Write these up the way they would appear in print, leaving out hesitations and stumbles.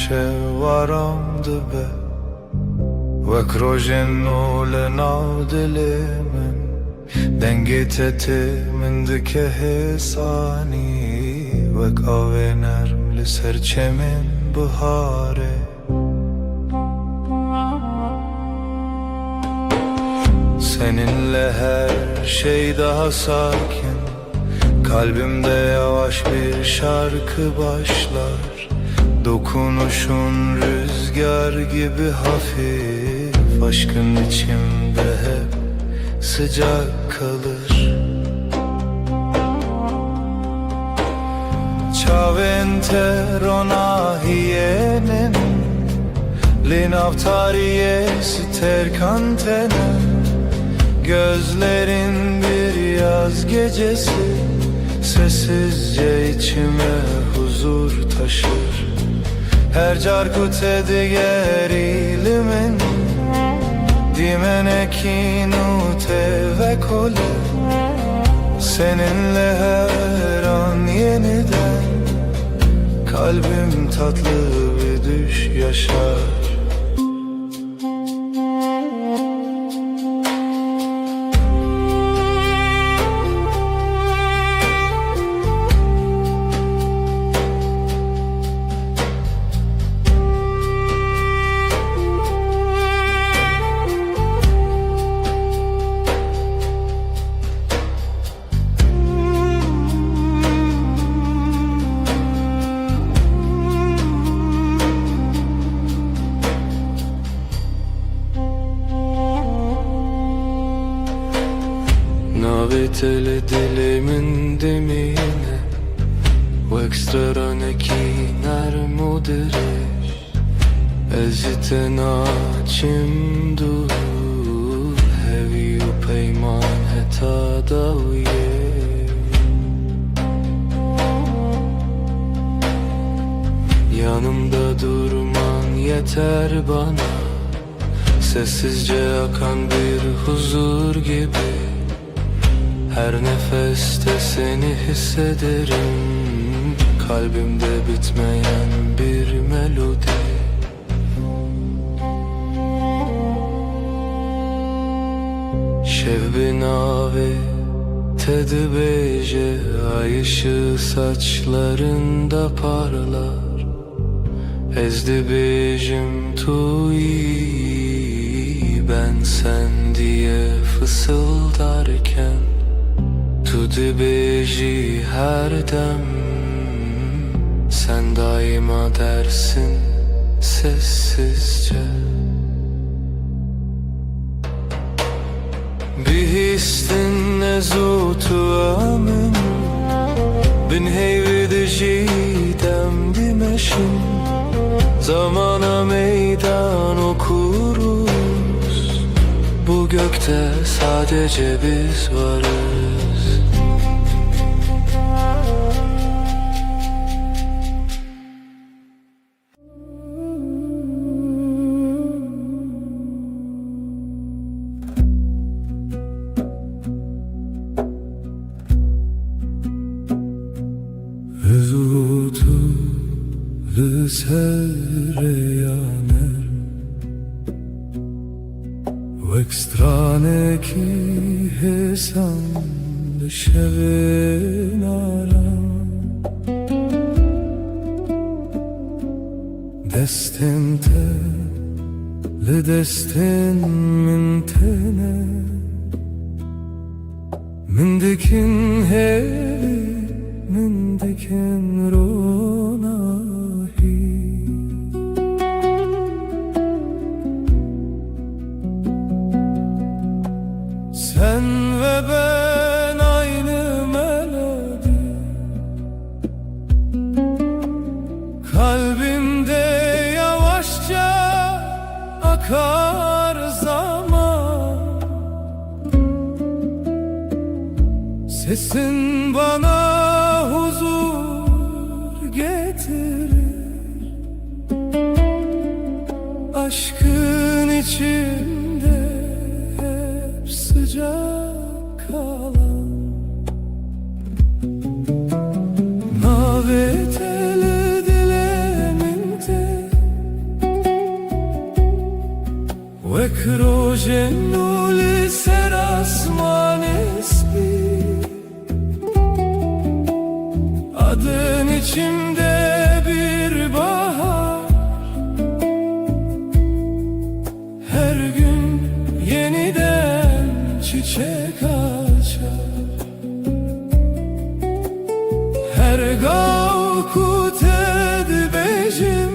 شوارم دبه وک روژن نول ناو دل من دنگی تتی من دکه حسانی وک آوه نرم لسر چمن بهاره Seninle her şey daha sakin, kalbimde yavaş bir şarkı başlar. Dokunuşun rüzgar gibi hafif, aşkın içimde hep sıcak kalır. Ciao entero hienen, l'inavtarie sterkantene. Gözlerin bir yaz gecesi, sessizce içime huzur taşır. Her carkute digerimin, dimene nute ve kole. Seninle her an yeniden, kalbim tatlı bir düş yaşar. Navetele dilimin demine و ekstrarane nermudirش ezitenaçim dur hevi u peyman heta daviye yanımda durman yeter bana sessizce akan bir huzur gibi. Her nefeste seni hissederim, kalbimde bitmeyen bir melodi. Şev nave tedbeje, ay ışığı saçlarında parlar. Ezdi bejim tuyi, ben sen diye fısıldarken. Tu dibeji her dem, sen daima dersin sessizce. Bir histin nezutu amin, bin heyvidici dem dimeşin. Zamana meydan okuruz, bu gökte sadece biz varız. Vezutu sereyaner vek strane ki hesan şevenaram destente le destin min tene min dikin hevi min dikin ronahi. Sen ve ben aynı melodi, kalbimde yavaşça akar zaman. Sesin bana huzur getirir, aşkın içinde hep sıcak kalan. Navetele dileminte ve croce seras manespi. Adın içimde bir bahar, her gün yeniden çiçek açar. Her gavkut edbecim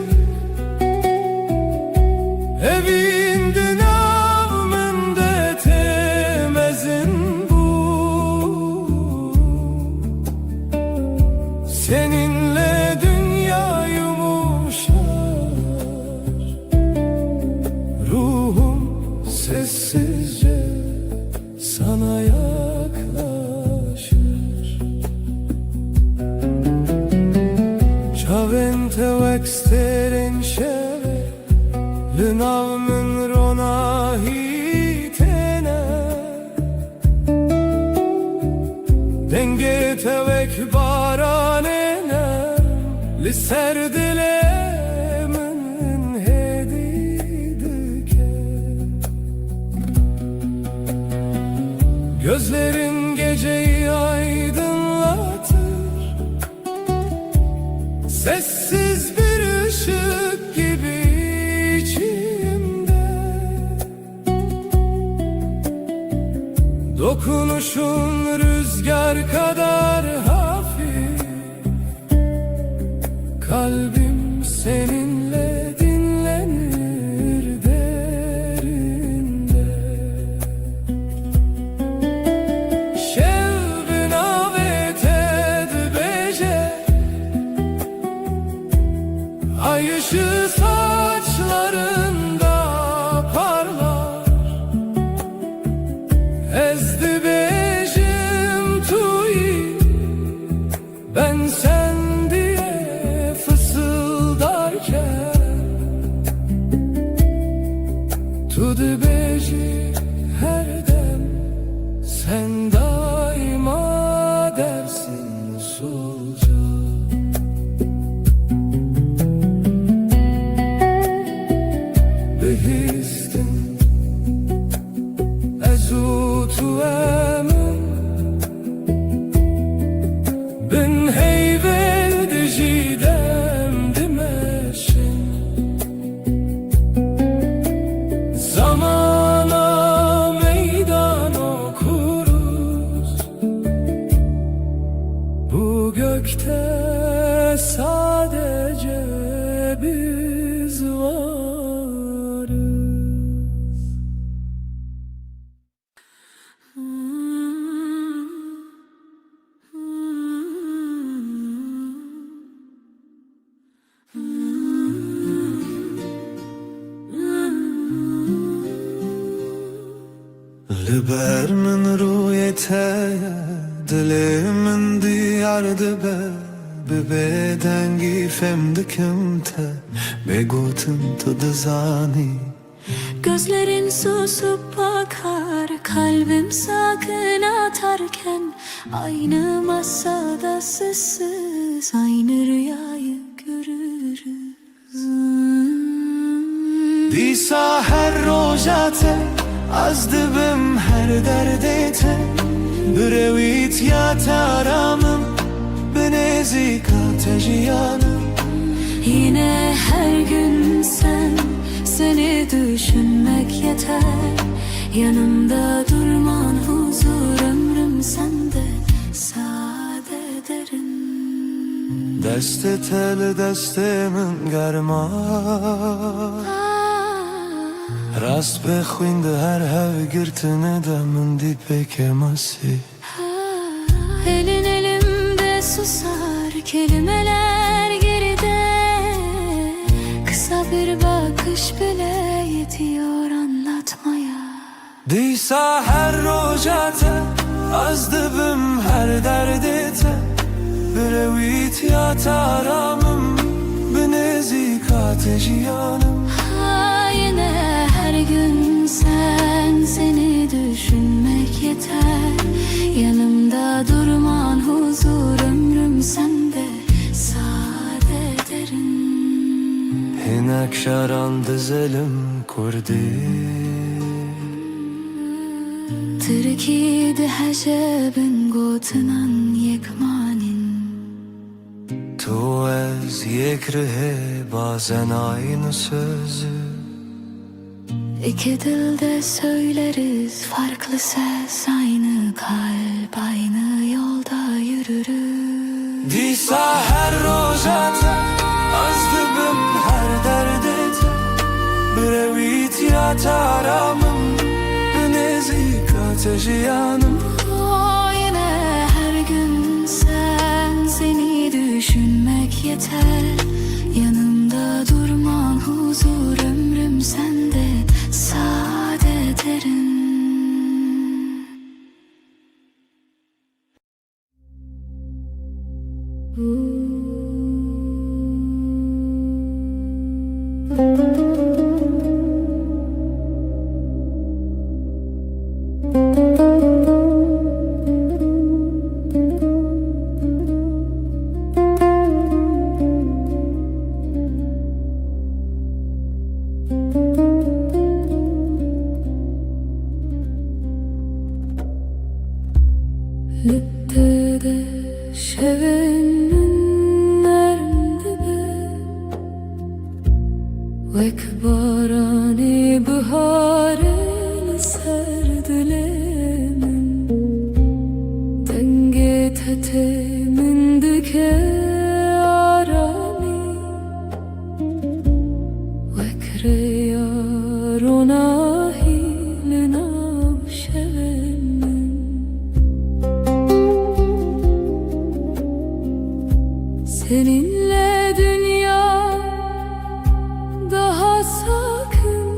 evindin avmında temezin bu. Seninle dünya yumuşar, ruhum sessizce sana yaklaşır. Chavente vexteren şeve Lynavmen rona hitene, denge tevek baranene Lisserdilemen hedidike. Gözlerin geceyi aydınlatır, sessiz bir ışık gibi içimde. Dokunuşun rüzgar kadar hafif, kalbim seninle dinlenir derinde. Şevbin avet edbece, ay ışığı saçlarında parlar. Ezdi bejim tuyi, ben sen diye fısıldarken. Tudu beji her dem, sen daima dersin usulca. Behistin ezutu emin, bin heyvel dijidem dimeşin. Zamana meydan okuruz, bu gökte sadece biz varız. لبر من رویته دل من دیار دبه ببدنگی فم dikimte begotum tuduzani. Gözlerin susup bakar, kalbim sakın atarken. Aynı masada sessiz, aynı rüyayı görürüz. Disa her rojate az dibim her derdete, brevit ya taramım benezika tejiyanım. Yine her gün sen, seni düşünmek yeter. Yanımda durman huzur, ömrüm sende sade derin. Deste tel destemin germa, rast bexwinde her hev girtine de min dipek emasi. Elin elimde susar, kelimeler geride. Kısa bir bakış bile yetiyor anlatmaya. Disa her rojate az dibim her derdete, brevit ya taramım benezika tejiyanım. Yine her gün sen, seni düşünmek yeter. Yanımda durman huzur, ömrüm sende sade derin. Hinek şaran dizelim کردی تركي حجابن قوتنان يكمانين تو از یک ره bazen aynı sözü İki dilde söyleriz farklı ses, aynı kalp, aynı yolda yürürüz. دیسا هر روزت از دبم her derdet Brevit ya taramım Nezik ateşi yanım Yine her gün seni düşünmek yeter. Yanımda durman huzur, ömrüm sende saadet erin. Littede şevenin nerede Vek barani biharen serdilemin Denge tetemin dike arami Vek reyar ona hilina şevenin Seninle dünya daha sakın.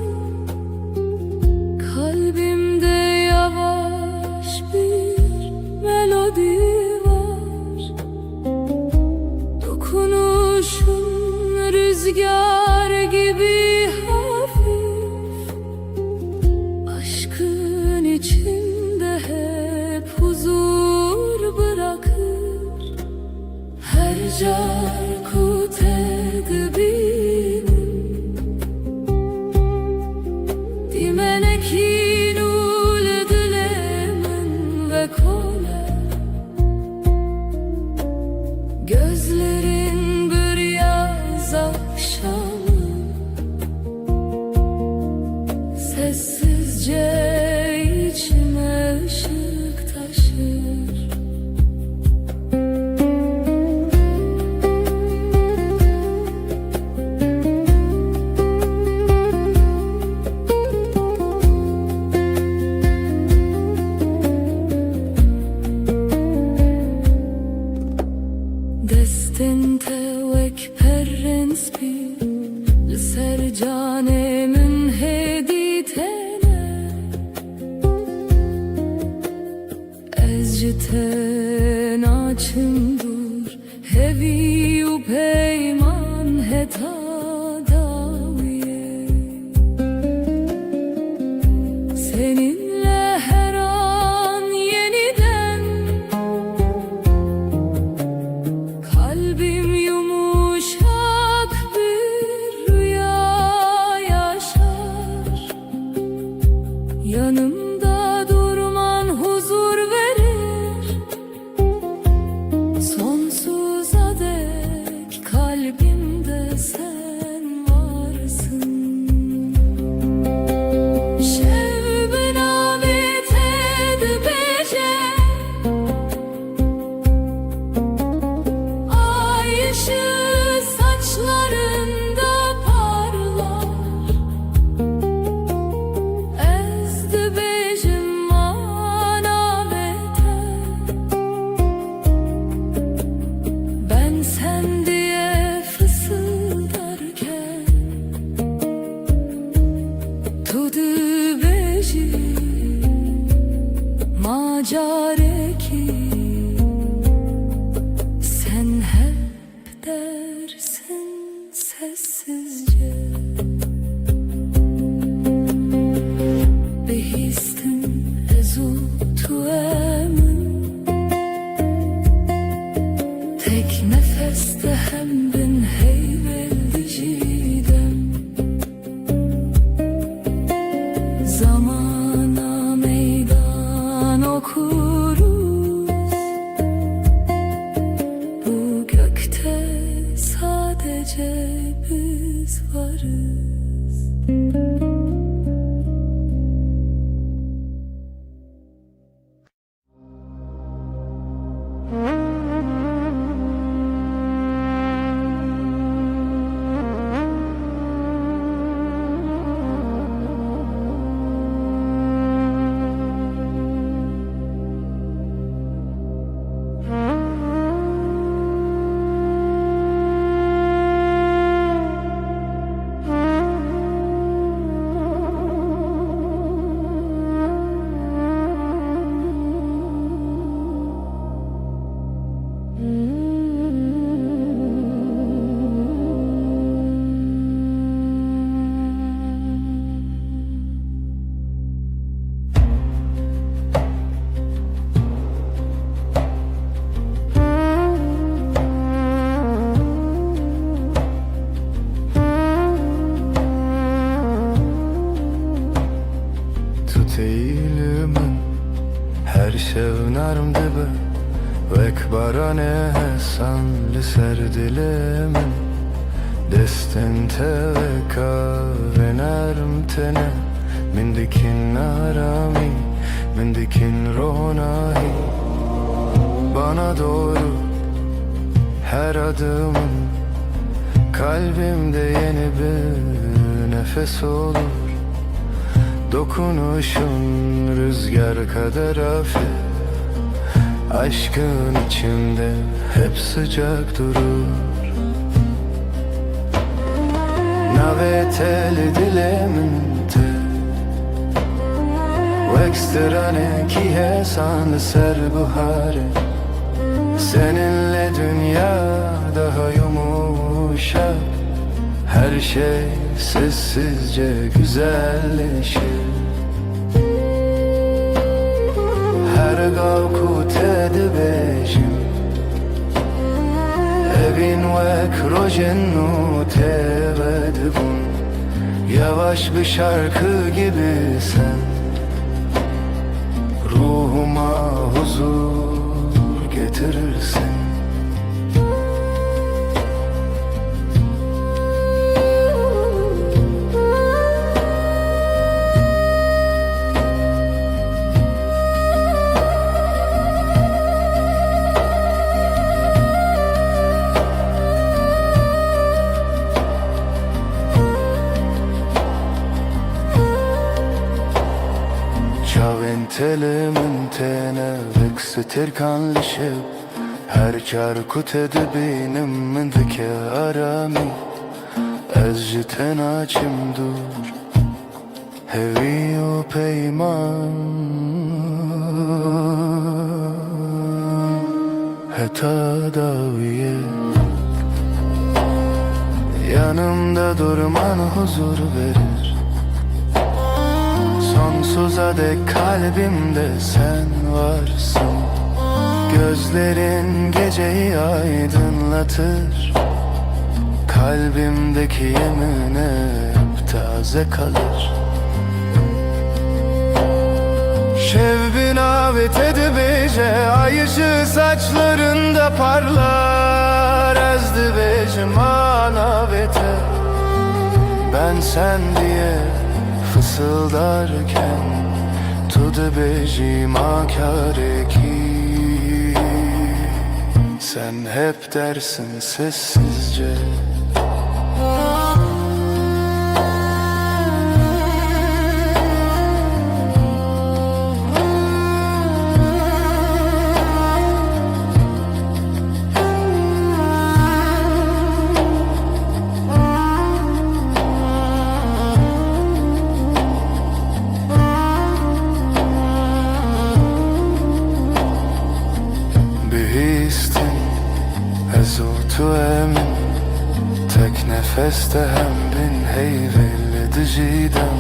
Kalbimde yavaş bir melodi var. Dokunuşun rüzgar gibi hafif. Aşkın içinde hep huzur bırakır. Her carkut edibim Dimenekin ul dilemin ve kole Gözlerin bir yaz akşamı Sessizce içime ışık taşır Destente vek perrens bir Sercanemin heditene Ezciten açımdur Hevi u peyman heta daviye Seninle her an yeniden Kalbim yumuşak bir rüya yaşar Yanımda durman huzur verir Sonsuza dek kalbimde sen varsın Şevben amet edbece Ay ışığı saçlarında parlar Ezdi bejim manavete Ben sen diye fısıldarken Tudu beji macareki Sen hep dersin sessizce Behistin ezu tuemin Tek nefeste hem bin heyvel diciden تیل من هر شب نرم دبه وک باران حسن لسر دل من دستن توکا و نرم تنه من dikin arami من dikin ronahi bana doğru her adımın kalbimde yeni bir nefes olur dokunuşun rüzgar kadar hafif aşkın içimde hep sıcak durur naveteli dilemente Vekstrane ki hesan ser buhare Seninle dünya daha yumuşak Her şey sessizce güzelleşir Her gavku tedbejim Evin vek rojennu tevedbun Yavaş bir şarkı gibi sen Ruhuma huzur getirirsin Telementene veksetir kanlışıp Her çarkut benim mendike arami Ezjiten açım dur Hevi o peyman Heta daviye Yanımda durman huzur verir Sonsuza dek kalbimde sen varsın Gözlerin geceyi aydınlatır Kalbimdeki yemin hep taze kalır Şevbin avet edibece Ay ışığı saçlarında parlar Ezdi becim anavete Ben sen diye fısıldarken Tudu becim akareki Sen hep dersin sessizce تو emin Tek nefeste hem bin heyvelli diciden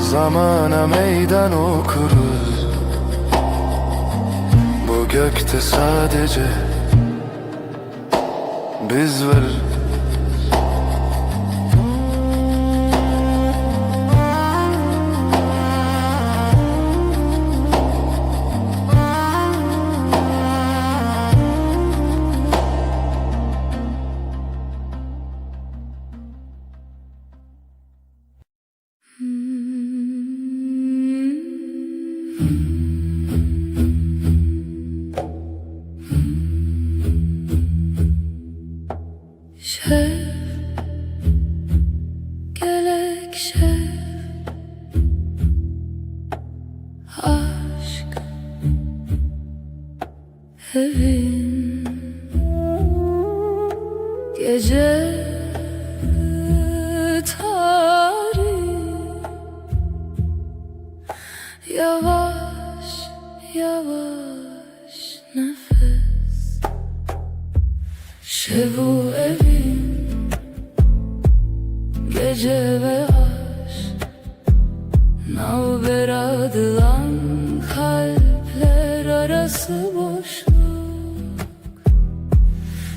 Zamana meydan okuruz Bu gökte sadece biz varız Şev, gelek şev Aşk evin Gece tarih Yavaş yavaş nefes Şevu evin Gece ve aşk Navberadılan kalpler arası boşluk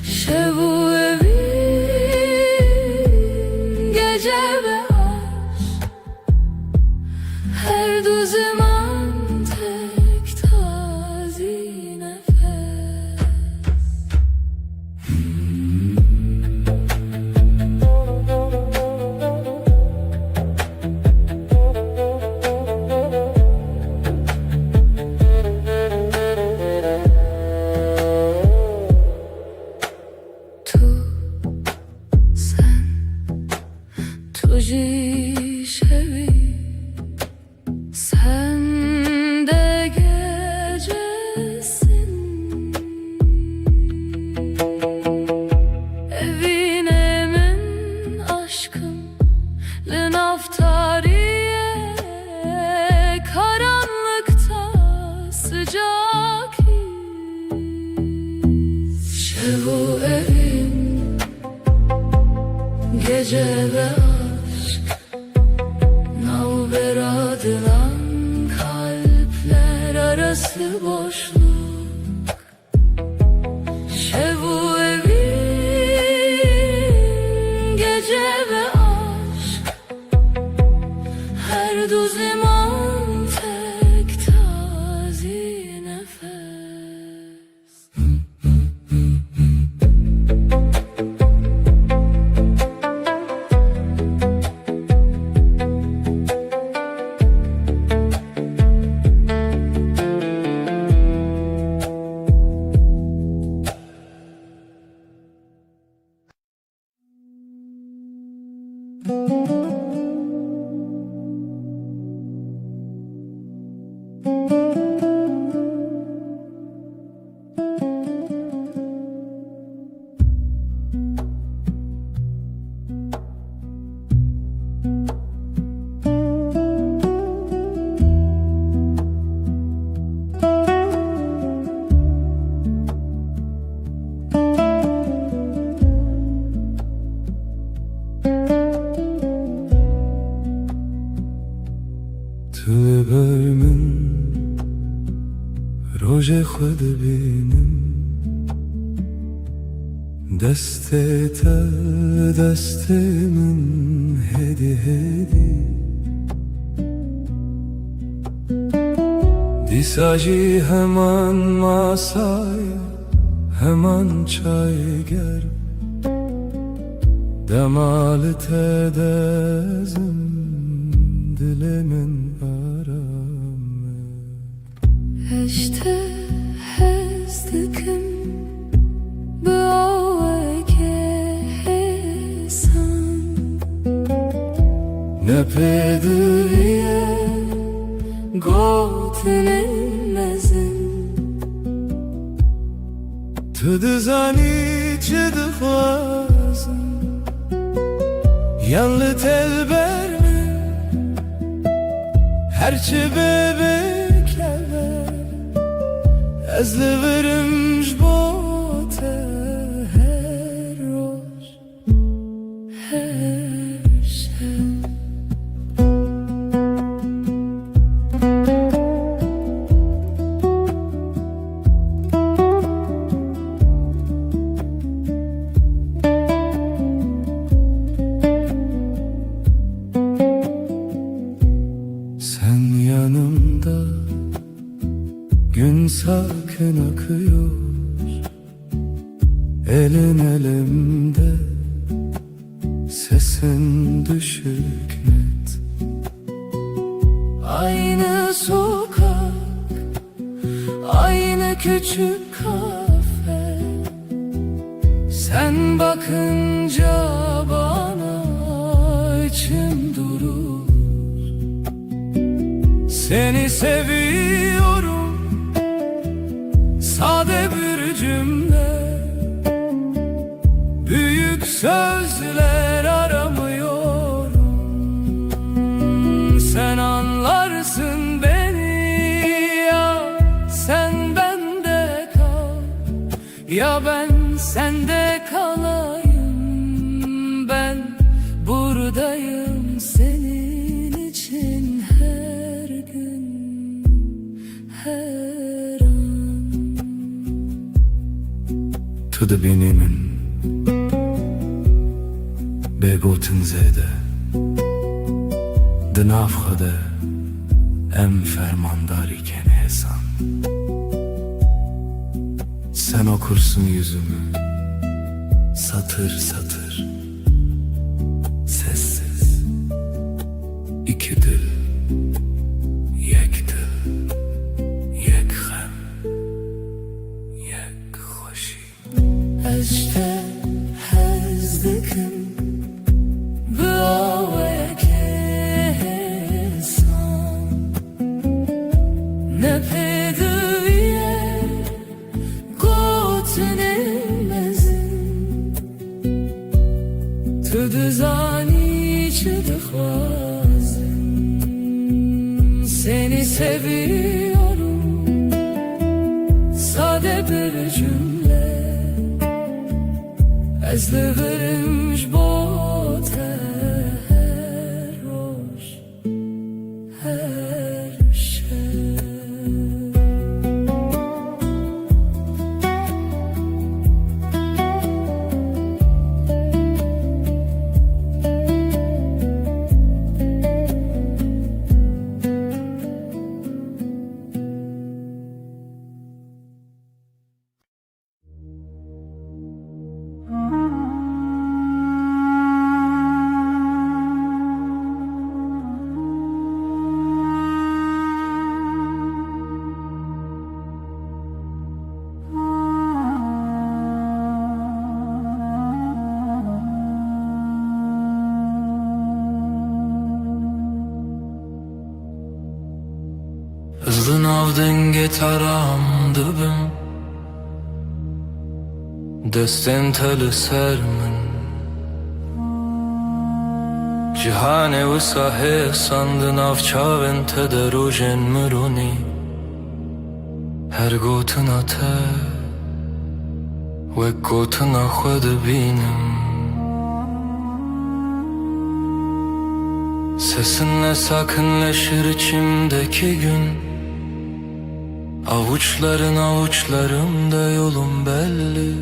Şevu evin Gece ve aşk Her du zaman tek taze nefes. Tuji şevi, sen de gecesin. Evine min aşkım, lin aftariye, karanlıkta sıcak iz. Şevu evin, gece ve adılan kalpler arası boşluk. Şevu evin, gece ve aşk, her du zaman tek taze nefes. من روژ خود بینم دست تر دست من هدی هدی دیساجی hemen masaya hemen çay ger demalı tedezim dilimin aramı. İşte hezdikim bu ekesan Ne pedriye Gotlemezin Tıdızani çıdıfazın Yanlı telber mi Herçi bebekler Ezli verimş bote her roz her şey. Sen yanımda gün sakin akıyor Elin elimde sesin düşük net Aynı sokak, aynı küçük kafe. Sen bakınca bana içim durur. Seni seviyorum sade bir cümle Büyük sözler aramıyorum Sen anlarsın beni ya sen bende kal Ya ben sende kalayım Ben buradayım senin için her gün her an To the beginning Begotten zede De nafgade em fermandar iken hesan. Sen okursun yüzümü satır satır, sessiz. İki dil, yek dil, yek hem, yek hoşi. Eşte hezdikim Bıavaya kesan Ne pedüye Gotünemezin Tüdüzani çıdıkvazın Seni seviyorum Sade bir cümle Ez liverimş bot her roş her şey Hızlı navdın getaram dıbım Desten teli sermin Cihane ve sahe sandın avçaven tederujen müruni Her gotun ate ve gotun ahvede binim Sesinle sakinleşir içimdeki gün Avuçların avuçlarımda yolum belli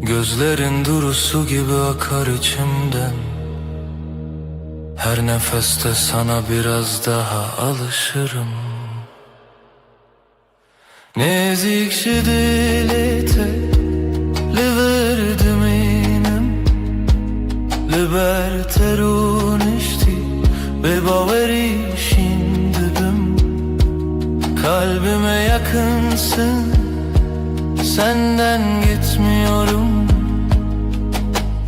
Gözlerin durusu gibi akar içimden Her nefeste sana biraz daha alışırım Nezikşi dilete Liverdim inem Liberterun işti Ve baveri şimdidim Kalbime yakınsın Senden gitmiyorum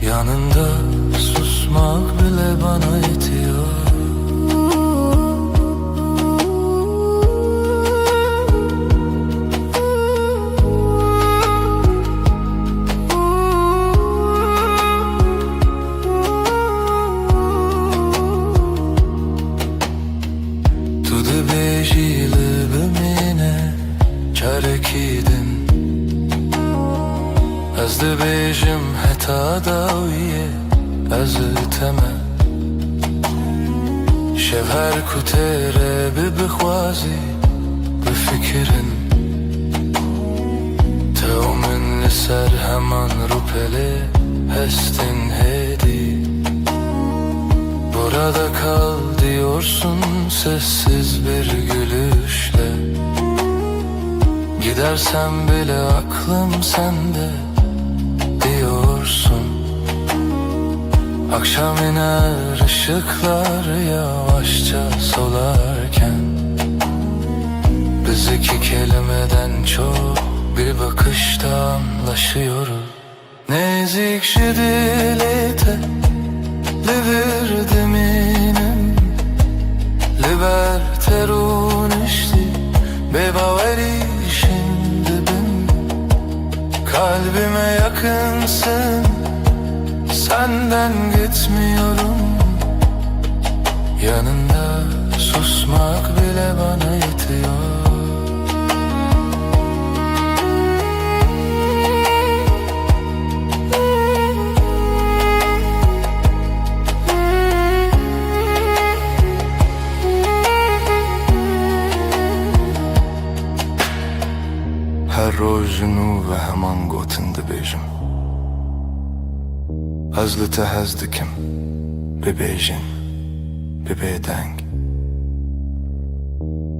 Yanında susmak bile bana yetiyor Ez dibêjim heta dawiye ez teme Şev her ku têre bibixwazî bifikirin Tev min li ser heman rûpelê hestin hêdî Burada kal diyorsun sessiz bir gülüşle Gidersem bile aklım sende diyorsun Akşam iner ışıklar yavaşça solarken Biz iki kelimeden çok bir bakışta anlaşıyoruz Nezikşi dilete liverdim inem Liberterun işti bebaveri şimdidim Kalbime yakınsın Senden gitmiyorum Yanında susmak bile bana yetiyor Her rojunu ve heman gotin dibêjim Ez li te hez dikim bibêjin bibêdeng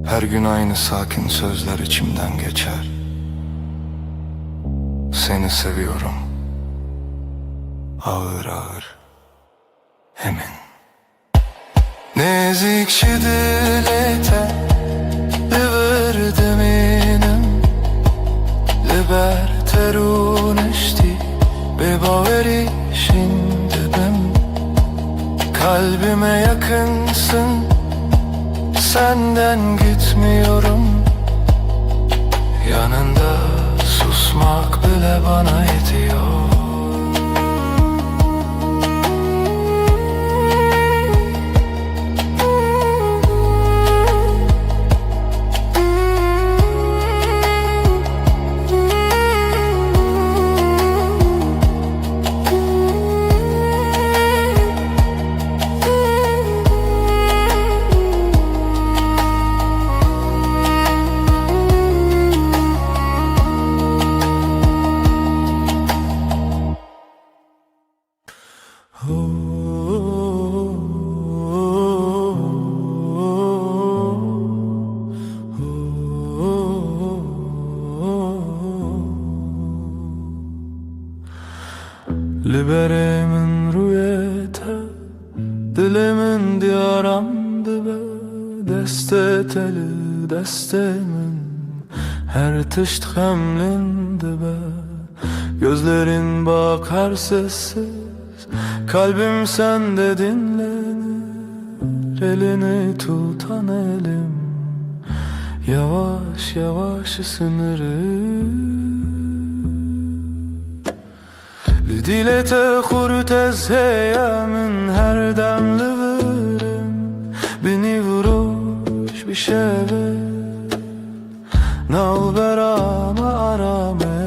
Her gün aynı sakin sözler içimden geçer. Seni seviyorum, ağır ağır, emin. Nezikçi dilete Liver minem Liber terunesti Bebaveri şindibim. Kalbime yakınsın, senden gitmiyorum. Yanında susmak bile bana yetiyor. Liberemin rüyete Dilimin diyaramdı be. Deste teli destemin Her tışt hemlindi be. Gözlerin bakar sessiz, kalbim sende dinlenir. Elini tutan elim yavaş yavaş ısınır. Lidilete hurtez heyemin her demli verim. Beni vuruş bir şeve nalberama arame.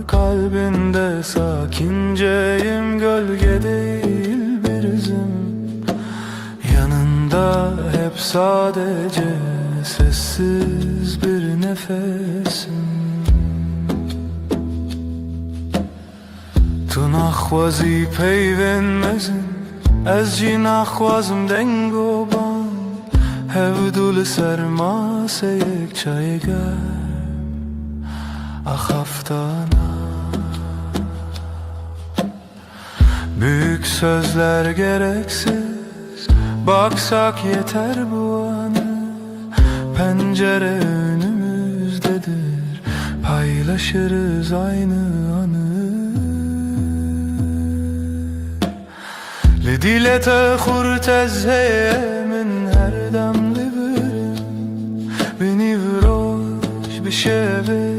Kalbinde sakinceyim, gölge değil bir izim. Yanında hep sadece sessiz bir nefesim. Tu naxwazi peyvenmezin Ez jî naxwazim dengoban. Hevdû li ser maseyek çayê germ axaftana. Büyük sözler gereksiz, baksak yeter bu anı. Pencere önümüzdedir, paylaşırız aynı anı. Lidilete hurtez heyemin her demli birim. Beni vuruş bir şeve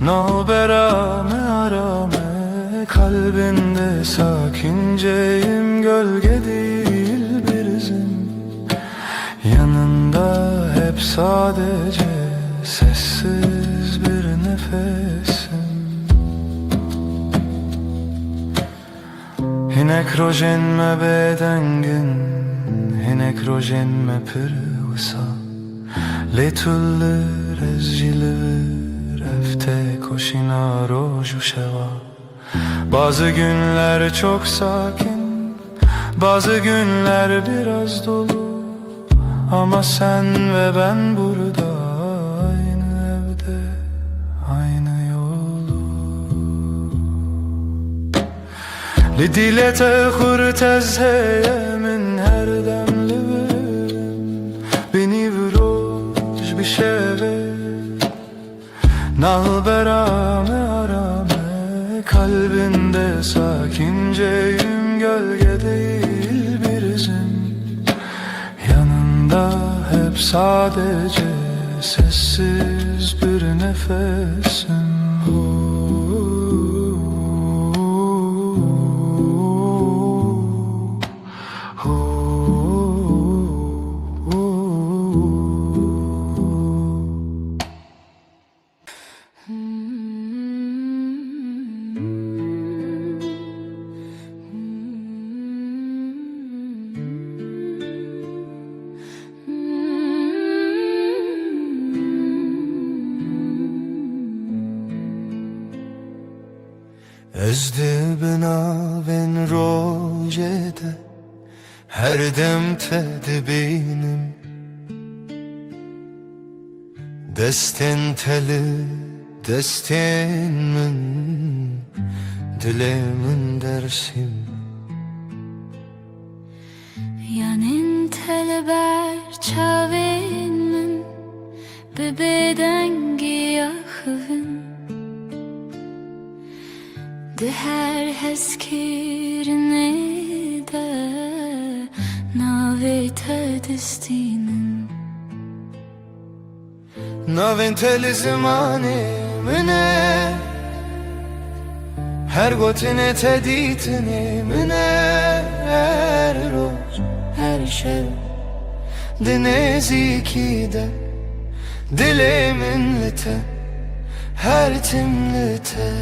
nalberame arame. Kalbinde sakinceyim, gölge değil bir izim. Yanında hep sadece sessiz bir nefesim. Hinek rojen me bedengin, hinek rojen me pırvısa. Letullir ez jilivir, efte koşina roju şeva. Bazı günler çok sakin, bazı günler biraz dolu. Ama sen ve ben burada, aynı evde, aynı yolu. Lidilete hurtez heyemin her demli verim. Beni vuruş bir şeve nalberame arame. Kalbinde sakinceyim, gölge değil bir izim. Yanında hep sadece sessiz bir nefesim. Ezdi binavên rojê de her dem te dibînim. Destin teli destin min dilemin dersim Yanin teleber çavin min bebeden giyahın De her heskirine de navete destinin Navin teli zimani mine Her gotine teditini mine Her roz her şey Dinezi de Dilimin lite Her timlite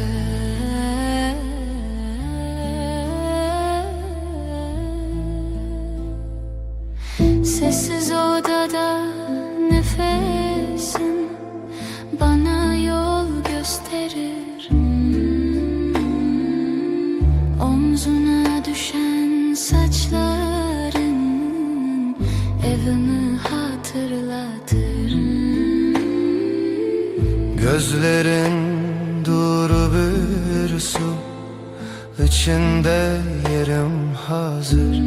Sessiz odada nefesin bana yol gösterir Omzuna düşen saçların evimi hatırlatır Gözlerin duru bir su İçinde yerim hazır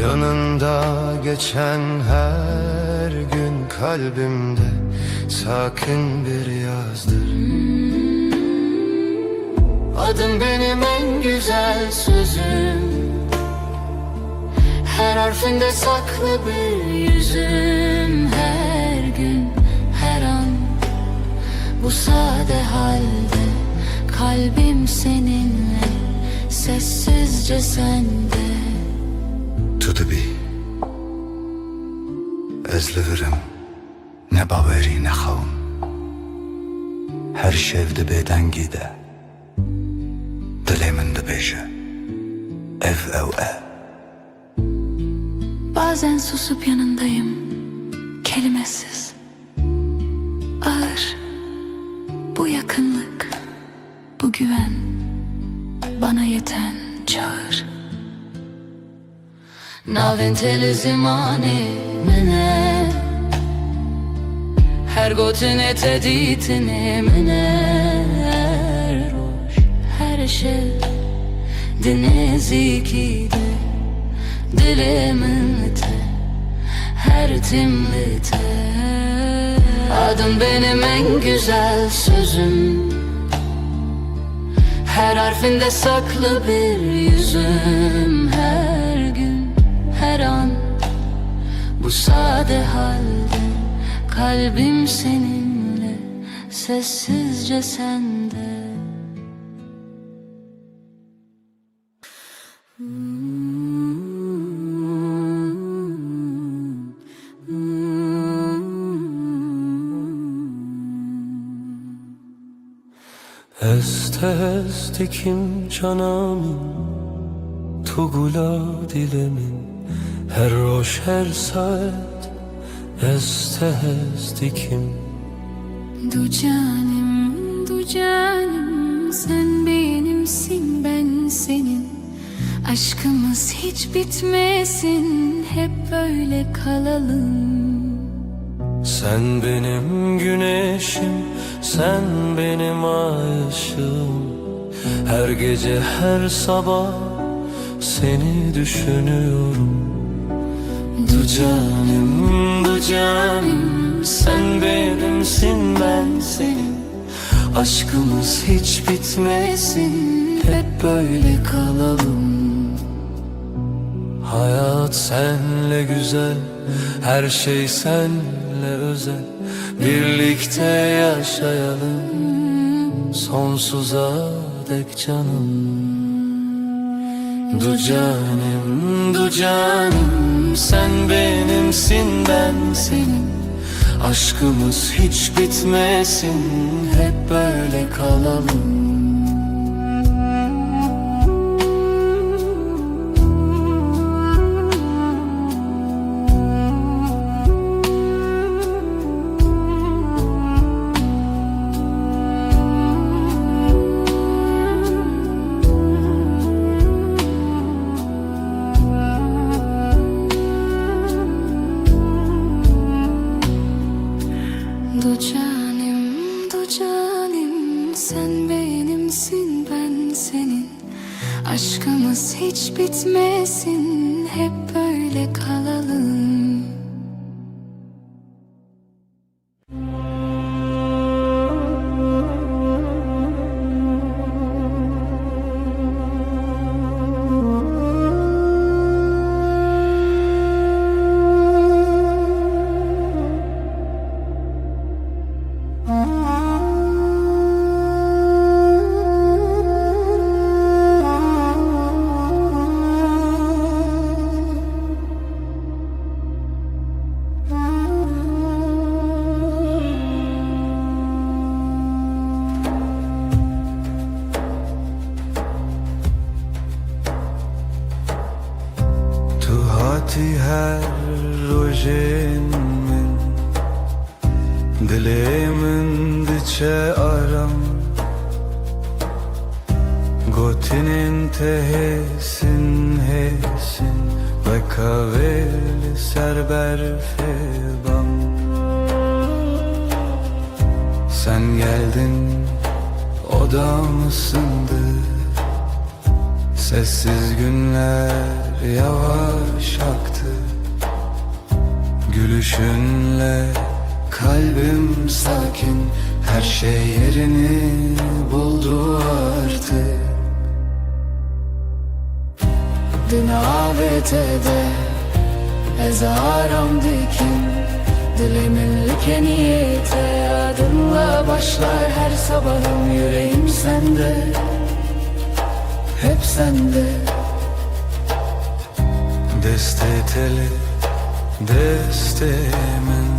Yanında geçen her gün kalbimde sakin bir yazdır Adın benim en güzel sözüm Her harfinde saklı bir yüzüm Her gün, her an bu sade halde Kalbim seninle, sessizce sende Tu bi Ez li virim ne bawerî nexewim Her şev dibe dengî de Dilê min dibêje ev ew e Bazen susup yanındayım, kelimesiz Ağır, bu yakınlık, bu güven Bana yeten çağır Navin teli zimani mine Her gotine teditini mine Her roş, her şey Dinezi de Dilimin lite Her timlite Adın benim en güzel sözüm Her harfinde saklı bir yüzüm Her gün, her an bu sade halde Kalbim seninle, sessizce sende Est est dikim canamin Tu gula dilemin Her roş her saat Est est dikim Du canim sen benimsin ben senin Aşkımız hiç bitmesin hep böyle kalalım Sen benim güneşim Sen benim ay ışığım Her gece her sabah Seni düşünüyorum Du canim Sen benimsin ben senin Aşkımız hiç bitmesin Hep böyle kalalım Hayat senle güzel Her şey senle özel Birlikte yaşayalım Sonsuza dek canım Du canim Sen benimsin ben senin Aşkımız hiç bitmesin Hep böyle kalalım bitmesin, hep böyle kalalım. Tu hati her rojen min, dilê min diçe aram. Gotinên te hêsin hêsin, veka vê li ser berfê bam. Sen geldin, odam ısındı. Sessiz günler yavaş aktı. Gülüşünle kalbim sakin, her şey yerini buldu artık. Din avete ezaram dikin, dilimin likeniyete, adınla başlar her sabahım. Yüreğim sende, hep sende. Deste teli, deste min,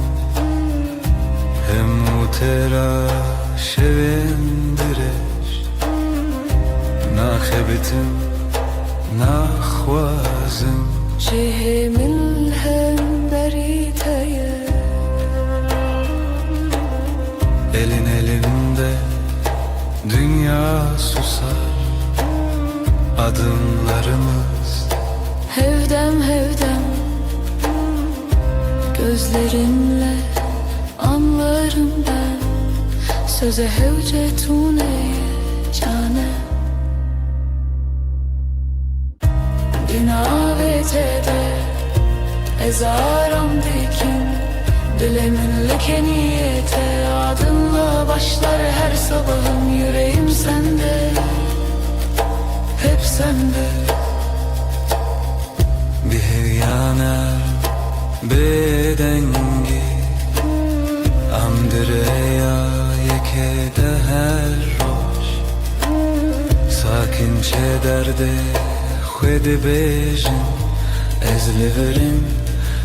hem utera şevindireş. Naxebitim, naxwazim, Cehimin hem beriteye, elin elimde dünya susar. Adımlarımız hevdem hevdem, gözlerinle anlarım ben. Söze hevcetune cane, dinavete ezaram dikin, dilimin likeniyete, adınla başlar her sabahım. Yüreğim sende, hep sende. Bihevyana bedengi, amdireya yekede her roş. Sakinçe derde xwedi bejin, ez liverim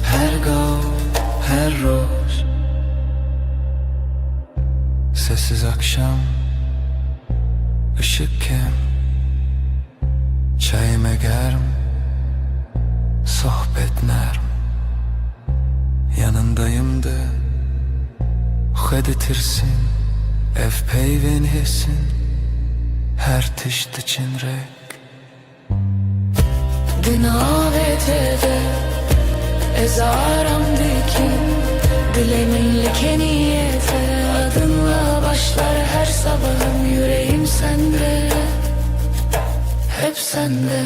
her gav her roş. Sessiz akşam, ışık kem, çayime germ, sohbet nerm. Yanındayım da xweditirsin, ev peyvên hêsin, her tişt için rek. Dinavete ezaram dikin, dilimin likeniyete, adınla başlar her sabahım. Yüreğim sende, hep sende.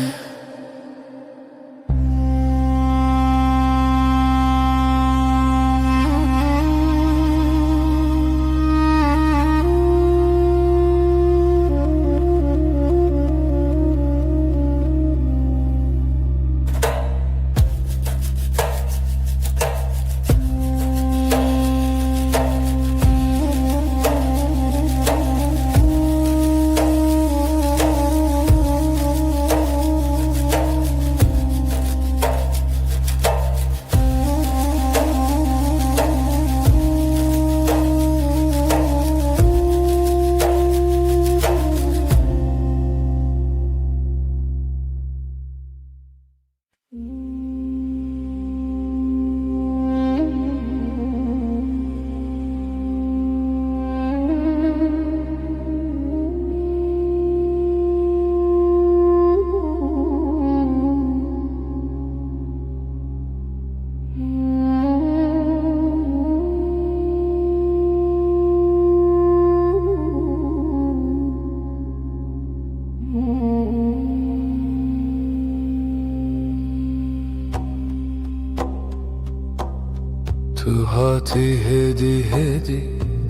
تو هاتی هدی هدی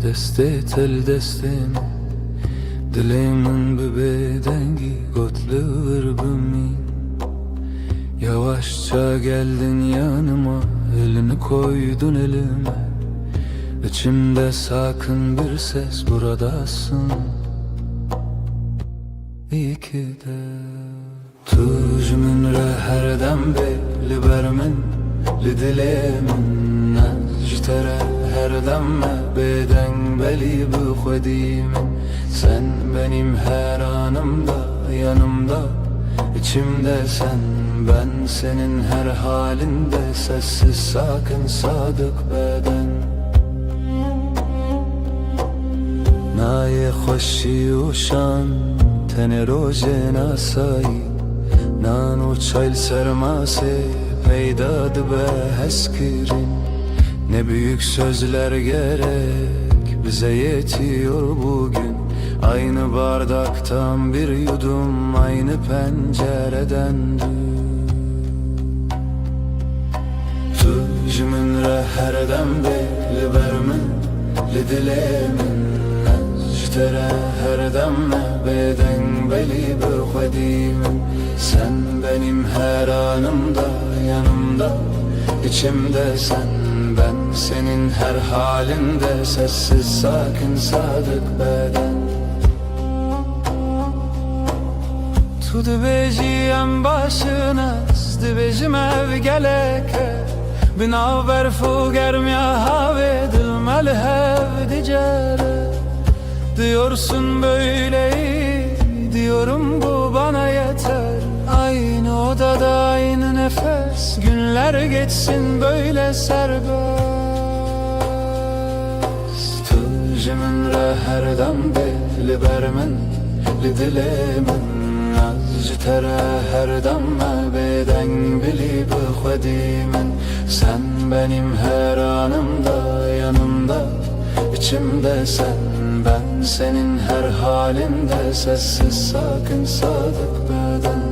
دسته تل دستم Dilimin bir bedengi gotluğur bumi Yavaşça geldin yanıma elini koydun elime İçimde sakın bir ses buradasın İyi ki de Tuj min re her dem li ber min li dilê min ji te re her dem me bêdeng belî bi xwedî min Sen benim her anımda yanımda içimde sen ben senin her halinde sessiz sakin sadık beden Naye xoşi u şan tene roje nasayî Nano çayl sermase peyda dibe heskirin Ne büyük sözler gerek bize yetiyor bugün Aynı bardaktan bir yudum aynı pencereden Tuj min re her dem li ber min li dilê min ji te re her dem me bêdeng belî bi xwedî min Sen benim her anımda yanımda içimde sen ben senin her halinde sessiz sakin sadık beden Tu dibêjiyem başınas dibêjim ev geleke Binaver fu germiya havê dilme li hev dicere Diyorsun böyle iyi diyorum bu bana yeter Aynı odada aynı nefes günler geçsin böyle serbest Tuj min re her dem li ber min li dilê min ji te re her dem me bêdeng belî bi xwedî min Sen benim her anımda yanımda içimde sen ben senin her halinde sessiz sakin sadık beden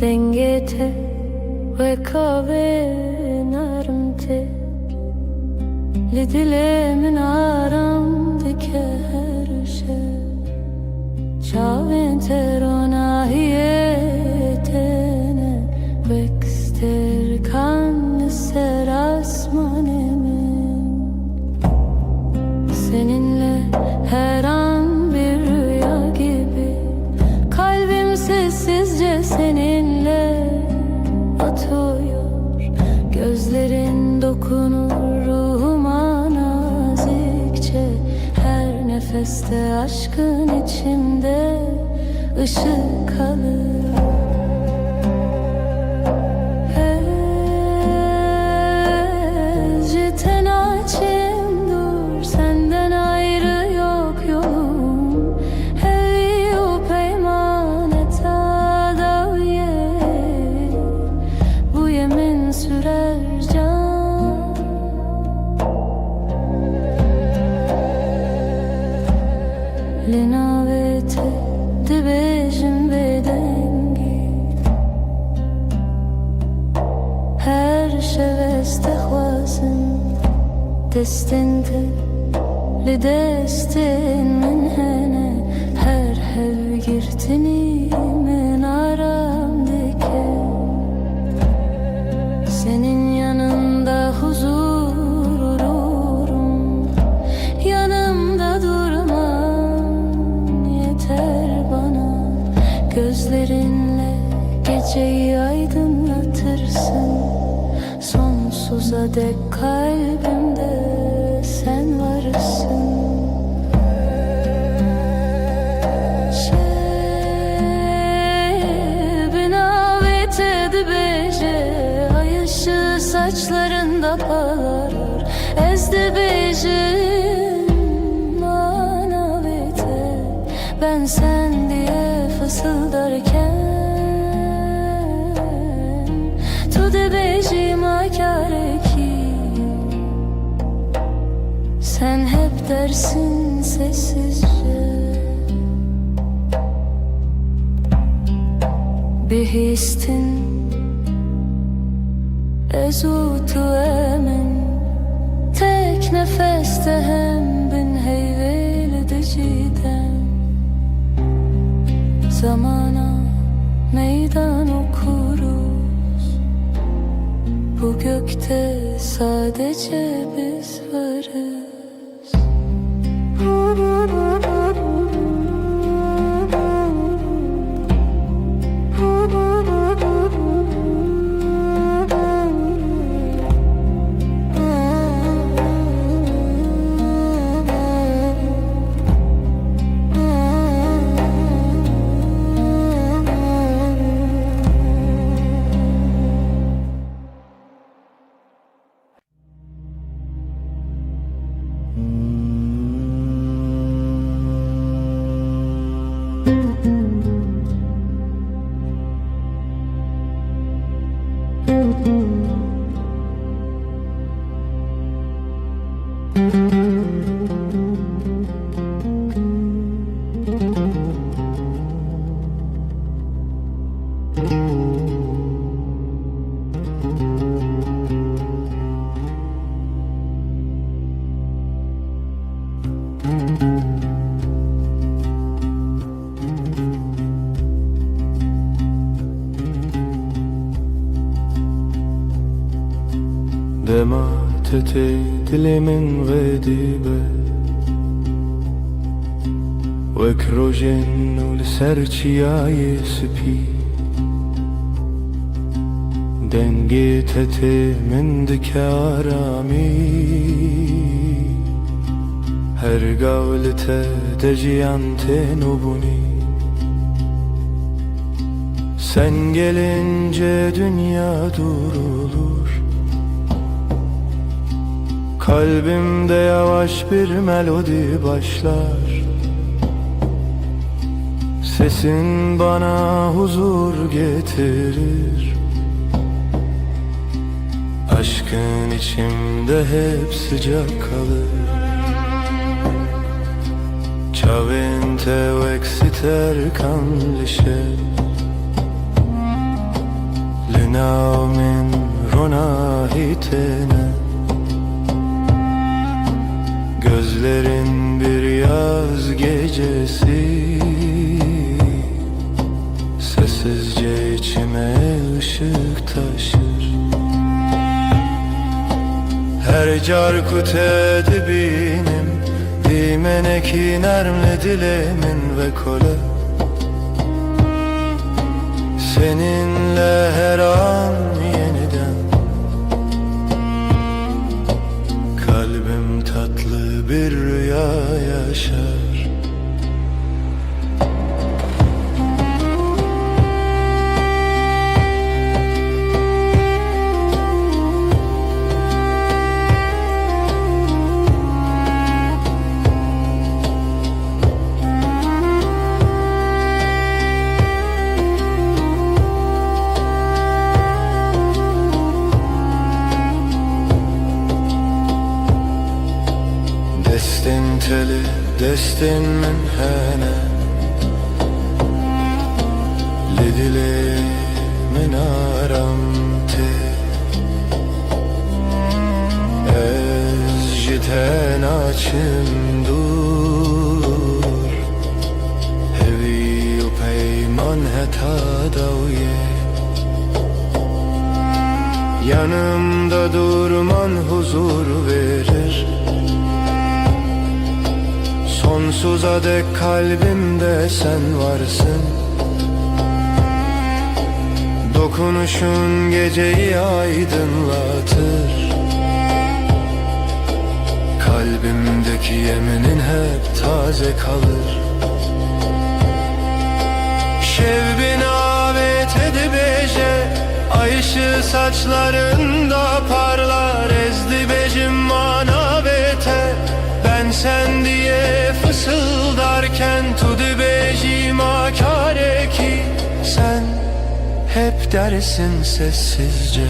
Dengete ve kahve narım tek Li dilemin aramdaki her şey Çavin terona hiyetene Bekster kan ser asmanemin Seninle her an bir rüya gibi Kalbim sessizce seninle atıyor Gözlerin dokunur ruhuma nazikçe Her nefeste aşkın içimde ışık alır لدستن من هنا her hev girtini men aramdaki senin yanında huzur olurum, yanımda durman yeter bana. Gözlerinle geceyi aydınlatırsın, sonsuza dek kalbimde sen varsın. Ay ışığı saçlarında parlar, ezdi bejim manavete. Ben sen diye fısıldarken tu de bejim akare ki sen hep dersin sessizce. Bihistin ezutu emin tek nefeste hem bin heyveldi cidden. Zamana meydan okuruz, bu gökte sadece biz varız. دمعت دل من غديبة وكروجن ولسرچياي سبي دنگيت من دكارامي her gavlete deciyante nubuni. Sen gelince dünya durulur, kalbimde yavaş bir melodi başlar. Sesin bana huzur getirir, aşkın içimde hep sıcak kalır. Ciavente vexiter canlisce Linamin ronahitene. Gözlerin bir yaz gecesi, sessizce içime ışık taşır. Her carkut edibinim Dimeneki nermle dilemin ve kole. Seninle her an yeniden kalbim tatlı bir rüya yaşar. Destin teli, destin min hene Lidili min aramte Ez naçim dur Hevi u peyman heta daviye Yanımda durman huzur verir Sonsuza dek kalbimde sen varsın Dokunuşun geceyi aydınlatır Kalbimdeki yeminin hep taze kalır Şevbin avet edibeje Ay ışığı saçlarında parlar Ezdi becim manavete Ben sen diye fısıldarken Tudi becim akare ki Sen hep dersin sessizce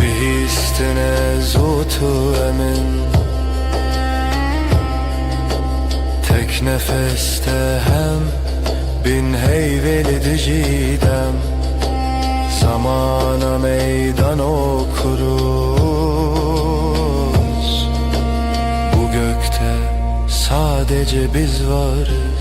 Bihistine zutu emin Tek nefeste hem bin heyveli dicidem Zamana meydan okuruz Bu gökte sadece biz varız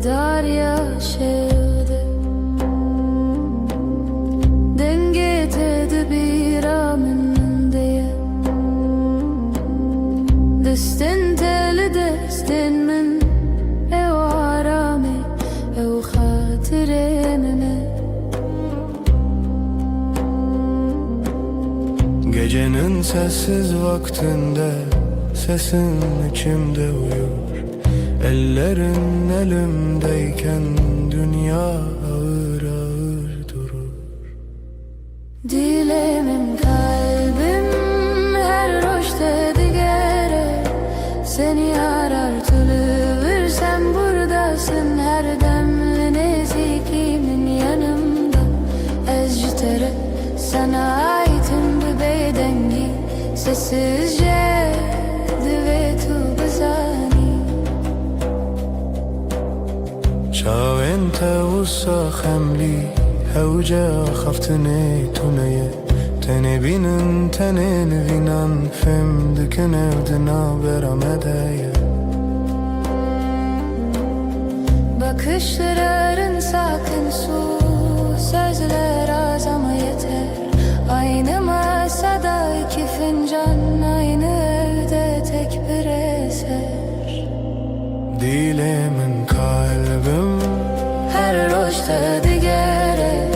Darya şevde Denge tedbira min diye Destin teli destin min Ev arame ev hatire mime Gecenin sessiz vaktinde Sesin içimde uyur Ellerin elimdeyken dünya ağır ağır durur Dilemin kalbim her roşte digere Seni arar tülüvür sen buradasın Her demli nezikimin yanımda Ezcitere sana aitim bir bedengi Sessizce düvetu bezani شاو انت وصا خملي هوجا خفتني تونية تني بينن تني نفينان فم دكن evdina beramedeye Bakışların sakın su Sözler az ama yeter Aynı masada iki fincan Aynı evde tek bir eser Dilemin kalbim Her roşta digere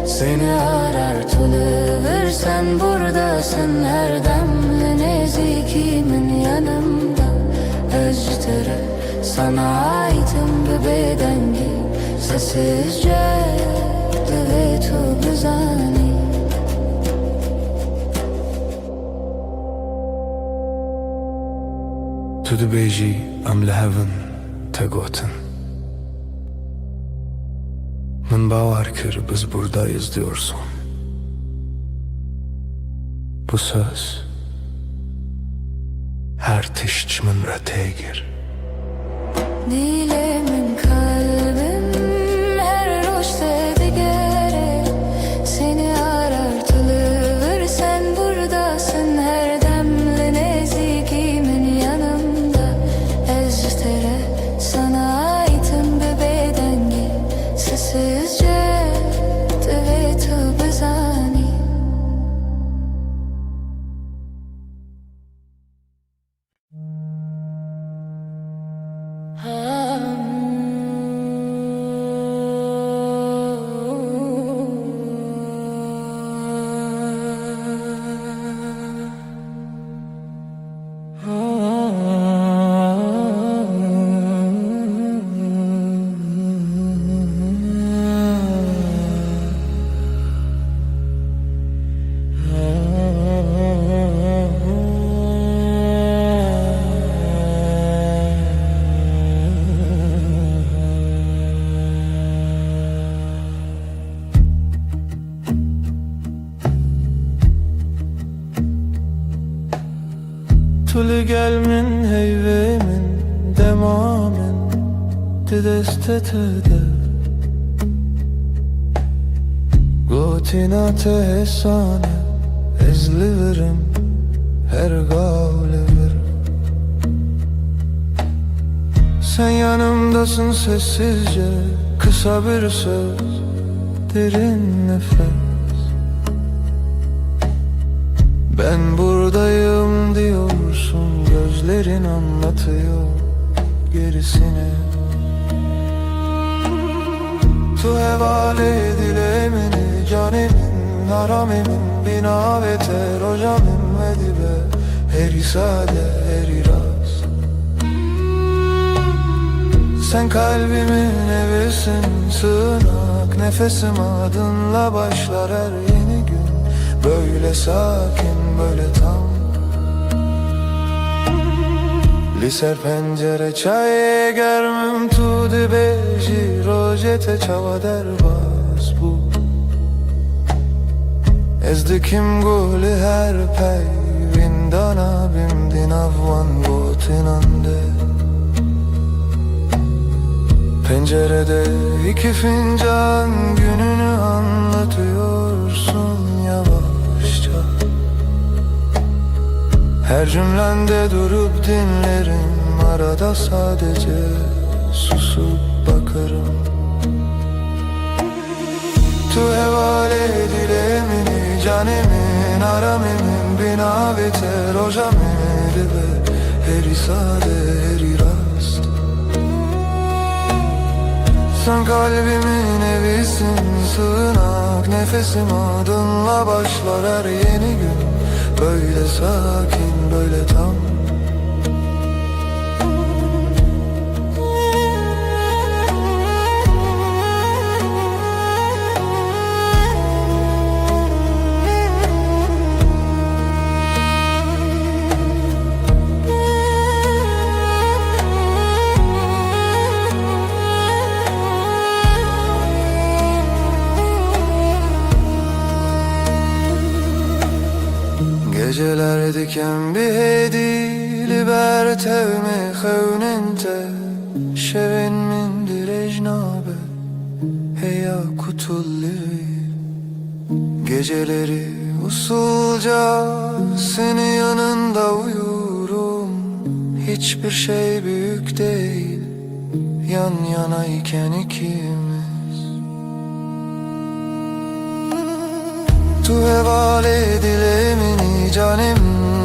Seni arar tülüvür sen buradasın Her demli nezikimin yanımda Özcütere sana aitim bir bedengi Sessizce düvetu güzani تو دبیجی ام لهون تگوتن من باور kır biz buradayız diyorsun Bu söz her tişçimin retegir Dilemin kalbim her roşta digere Seni arar tülüvür sen buradasın Her demli nezikimin yanımda sessizce dövüyordu bezani. Tuli gelmin heyvemin demamin didestetede Gotinate hesane ezliverim her gavleverim. Sen yanımdasın sessizce, kısa bir söz, derin nefes. Ben buradayım diyorsun, gözlerin anlatıyor gerisini. Tu hevale dilemeni canimin haramemin bina ve terocamim ve dibe heri sade heri rast. Sen kalbimin evisin, sığınak nefesim adınla başlar her yeni gün. Böyle sakin böyle tam. Liser pencere çay germim tu dibe jirojete çava derbas bu. Ezdikim guli her pey vindana bimdin avvan gotinande. Pencerede iki fincan gününü anlatıyorsun yavaşça. Her cümlende durup dinlerim, arada sadece susup bakarım. Tu hevale dilemini canemin aramemin bina ve terojameri ve heri sade heri rast. Sen kalbimin evisin, sığınak nefesim adınla başlar her yeni gün. Böyle sakin böyle tam. Geceler diken bir hedi liberte me xewnente şevin min direjnabe heya kutulli. Geceleri usulca senin yanında uyurum. Hiçbir şey büyük değil yan yanayken ikimiz. Tu hevale dilemini canim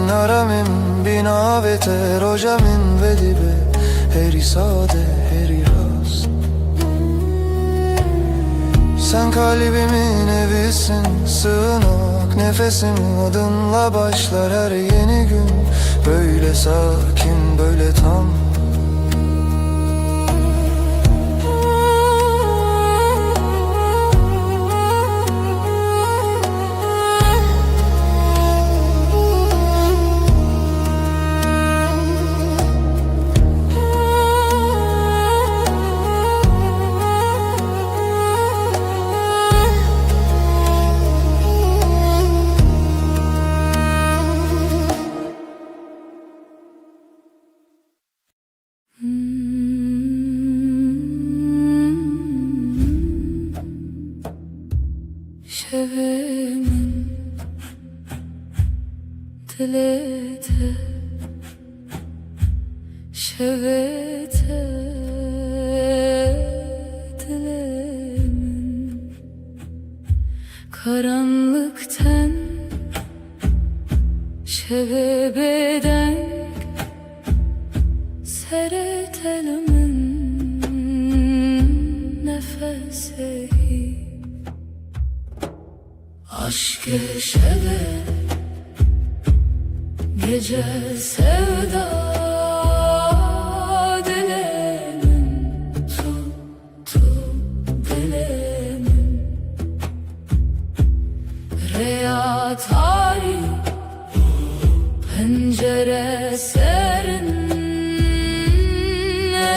naramim bina ve terojamin ve dibe heri sade heri rast. Sen kalbimin evisin, sığınak nefesim adınla başlar her yeni gün. Böyle sakin böyle tam. Şevemin dilete şevete dilemin. karanlıktan şevebeden seretelimin nefesi aşk şeve gece sevda dilemin tuttu dilemin Reya tarih pencere serin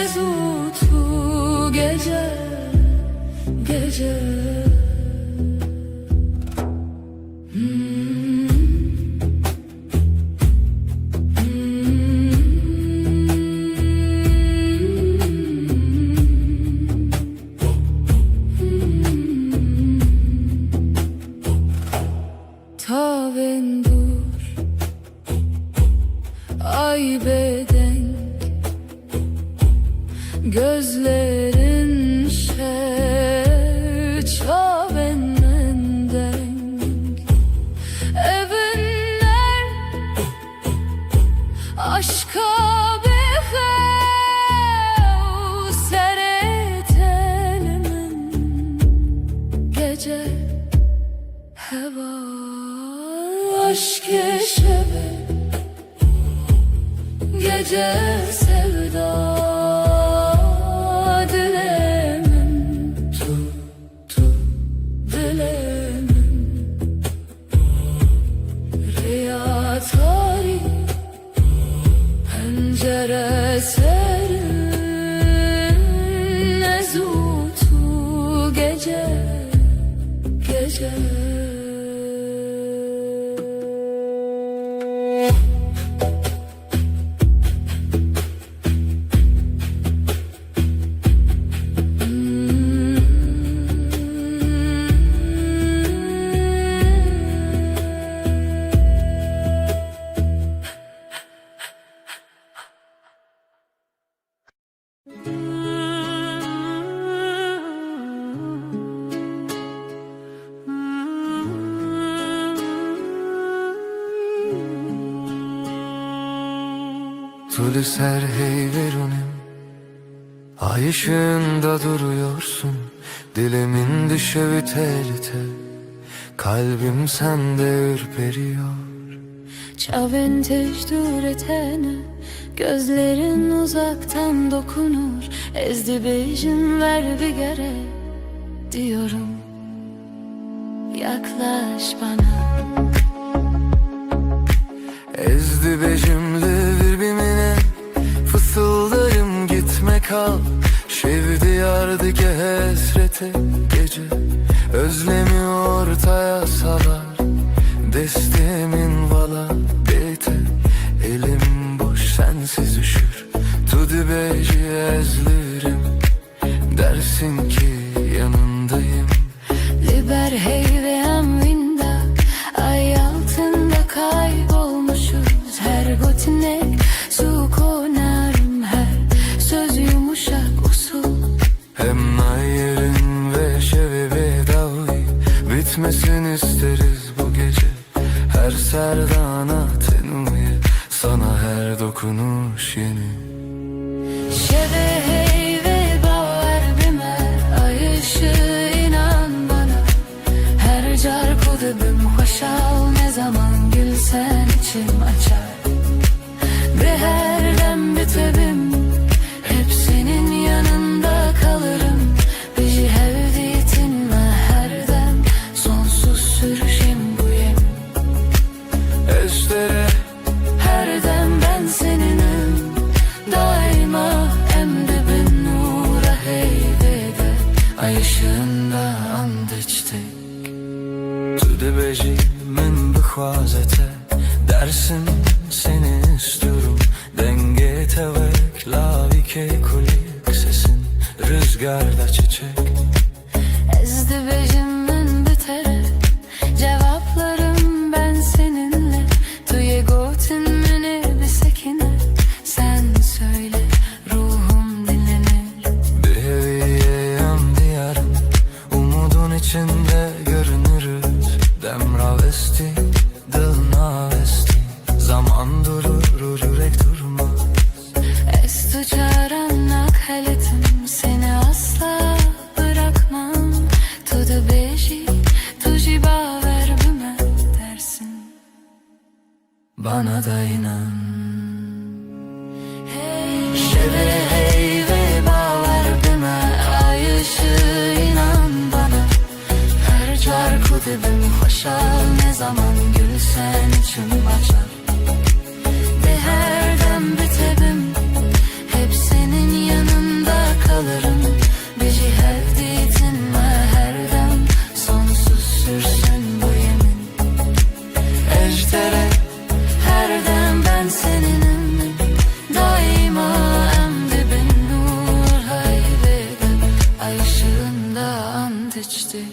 ezutu gece gece Tavendur ay bedenk gözlerin çaven denk evinler aşka behev seretelimin gece heva aşk şeve gece sevda dilemin tuttu dilemin Riya tarih pencere serin ezutu gece gece Tülü ser hey verunim, ay ışığında duruyorsun. Dilimin düşevi tel tel, kalbim sende ürperiyor. Çaven tecdür etene gözlerin uzaktan dokunur. Ezdi bejim ver bir gere diyorum. Yaklaş bana. Ezdi bejimli birbirine, fısıldarım gitme kal. Şevdi yardı ki hesrete gece, özlemi ortaya salar. Destemin vala bete, elim boş sensiz üşür. Tudu beji ezlerim, dersin ki yanındayım. Liber hey ve amvinda, ay altında kaybolmuşuz. Her gotinek su konarım, her söz yumuşak usul. Hem nayerin ve şevevi davi, bitmesin isteriz bu gece. Her serdana tenuye, sana her dokunuş yeni. Şeve hey ve bavar bime, ay ışığı inan bana. Her car kudubim hoşal, ne zaman gülsen içim açar. Ve her dem bitebim, hep senin yanında kalırım. Biji hevdiyetinle her dem, sonsuz sürüşüm bu yem. Estere Her dem ben seninim, daima emdibin nura heybede. Ay ışığında and içtik. tude beji min bixwazete, dersin seni istiyorum. Denge tevek lavi ke kulik, sesin rüzgarda çiçek. Ezdi bejimin bitere, cevaplarım ben seninle. Tuye gotin mene bir sekine, sen söyle ruhum dinlenir. Bir heviye yan diyarım, umudun içinde görünürüz. avesti, dılına avesti. Zaman durur, yürek durmaz. Es tu çarannak haletim, seni asla bırakmam. Tudo beji, tuji baver büme dersin. Bana da inan. Şevere hey ve baver büme, ay ışığı inan bana. Her çarkı dibim hoşal, ne zaman gülsen içim açar. De her dem bitebim, hep senin yanında kalırım. Bizi hevditin ve her dem sonsuz sürsün bu yemin. Ejderha her dem ben seninim. Daima en dibin nur hayvedip, ay ışığında ant içtik.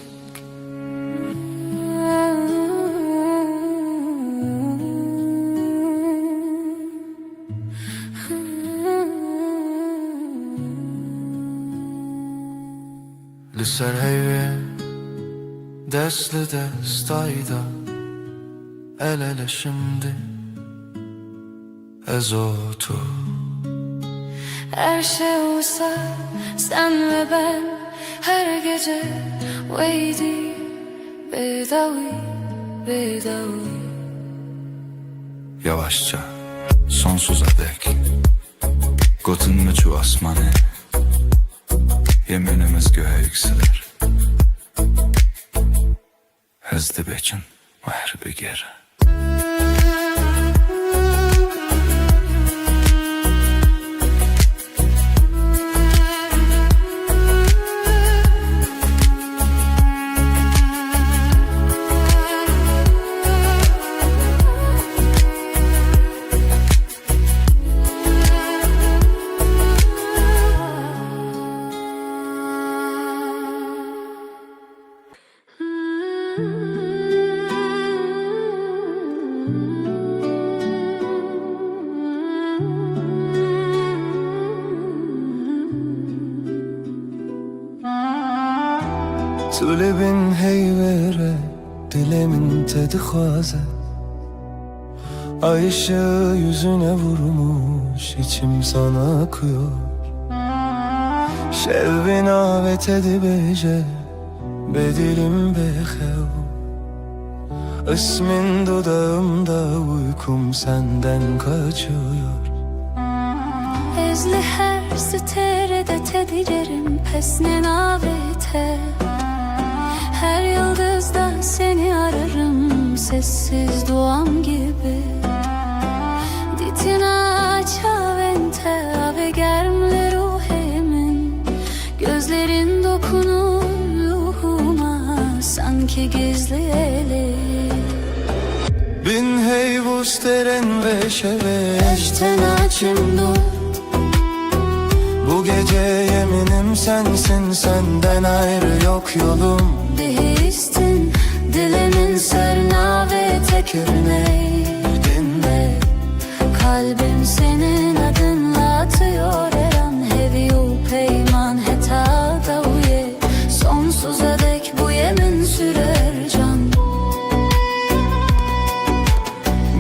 Lüser heyve, desli destayda. El ele şimdi, ezotu. Her şey olsa sen ve ben, her gece weydi bedavi bedavi. Yavaşça, sonsuza dek. Gotun mu asmanı, yeminimiz göğe yükselir. Hızlı beçin ve her bir geri. Tulebin heyvere, dilemin tedi xaze. Ay ışığı yüzüne vurmuş, içim sana akıyor. Şevvin avet edibece, bedilim bexev. İsmin dudağımda, uykum senden kaçıyor. Ezli her siterede tedilerim, pesne navete. Her yıldızdan seni ararım, sessiz duam gibi. Ditina çavente ave germle ruhemin. Gözlerin dokunur ruhuma, sanki gizli eli. Bin heyvus teren ve şeve, Eşten açım dur. bu gece yeminim sensin, senden ayrı yok yolum. Bihistin dilimin serna ve tekirine dinle. Kalbim senin adınla atıyor her an. Heviyu peyman heta davuye, sonsuza dek bu yemin sürer can.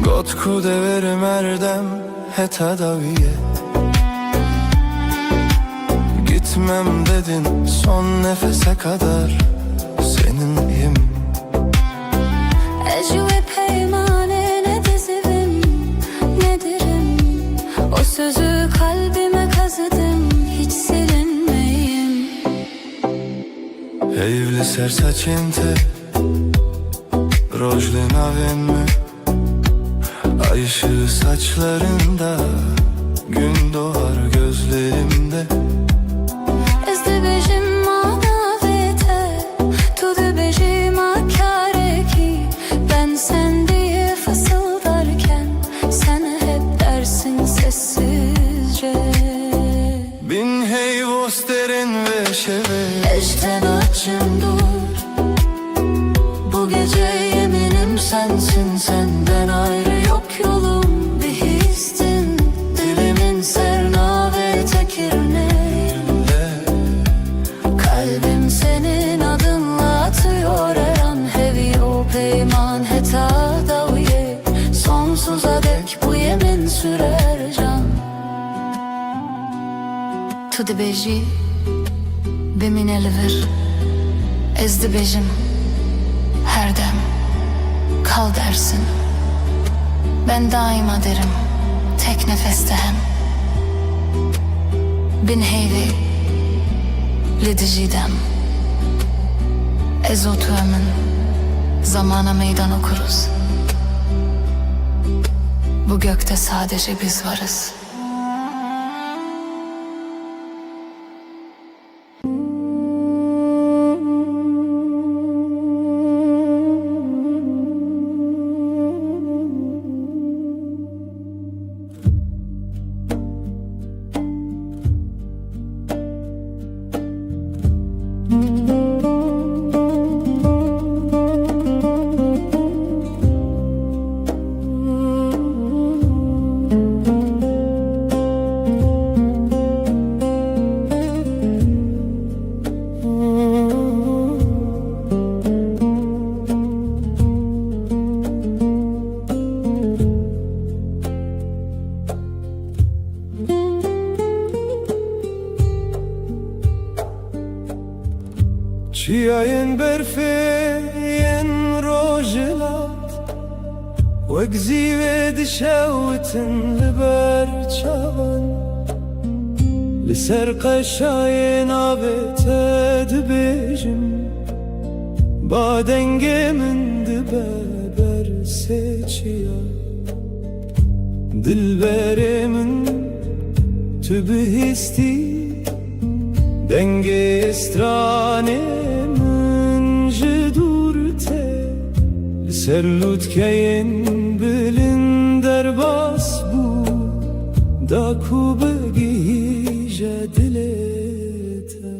Gotku deverim erdem heta daviye. Gitmem dedin son nefese kadar, seninleyim. Ecve peymane ne dizivim, ne derim. O sözü kalbime kazıdım, hiç silinmeyim. Evli sersaçente, rojli navenmi. Ay ışığı saçlarında, gün doğar gözlerimde. Ben sen diye fısıldarken, sen hep dersin sessizce. Bin heyvos derin ve şeve, Eşten açım dur. Bu gece yeminim sensin, senden ayrı yok yolum. Bir histin dilimin serna ve tekirne. Kalbim senin adınla atıyor her an. Hevi o peyman heta Tu dibêjî bimîne li vir, ez dibêjim her dem kal dersin. Ben daima derim tek nefeste hem. Bin heyvê li dijî dem. Ez û tu emin zamana meydan okuruz. Bu gökte sadece biz varız. Çiayên berfê yên rojilat wek zîvê dişewitin li ber çavan. Li ser qeşayên avê te dibêjim badengê min dibe ber sêçiya. Dilberê min tu bihîstî dengê stranê min ji dûr te. Li ser lûtkeyên bilin derbas bû da ku bigihîje dilê te.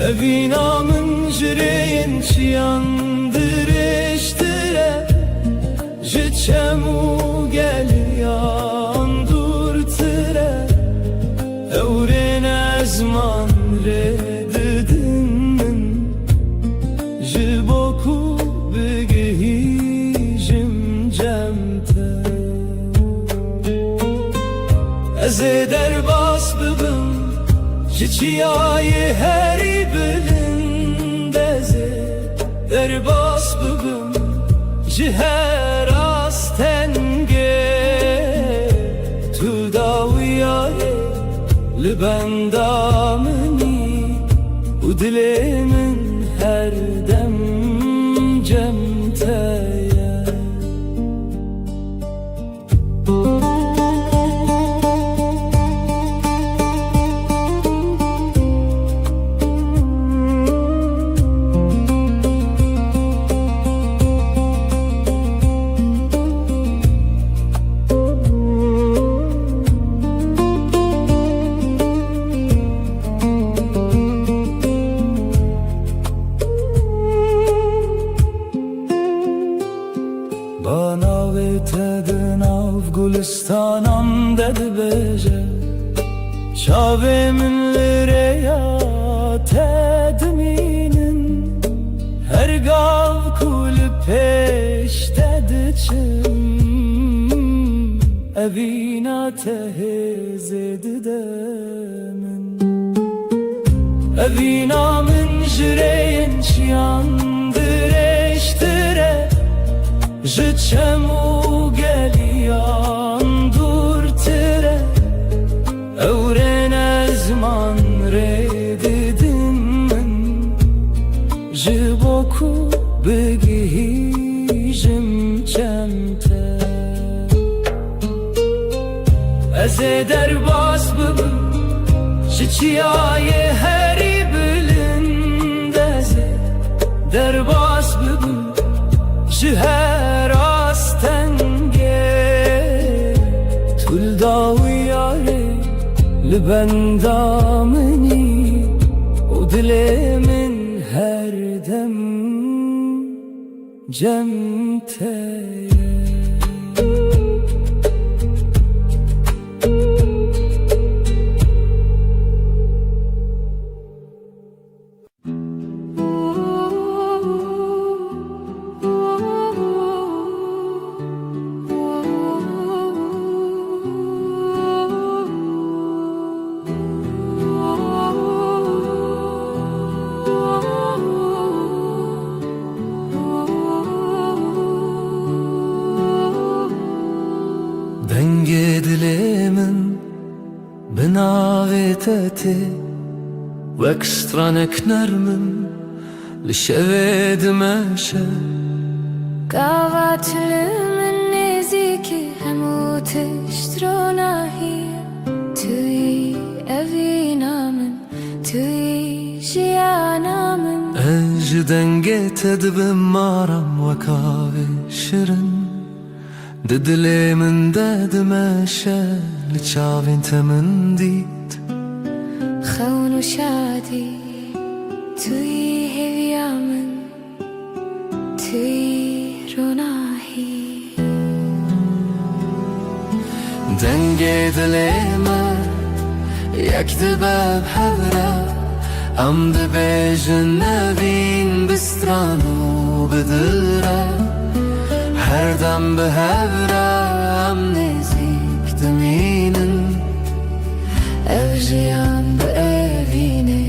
Evîna min ji rêyên çiyan dirêjtir e, ji çem û geliyan dûrtir e. Ewrên ezman rê didin min ji bo ku bigihîjim cem te. Ez ê derbas bibim ji çiyayê herî bilind. Ez ê derbas bibim ji her astengê. Tu dawiyayê li benda minî û dilê min her dem cem te ye. Banavê te di nav gulistanan de dibêje. Çavê min li rêya te dimînin. Her gav ku li pêş te diçim, evîna te hêzê dide min. Evîna min ji rêyên çiyan dirêjtir e, ji çem û geliyan dûrtir e. Ewrên ezman rê didin min ji bo ku bigihîjim cem te. Ez ê derbas bibim ji çiyayê herî bilind. Ez ê derbas bibim ji her astengê. Tul dawiyayê li benda minî û dilê min her dem cem te ye. تاتي واكسترانك نرمم لشويد ماشا Kavatılımın neziki hemut iştronahi Tüy evinamın, tüy jiyanamın أجدن جيت أدبم مارم وكاوي شرن ددلي من داد ماشا لتشافين تمنديت خون شادي تüy heviyamın, tüy ronahi دنجي دليما يكتبها بحبرة عم دبيجن نبين بسترانو بدرة هردم بهبرة عم نزيك دمينن Evjiyan bu evine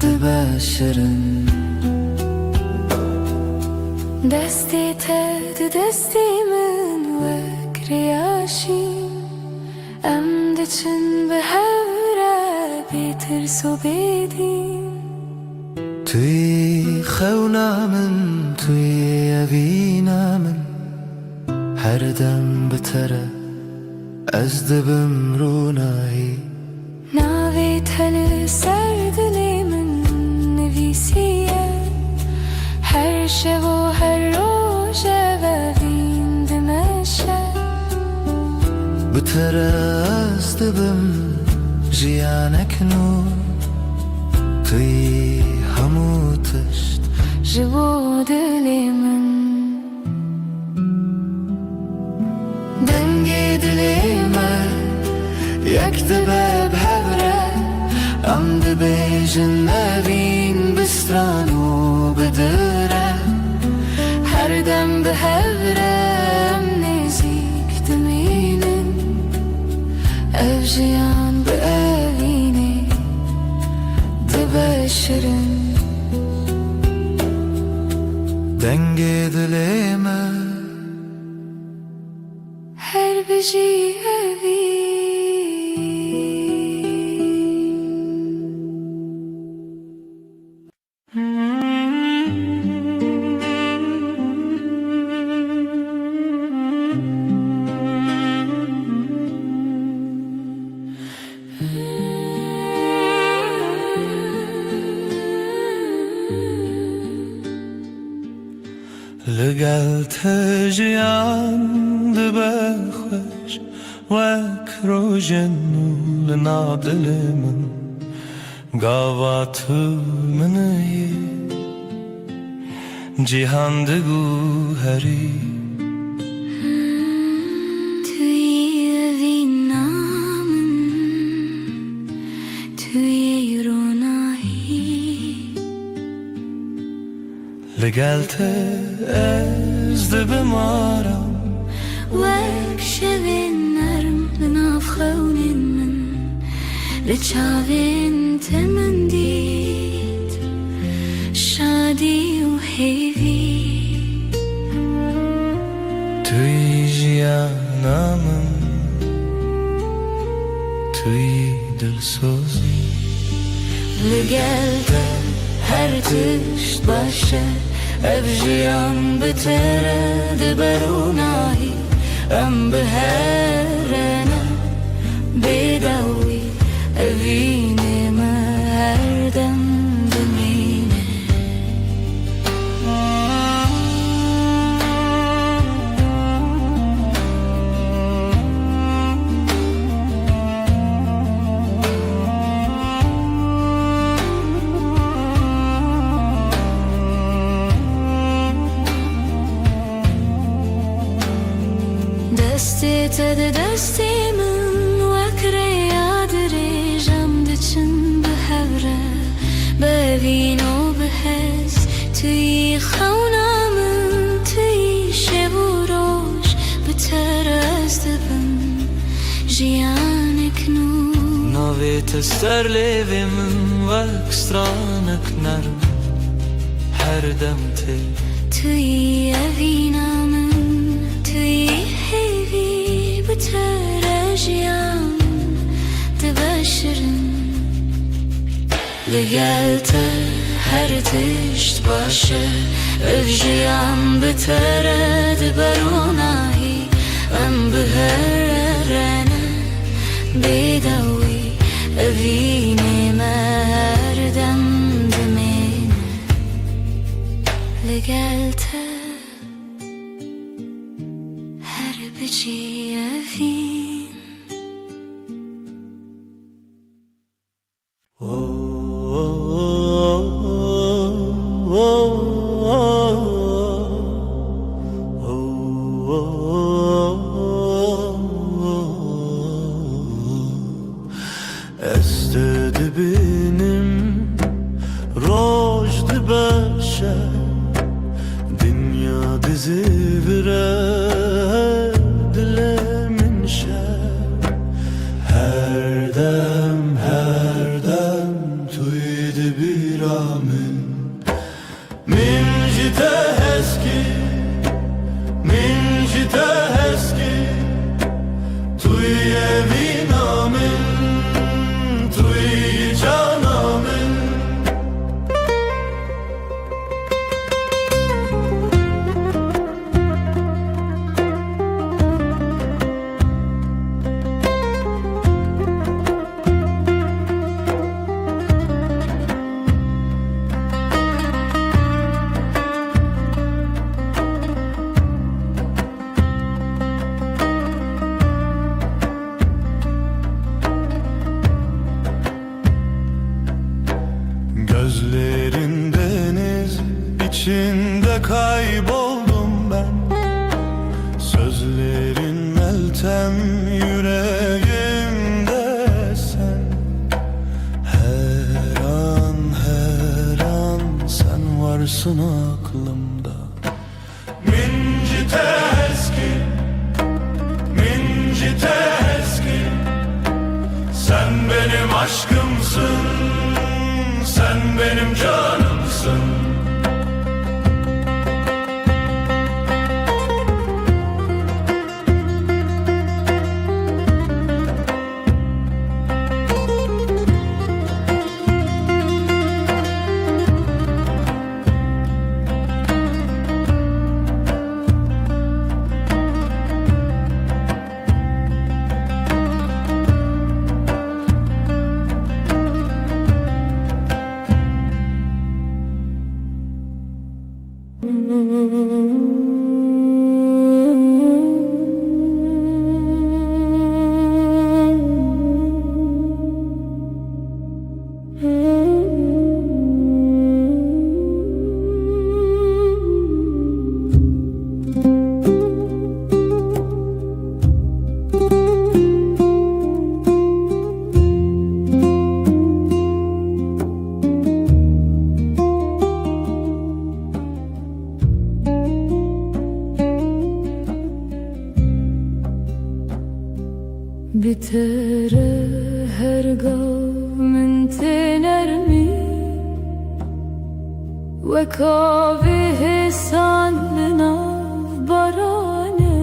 دباشرن Desti ted destimin ve kriyaşim Em diçin behevre bitir sobedim توی خونا من توی یوینا من هر دم بتره از دبم رونایی Navi teli serdilimin nevisiye Her şevo her roje ve vindimeşe بتره از دبم جیانک نو توی همو تشت Jivo dilimin دنگی دلیمه یک دبه بهبره ام دبیجن نبین بسترانو بدره Her dem behevre em nezik diminin Evjiyan bu evine dibeşirin دنگی دلیمه Her biji evi لگل تجیان دبخش وک روژنو لنادل من گاواتو منی جیهان دگو هری Tüy evinamın Tüy ronahi لگل از دبمارم Wek şevin nerm Benav xewnin min Li çavên te min dît Şadî û hêvî توی جیانامم توی دلسوزی Li gel te her tişt başe Ev jiyan bi te re diberûnahî Em bi herene bêdewî Evînê me her dem dimîne Destê te di destê min wek rêya dirêjam diçin bi hevre Bevîn û bi hez tûyî xewna min tûyî şev û roj bi te re ez dibim jiyanek nû ناوی تستر لیوی من وک سترانک نرم هر دم تی Tûyî evîna min tûyî hêvî bi te re jiyan dibe شرن لقلته هر تشت باشه الجيان بترد بروناهي ام بهرنا بدوي أبيني مردم دمين لقلته هر بجي أفين Estedi benim rojdu beşe Dünya dizi vire dilemin şer Her dem tuydu bir amin Min jite heski Tuy evin amin Tuy canamın Gözlerin deniz içinde kayboldum ben Sözlerin meltem yüreğimde sen Her an sen varsın aklımda Mincite eski Sen benim aşkımsın Sen benim canımsın بتر هرگاه من تنرمی وکاوی حسان ناف بارانه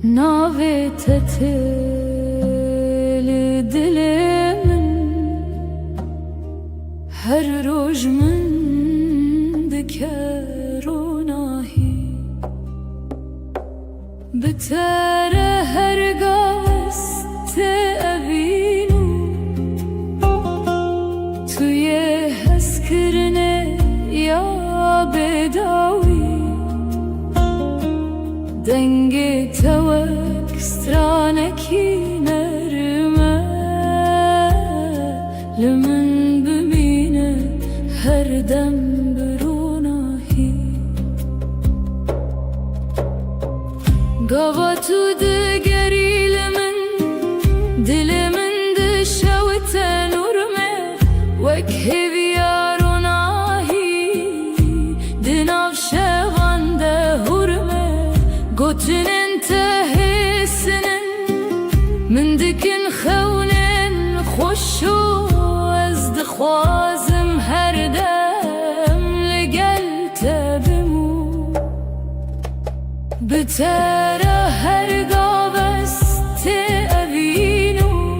ناوی تتل دل من هر روز من دکروناهی بتر هرگاه است اوینو توی حس کرنه یا بداوی دنگ توک سترانکی نرمه لمن ببینه هر دم بروناهی گاوا تو دگریل من دل من دشوت نورمه وک هویاروناهی دناف شوان ده هورمه گوتن انتهسنن من دکن خونن خوشو از دخوازم هر دم لگل تبمو بتر هرگاه است اوینو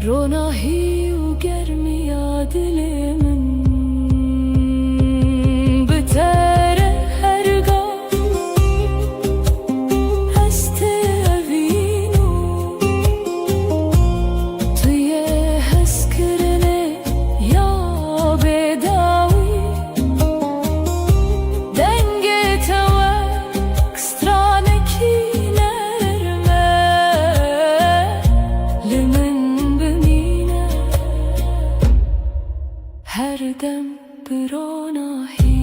روناهی و گرمی دلمن بتره هرگاه هست اوینو توی هست کرنه یا بداوی دنگ توک سترانکی نرمه لمن بمینه هر دم بروناهی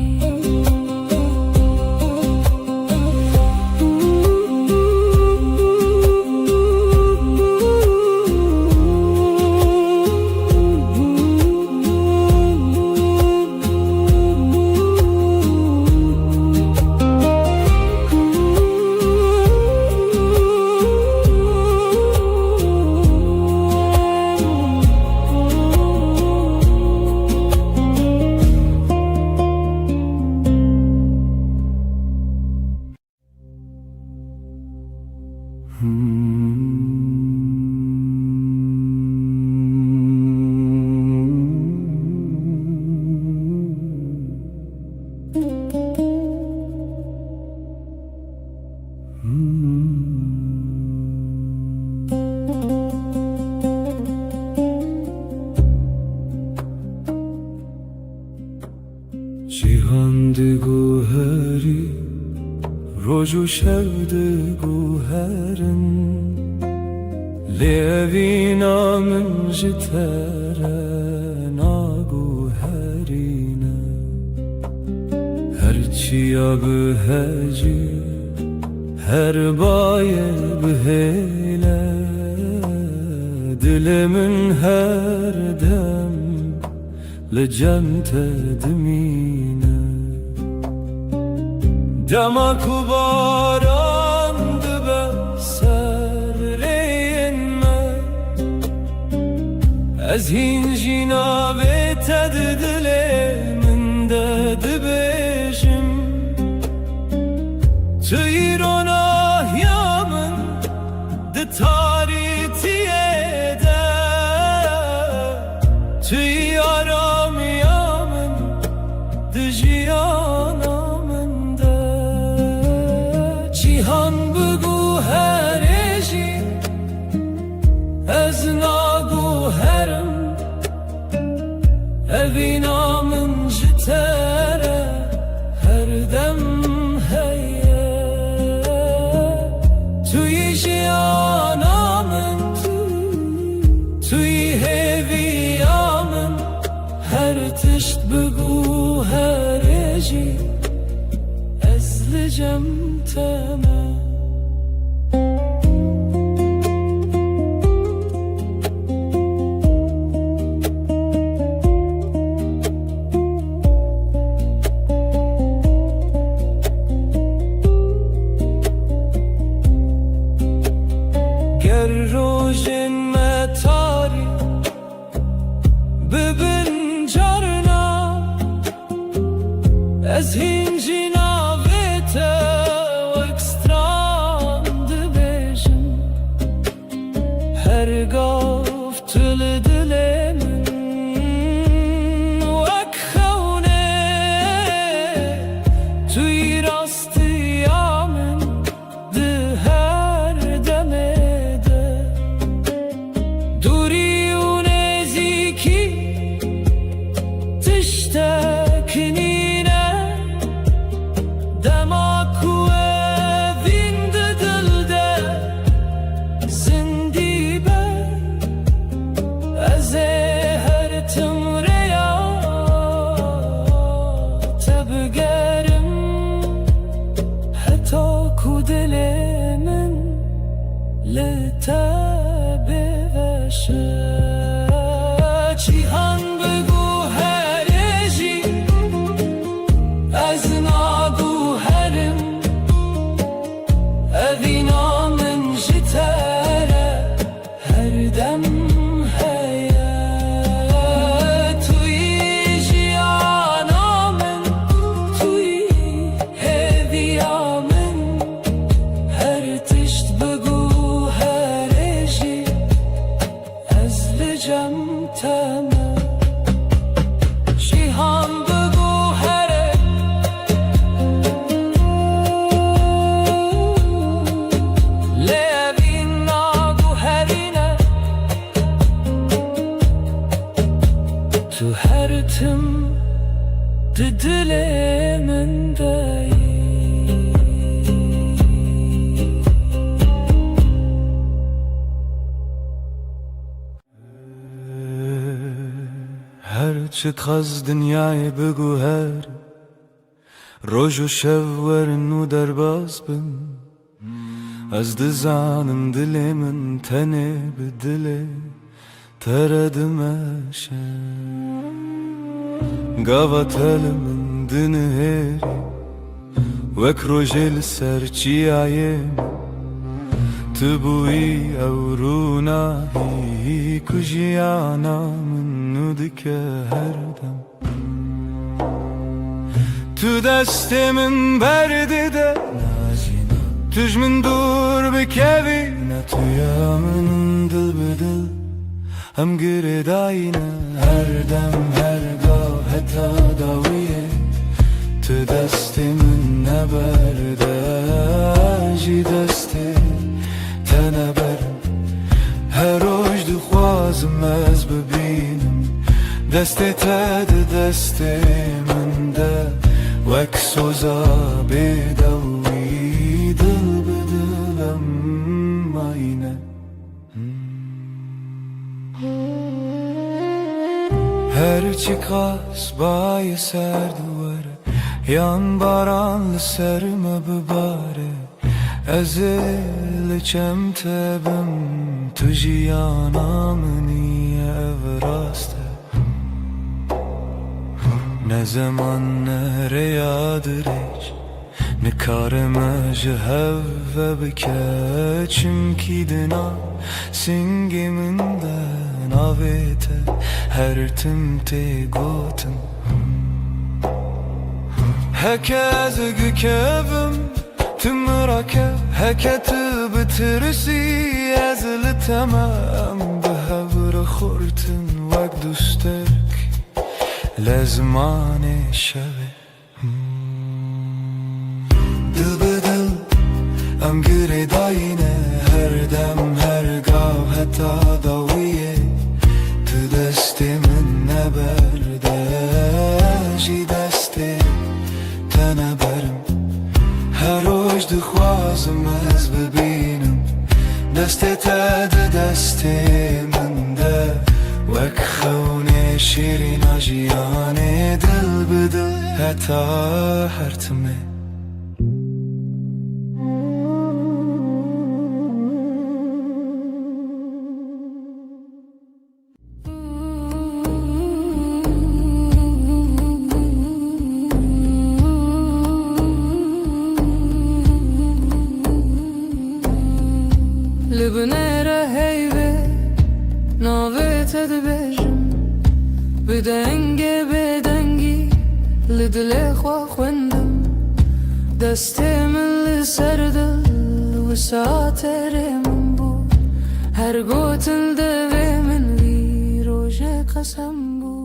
Cihan goheri Roju şevde goherin Levina min jitere na goherine Her çiya beheci Her baye behele Dilimin her dem لجمت دمینه دمک و باران دبه سر رینمه از هین جنابه تد دلی من ده دبیشم توی روناه یامن ده تاریتیه ده توی Cihan bugü her eji Ez nagu herim Evina min jitere Her dem heye Tuyi jiyana min Tuyi heviya min Her tişt bugü her eji Ez licem teme گر روژن متاری ببین جارنا از هینجینا ویته هرگاه تل دلمن وک خونه توی راستیامن ده هر دمه ده دوری و نزیکی تشتکنینه me Cihan bıgu here Levin nagu herine Tu her tim dilimin değil هرچه از دنیای بگو هر روز و شب ورن و درباز بم از دزانم دل من تنه به دل تردمشه قوات من دنهری وک روژل سرچی آیم تبوی او رونایی کجیانا من ندکه هر دم تو دست من برده ده توش من دور بکوی نه تویا من دل بدل هم گرداینه هر دم هر گاه حتی داویه تو دست من نبرده جی دسته تنبرم هر روز دخوازم از ببینم دست تد دست من ده وک سوزا بدوی دل بدلم آینه هر چی قاس بای سر دواره yan baranlı serme bibare Ezilçem tebim tujiyana meniye evraste Ne zaman nereye hiç Ne karime jeheve bike Çimki dina singiminden avete Her timte gotim Hekez gükevim tümrake Heketi bitirisi ezli temem Behevre khurtin vek dustek Lezmane şeve Dil bedil em gire dayine Her dem her gav heta daviye Tu destimin neberde Ji desti تنبرم هر روز دخوازم از ببینم دست تد دست من ده وک خونه شیرین آجیانه دل بدل حتی هرتمه Libnera heyve navet edbejim Bedenge bedengi lidle khwa khwendem Destem li serdil وساتر من بو Her gotil deve min vi roje qasam bu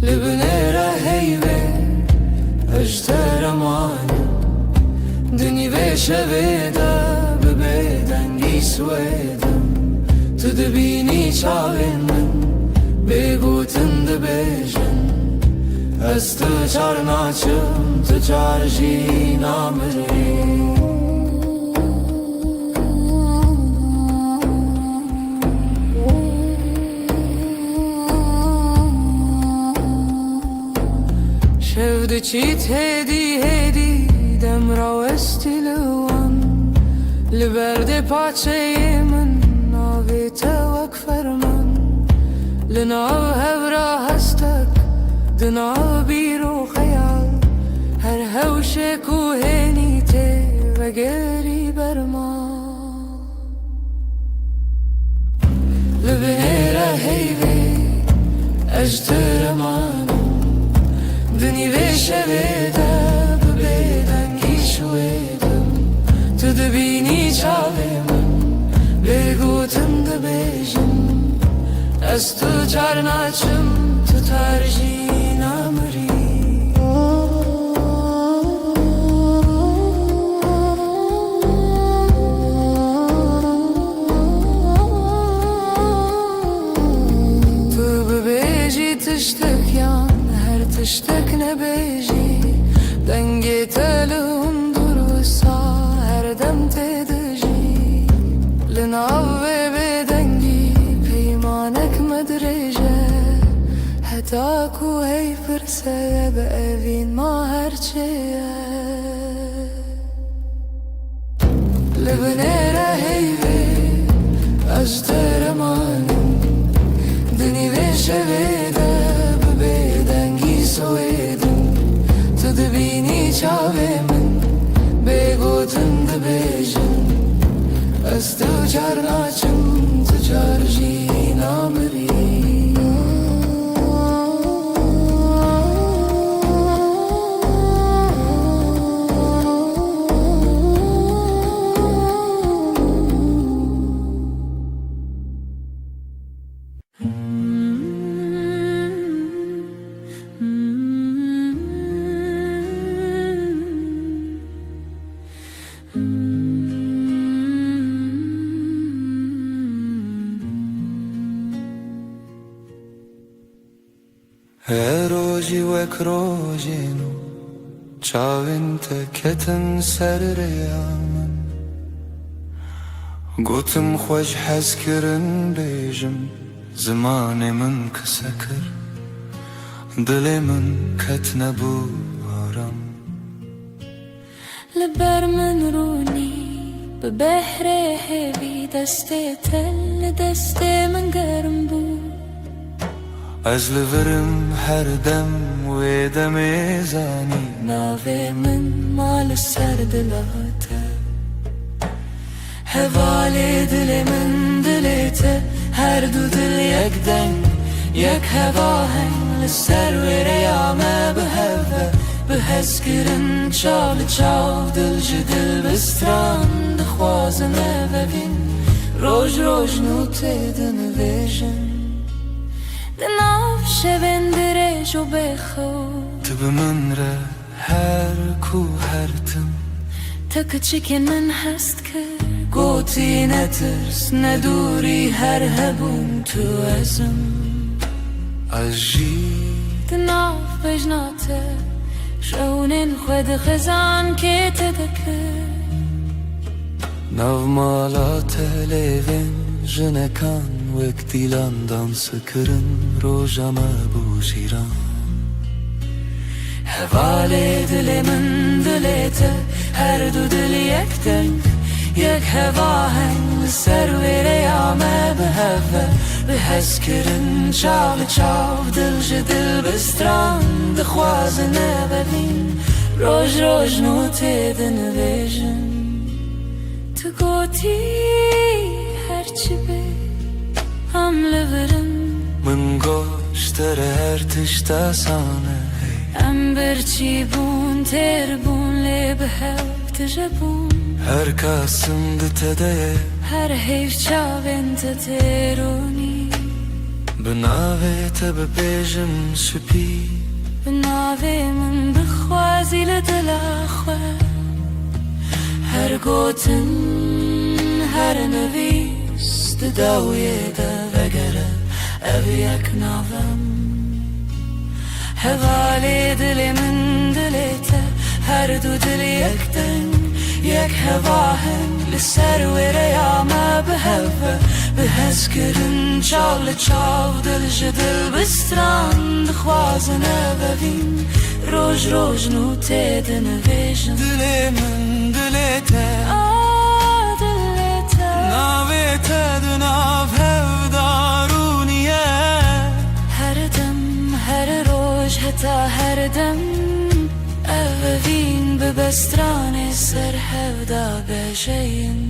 Libnera heyve ejder amani Dünü ve şeveda bebeden gisvedem Tüdbini çavenin begutin de bejen Ez tı çarnaçım tı çarjina mri Şevdi çit hedi Demra vestiluan Liberde paçeyimin Navite vek ferman Linav hevra hastak Dinav biro khayal Her hevşe kuhenite Ve geri berma Libnera heyve Ejtereman Dini ve şeveda Bebeden gişvedem Tüdbini çavemen Begutin de be Ez tu carnaçım tutar jinamri Tu bibêjî tiştek yan her tiştek nebêjî Dengê te li hundur wisa her dem tê dijî Li nav vê bêdengî peymanek me dirêje Heta ku hey pirseye bi evîn ma her çê ye Li binê re heyvê ez te remanim Dinî vê şevê de bi bêdengî soêdim Tu dibînî çavê min bêgotin dibêjin Ez tu car naçim tu car jî namirî Her rojî wek rojên û çavên te ketin ser rêya min Gotim xwe ji hezkirin bêjim Zimanê min kise kir Dilê min ketine bû aram Li ber min rûnî bi behrê hêvî Destê te li destê min germ bû Ez li virim her dem wê demê zanî Navê min ma li ser dila te Hevalê dilê min dilê te Her du dil yek deng yek hevaheng Li ser wê rêya me biheve Bi hezkirin çav li çav Dil ji dil bistran dixwazin evevîn Roj roj nû tê dinivêjin Di nav şevên dirêj û bêxew Tu bi min re her ku her tim Te kiçikên min hest kir Gotî netirs ne dûrî her hebûn tu ezim Ez jî Di nav bejna te Şewnên xwe dixizan kê te dikir Nav mala te lêvên jinekan Wek dîlan dansı kirin roja me bû şîran Hevalê dilê min dilê te Her du dil yek deng yek hevaheng Li ser wê rêya me biheve Bi hezkirin çav li çav Dil ji dil bistran dixwazin evevîn Roj roj nû tê dinivêjin Tu gotî her çi bê Em li virin Min goş te re her tişta sane Em birçî bûn têr bûn lê bihev tije bûn Her kasım di te de ye Her heyv çavên te têronî Bi navê te bibêjim supî Bi navê min bixwazî li dila xwe Her gotin her nivîs Di dawiyê de vegere ev yek navem Hevalê dilê min dilê te Her du dil yek deng yek hevaheng Li ser wê rêya me biheve Bi hezkirin çav li çav Dil ji dil bistran dixwazin evevîn Roj roj nû tê dinivêjin Dilê min dilê te Dilê te Navê te di nav hevdarûniye Her dem her roj heta her dem Evevîn bi bestranê ser hevda bêjeyin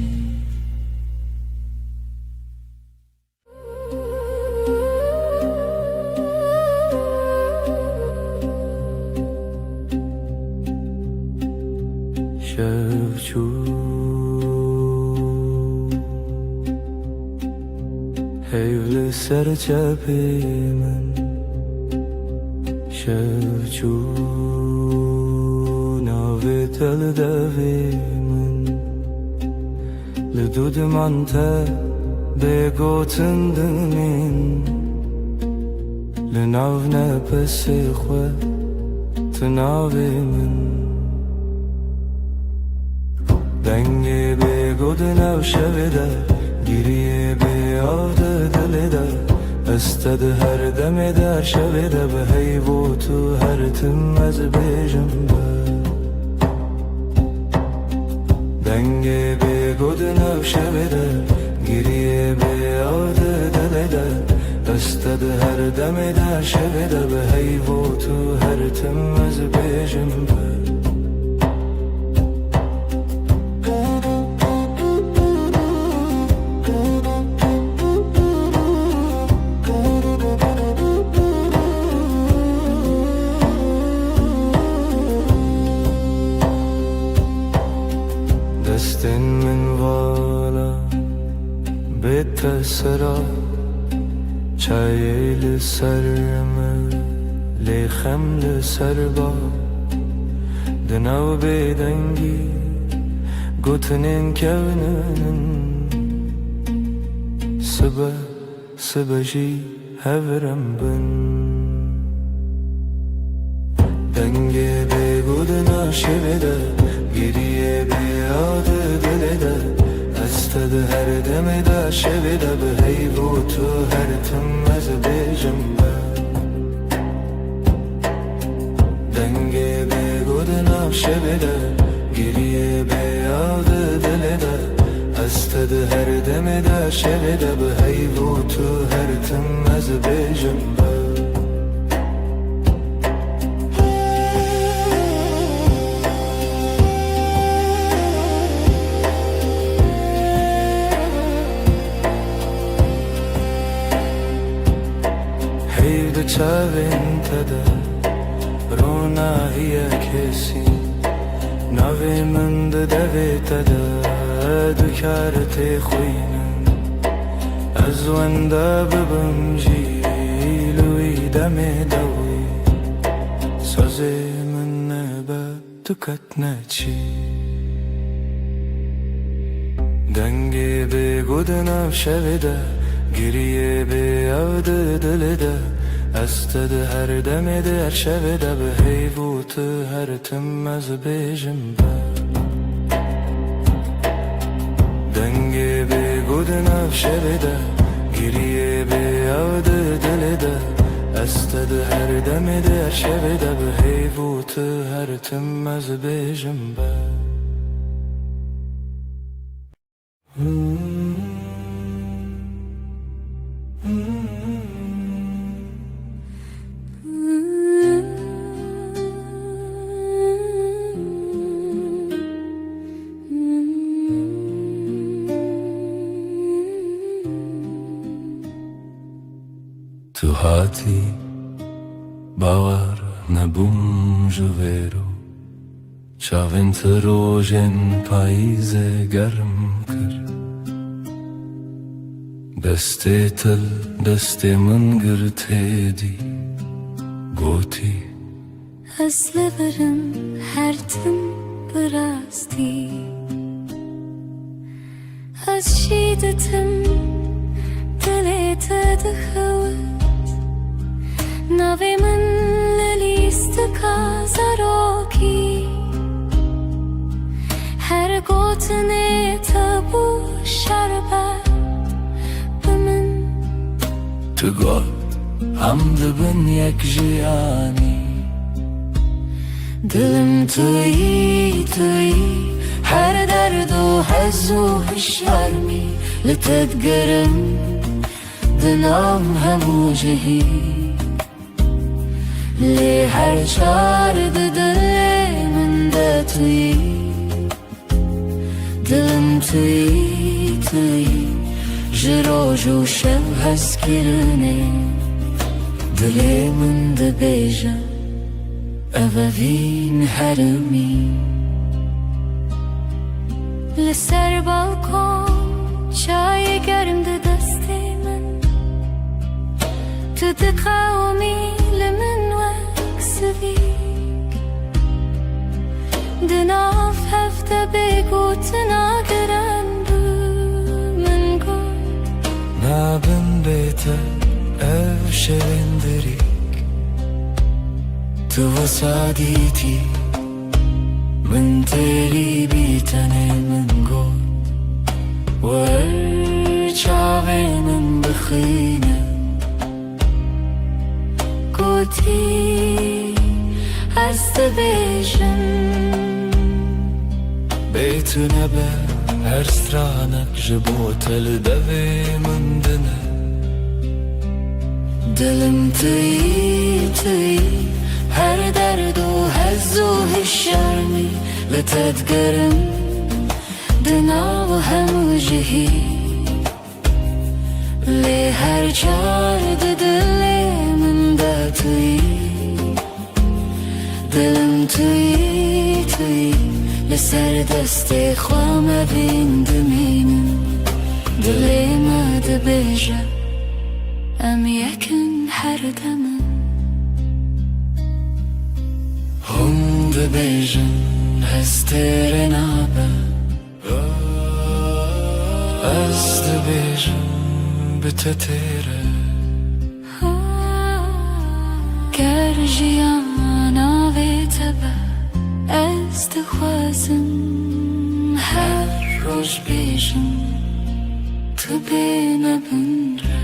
Şevçû heyvli serçepi min şevçû navê tel devê min li du diman te bêgotin dimîn li nav nepesê xwe tu navê min dengê bêgo di nav şevê de giriye bêavde dilê de ez te di her demê de her şevê de bi heyv û tu her tim ez bêjim be dengê bêgo di nav şevê de giriye bêavde dilê de ez te di her demê de her şevê de bi heyv û tu her tim ez bêjim be destên min vala bê te sera çayê li ser me lêxem li ser ba di nav bêdengî gotinên kevninin sibe sibe jî hevrem bin dengê bêgo di nav şevê de giriye bêavde dilê de ez te di her demê de şevê de bi heyv û tu her tim ez bêjim be dengê bêgo di nav şevê de giriye bêavde dilê de ez te di her demê de şevê de bi heyv û tu her tim ez bêjim be çavên te de ronahiye kesî navê min di devê te de dikar tê xwînin ez wenda bibim jî li wî demê de wî sazê min nebe diket neçî dengê bêgo di nav şevê de giriye bêavde dilê de ez te di her demê de her şevê de bi heyv û tu her tim ez bêjim be dengê bêgo di nav şevê de giriye bêavde dilê de ez te di her demê de her şevê de bi heyv û tu her tim ez bêjim be Tu hatî bawer nebûm ji vê ro çavên te rojên payîzê germ kir destê til destê min girtê dî gotî ez li birim her tim bi rastî ez jî ditim dilê te dixewit navê min li lîstika zarokî her gotinê te bû şerbet bi min tu got em dibin yek jiyanî dilim tuyî tuyî her derd û hez û hişyarmî li te digirim di nav hemû cihî lê her çar di dilê min de tuyî dilim tuyî tuyî ji roj û şev hezkirinê dilê min dibêje ev evîn hermî li ser balkon çayê germ di destê min تتقاومي لمن وكسبيك دناف هفته بگو تناگرن من گو نابن بيته اف شلندريك تو وساديتي من تلي بيتني من قول ورچاوي من بخينه قوتي استبيشن بيتنا به هر سترانك جبوت الدوي من دنه دلم تي هر درد و هز و هالشرمي لتتقرن دنا و هم جهي لي هر جارد دلي من داتي دلم تي لسر دستي خوام بين دمين دلي ما دبيجه ام يكن حردمن هم دبيجن هستيرن عبا از دبيجن بتتيره كرجيانا بيتبا از دخوازم هر روش بيجن تبين بنره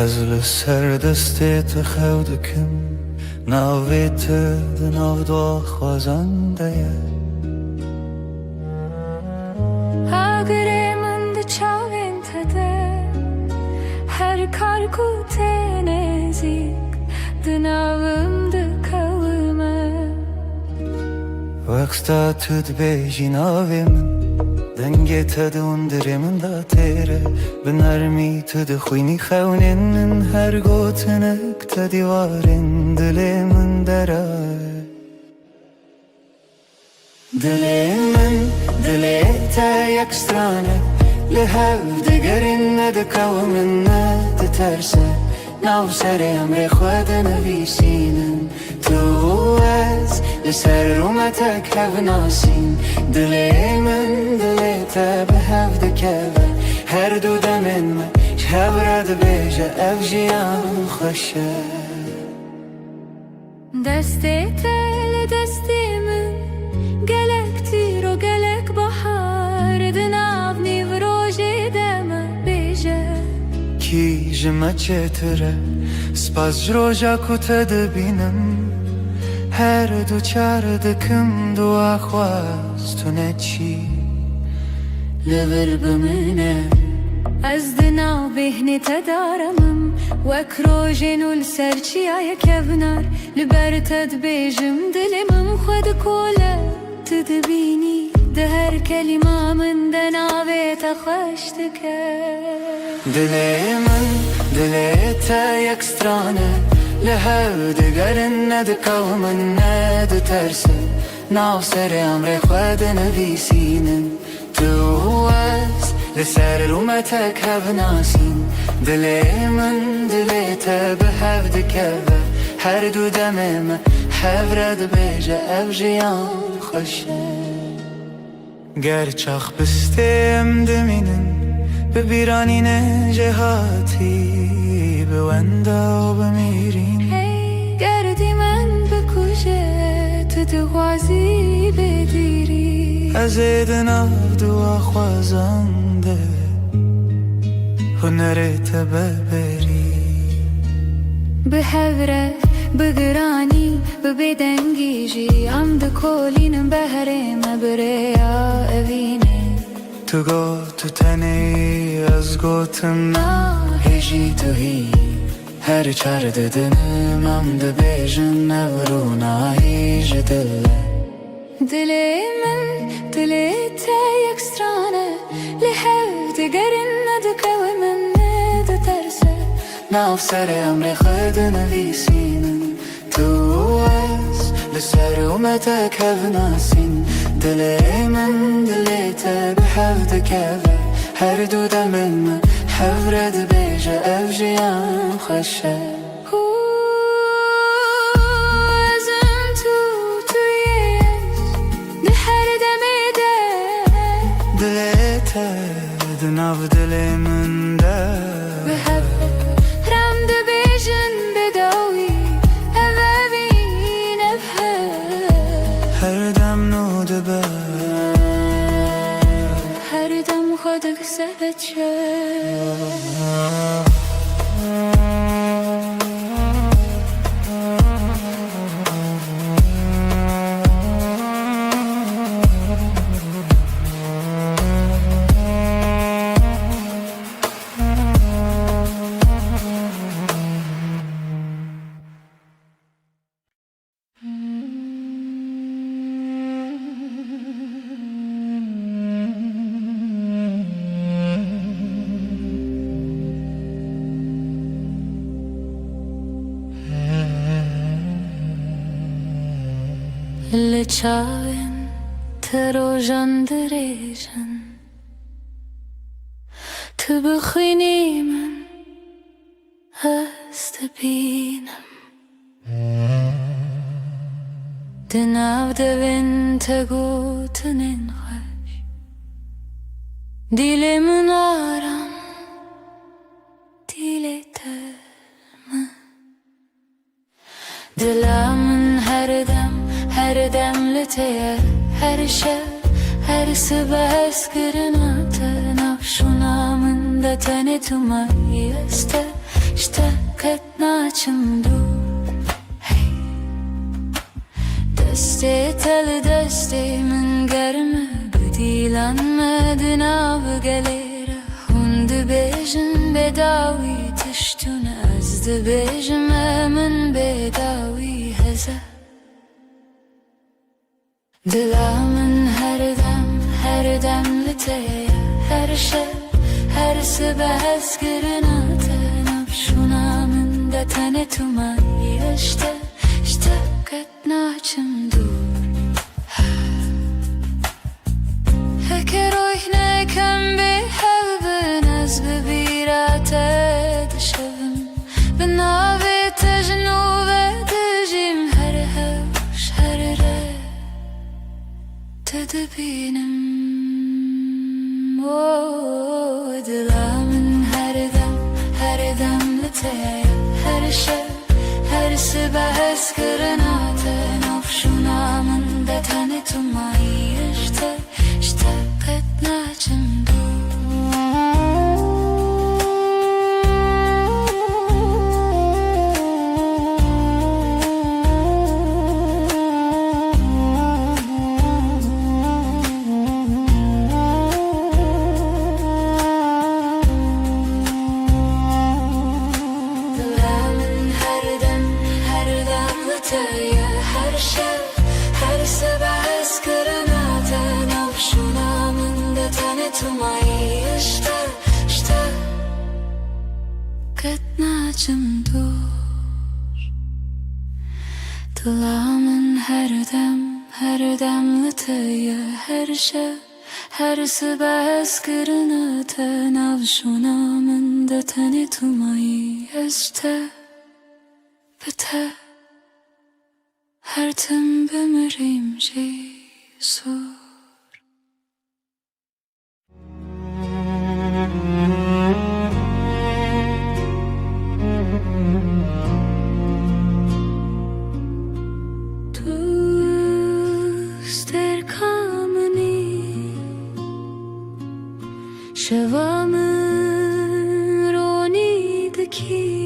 از لسر دستت خودکم ناویت دناو دو خوازنده اگره من ده چاوین تده هر کار کو تنزیک دناوم ده کلمه وقتا تد بیجی ناوی من دنگه تدون درمن دا تیره بنرمی تد خوینی خونین من هر گوتنک تدیوارین دل من درای دل من دل تا یک سترانه لهو دگرین ندکاو من ندترسه ناو سر امر خود نویسینن تو از لسر رومتک هف ناسین دل من دل تا به هف دکوه هر دو دمن من شب رد بیجه اف جیان خوشه دستی تل دستی من گلک تیر و گلک بحر دناو نیو روژی دم بیجه کی جمع چتره سپاس جروجا کتا دبینم هر دو چار دکم دو آخواز تو نچی لبر بمنه از دناو بهنی تدارمم وک روژین و لسرچی آیا کبنار لبر تد بیجم دلمم خود کوله تدبینی ده هر کلمه من دناوی تخوش دکر دل من دل تا یک سترانه لهو دگرن ندکاو من ندترسه ناو سر امر خود نویسینن تو از لسر رومتک هف ناسین دل من دل تا به هف دکوه هر دو دمم هف رد بیجه اف جیان خوشه گر چاخ بستیم دمینن ببیرانین جهاتی بوندا و بمیرین گردی من بکوشه تو دغوازی بدیری از دناو دو خوازنده هنرت ببری به هوره بگرانی ببدنگیجی ام دکولینم بهرم بریا اوینه تو گو تو تنی از گوتم هجی تو هی her çar dedenim amdı bejin evruna iyice dille Dilemin dili te ekstrane Lihev digerin adı kavimin ne de terse نافسر امر خد نویسین تو از لسر اومتك هفناسين دلي من دليته بحفظ كذا هردو دمن حفرد بيجا افجيان خشه Özüm tutuyuz Dihar demide دليته دناف دلي من ده رمد بيجن بداوي أبابين أبهر هر دم نود به هر دم خودك سبت Lechawin terojan derejan Tu bekhinimen Hastabinam Denav devin tegutenen khash Dilemin aram Diletem Dilamin her demliteye her şey her sabah skırnata nafşunamın da tane tumayı işte katnaçım dur hey deste tel destemin germe bedilanmadın av gelere hundu bejin bedavi tiştun azdı bejim emin bedavi heze Dilamın her demliteye her şey her sabah skırnata nafşunamın da tane tumayı işte katnaçım dur Heker oyne kem bi hevbin az bebirate dışavim Benavi tejnu ve dejim her hevş her re Tedbinim Dilamın her demliteye her şey her sabah skırnata nafşunamın da tane tumayı işte katnaçım her şey her sabah skırnata nafşunamın da tane tumayı işte katnaçım dur Dilamın her demliteye her şey her sabah skırnata nafşunamın da tane tumayı işte biter Her tim bemirim Jesus Tuster kameni Şevamın ronideki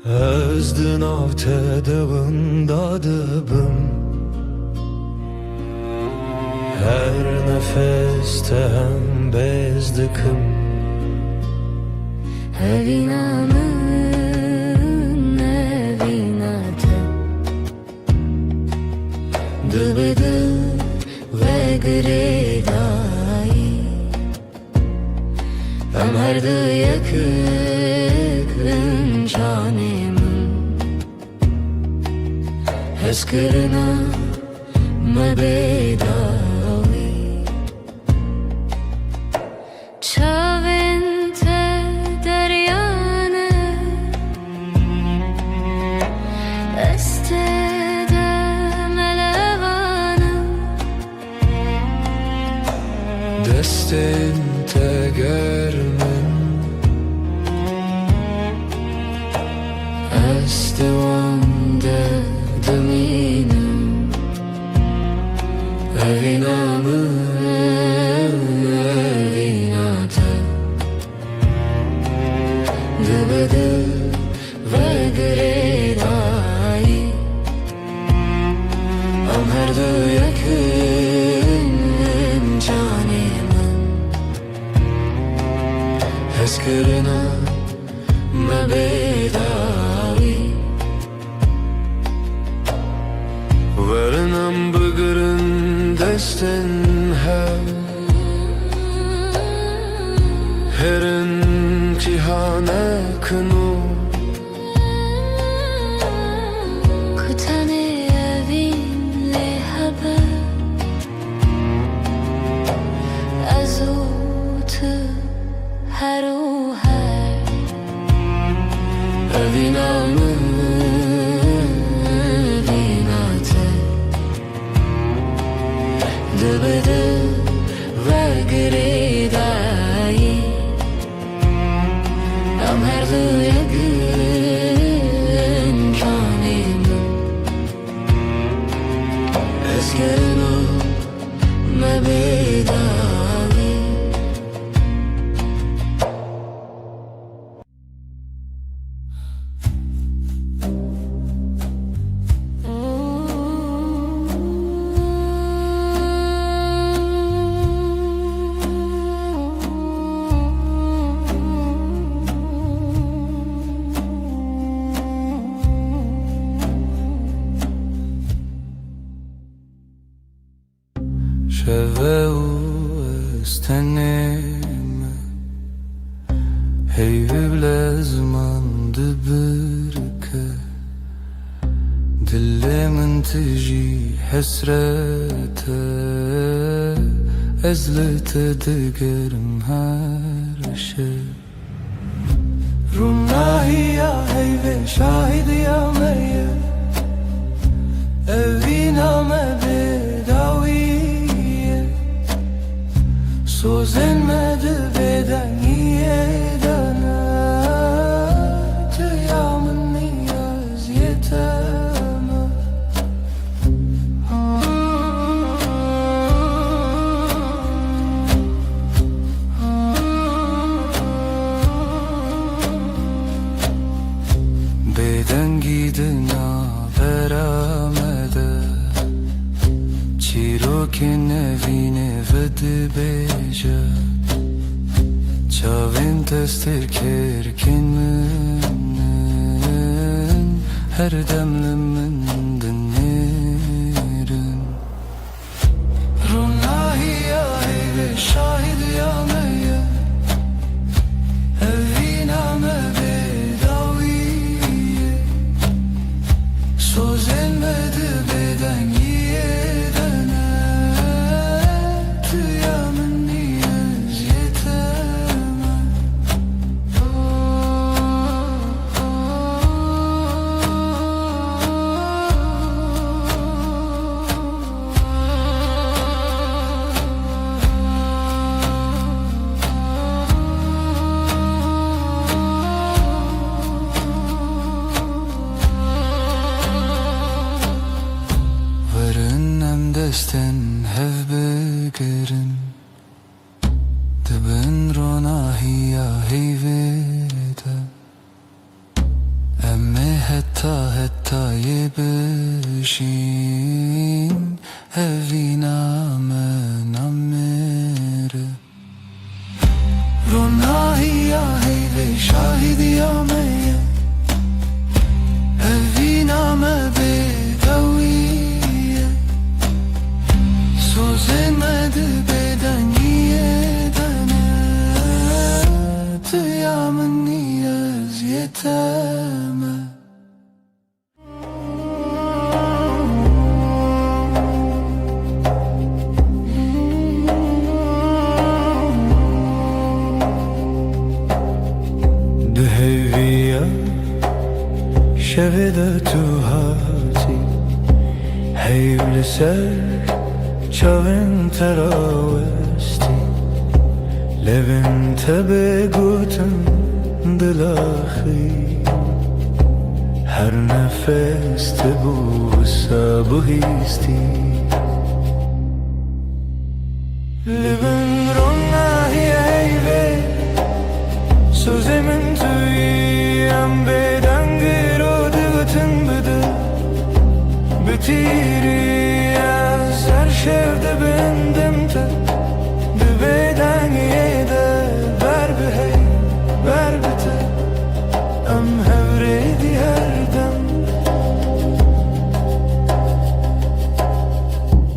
Özdün av tedavında dıbım Her nefeste hem bezdikim Evinamın evinate Dıbıdı ve gredai Ömerdi yakın canemin Eskırına mebedavi Çavente deryane Estede melevanım Destin tegermen Estevande deminim Evinamın evinate Dıbıdı ve gredai Ömerdi yakın canemin Eskırına mebedavi Varınam bıgırın destin Herin cihane kınu Kutane evinle haber Azotu her o her Evinamın evinate Dıbıdı ve gredai Ömerdi yakın canemin Eskırına mebedavi شوه استنم هی بلازمان دبركه دل من تجي حسرته ازلت دقرم هر شي رمناهي يا هيفي شاهد يا مية evina me bedaviye Sozenmedi beden yedene Tıyamın niyaz yeteme Beden gidina veramede Çiroke nevine vedi beja Çavim tester kerken mının Her demlimin dinlerim Runahi ya heyve şahid ya meyye Evina me bedaviye Sozenmedi beden yedene Tıyamın niyaz yeteme desten hev begerin Dibin ronahiya heyvede Emme hetta yebişin Evina men amere Ronahiya heyve şahit ser çavin teravesti levin tebe guten dilahi her nefeste bu sabı histi Livin rona hiyeyve Sözümün tüyem bedengir o dıgıtın bıdı Bitiri az her şevde bendim te Dübeden yede ver bir hey ver bite Am hevredi herdem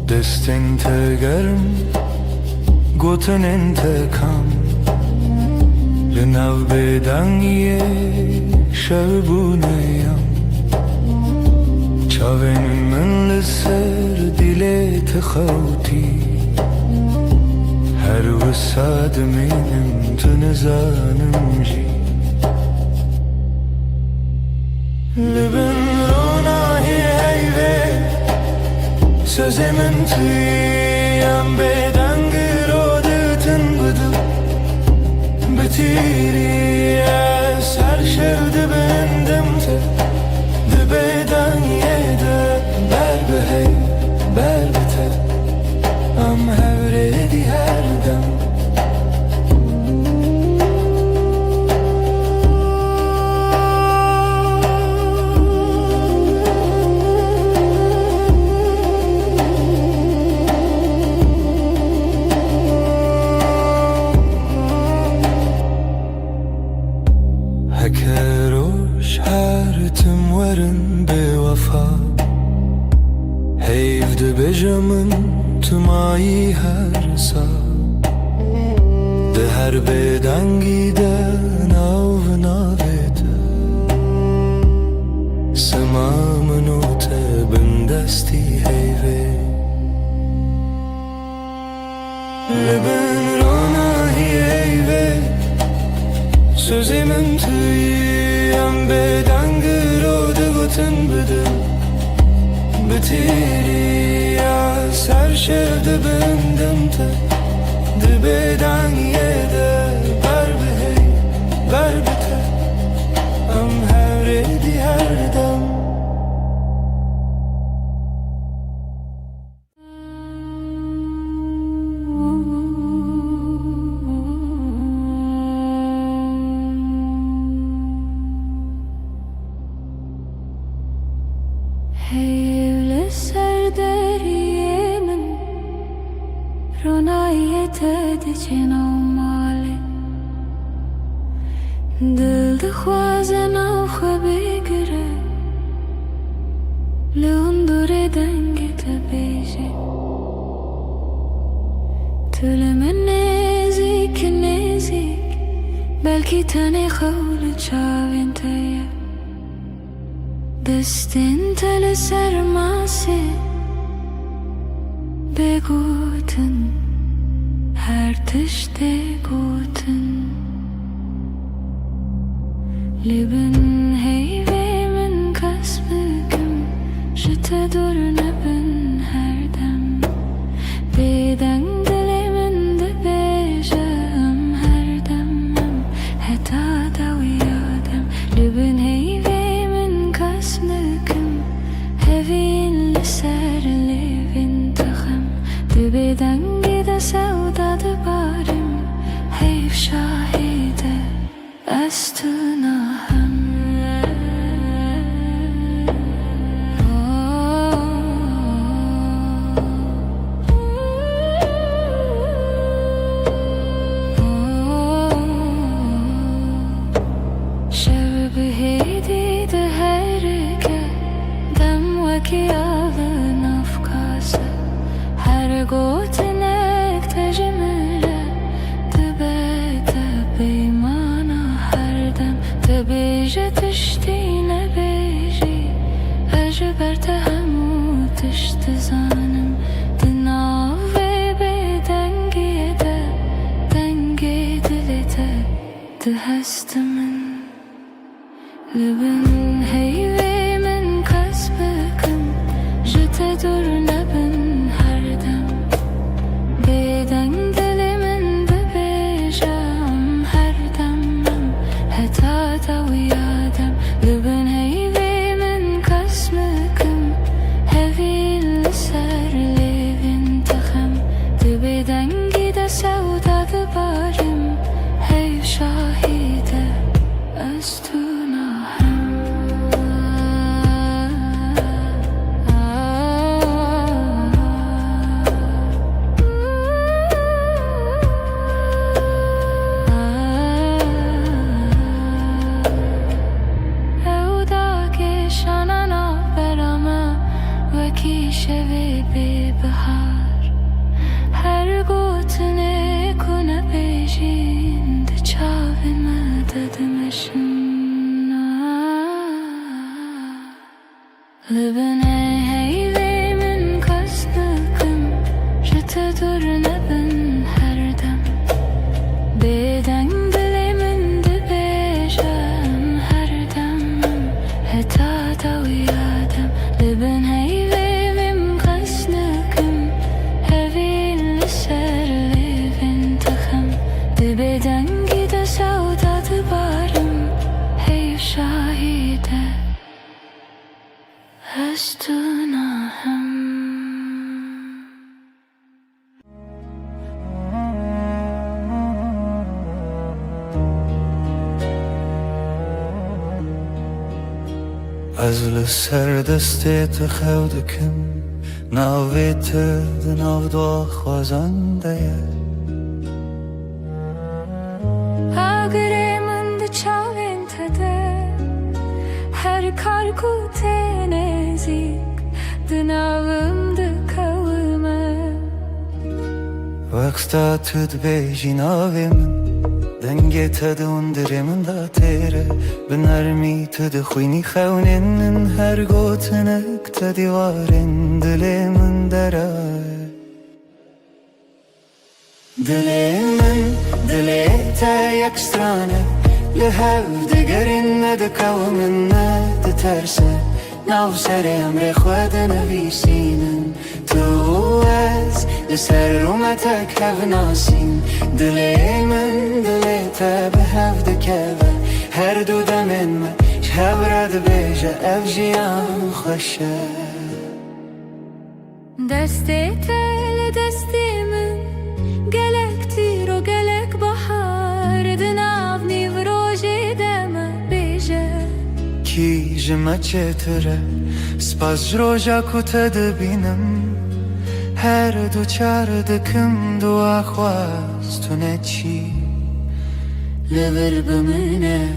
Destin tegerim Guten intekam Lenav beden ye şevbuneyam Çavenin min liser dile texavti Her vısad minim tınızanım ji Libin rona heyve Sözemin tüyem beden Bitiri eser şevde bendim te Dibeden yede ber be hey ber bite Am hevredi herdem Hekeroş her tüm varın bevafa Heyvde bejamın tüm ayi her sa De her beden giden av navete Semamın o tebin desti heyve Leben rona heyve Sözümün tüyem bedengir o dıgıtın bıdı Bitiri az her şevde bendim te Dibeden yede ber be hey ber bite Am hevredi herdem Heyvle serderiyemin Ronayet edicin avmali Dil dixwazen av xwe bigire Li hundurê dengê te bêje Tu li min nêzik nêzik Belkî tenê xew li çavên te ye Destin tele sermase Begoten her tişte goten Libin heyvemin kasbıgım Jete dur nebin herdem Beden dilimin de bejem herdemem Heta da uyadem Libin heyvemin kasbıgım Hevin liser livin taxım Dibeden gide sevda dibarim Heyv şahide Estunahım Şevbi heydi de herike Dem veki alın afkası Her gotinek tecmile Dibete beymana herdem Tebije tiştine beji Ecberte hemu tişti zanım Dinav ve bedengiye de Denge dilete Dihestimin Libin heyvemin kasbıkım Jete dur nebin شوی به بهار هر گوتنه کنه بیجین ده چاوی مددمشن لبنه هیوی من کس نکم جت دور نبن هر دم بدنگ دلی من ده بیجم هر دم هتا دوی آدم لبن هیوی من کس نکم هوی لسر لیوین تخم ده بدنگی ده سودا ده بارم هیو شاهیده از تو ناهم از لسر دستت خودکم ناویت دناو دو خوازنده اگره من ده چاوین تده هر کار کوته نزیک دناوم ده کومه وقتا تد بیجی ناوی من دنگی تدون درمن دا تیره بنرمی تد خوینی خونین هر گوتنک تدیوارن دلی من درای دلی من دلی تا یک سترانه لهو دگرین ندکو من ندترسه ناو سر امر خود نویسینن تو از لسر رومتک هف ناسین دلی من دلی تا به هف دکوه هر دو دمن من شهب رد بیجه اف جیان خوشه دستی تل دستی من گلک تیر و گلک بحار دناو نیو روژی دمه بیجه کی جمع چطوره سپاس جروجا کتا دبینم هر دو چار دکم دو اخواست تو نچی لبر بمنه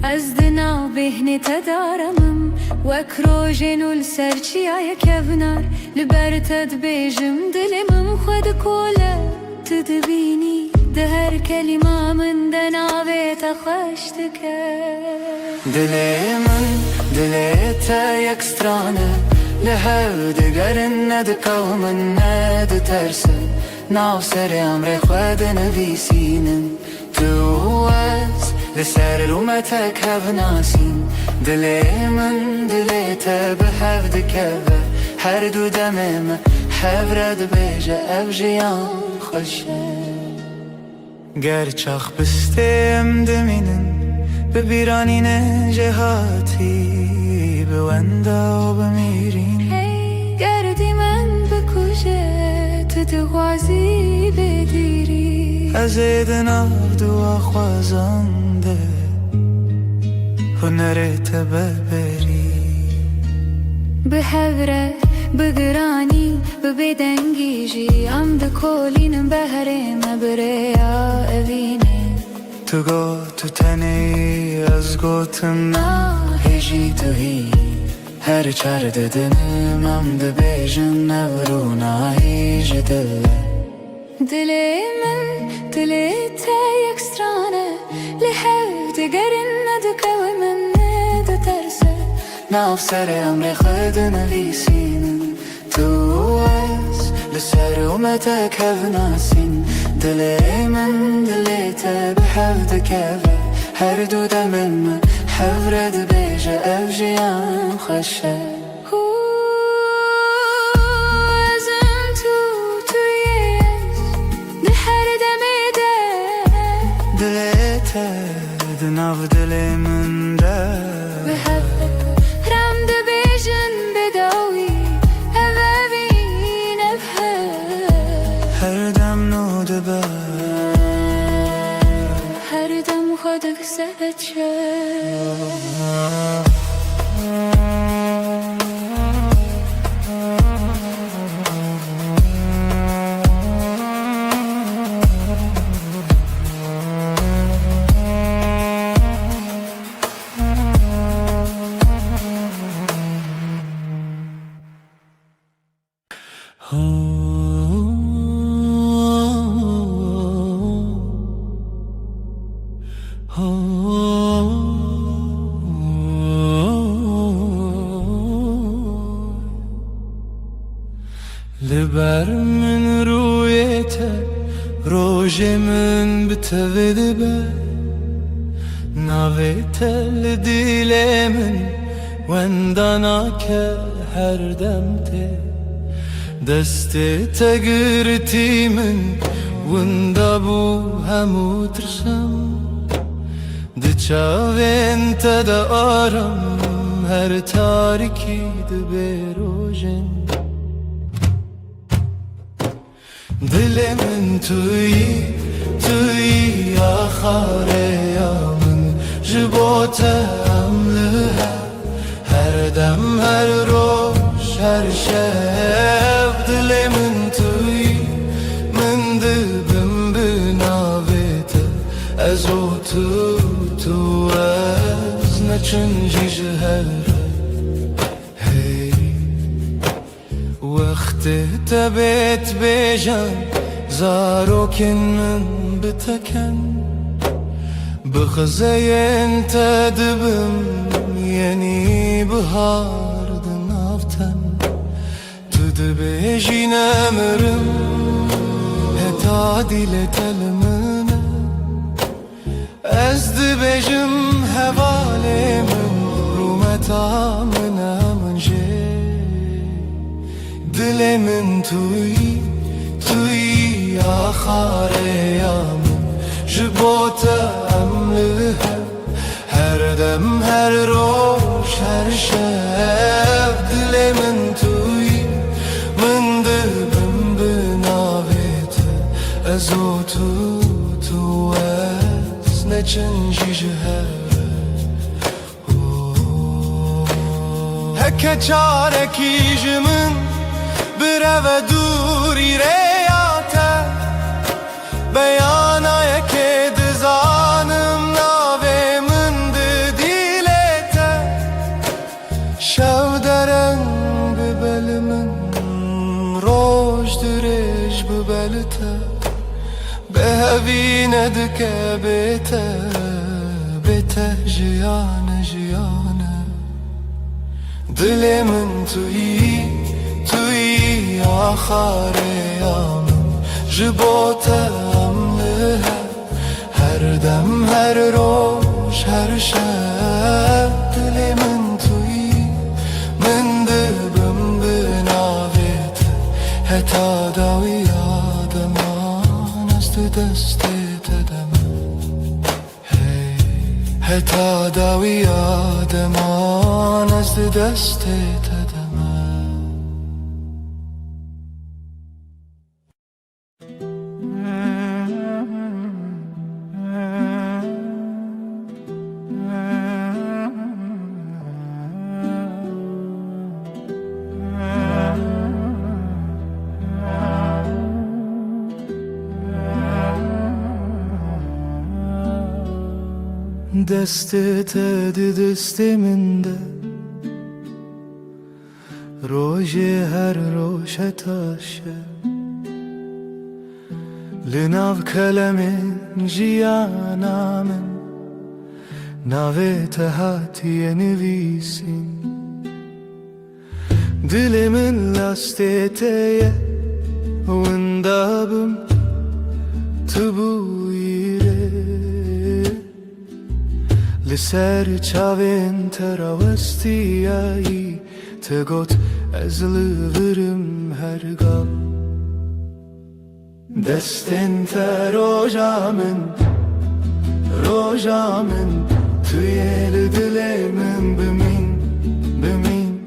از دناو بهنی تدارمم وک روژینو لسرچی آیا کفنار لبر تد بیجم دلمم خود کوله تدبینی ده هر کلمه من دناوی تخشت کرد دلی من دلی تا یک سترانه لهو دگرن ندکو من ندترسه ناو سر امر خود نویسینم تو از لسر رومتک هف ناسین دلی من دلی تا به هف دکوه هر دو دمم هف رد بیجه اف جیان خوشه گر چاخ بستیم دمینن ببیرانین جهاتی به وندا و بمیرین گردی من بکوشه تو دغازی بدیری از دناو دو خوازنده هنرت ببری به هوره بگرانی ببدنگی جی ام ده کولینم بهره مبره یا اوینه تو گو تو تنی از گوتم هجی تو هی هر چار ددنم ام ده بیجن نورو هیج دله دلی من دلی تا یک سترانه لحو دگرن ندکو من ندترسه ناو سر امر خود نویسینم تو از لسر اومتک هف ناسین دلی من دلی تا به هف دکوه هر دو دمن من هف رد بیجه اف جیان خوشه ازم تویش ده هر دمی ده دلی تا دناو دلی من ده به هف رم ده بیجن بداوی اوین هر دم نو دبا هر دم خودک سهد شد لبر من رویته روژه من بتویده به ناویته لدیل من وندانا که هر دمته دسته تگرتی من وندا بو همو ترسم دچاوین تدا آرم هر تاریکی دبه روژن دل من توی آخر یامن جبوت عملها هر دم هر روز هر شب دل من توی من دبم بناویت از او تو از نچنجی جهر وقت تبت بجان زاروكن من بتكن بخزين تدبم يني بهار دنافتن تدبيجي نمرم هتادي لتلمنا أزد بجم هوالي من رومتا منا من جي دل من توی آخر یامن جبوت عملها هر دم هر روز هر شب دل من توی من دبم بناویت از او تو از نچنجی جهر هکه چارکی جمن برو دوری ریاته بیانای که دزانم ناوی من دیلته شو درنگ ببل من روش درش ببلته به هوینه دکه بیته جیانه دل من توی آخر یامن جبوت عملها هر دم هر روز هر شب دل من توی من دبم بناویت حتی داوی آدمان از دست تدم حتی داوی آدمان از دست تدم دستت دست من ده روژ هر روش تاشه لناو کلم جیانا من ناویت هاتی نویسین دل من لاستیتیه وندابم تبویره لسر چاوین تراوستیایی تگوت از لورم هرگاه دستن تا روژا من توی دل من بمین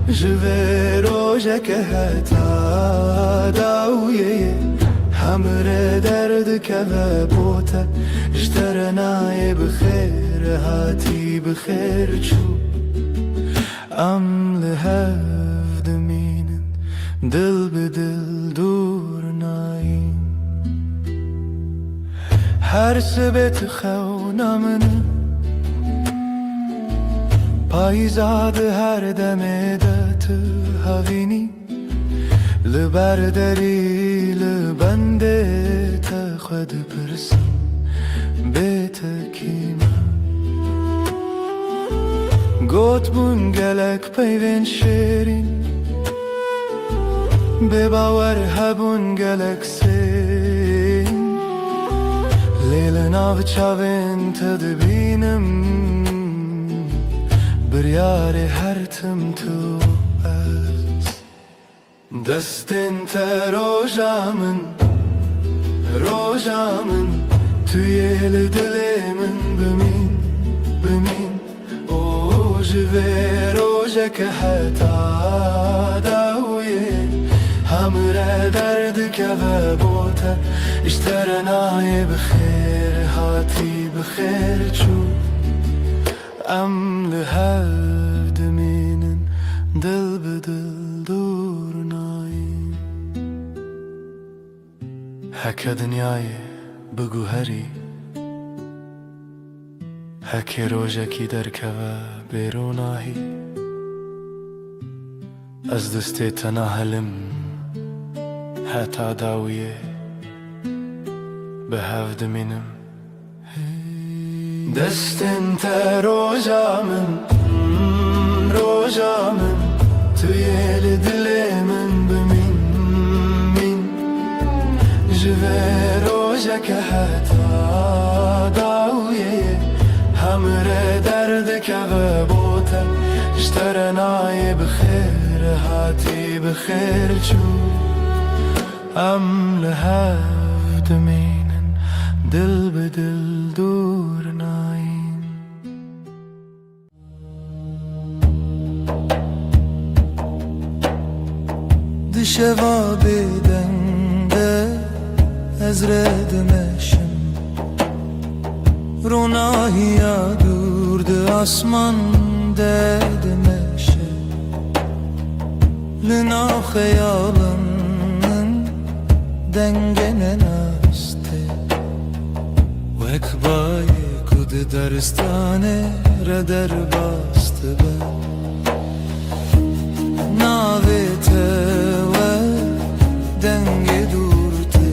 جوه روژه که حتا داویه همره درد که بوته جترنای بخیر هاتی بخیر چو ام لحف دمینن دل به دل دور ناین هر سبت خونا منه پایزاد هر دمه ده تو هاوینی لبردری لبنده تا خود پرسم بیت کیما گوت بون گلک پیوین شیرین به باور هبون گلک سین لیل ناو چاوین تدبینم بریار هر تم تو از دستین تا روژامن توی دل من بمین او جوه روژه که حتا داویه همره درد که و بوته اشترنای بخیر هاتی بخیر چو ام لحد مینن دل به دل دور نایم هکه دنیای بگو هری هکه روژه کی درکه و بیروناهی از دسته تناهلم حتا داویه به هفت منم دستن تا روژامن توی دل من بمین جوه روژه که حتا داویه همره درد که و بوته اشترنای بخیر هاتی بخیر چو ام لحفت مینن دل به دل دور نایم دشوا بدنده از ردمشم روناهی دورد آسمان ددمشه لنا خیالم dengene naste Vekbay kud darstane radar baste be Navete ve denge durte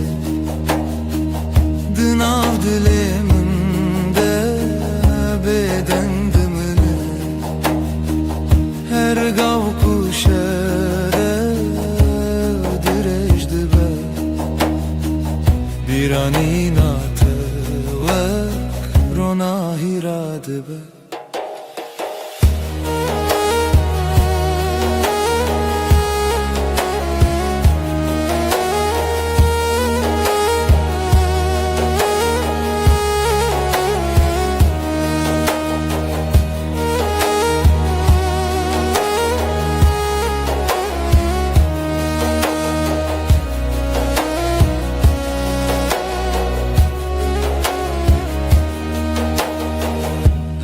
Dınav dileminde beden dımını Her gav kuşere direjdi be Birani nate vek ronahi rade be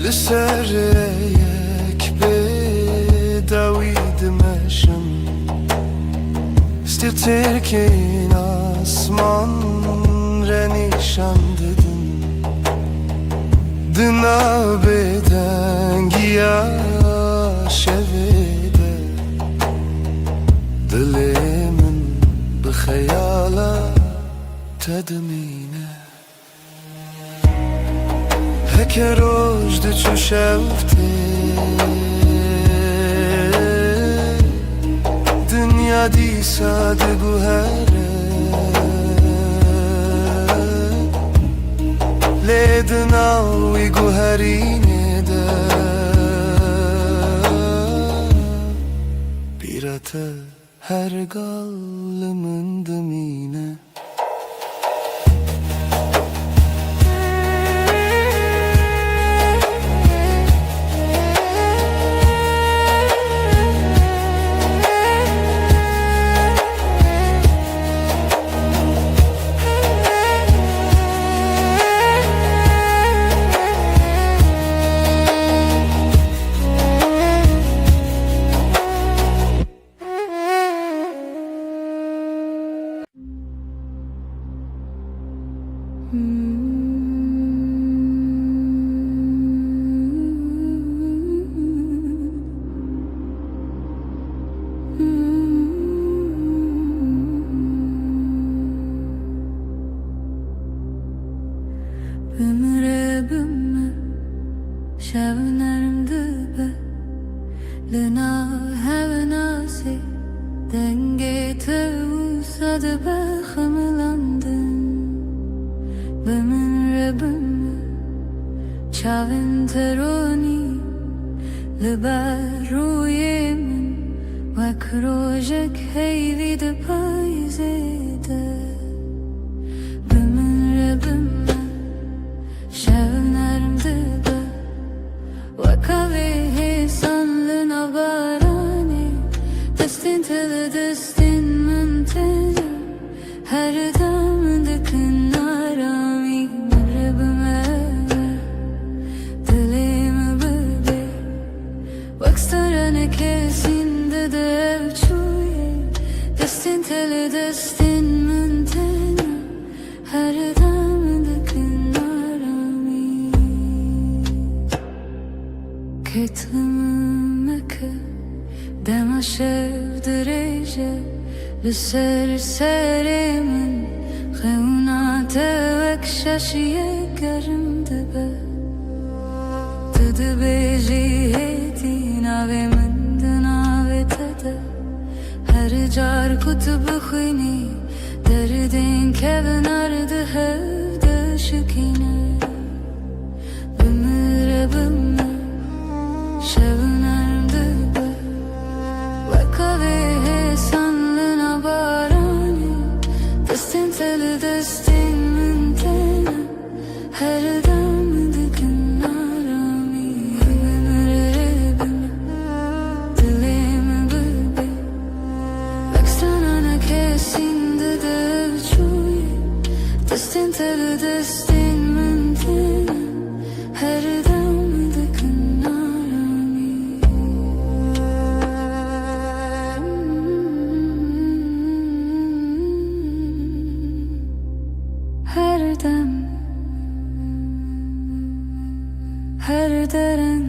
لسر یک بدوید مشم استیتر که این آسمان رنیشان ددن دنا بدنگی شویده دل من بخیالا تدمینه هکه روژد چو شفته دنیا دی ساده گوهره لیدناوی گوهرینه ده بیرته هر گال من دمینه tadı bıxımılandın Bımın rıbımı Çavın teroni Liberuyemin Vek rojek heyvi de payzede Bımın rıbımı Şevnerim dıbı Vek avehi sanlın abarani Destin teli destin mınteli Her dam dıkın arami Rıbımı Dilimi bıbe Vek starane kesinde de evçuye Destin teli destin mınteli Her dam dıkın arami Ketlimimeke Dema şevdireje Lüser serimin Xevna tevek şaşiye gerim dibe Tıdı beji heti Nave mındın ave tada Her car kutubu khini Derdin kevin ardı hevde şükine Bımıra bımı Şevnerim dıbe Vekave sanlın abarani Destin teli destin mıntena Her dam dıkın arami Bımıra bımı Dilimi bıbe Vekstanana kesinde de evçuye Destin teli destin mıntena Her dam dıkın arami Her dem Her deren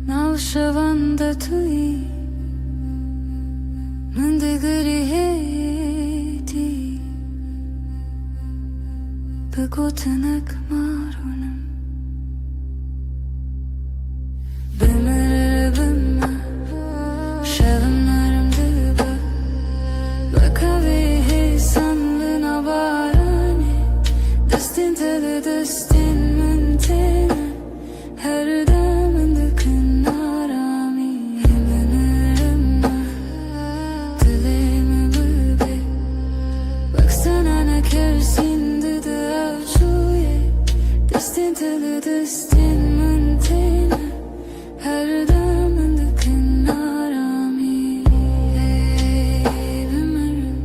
Navşavanda tui Mındıgırı heti Begotanak marunum Bımır bımma Şevimlerim dıba Vekave hesanlın abarani Destin teli destin mıntena Her damın dıkın arami Bımırımma Dilimi bıbe Baksana ne kersinde de avçuye Destin teli destin mıntena Her damın dıkın arami Bımırım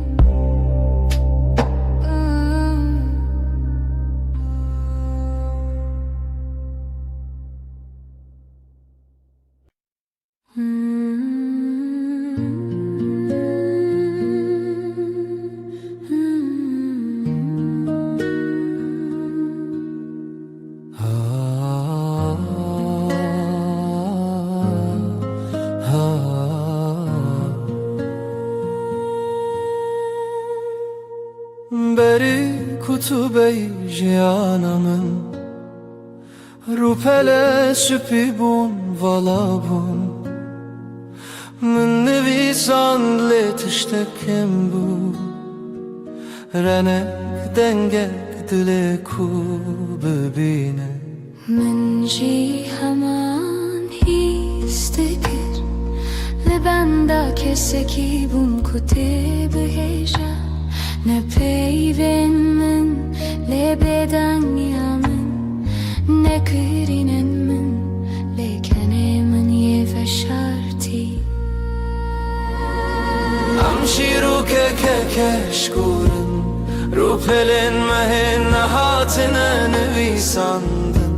Beri kutubey jiyanamın Rupele süpi bun vala bun Min nivisan le tiştekim bu Renek dengek dile ku bibine من جي همان هیستگر لبندا کسکی بون کتب هجا نپیون من لبدن یامن نکرینن من لیکنه من یه فشارتی Amşiru kekeşkurun Rupelin mehin hatine nevisandın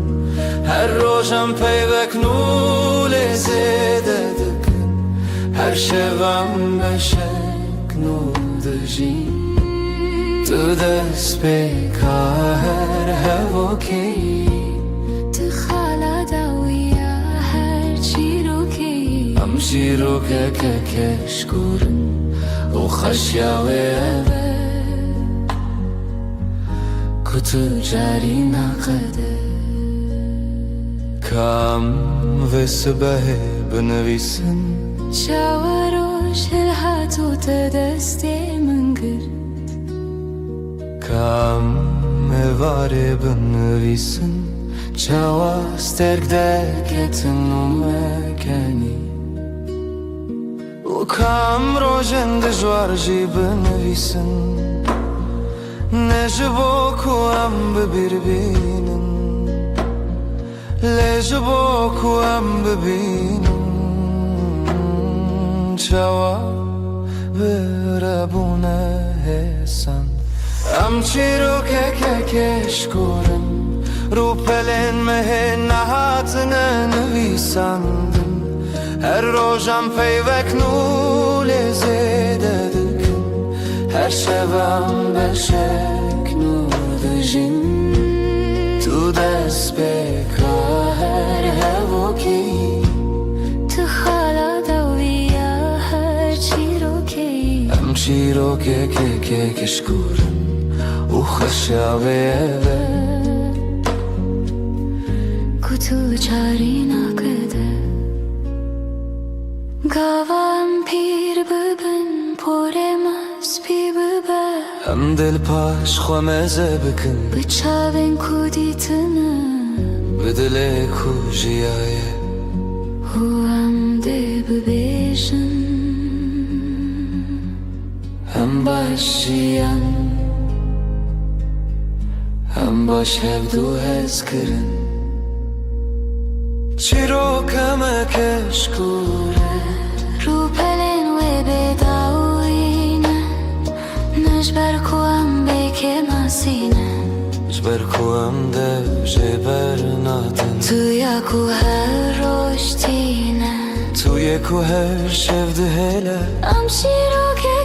Her rojam peyvek nule zededıkın Her şevem beşek nudji Tu dest peka her hevoki تخالا داویا هر چی رو که Amşiru kekeşkurun O خشیاوه Kutu cari naqede Kam ve sıbehe benevisin شاوروش الهات تو تدستی من گرت Kam evare bınvisin Çava sterkde ketin umekeni U kam rojen dëzhuar zhi bınvisin Ne zhbo ku am bëbirbinin Le zhbo ku am bëbinin Çava bërabune hesan Am qiro ke shkurën Rupelen me he nahatën e në visandën Her rojam fejvek nule zede dëkën Her shevam belshek nu dëgjin Tu despe ka her hevoki تو خالا دویا هر چی رو کی Am qiro ke shkurën U khëshave eve कुतु चारी ना कदे गावाम पीर बबन पोरे मस पी बबा Am del pash khwameze bikën بچاوین کودیتنا Bedele ku jiyaye هو هم ده ببیشن Hem başlayan Hem baş hevdu hezkirin Çiro keme keşkure رو پلن و بداوینه نجبر کوام بک مسینه Jber ku am dev jeber natin تو یا کو هر روشتینه Tu je ku her shevdë hele ام شیرو که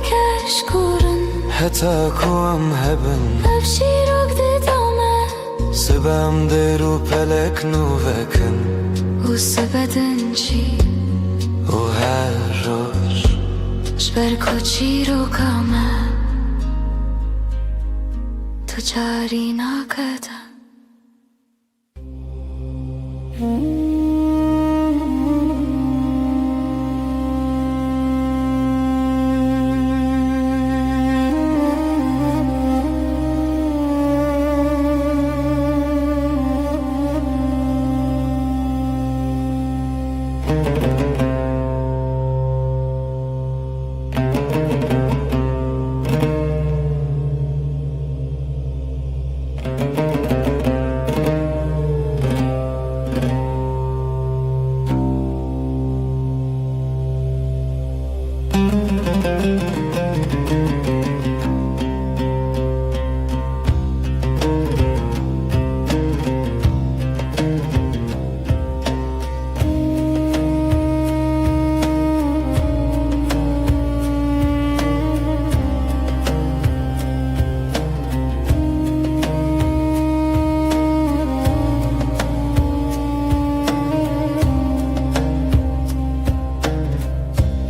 کشکورن Heta ku am hebben اف شیرو کده دامه Sibam deru pelek nu veken و سبدن چی O her roj جبر کوچی رو کامه تو چاری ناکده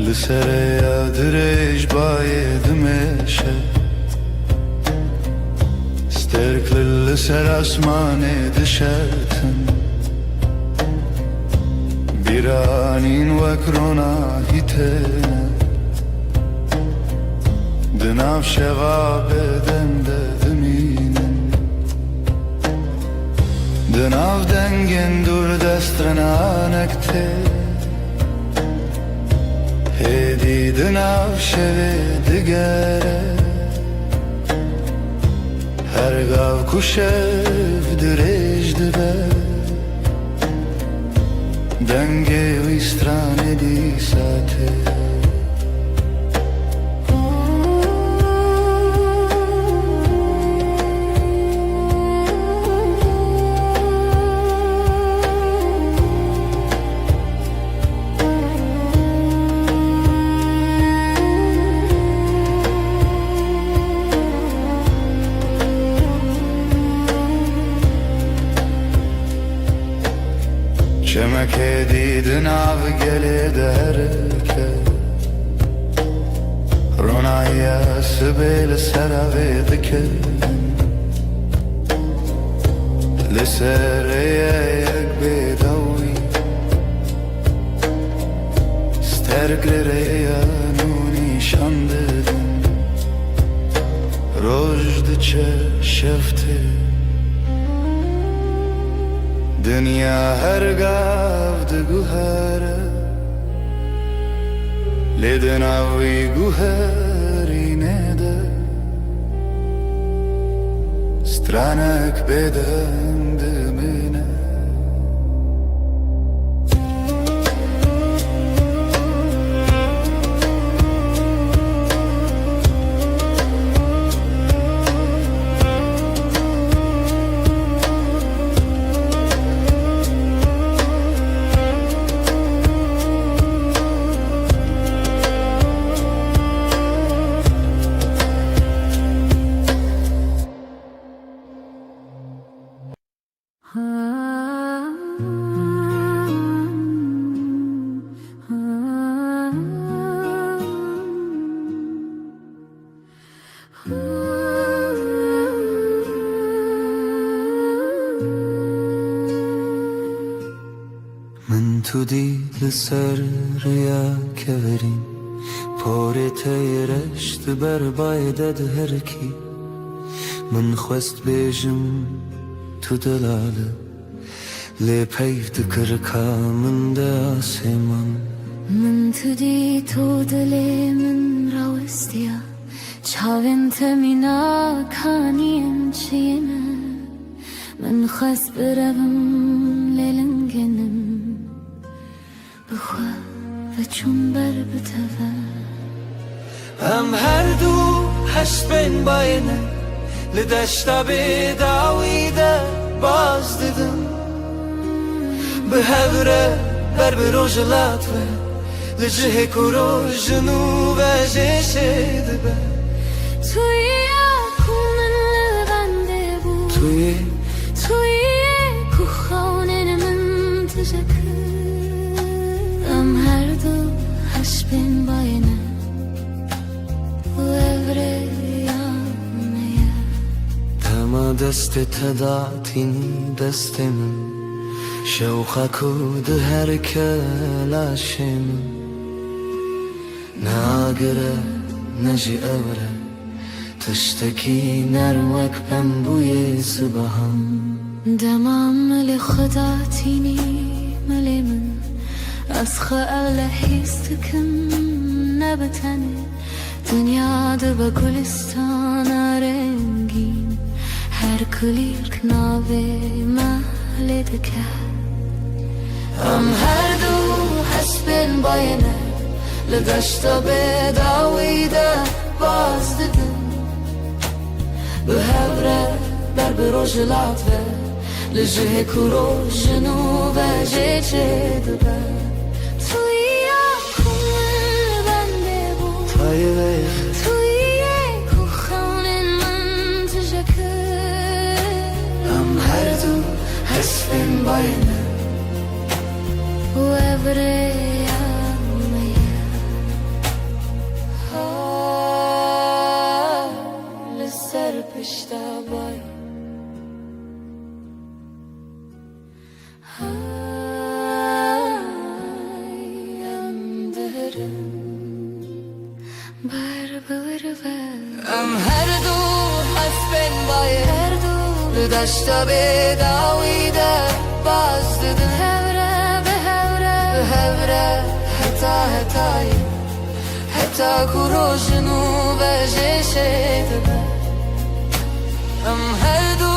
Lisere yadrej baye dmeşe Sterkli liser asmane dışartın Biranin vakrona hitene Dınav şevabeden de dıminen Dınav dengen dur destrena nekte Hedi dınav şeve digere Her gav kuşev direj dibe Denge vistrane di sate Çemek edidin av gele derke Ronaya sibel serave dike Lisereye yek bedawi Sterklere ya nuni شانددن رجد چشفته دنیا هر گفت گوهره لیدن اوی گوهری نده Stranek beden dibine من تو دید سر ریا کورین پاره رشت بر بایدد هر کی من خواست بیجم تو دلاله لی پیفت کرکا من ده آسمان من تو دی تو دلی من راوستیا چاوین تمینا کانیم چیمه من خواست برم لیلنگنم بخوا و چون بر بتوه هم هر دو هشت بین باینه لدشتا بداویده باز دیدم به هوره بر بروجلات و لجه کرو جنوب جشه دبه توی اکومن لبنده بود توی کو خانه من تجکر ام هر دو هش بین باینه و evre yanmaya تما دست تدعتینی دست من شوخه کود هر کلاشم ناگره نجی اوره تشتکی نروک بم بوی صبحم دمام ملی خدا تینی ملی من از خیال حیستکم نبتنه دنیا ده با گلستان رنگین هر کلیر کناوه محل دکه ام هر دو حسبین باینه لدشتا بداویده باز دیدن به هوره بر بروجلات و لجه کرو جنوب جیچه دبه توی اکومن بنده بود توی کو خانه من تجکر ام هر دو حسبین باینه و evre yanmaya لسر پشتا بای ام هر دو حسبین باینه هر دو لدشتا بداویده باز دیدن هوره به هوره حتا کرو جنوب جشه دبه ام هر دو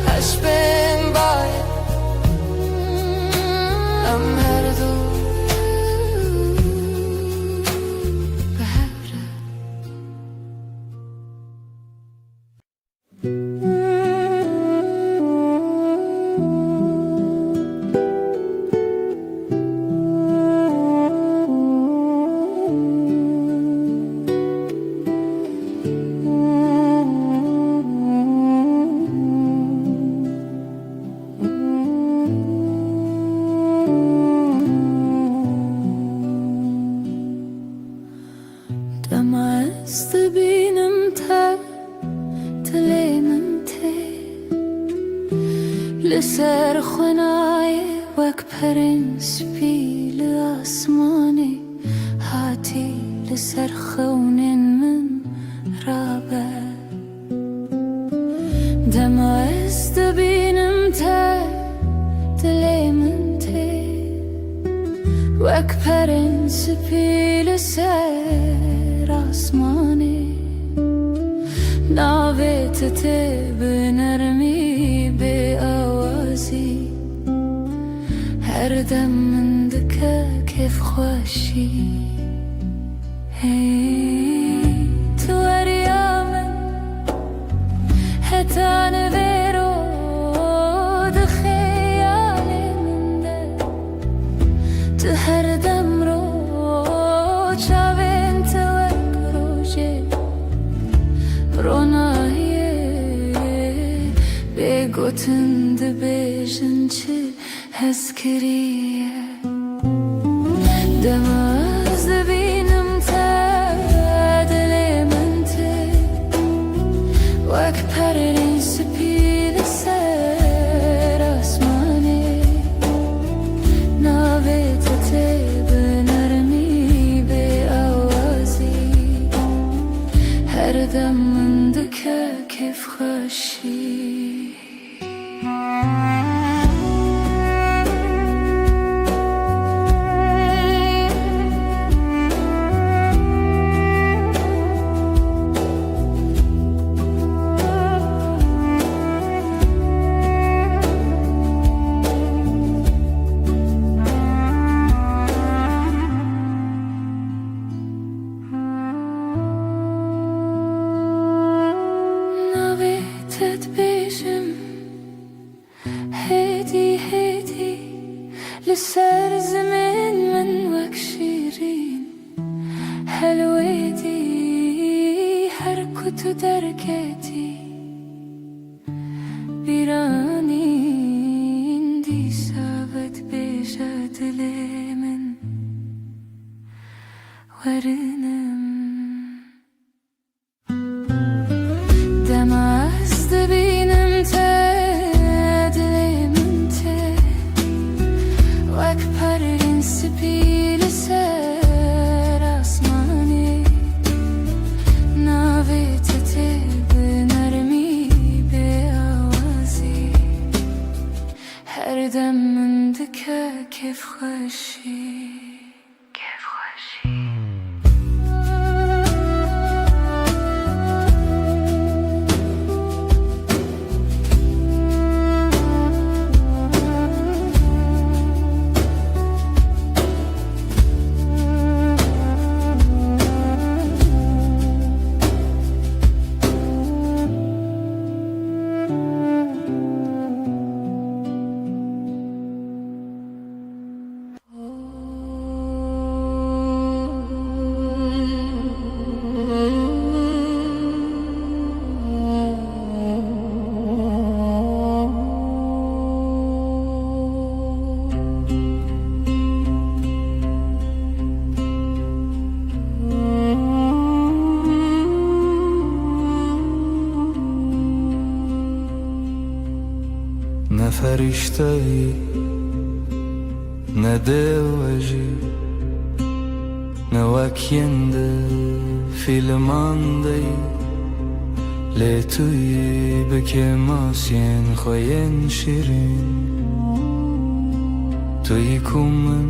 هش بین باید ام هر دو به هوره سپی لآسمانی هاتی لسر خونین من رابه دم از دبینم تا دلی من تی وک پرین سپی لسر آسمانی ناویت تی بنرمی به آوازی هر دم من دکه کیف خوشی هی تو اریامن هتان ویرو دخیالی من ده تو هر دم رو چاوین تو روژه رونایه بگوتن دبیجن چه هسکریه دم از دبینم تا دلی من تی وک پرین سپی لسر آسمانی ناویت تی بنرمی به آوازی هر دم من دکه کیف خوشی لسر زمن من وك شيرين حلويتي حركة دركتي بيراني اندي سابت بيجات لمن ورنم دمعز دبينم پرین سپی لسر آسمانی ناویت تی بنرمی به آوازی هر دم من دکه کیف خوشی نه فرشته‌ای نه دلوجی نه وکینده فیلماندهی لی توی بکه ماسین خوین شیرین توی کومن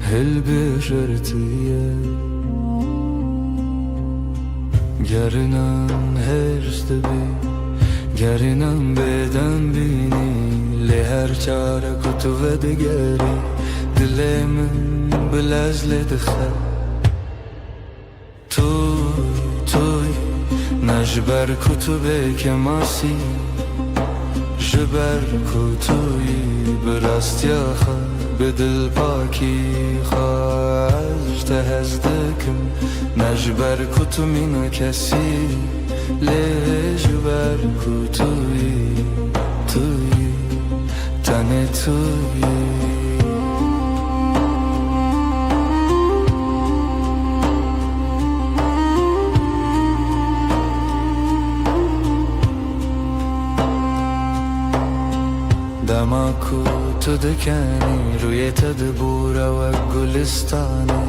هل بجرتیه گرنم هرست بی گرنم بدن بینی لی هر چاره کتو و دگری دل من بلزل دخل توی نجبر کتو به کماسی جبر کتوی براستی آخه به دل پاکی خواهد تهزدکم نجبر کتو مینا کسی لجبر کتوی تنه توی دما کو تو بکنی روی تدبور و گلستانه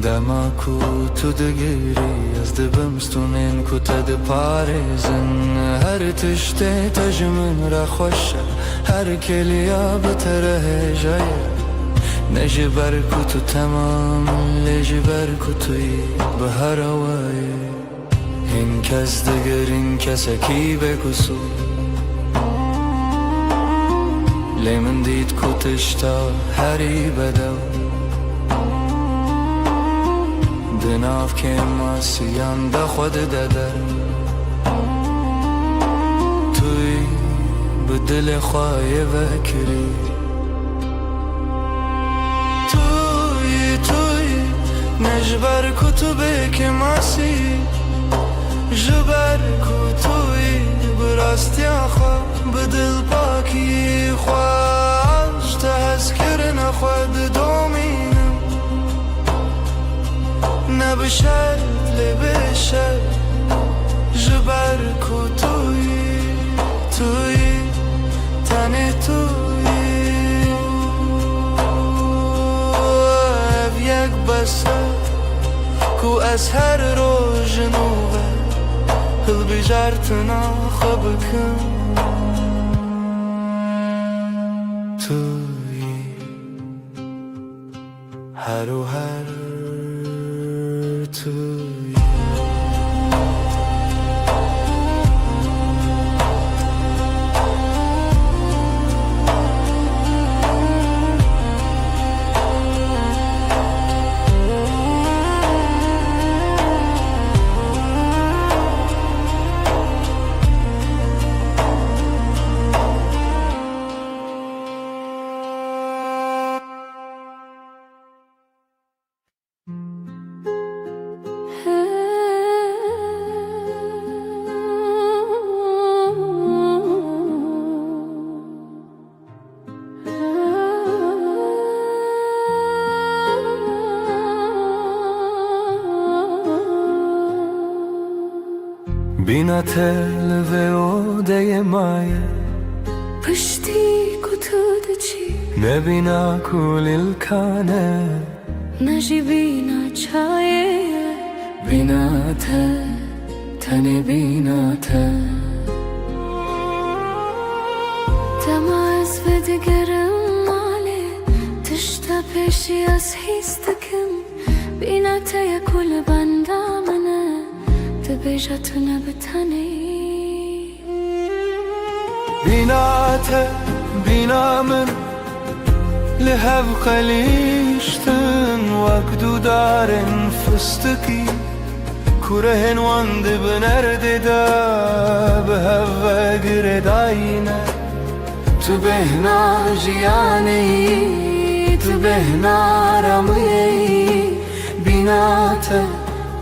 دماکو تو دگیری از دبمستونین کو تد پارزن هر تشته تجمن را خوشه هر کلیا بتره جایه نجبر کو تو تمام لجبر کو توی به هر وای این کس دگر این کسکی بکسو لیمن دید کو تشتا هری بدو دناف که ماسیان دا خود دادر توی به دل خواهی وکری توی نجبر کتبه که ماسی جبر کتوی براستی آخوا به دل پاکی خواهش تذکر نخواد دومینم نبشر لبشر جبر کتوی توی تنه توی یک بسر کو از هر روز نوبه هل بجارتنا خبکم توی هر و هر توی بینا تل و اوده مایه پشتی کتود چی نبینا کل الکانه نجی بینا چایه بینا ته تنه بینا ته تماس و دگرم ماله تشتا پیشی از هیستکم بینا تیا کل بندامنه تبیجتونه بتنی بیناته بینا من لهب خلیشتن وقدو دارن فستکی کوره هنواند بنرد دا به هوا گرداینه تو بهنا جیانی تو بهنا رمی بینا ته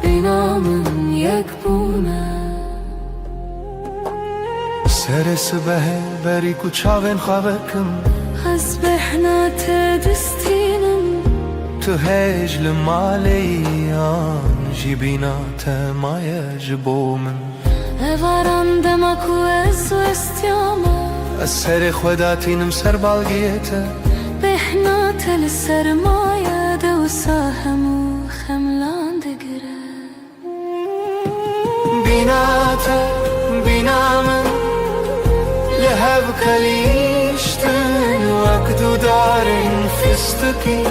بینا من یک بونه سر سبه بری کو چاون خوابکم از بهنات دستینم تو هجل مالیان جی بینات مایج بومن اوارم دمکو از و استیامه از سر خوداتینم سر بالگیته بهنات لسرمایه دو ساهم و خملان دگره بیناته بینا من لهب خلیشتن وقدو دارن فستکی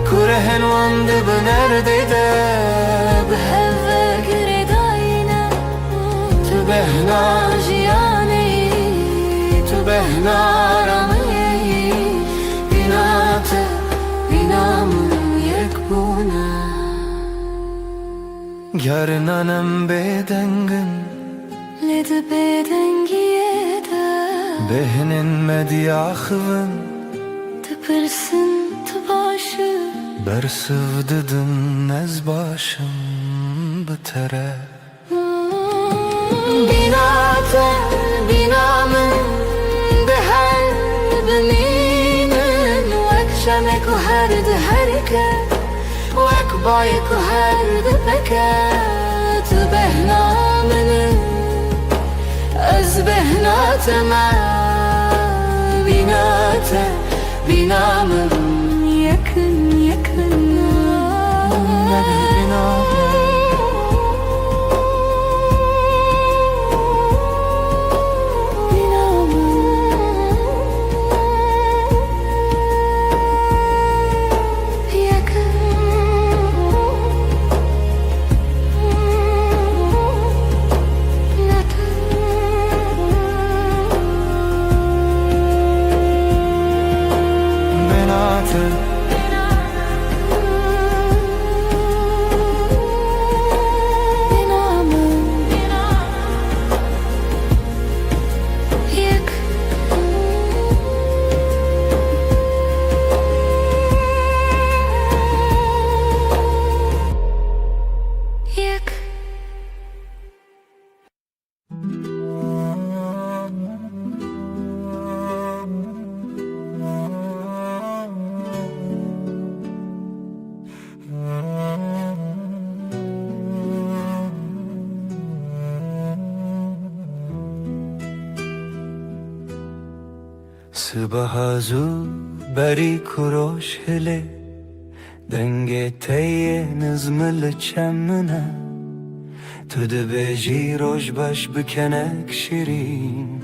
کوره هنواند بنرده دا به هوا گرداینه تو بهنا جیانی تو بهنا رمی بینات بینامون یک بونه گرنانم بدنگن لید بدنگیه ده بهنن مدیاخون تپرسن تباشه برسو ددن از باشم بتره بینات بینامن به هر بنیمن وک شمک و هر ده حرکت وک بایک و هر ده بکت بهنامن از بهنات ما بینات binamın yakın yakın Nedir bina? Sıbahazu beri kuroş hele Denge teye nızmılı çemmine Tüdü beji roj baş bükenek şirin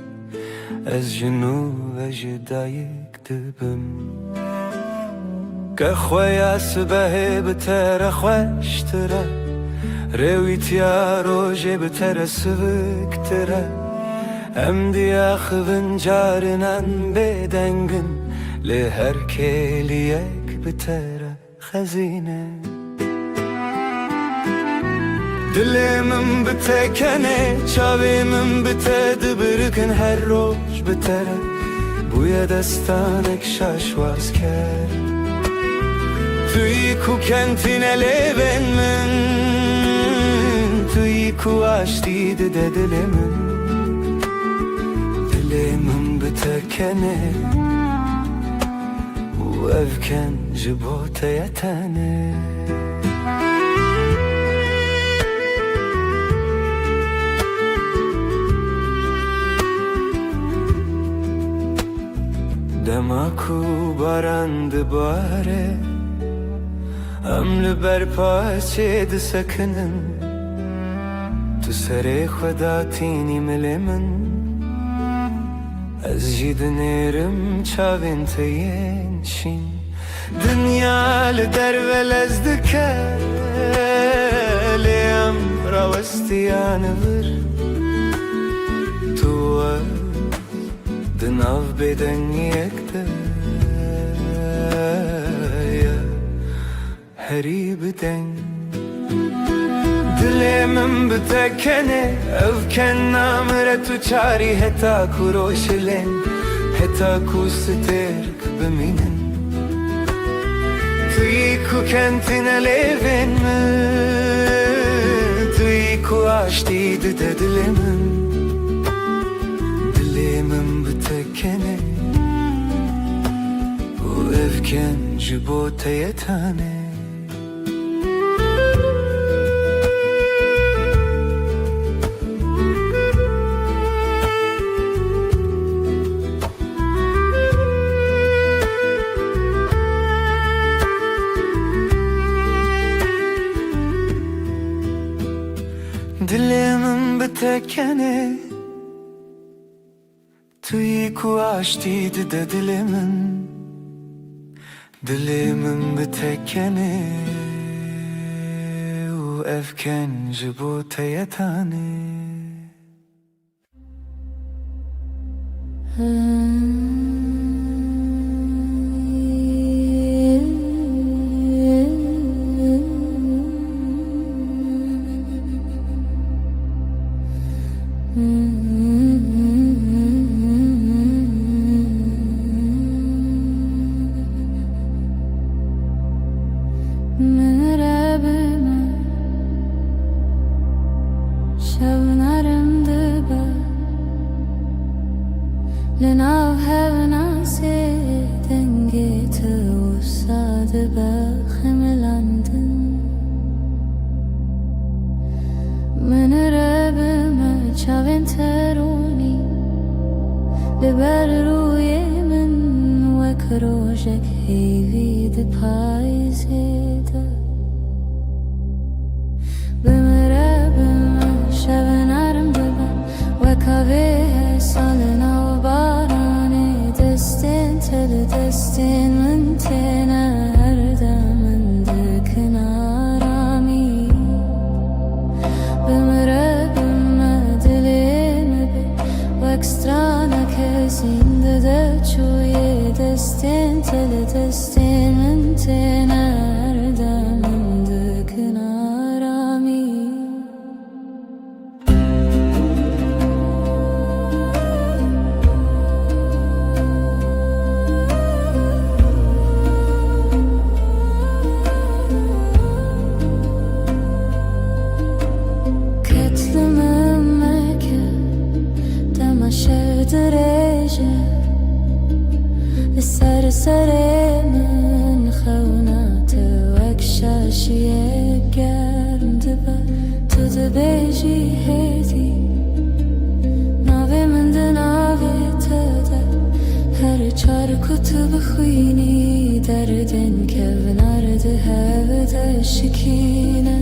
Ez jinu ve jidayık dibim Kexwaya sıbahe bitere xweştere Rewitya roje bitere sıvıktire Em diya xivin carinen bedengin Li her keliyek bitere xezine Dilimin bitekene Çavimin bite dibirikin her roj bitere Buya destanek şaşvazker Tüy ku kentine leven min Tüy ku aştiydi de dilimin Dilimin bitekene U evken jibote yetene Demaku barandı bare Emli berpaçe sakının Tu sere khweda tini milimin Ez jidnerim çavin teyen şin Dünya li dervelez dike Liyem ravestiyan vir Tu Dinav beden yekte Heri beden Dilimin bitekene Evken namre tu çari Heta ku roşilen Heta ku siterk biminin Tui ku kentine leven mi Tui ku aştiydi de dilimin Dilimin bitekene Bu evken jibote yetane Dilimin bitekene Tüy ku aştiydi de dilimin Dilimin bitekene U evken jibote yetane لناو هفنا سيدنگي توساد بخملاندن من ربما چاوين تروني لبر روی من وکروش rojek heyvi de payzede Bimere bime şevenerim dibe Ve kahve salın av barane Destin teli destin min tene her demin dikin arami Bimere bime dilimi bi Ve ekstrana kezinde de çuye Destin teli destin min tene her demin dikin arami سر سر من خونات وكشاشية گرم دبا تو دبيجي هدي ناوي من ده ناوي تدا هر چار کتب خويني دردن كونار ده هودا شكينة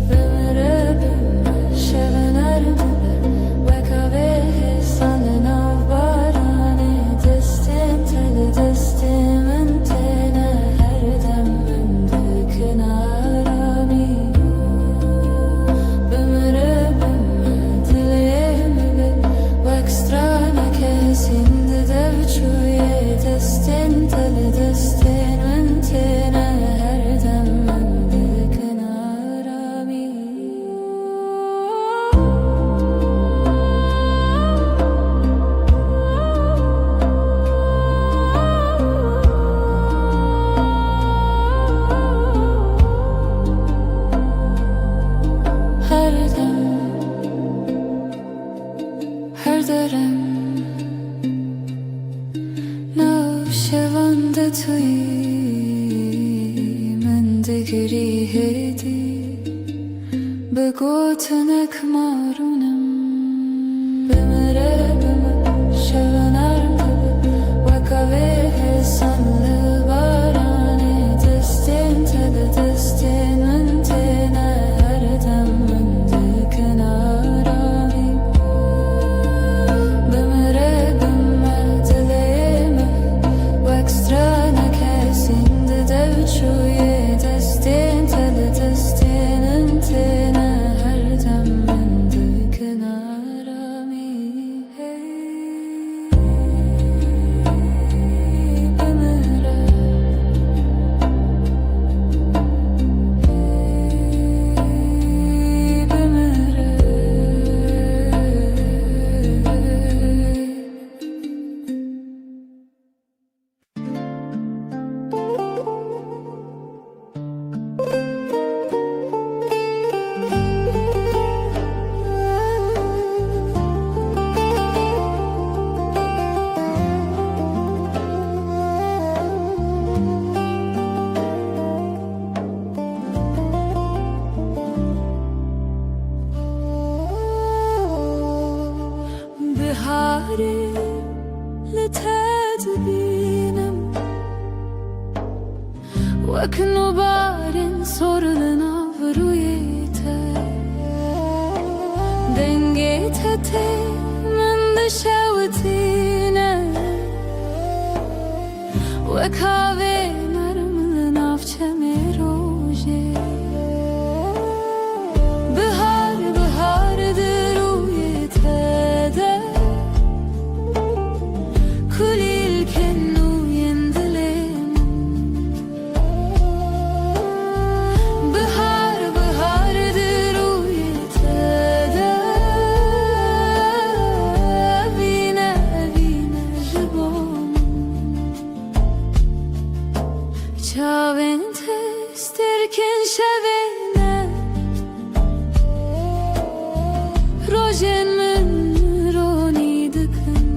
بمره بمه شغنر دبا وكاوه سالن av barane Destin teli destin min tene her demin dikin arami Bimere bime dilimi bi Ve ekstrana kezinde dev çuye Destin teli destin min tene her demin dikin arami Her derem Navşevanda tuy Men de giri hedi Begotenek marunum Bimere bime şevenerim dibe Ve kahve sanlı barane Destin teli destin min tene her demin dikin arami Bimere bime dilimi Ve ekstrana kezinde dev çuye Destin teli destin min tene her demin dikin arami Bimere بهاری لتدبینم وکنو بارین sorulun avruyeter Denge tete من دشوتینه و kahve narmın avçeme roje Bahar bahardır uyetede Kulil kellu yendilim Bahar bahardır uyetede Vine vine jibom Çaven testerken şevene Rojen min roni dikin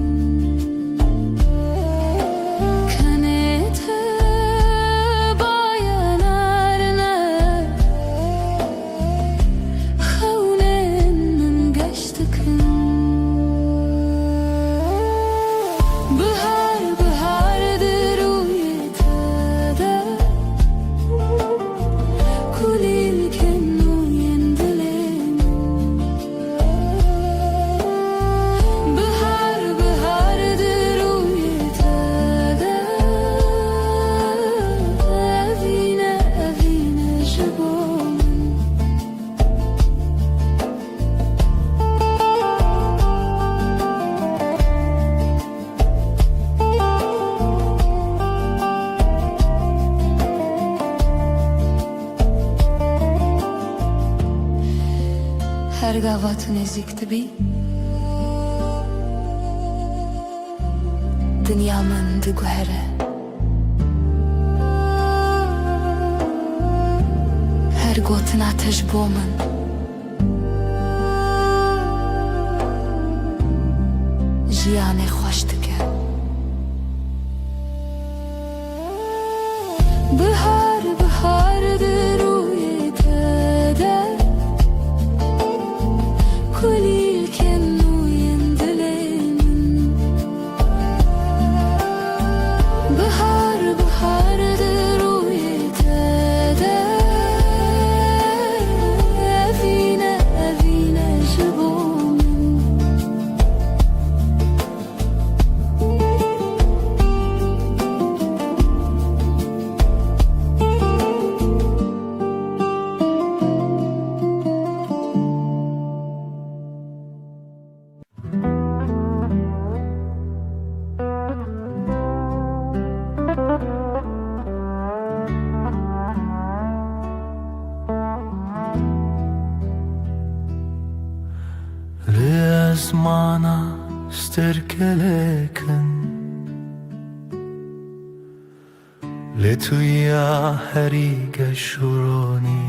Kanete bayanarne Xavnen min geçtikin Bahar bahardır uyet درگاوات نزیکت بی دنیا من دگوهره هر گوتن آتش بو من جیان خوش دکه بهار بهار دروی تده کلیل کنوین دلمن بهار بهار دروی تده اوینه اوینه جبومن Lezmana sterkeleken Letuya heriga shuroni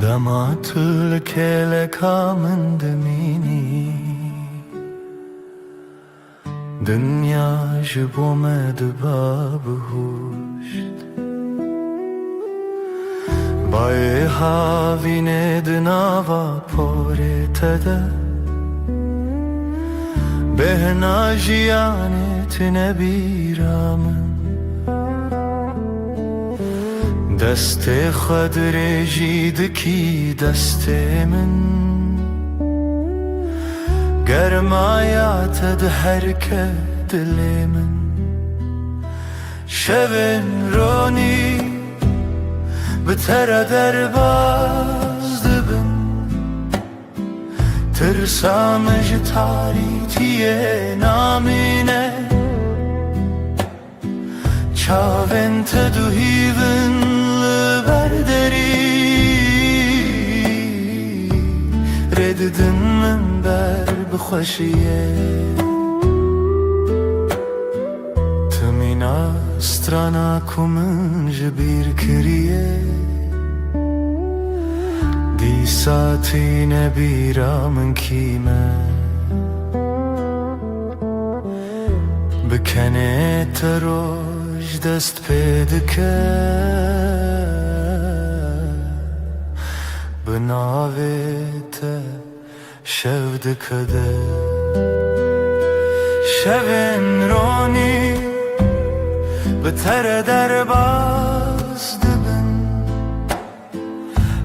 Damatul keleka mendemini Dünya jibomed babhusht Bay havine dnava pore tada Behna jiyanetine biramın Deste khadre jidki deste min Germayat herke dilemin Şevin roni بتر درباز دبن ترسامج تاریتیه نامینه چاوین تدوهیون لبردری رددن من بر بخوشیه تمینا strana kumun jbir kiriye Di saatine biramın kime Bikene teroj dest pedike Binavete şevdikede Şevin roni بتر درباز دبن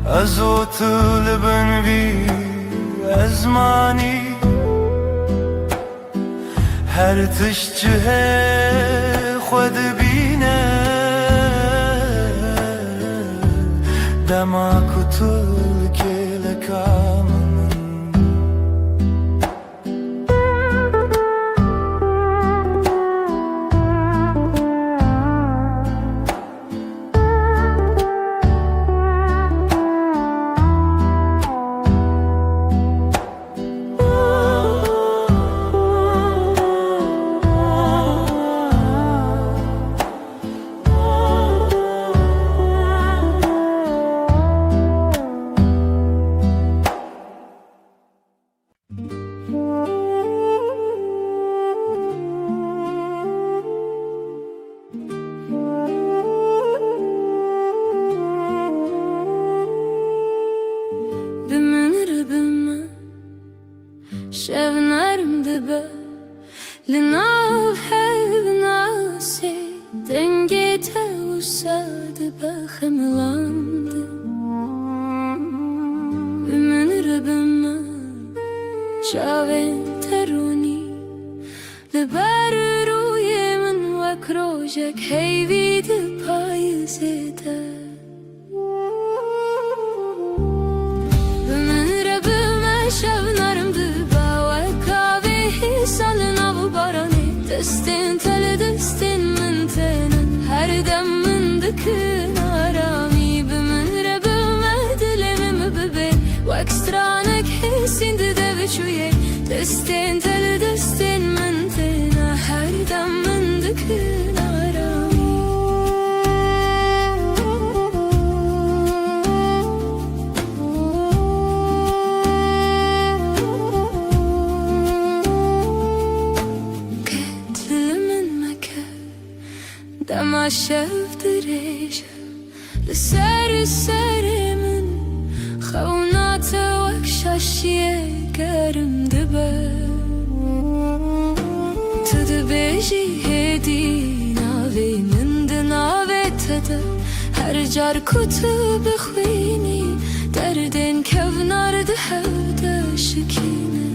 از او طلبن بی ازمانی هر تشجه خود بینه دما کتل که لکامن شبنرم دبه لناو حب ناسي دنجي توساد بخملاند من ربما شاوين تروني لبر روی من وکروجک هیوید پایزده من ربما شبنرم دبه Salın av barani Destin tele destin min tenen Her dem min dikın arami Bimin rebim edil دستين تل دستين من تنا هر دم من دكن آرامی كتل من مكان دم شف دريش لسر سر من خونات وكشاشيه كرم دبا تدبيجي هدي ناوي من دناوي تدا هر جار كتب خويني دردن كفنار دهودا شكينه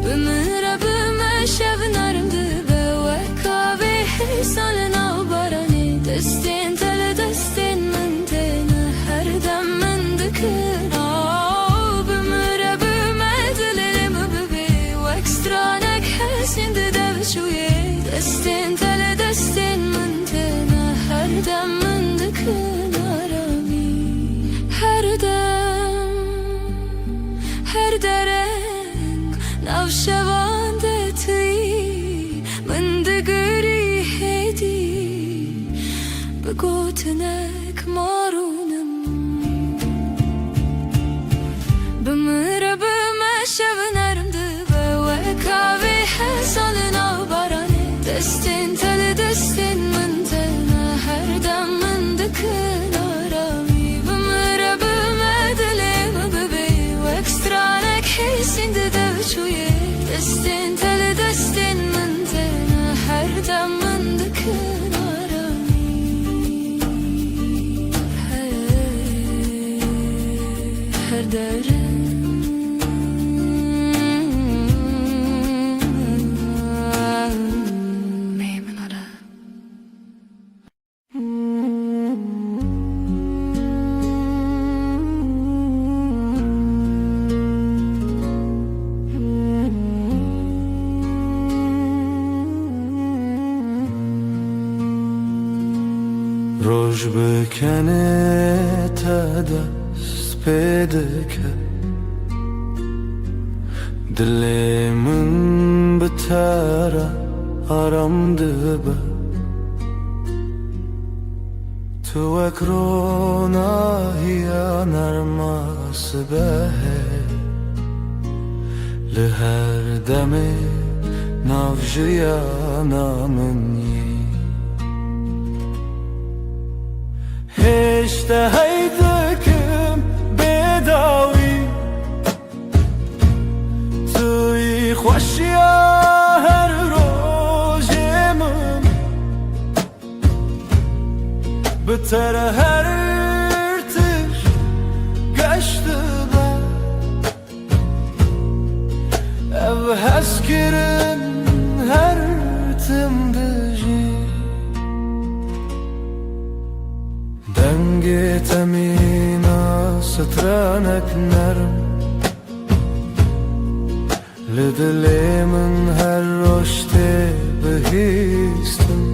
بمرا بما شفنارم دبا وكاوي حسان ناوباراني دستين تل دستين من دينا هر دم من دكر دستين تل دستين من تنا هر دم من دكن آرامی هر دم هر درنگ نو شوانده توی من دگری هدی بگوتنک مارونم بمره بما شونرم دبا وکاوی حسال نو بارانه دستين تل دستين من تنا هر دم من دكن آرامی بمره بما دلم ببی وكسترانك حسين ددو شويه دستين تل دستين من تنا هر دم من دكن آرامی هر درم روش بکنه تا دست پیدا که دل من بتره آرام دبه تو اکرونا هیا نرماس به لهر دمه نافجیا نامنی اشتهيتكم بداوي توي خوشيا هر روزمم بتر هر ارتش قشت با او هسكرن هر تمدجي دنگ تمینا سترانک نرم لدل من هر رشته بهیستم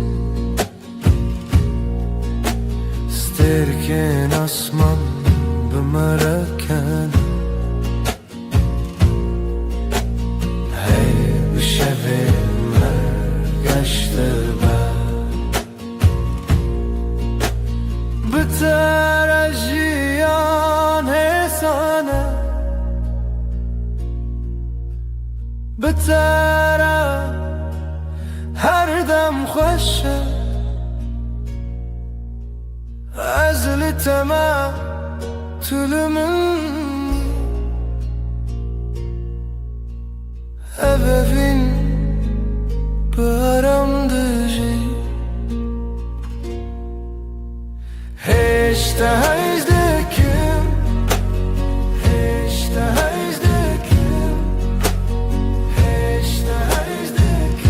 سترکن اسمان بمرکن هی بشوه مرگشت بتر جیان حسانه بتر هر دم خوشه از لتما طول منی ببین برام دجی اشتهيتكم اشتهيتكم اشتهيتكم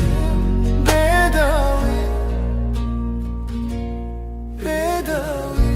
بداوي بداوي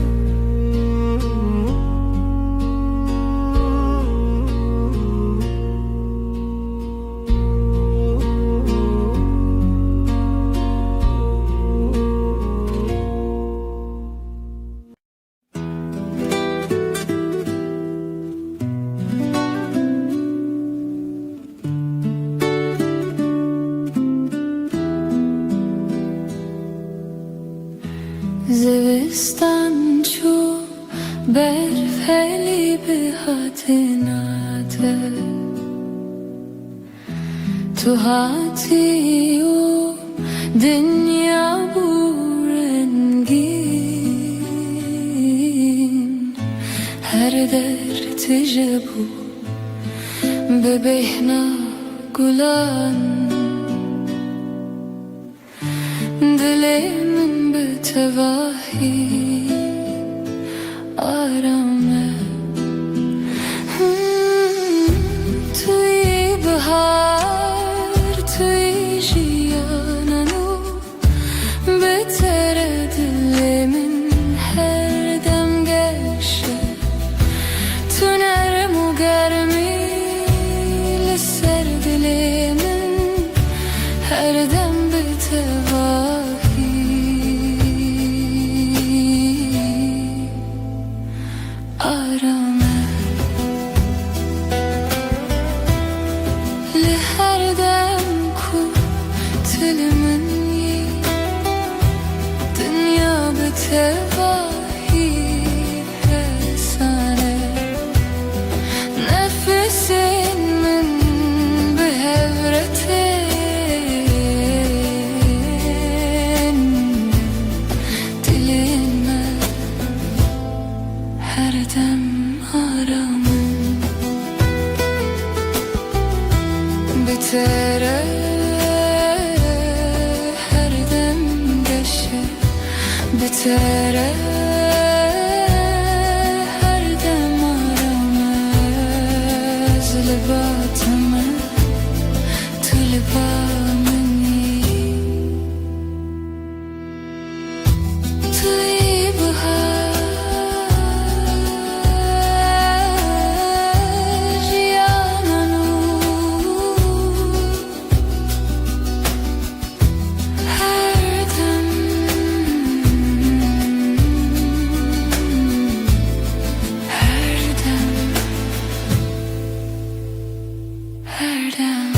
زوستان چو برفلی به حتناته تو هاتی و دنیا بورنگین هر در تجبو ببهنا گلان دلم به تواهی آرامه توی بهار توی جیانانو بهتر دلمن هر دم گشه تو نرم و گرمی لسر دلمن هر دم به تواهی آرامه لهر دم کو تل منی دنیا به تواهی حسانه نفس من به هورتن دل من هر دم آرامه بتره هر دم گشه بتره هر دم آرامه از لباتمه تو لبا منی توی بهار جیانانو هر دم هر دم هر دم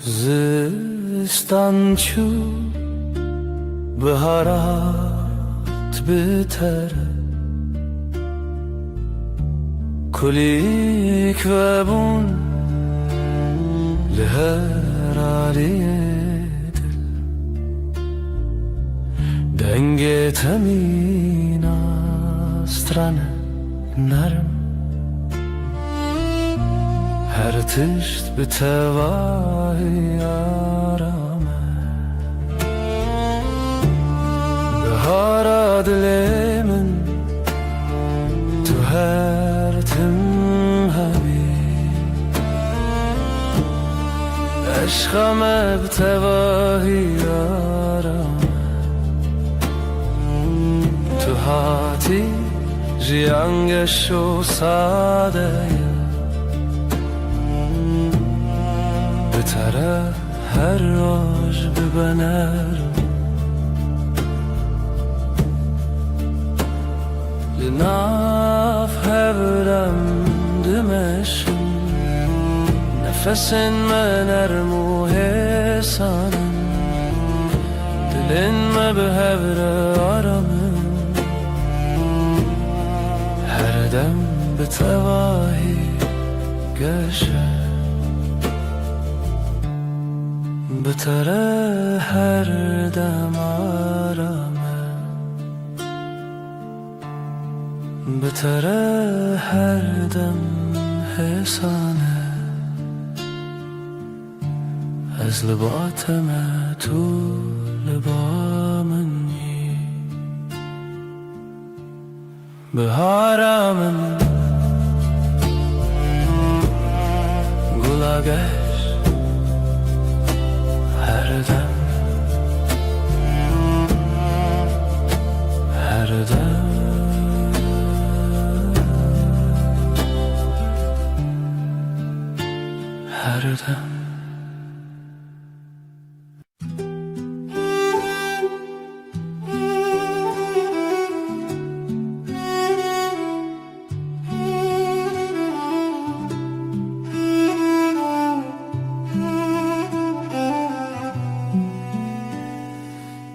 زستان چو بهارات بتره کلیک و بون لهر عالی دل دنگ تمین استرن نرم هر تشت به تواهی آرامه بهار دل من تو هر تم همی عشقم به تواهی آرامه تو هاتی جیانگش و ساده بتره هر روز ببنرم لناف هبرم دمشم نفس من ارمو حسانم دلن ما به هبر آرامم هر دم به تواهی گشه بتره هر دم آرامه بتره هر دم حسانه از لباتم تو لبا منی بهارم گلاگش هر دم هر دم هر دم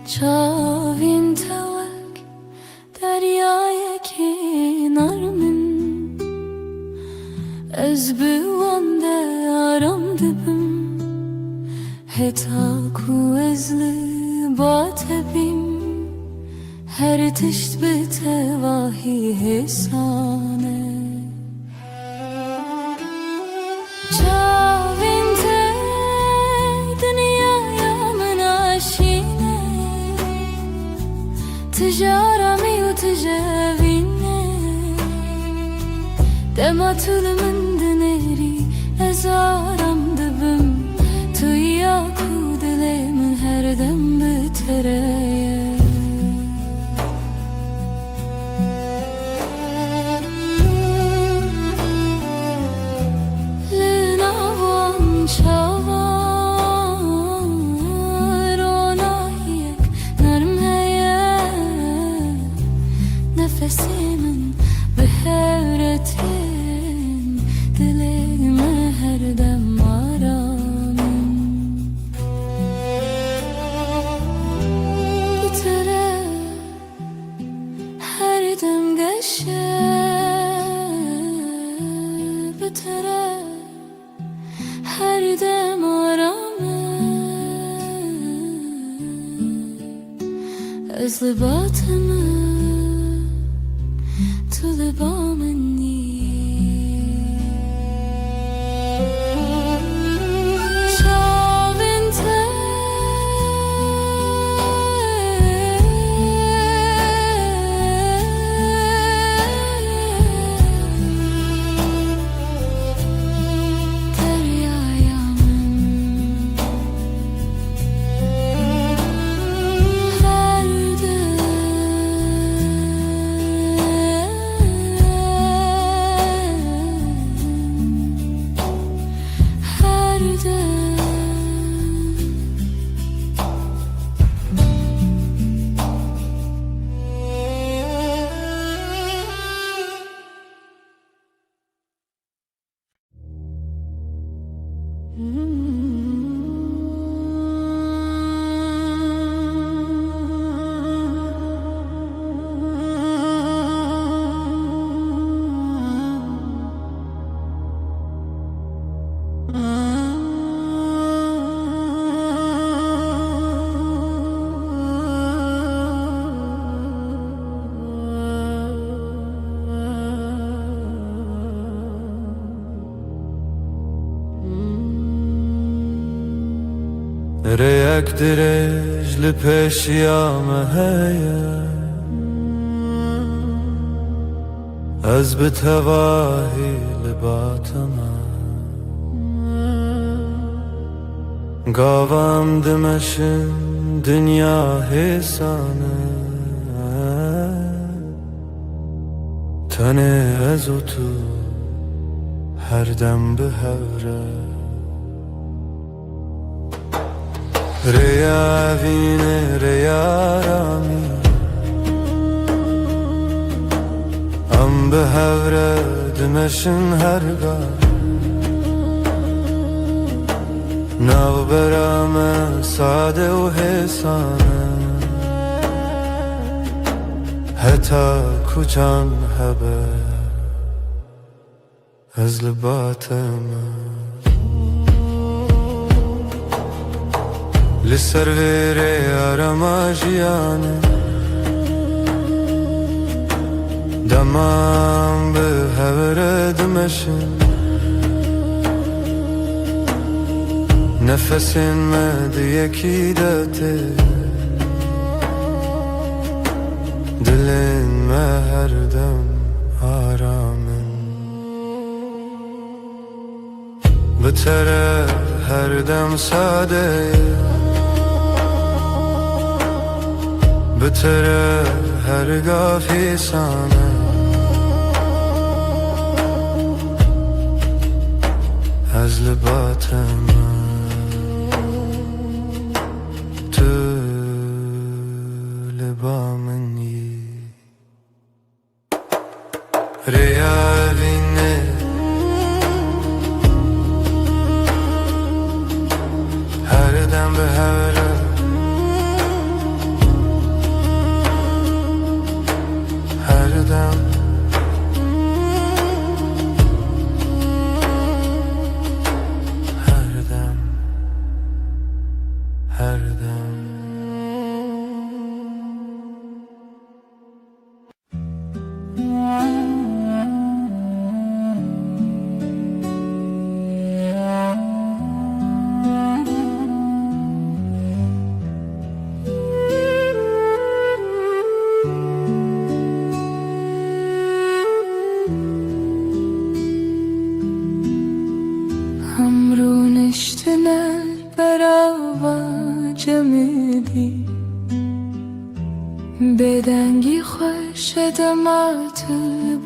چاوین توک دریای کنار من از بوانده آرام دبم هتا کو از لبات بیم هر تشت به تواهی حسانه چاوین ته دنیا من آشینه تجارمي وتجاويني دما طول من دنيري ازارم دبم تو ياكو دلم هر دم بتريه لناوان شاوان روناهيك نرم نفسيمن بهورتين دليم هر دم آرامن بتره هر دم گشه بتره هر دم آرامن از لباتم تو لبا منی شاوین ته دریای من هر دم هر دم ريك درج لپشیام هيا از بتواهی لباتما قاوام دمشن دنیا حسانه تنه از تو هر دم بهوره ريا فيني ريا رامي ام بهوره دمشن هرگاه ناو برام ساده و حسانه حتی کجان هبه از لباتم لسر ویره آرما جیانه دمم به هوره دمشن نفسین مد یکی داته دلین ما هر دم آرامن بتره هر دم ساده بتره هر گافی سانه از لباتم تو لبا منی ریالینه هر دم به هوره هر دم هر دم همرون اشتنل براوا جمدی بدنگی خوش دمات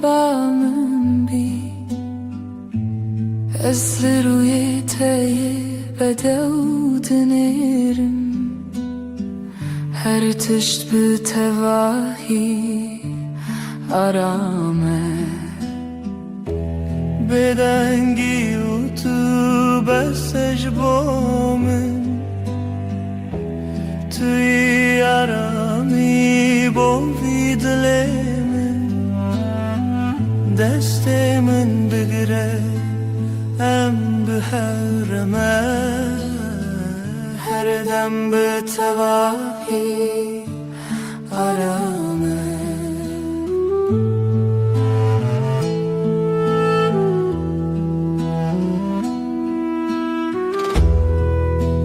بامن بی از روی تای بدود نرم هر تشت به تواهی آرامه بدنگی و تو بسش بامن توی آرامی بوی دل من دست من بگیره ام به حرمه هر دم به تواهی آرامه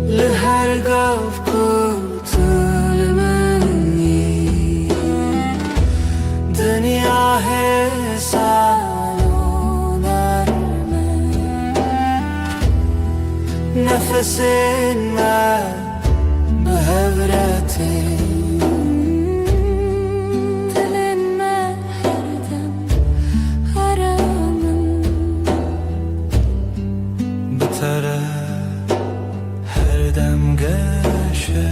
لهر گاف کتل منی دنیا حسان و نرمه نفس من به هورتی دل من هر دم آرامم بتره هر دم گشه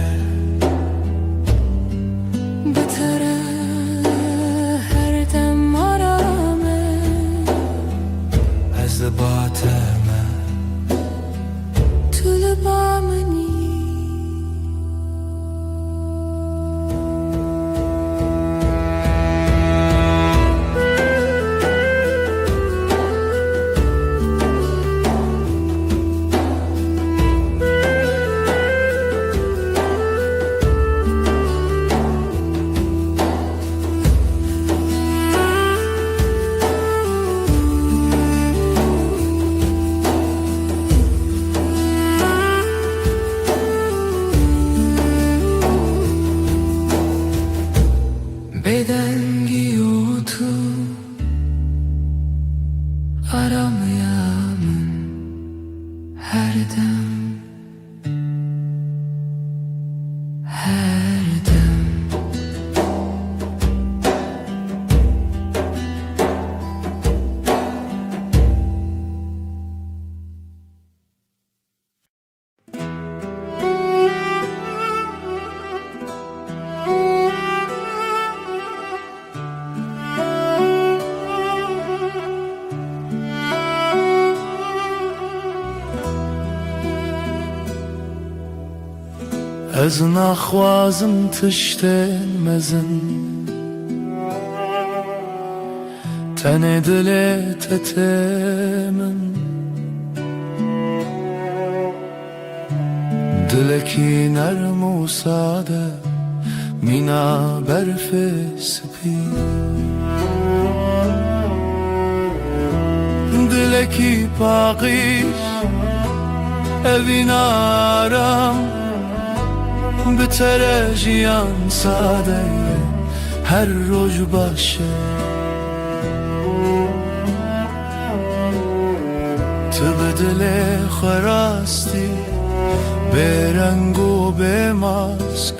بتره هر دم آرامه از لباتم تو لبا منی بدنگی و تو آرامیم هر دم هر دم از نخوازم تشتن مزن تن دل تتمن دلکی نرم و ساده مینا برف سپید dileki paqiş evin aram bitere jiyan sadeye her roj başı tu bedile xarasti bereng u bemask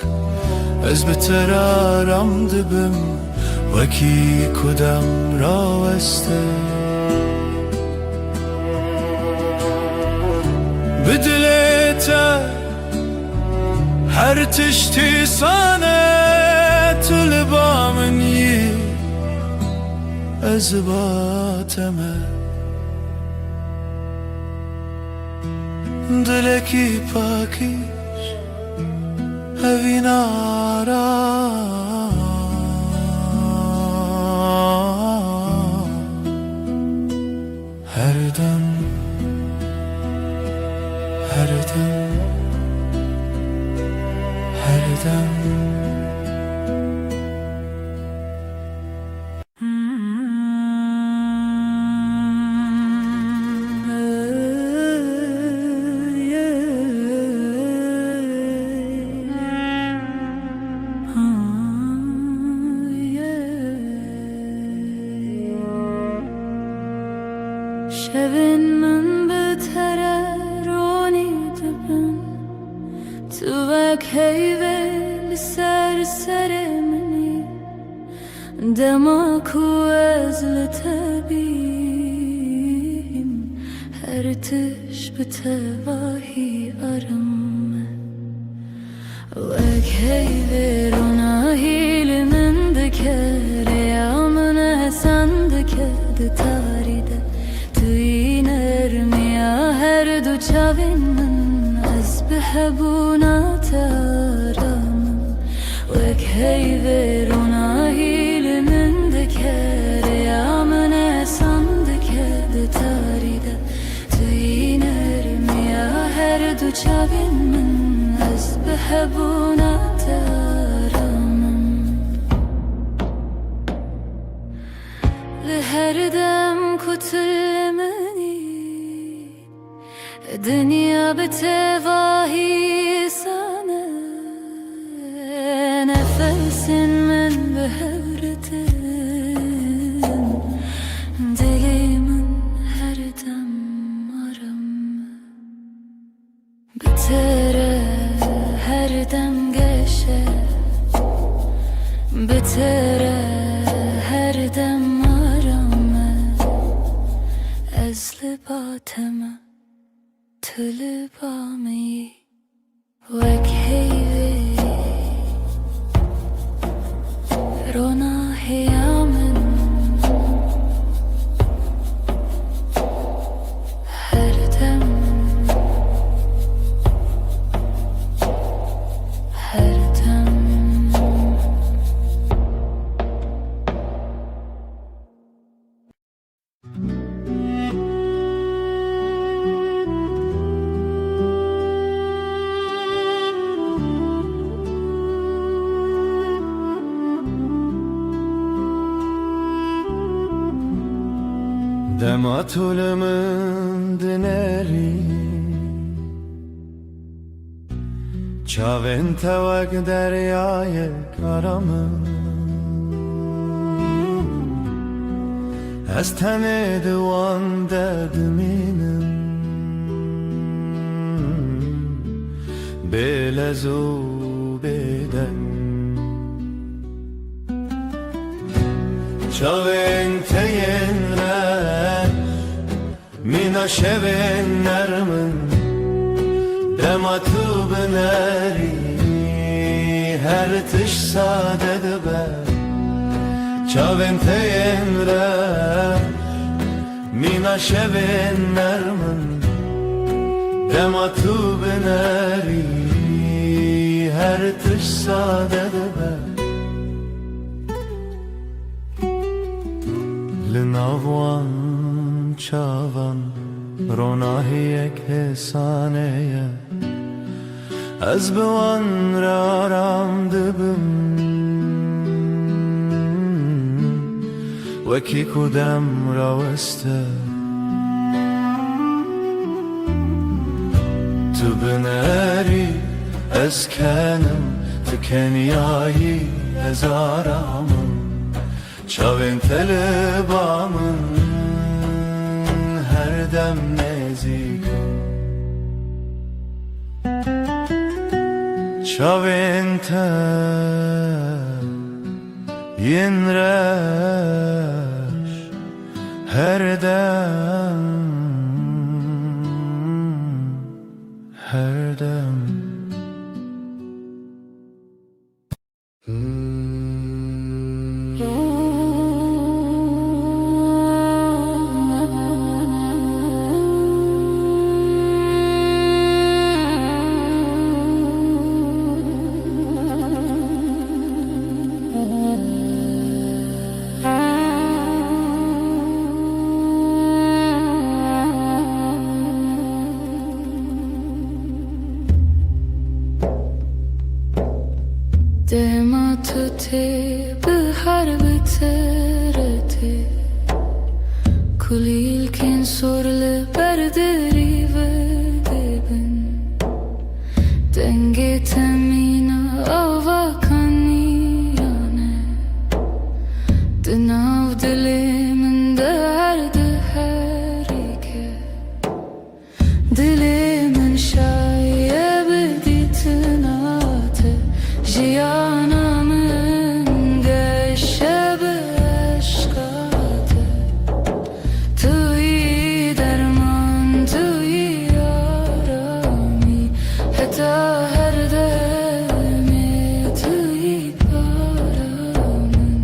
ez bitere aram dibim وکی کدام راوسته بدلیتا هر تشتی سانه تلبا منی از باتمه دلکی پاکیش هوی نارا her dem her dem her dem شبن من بتره رونی دبن تو وک هیول سر منی دما کو از لتبیم هر تش بتواهی ارم وک هیول روناهیل من دکر یا من حسن دکر تاریده her du çavin az behebunat aramın vek heyver ona hilmin deker yamın esan deker taride tüyiner ya her du çavin az behebunat aramın her dem kutulemeni dünya betevahi sana nefesin men behevretin dilimin her dem aram betere her dem geçe betere her dem aram ezli batema تلبامي وكهيبي رونا هيامن هردم هردم Dematulımın dineri Çavin tevak deryaya karamın Ez tene divan derdiminim Belezu beden Çavin teyenler Mina şevin nermin Dematu bineri Her tiş sadede be Çavin teyenler Mina şevin nermin Dematu bineri Her tiş sadede be Linavwan çavan Ronahiyek hesaneye Ez bewan raram dibim Weki kudem raweste تبناري اسكانم تكنياي ازارامم çavên telebamın her dem nezikim çavên te yin reş her dem her dem دما تو تی به هر بترتی کلیل کن سرل بردری و دبن دنگ تمینا آوا کنیانه دناو دلی من درد هری که دلی من شایب دیتناته Cihanımın geçşebe aşkadı Tuyi derman, tuyi yarami Hatta her demi tuyi paramın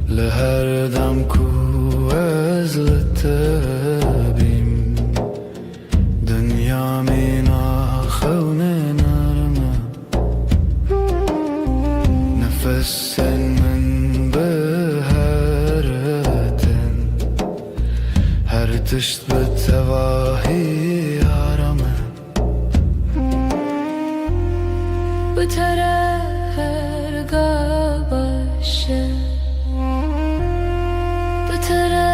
لهر دم کو از لطبیم دنیا مینا خون نرمه نفس من به هرتن هر تشت به تواهی آرامه Bu tara her gabaşı Bu tara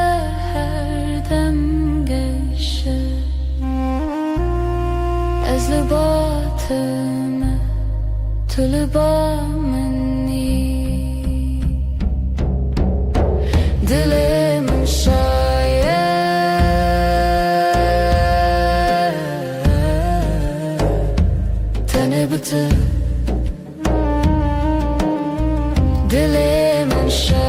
her dem geçe Ez libatime tu libameni Dilimin şayet Tene bitir Dilimin şayet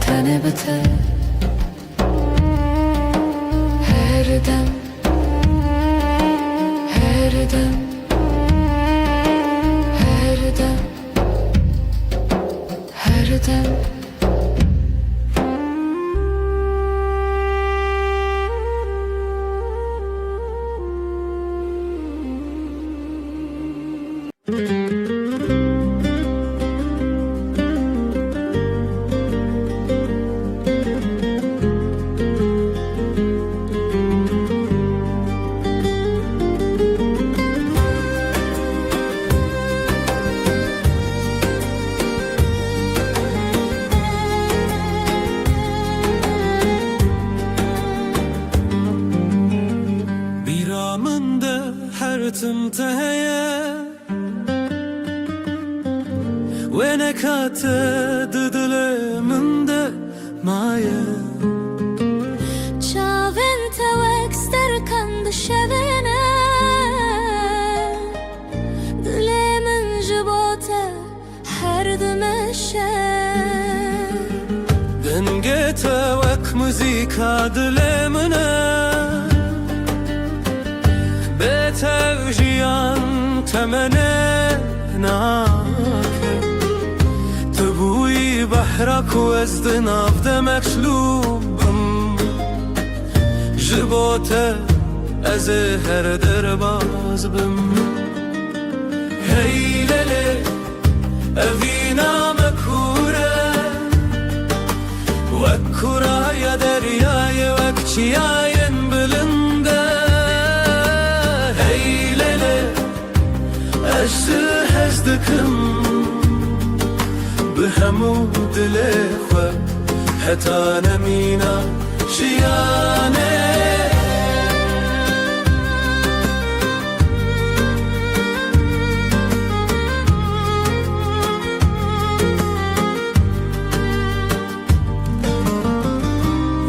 Tene bitir Her dem Her dem Her dem Her dem بیرامنده هر تم تهیه و نکات دل منده مایه Çavên tewek sterkan dişevene Dilê min ji bo te her dimeşe denge tevek müzika dilê min e betev jiyan temene nake tu bûyî behra ku ez di nav de meklûbim ji bo te ez ê her derbas bim hey lele evî name kure wek kuraya deryayê wek çiyayê أجزل هزدكم بهمو دلي خو حتى نمينا جياني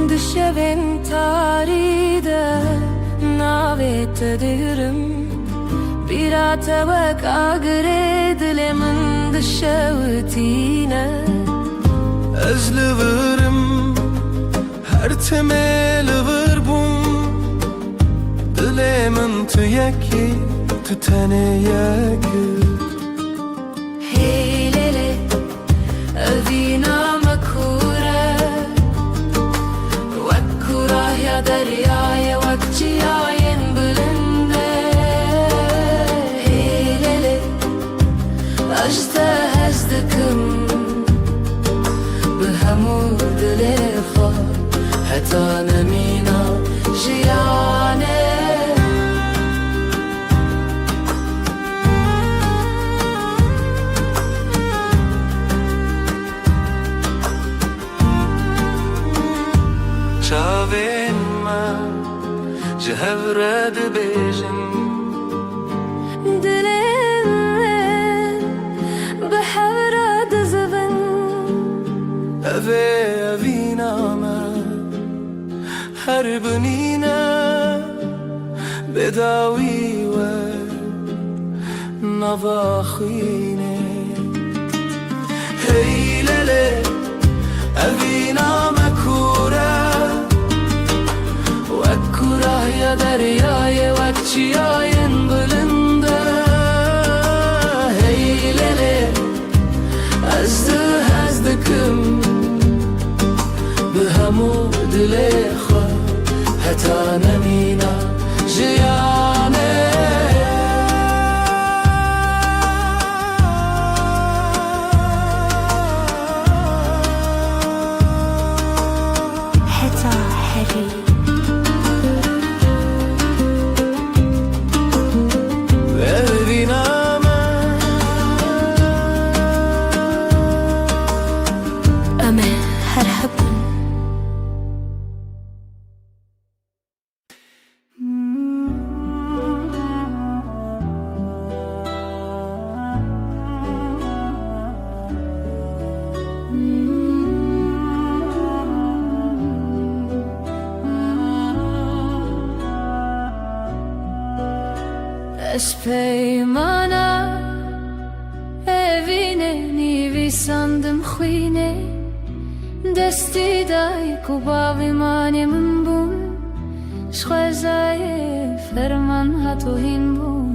Düşevin taride navet dirim Bir atavak agre dilemin düşevtine أزلورم هر تمل غربم دل من تو یکی تو تنه یکی Heylele evina makure Vakkura ya deryaya vakciyayen bülünde Heylele ajda hezdikim بهمور دل خوا حتی نمینا جیانه چاوین من جهورد بیجن دلم به حورد زبن اوه اوینا من هر بنینا بداوی و نواخینه هیلله اوینا مکوره وکوره یا دریای وکچیاین بلنده هیلله ازدکم بهمو دل خوا حتی نمینا جیانه حتی حری ببینم أما هرحبن Peymana evine nivi sandım khine desti dai kubavi mane min bun shkhazaye ferman hatohin bun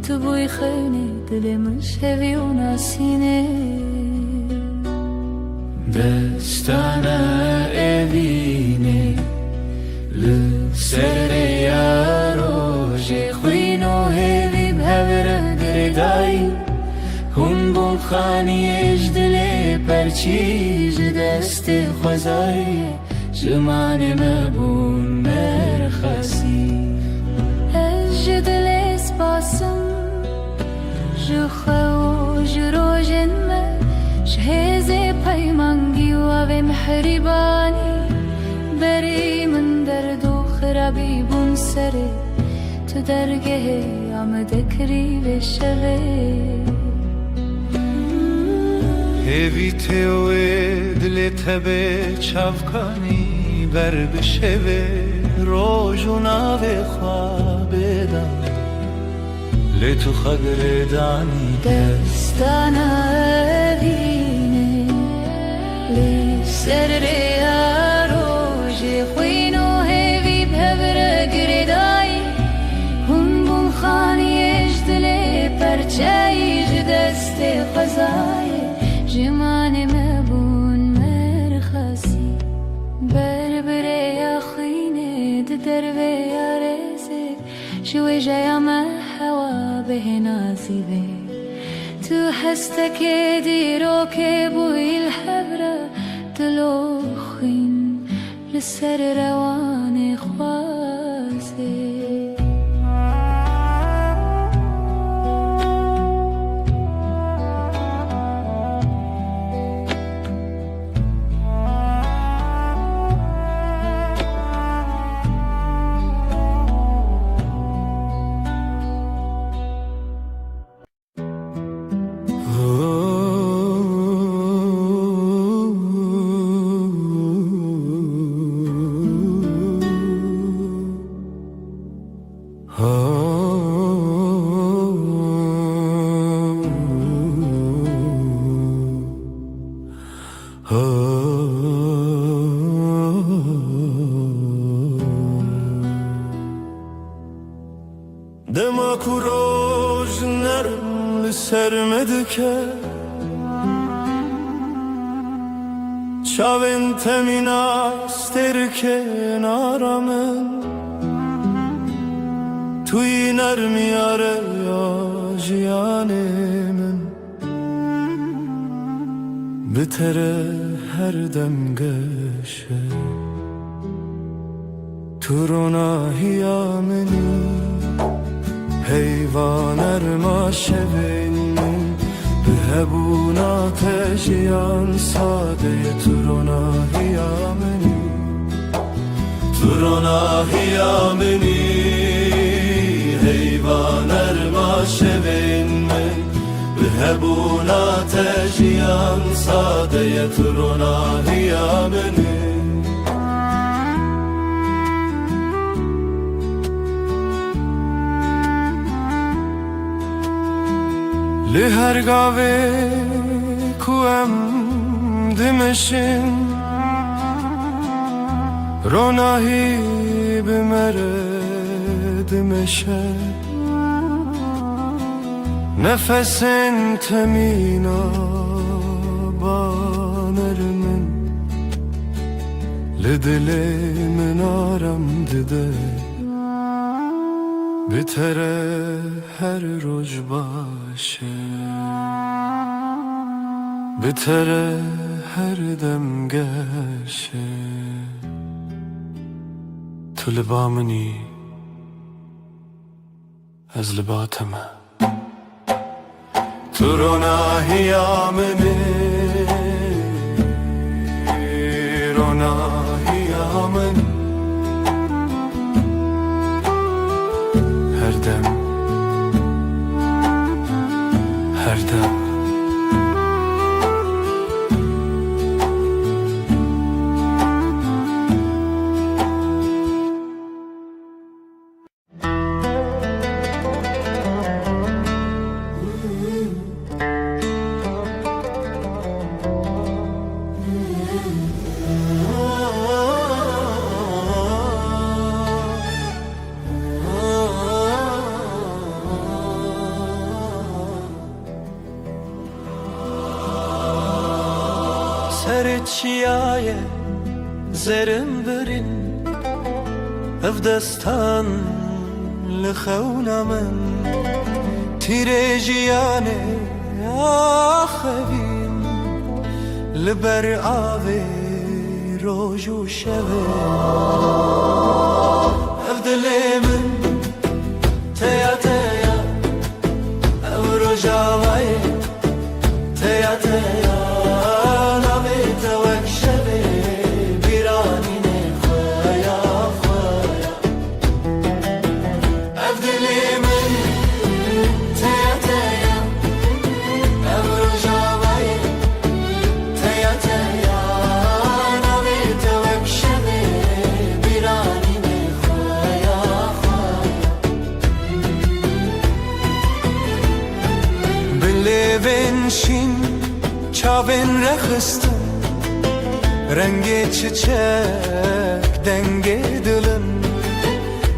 tu boy khane dilimiz hevi unasine دستانه evine لسره یاروژه خوینو هیوی بهوره گردایی هون بون خانی اجدله پرچیج دست خوزایی جمان مبون مرخصی اجدل اسپاسم جخو جروجن ما شهز پیمانگی و محربانی بری من درد و خرابی بون سره تو درگه آمده کری به شوه هیوی تیوه دل تبه چافکانی بر بشوه روژو ناوه خوابه دم لتو خدر دانی دستانا وینه لسر ریا روژه خوینو هیوی بهبره گردایی هم بون خانی اجدله پرچایج دست خزای جمان مبون مرخصی بربره یا خینه دروه یا رزق شوی جایا ما هوا به نازیبه تو هستك ديرو كبوي الحبرة تلوخين لسر رواني خواسي sermedi ke Çavin temina sterke naramın Tu iner mi yare ya jiyanemin Bitere her dem geşe Turona hiyameni Heyvan erma şevin Bihebuna teşiyan sadeye Turona hiyameni Turona hiyameni Heyvan erma şevin Bihebuna teşiyan sadeye Turona hiyameni Li her gave ku em dimeşin Ronahi bimere dimeşe Nefesin temina banermin Li dilimin aram dide Bitere her roj başı Bitere her dem geşe Tu libamini Ez libateme Turona hiyamini Rona hiyamini Her dem Her dem Serçiyaye zerim birin Ev destan li xewna min Tirêjiyane axevîn Li ber avê roj û şevê Ev dilê min teya teya Ev rojavayê teya teya Şin çavin rexistin Rengi çiçek denge dilim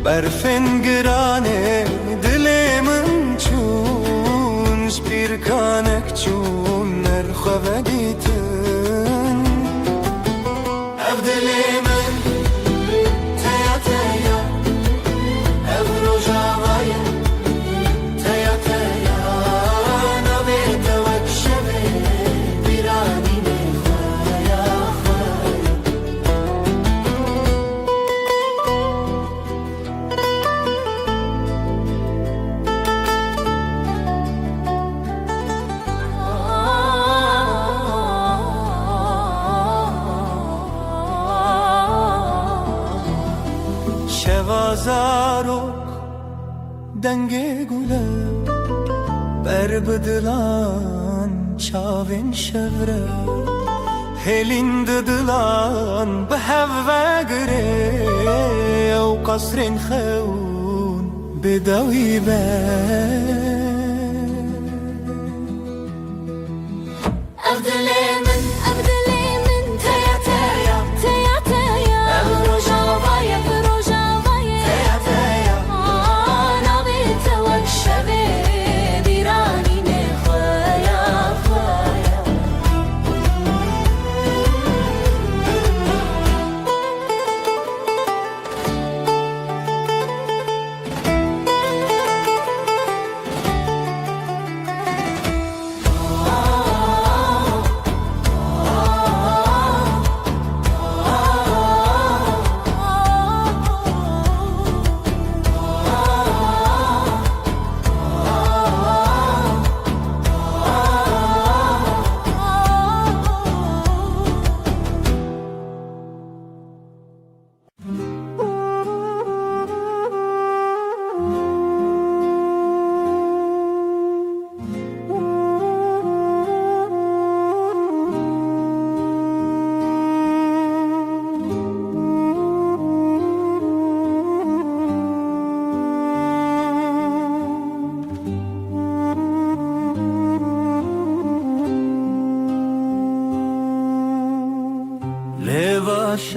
Berfin girane dilimin çun Spir kanek çun erxeve gitin Ev dilimin teya teya Ev rojavayı teya teya Şevazarok denge gule Berbedilan çavin şevre Helin didilan behevve gire Ev kasrin xeun bedawi be Abdülemin, Abdülemin teya teya, teya teya Ev rojavaya, rojavaya Teya teya Ana bir tevak şeve Biranine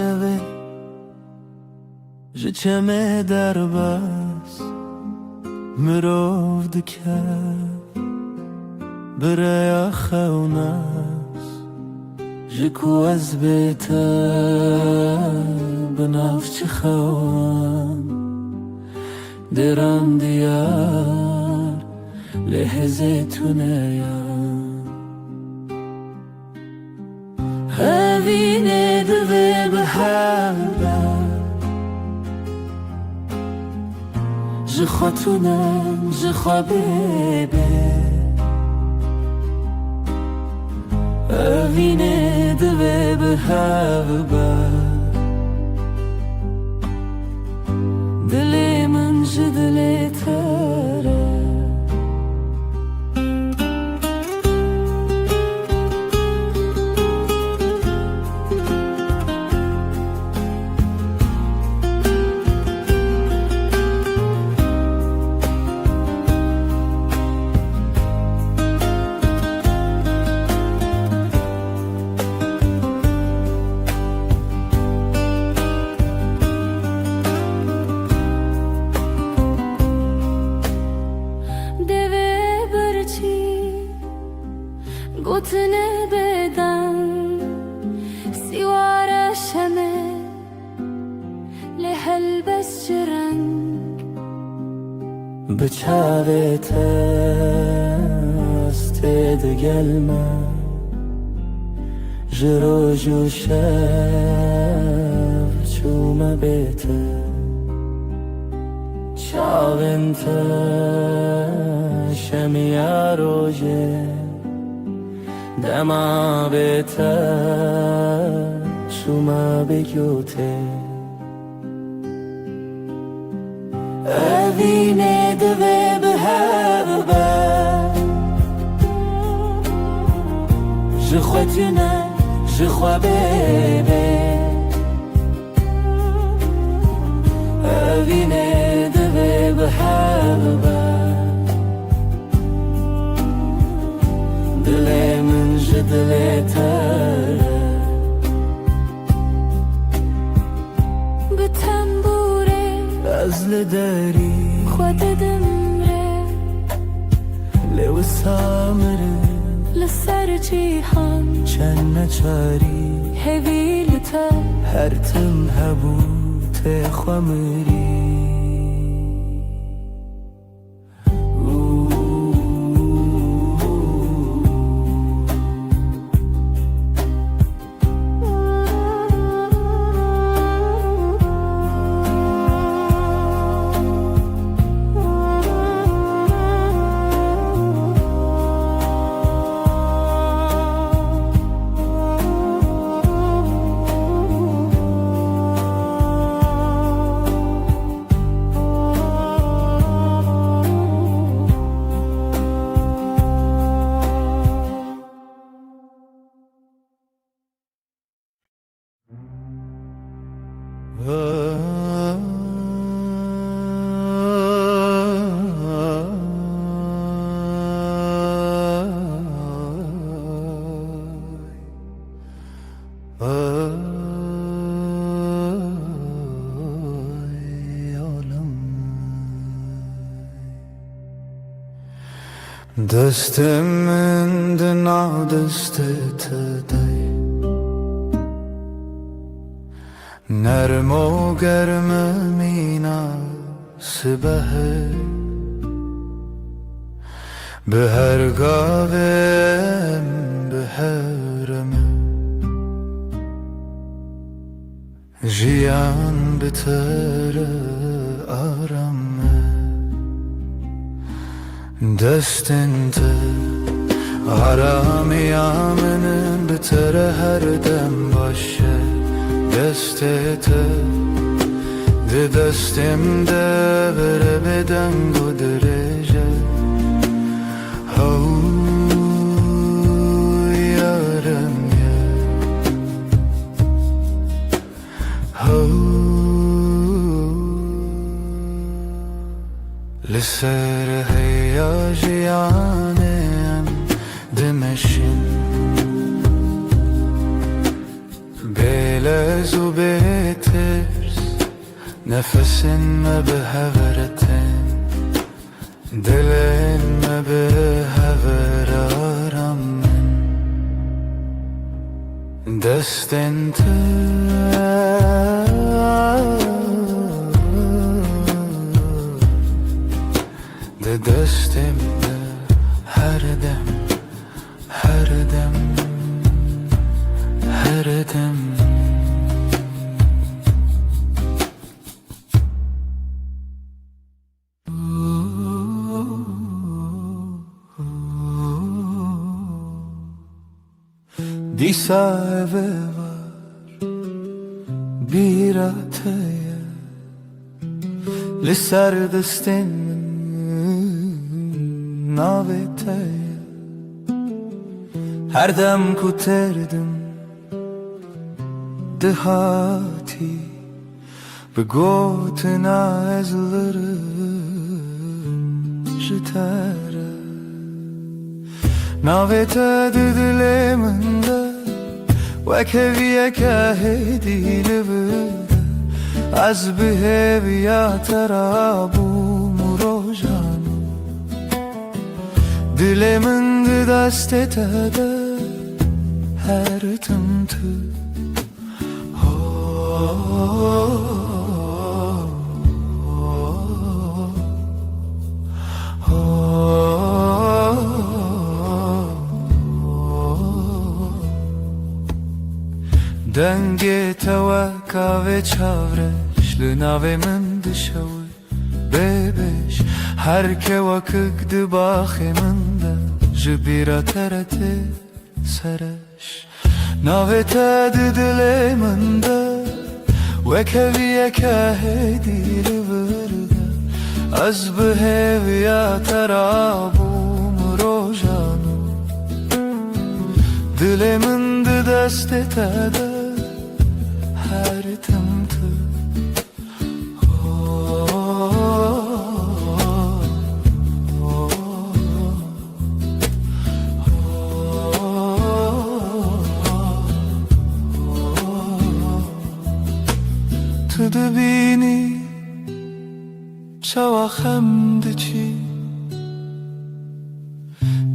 شوه جچمه در بس مرو دکه برای خونس جکو از بیتا بنافچ خوان درام دیار لحظه تونیان هاوینه دوه بحبه جخوا تونم جخوا بیبه هاوینه دوه بحبه دلی من جدلی تره گوتنه بدن سیوار شمه لهل بس جرنگ بچاوت است دگلمه جرو جو شب چوم بیته چاونت شمیا روژه دما بیتا شما بگوته اوینه دوه به هربه جخوا تونه جخوا بیبه اوینه دوه به هربه دلی من جدلی تره به تنبوره از لداری خود دمره لو سامره لسر جیهان چند نچاری هویلتا هرتم هبوت خوامری دست من دنا دست تدای نرم و گرم مینا سبه به هر گاوم به هرمه جیان بتر آرامه دستنت آرامی آمنن بتر هر دم باشه دستت ده دستم ده بره بدنگ و درجه هاو یارم یا هاو لسر هیاجیانم دمشین بله هزو بترس نفسن ما بهورتن دلن ما بهور آرام من دستن ده دستم ده هر دم هر دم هر دم Disa eve var bir ataya Lisar destin navetaya Her dem kuterdim dehati Begotena ezlerim jitere Navete didileminde Vekeviye kahedi livide Az biheviya terabu murojanu Dileminde dastetede her tımtı Denge tevaka ve çavreş Lınave min dışavi bebeş Her ke vakık dıbaxe min de Jibira terete sereş Navete didile min de Vekeviye kahedi liverde Az biheviya terabum rojanu Dilemin de destetede her tımtı Tıdı bini çavakhem diçi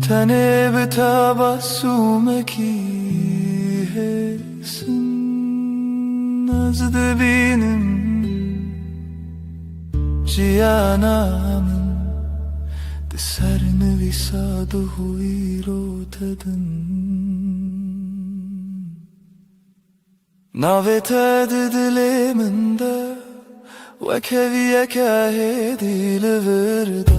Tene be tabassumeki hesin Nazdı benim ciyanamın De serni visadu huiro tedin Navete didiliminde Vekeviye kahedi liverde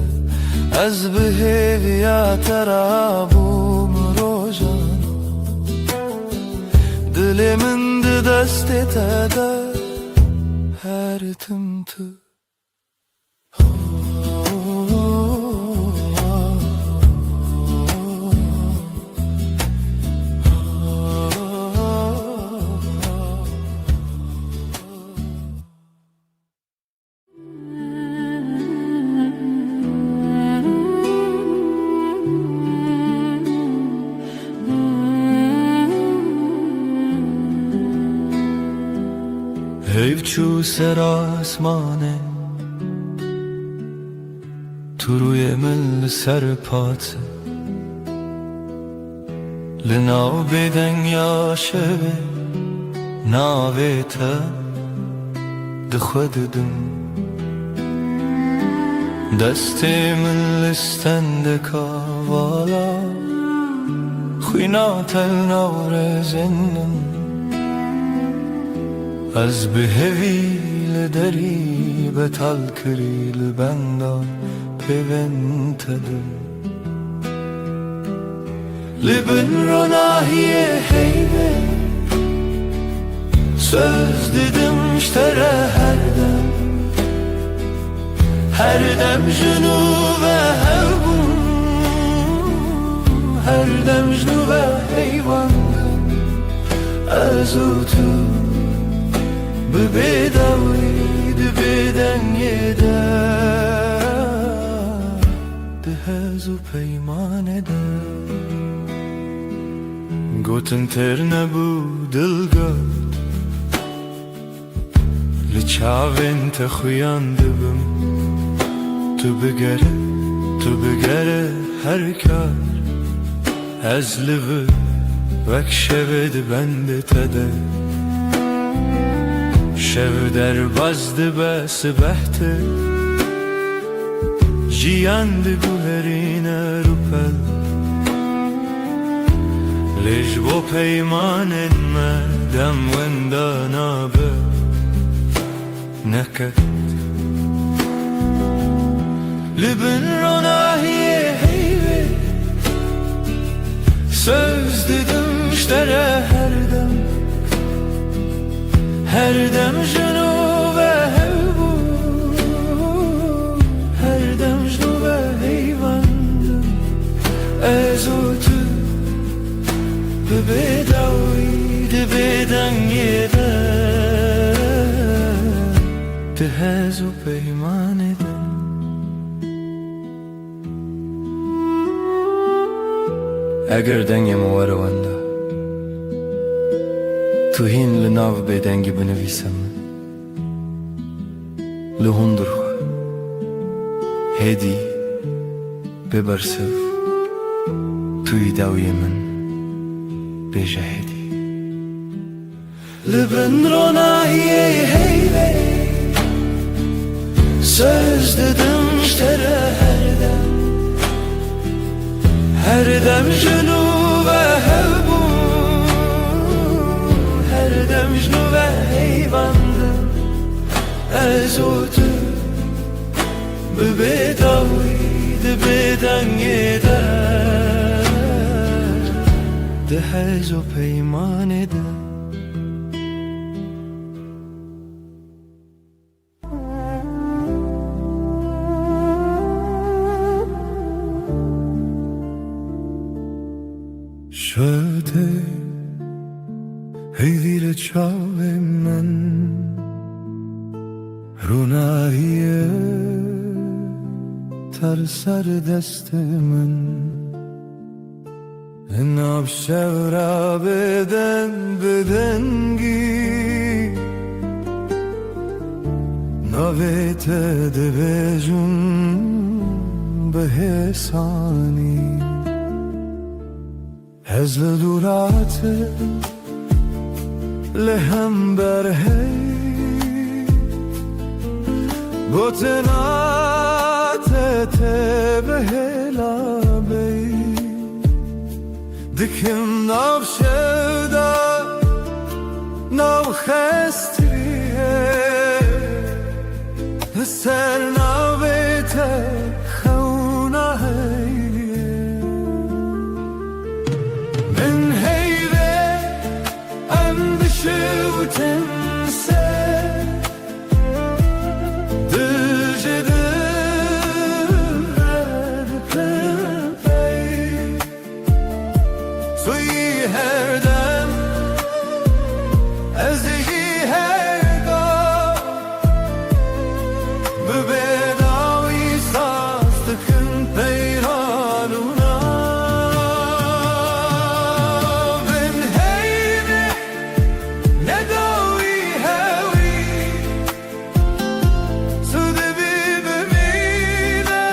Az biheviya terabum rojanu Dilimin de destetede her tımtı Hevçu ser asmane Turuye mil serpate Linav beden yaşeve Navete Dixwedim Destê min listende kavala Xwîna tel navrezinin Az bihevî li derî betal kirî li benda pêventedim Li bin ronahiyê heybe Söz didim ştere her dem Her dem jinu ve hevbun Her dem jinu ve heyvandım Ez u tu Bebedavri de beden yede De hezu peyman ede Gotin terne bu dilgöt çavên te xuyan dibim. Tu bigere her kar, ez li vi vek şevê dibende te de. Şev derbas dibe sibeh te, jiyan diguherîne rûpel. Lê ji bo peymanên me dem wenda nabe neket. Li bin ronahiyê heyvê söz didim ji re her dem jinû ve hevbû, her dem jinû ve heyvandim. Ez û tu bi bêdawî di bêdengê de, di hez û peymanê de. Eger dengê me were wenda, tu hîn li nav bêdengî binivîse min. Li hundir xwe hêdî bibersiv, tu yî dawiyê min bêje hêdî. Li bin ronahiyê heyvê söz didim ji re her dem jinû ve hevbû, her dem jinû ve heyvandim. Ez û tu bi bêdawî di bêdengê de, di hez û peymanê de. Şevde heyvîre çavên min, rûnahiye ter ser destê min. Nav şevra bêdengî, navê te dibêjim bi hêsanî. Ez li dûratê li hember hey, gotina te bihêla bey. Dikim nav şevda nav xestiriye, li ser navê te xewna heyliye. Min heyvê em dişewtinse, dijî didim re dikim pey. Tu yî her dem, ez yî her gav, bi bêdawî saz dikim peyranûna. Bin heyvê nedawî hewî, tu dibî bimîne,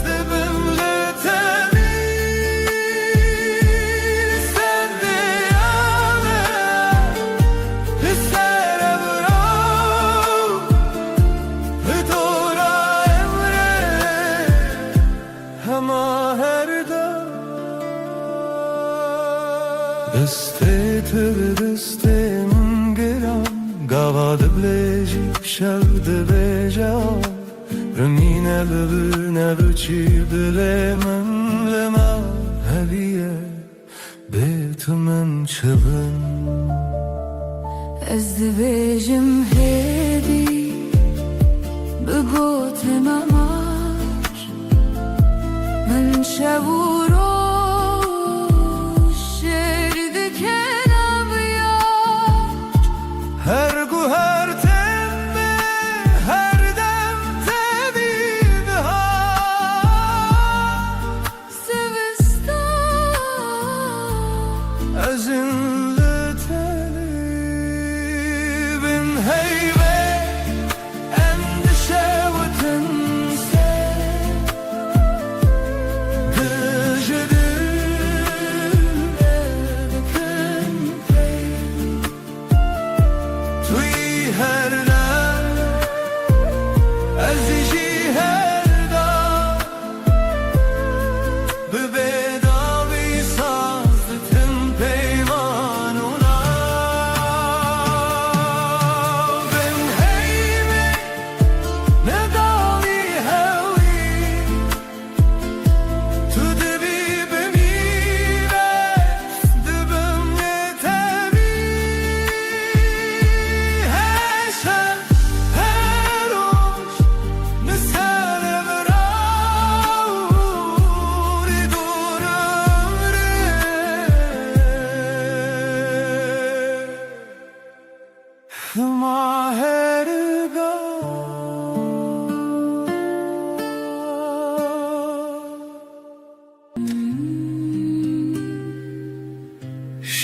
dibim li tenî. Sen diyame li ser evrav, li dora emre hema her dem. Destê te bi destê min giran, gava dibilêjî şev dibêje av. Rimîne bibîne biçî dilê min li me hevîye, bê tu min çibin. Ez dibêjim hêdî bi gotê me mar, min şev û roj şêr dike naviyar. Her guher temme, her dem tevî bihar. Zivistan Ezin li tenî bin heyvê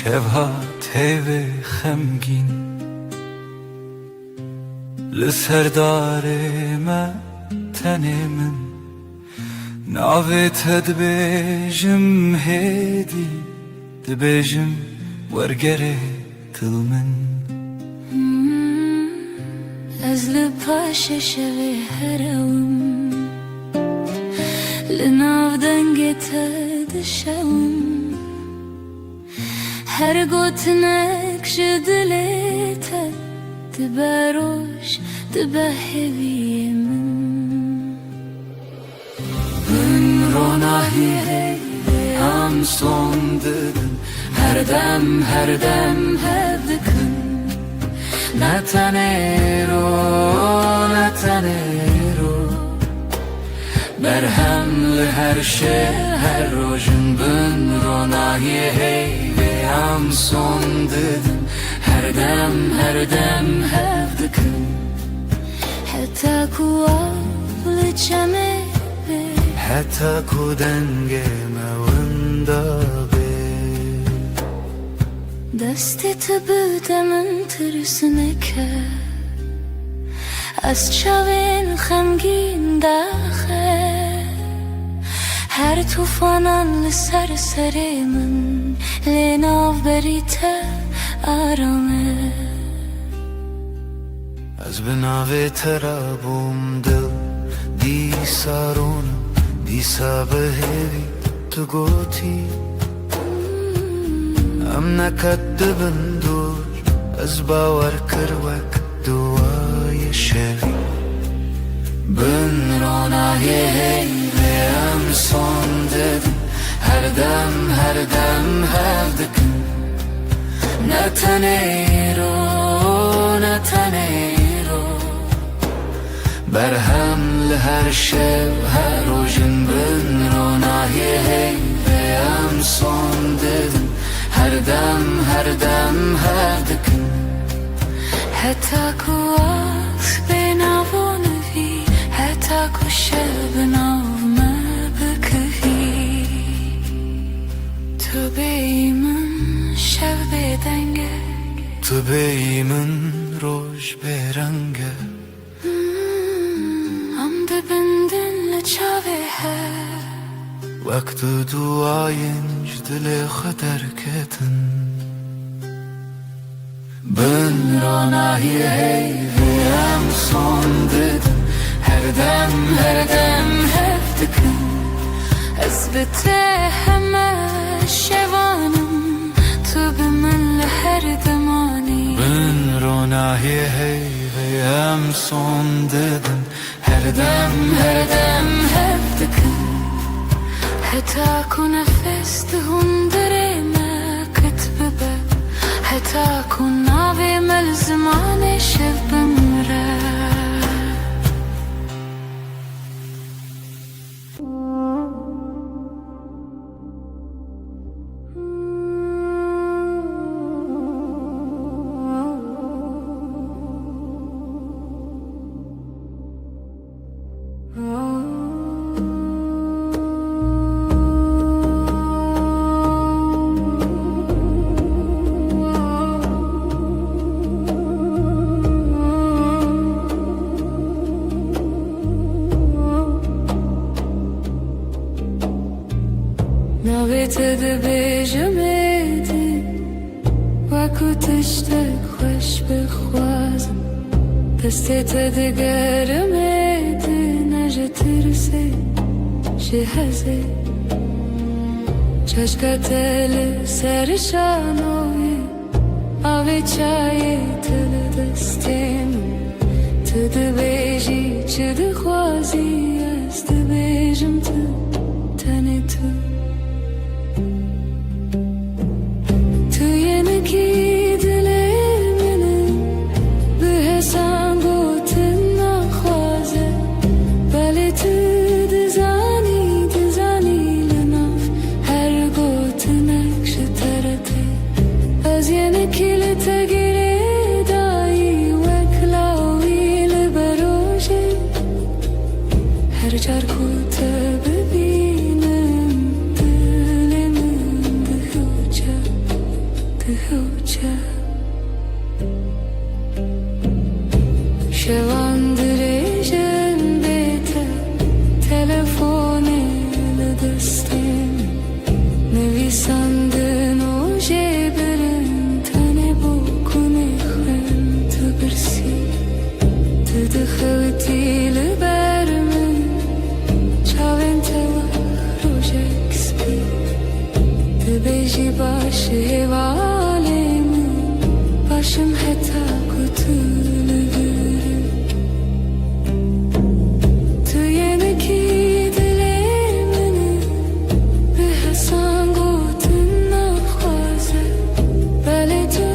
شبهات هیوه خمگین لسر داره ما تنه من ناویت دبیجم هیدی دبیجم ورگره دل من از لپاش شوی هرم لناو دنگت دشم هر گوتنک جدلیت دبروش دبهوی من من روناهی هم son dedim her dem hevdikın Netanero Berhemli her şey her rojun bün ronahi heyve am son dedim her dem hevdikın حتی کوال چمه حتی کودنگ موندا دستی تبودمن ترسونه که از چاوین خمگین داخل هر توفانان لسر سری من لیناو بریته آرامه از بناوی ترابم دل دی سارونم دی سابه هیوی تو گوتی ام نکدبن دور از باور کروک دوای شوی بن روناهی هیوه am son dedim her dem hevdikın Netanero Berhemli her şey her rojun bün ronahi heyve am son dedim her dem hevdikın حتی کواس بناوانوی حتی کشه بناو ما بکوی تو بیمن شب بدنگه تو بیمن روش برنگه ام دبندن لچاوه هر وقت duayınc dile kadar keten Ben ronahi heyve am son dedim her dem hevdikın از بته همه شوانم تو به من لهر دمانی Ben ronahi heyve am son dedim her dem هفدكن حتى أكون نفست هندري ما كتببه حتى أكون نابي ملزمان شب مراه نویت دبیجمدی وکو تشتک خوش بخوازم دستت دگرمدی نجه ترسی جهزی چشکت سرشانوی آوی چای تل دستیم تو دبیجی چه دخوازی از دبیجم تو تنی تو هر جار کوته ببین şevalemi başım heta kutuludur tu yeneki dilemini bir hasan gotun nafhaze bale tu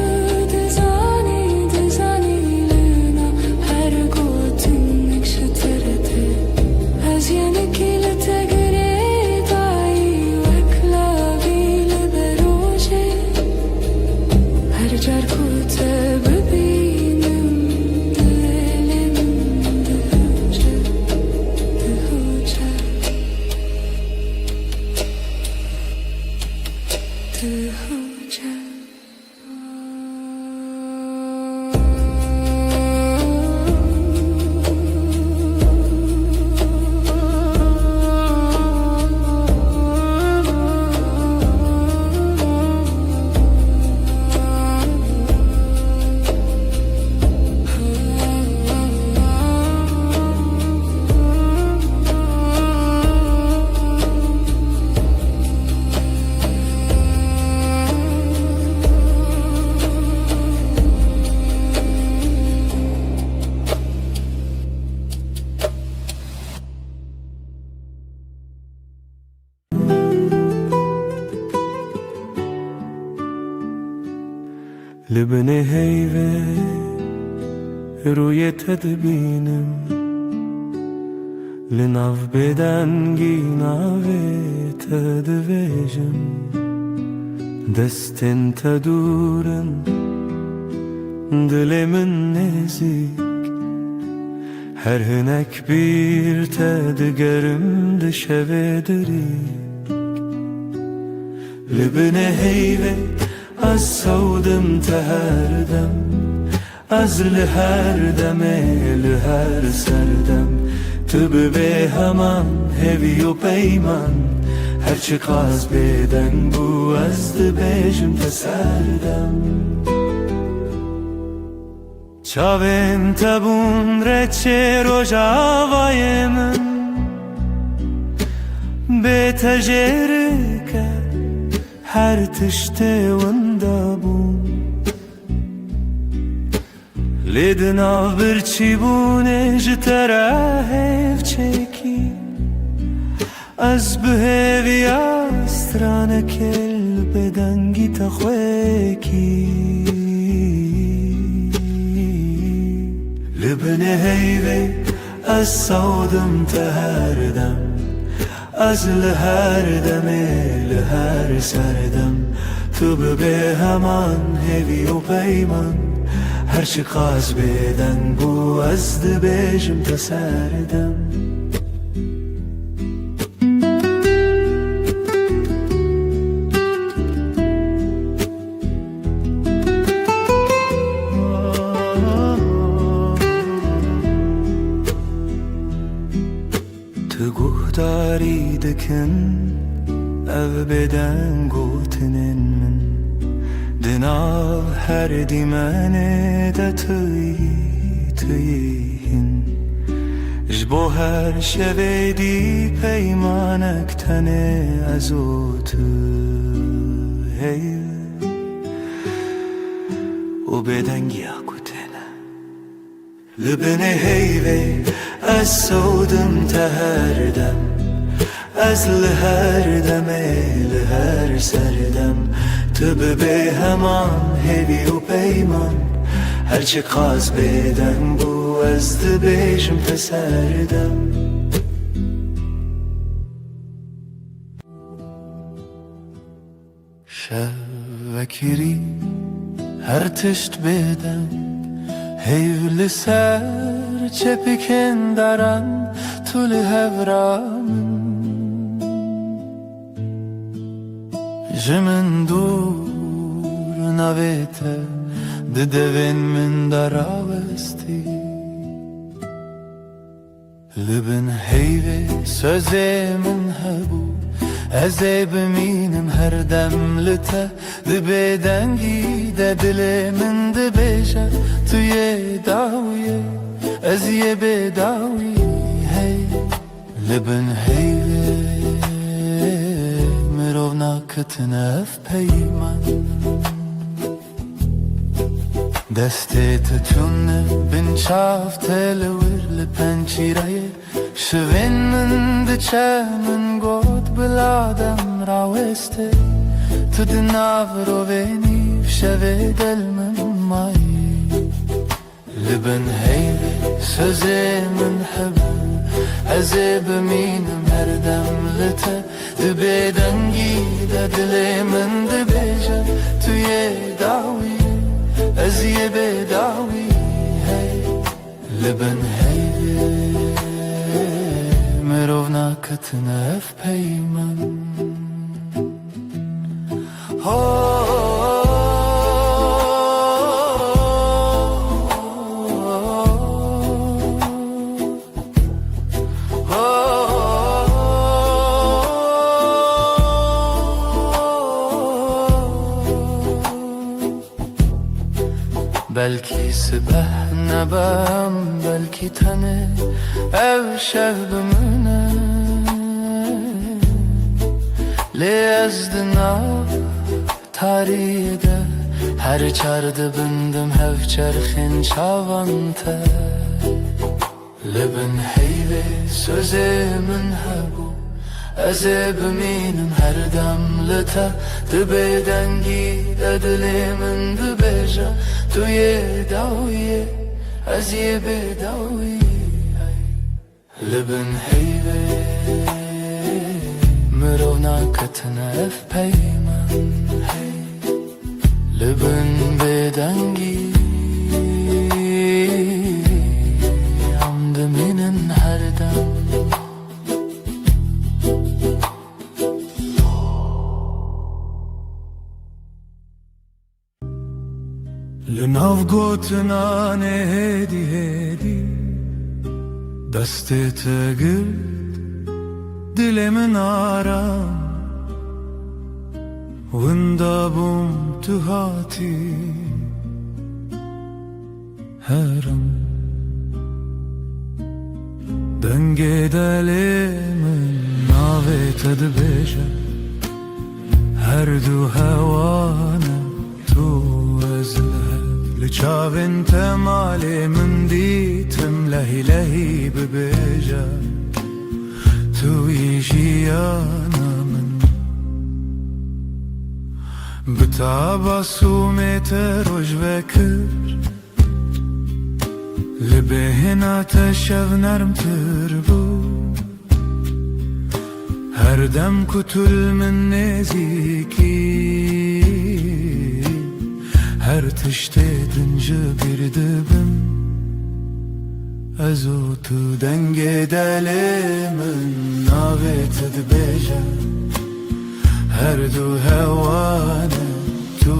dizani luna her gotun nekşeterete az yeneki lete لبني هيفي روی تدبینم لناف بدنگی ناوی تدویجم دستن تدورن دلمن نزیک her hünek bir tedgerim dışevedrik Libne heyve az savdım teherdem Az liher deme liher serdem Tübü be heman hevi u peyman Her çıkaz beden bu azdı bejim teserdem Çavim tabun reçe rojavayemin Betejerike her tişte vındabun Lidna bir çibune jitera hevçeki Az behevi astrane kel bedangi takhweki Libne heyve az savdım teherdem Az liher deme liher serdem Tübü be heman hevi u peyman Her çıkaz beden bu azdı bejim teserdem Guhdari dikin ev beden gotinin min Dinav her dimene de tıyhin Jbo her şevedi peymanek tene azotu hey O beden giyakutene Libne heyve Az savdım teherdem Az liher deme liher serdem Tübü be heman hevi u peyman Her çıkaz beden bu azdı bejim teserdem Şevvekiri her tişt beden Heyvli ser çepiken daran tül hevramın Jimin dur navete didevin min daravesti Libin heyve sözemin hebu Eze biminim her demlite Dibeden gide dilemin dibeje Tüye daviye Ez ye bedavi hey Libin heyve Mirov ناکتنه اف پیمان دستی تتونه بین چاف تلور لپنچیره شوین من دچه من گود بلادم راوسته تو دناور و وینی فشوه دل من مایی لبن هیوی سوزه من حبه ازی بمینم هر دم لته دبی دنگی ده دلی من دبیجه توی داوی ازی بداوی هی لبن هیوی مرو ناکتنه اف پیمان belki sibah nebem belki tane ev şevbimine lezdina tarihde her çardı bindim hev çerxin çavante lebin heyve sözümün hebu eze biminim her demlete dibe dengi edilimin dibeja tuye dawiye eziye bedawi lebin heyve مرو ناکتنه اف پیمان لبن بدنگی عمد منن هر دم لناف گوتنا هدی هدی دستی تگرد دلمن آرام وندابم تو هاتی هرم دنگ دلمن ناویت دبیجه هر دو هوانا تو ازله لچاوین تمالی من دیتم لهی لهی ببیجه توی جیانا من بتاباسومت روش بکر لبهنا تشو نرم تر بو هر دم کتل من نزیکی هر تشته دنجه بیردبم ازو تو دنگ دلمن ناویت دبیجه هر دو هوانه تو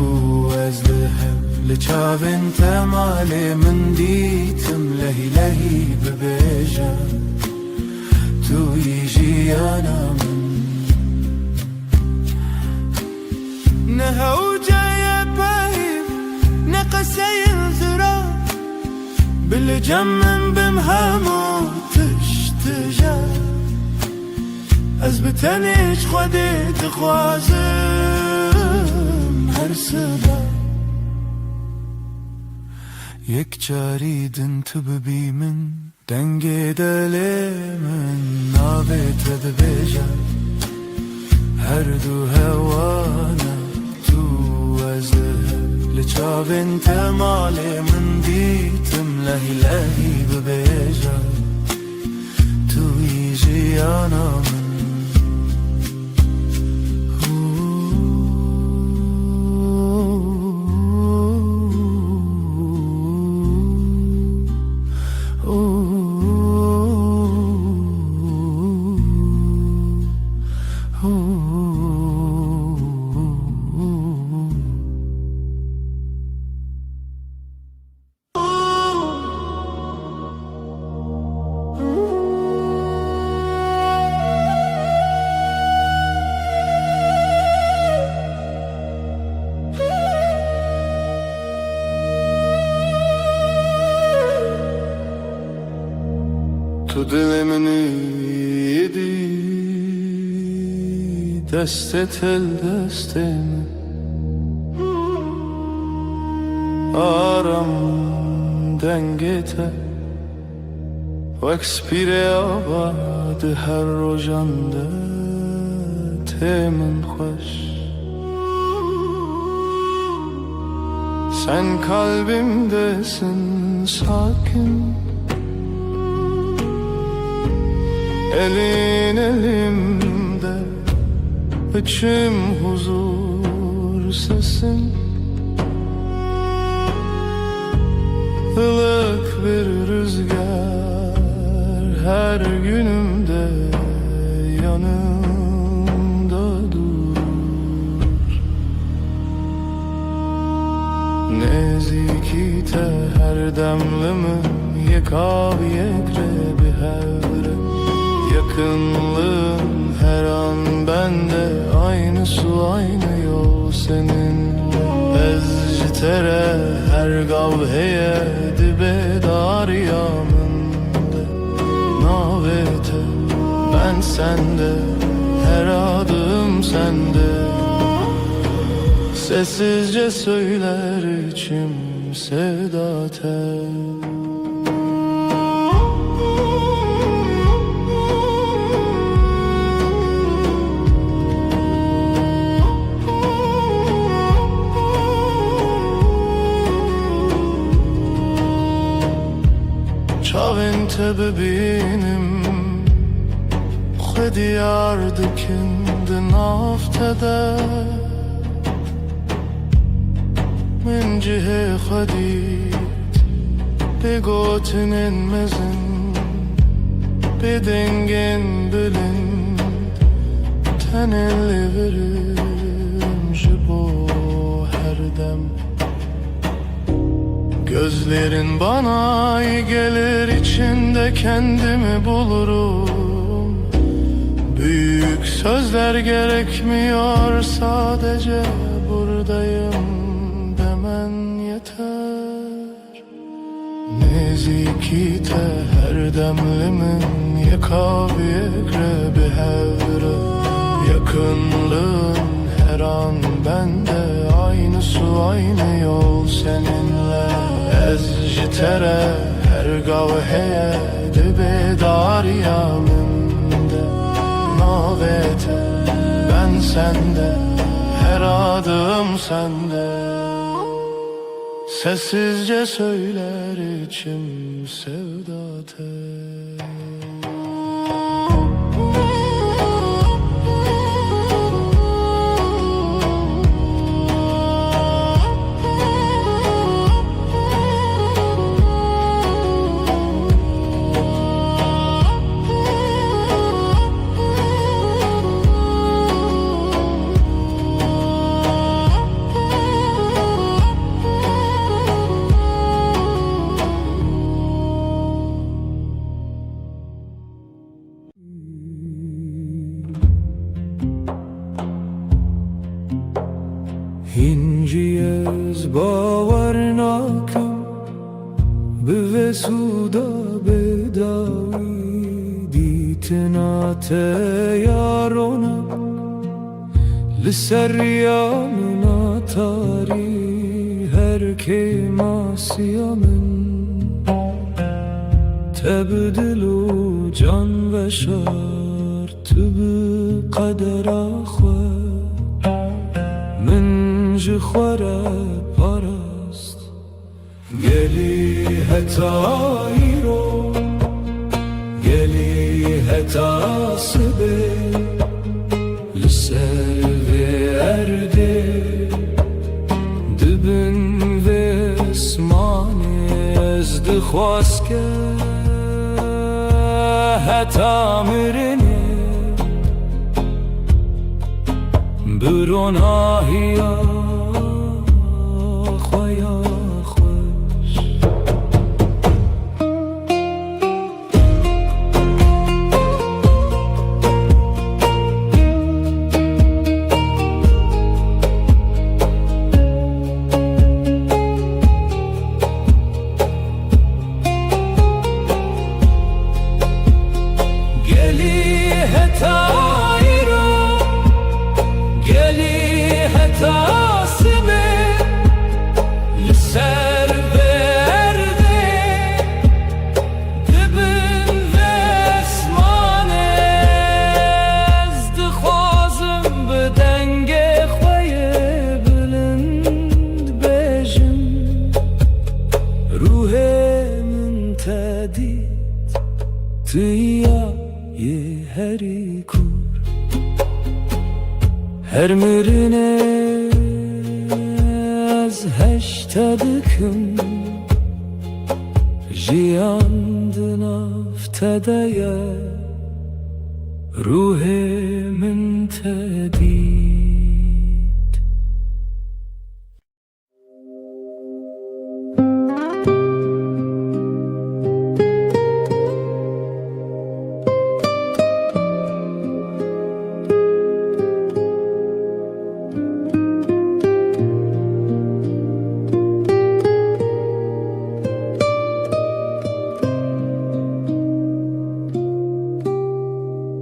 از لحب لچاوین تمالی من دیتم لهی لهی ببیجه توی جیانا من نهو جای بایم نقصه الزرار بالجمن بمهمو تشتجا از بتنیش خودی تخوازم هر سبا یک جاریدن تو ببی من دنگ دلی من نابیت دبیجا هر دو هوانا تو از لچاوین تمالی من دیتم لهی لهی ببیجا توی جیانا من تو دل منی دستت دستم آرام دنگته و اکسپیر آباد هر روزانده تمن خوش sen kalbimdesin sakin elin elimde içim huzur sesin ılık bir rüzgar her günümde yanımda durur Nezikite her demlimin yekav yekre bir hevre Yakınlığın her an bende aynı su aynı yol seninle Ezcitere her gavheye dibe dar yamında Navete ben sende her adım sende Sessizce söyler içim sevda tel Çavente bebeğinim Xediyar dikindi naftede Min cihe xedid Begotinin mezin Bedengin bilind Tenelli verim Jibo her dem Gözlerin bana iyi gelir içinde kendimi bulurum Büyük sözler gerekmiyor sadece buradayım demen yeter Nezikite her demlimin yekav yekre bir hevre Yakınlığın her an bende aynı su aynı yol seninle Ezcitere her gavheye dibe dar yaminde Navete ben sende her adım sende Sessizce söyler içim sevda tel Hinciyez bavar nakim Be suda bedavi Ditinate yaronak Lisseryan atari Her kemasyamin Tebdilu can ve şart Tübü kader akhver من جخوره پرست گلی هتایی رو گلی هتاسبه لسر و ارده دبن و اسمانی از دخواست که هتا مرنه بروناهی خویا خوش گلی هتایی رو tasime Liser verde Dibin vesmane Zdikhwazim bi denge khwaye bilind bejim Ruhemin tedid Tiya ye heri kur Her mirine az heştedikim Jiyandın aftedeye Ruhemin tedid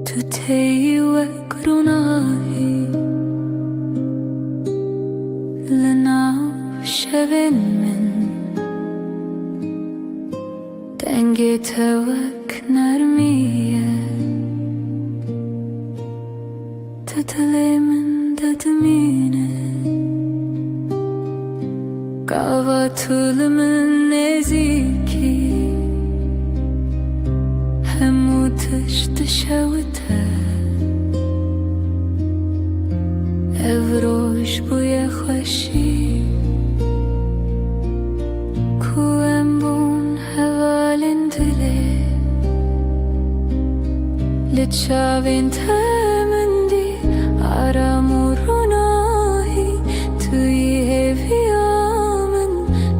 تتهي وكرناهي لنا شبن من دنگی توک نرمیه تتلی من ددمینه قاوا طول من نزیکی همو تشت شوته evroş bوی خوشی کوام بون حوالین دله لچاوین تمندی آرام و روناهی توی هویامن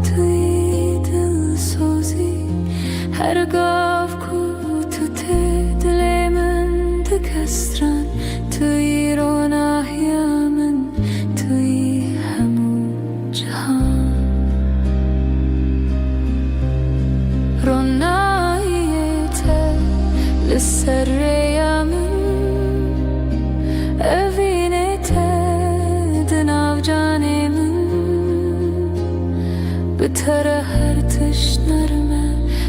توی دلسوزی هر گاف کو تو دل من دکستران توی روناهیامن توی همون جهان روناهیت لسریامن اوینت دناو جانمن بتره هر تشت نرمه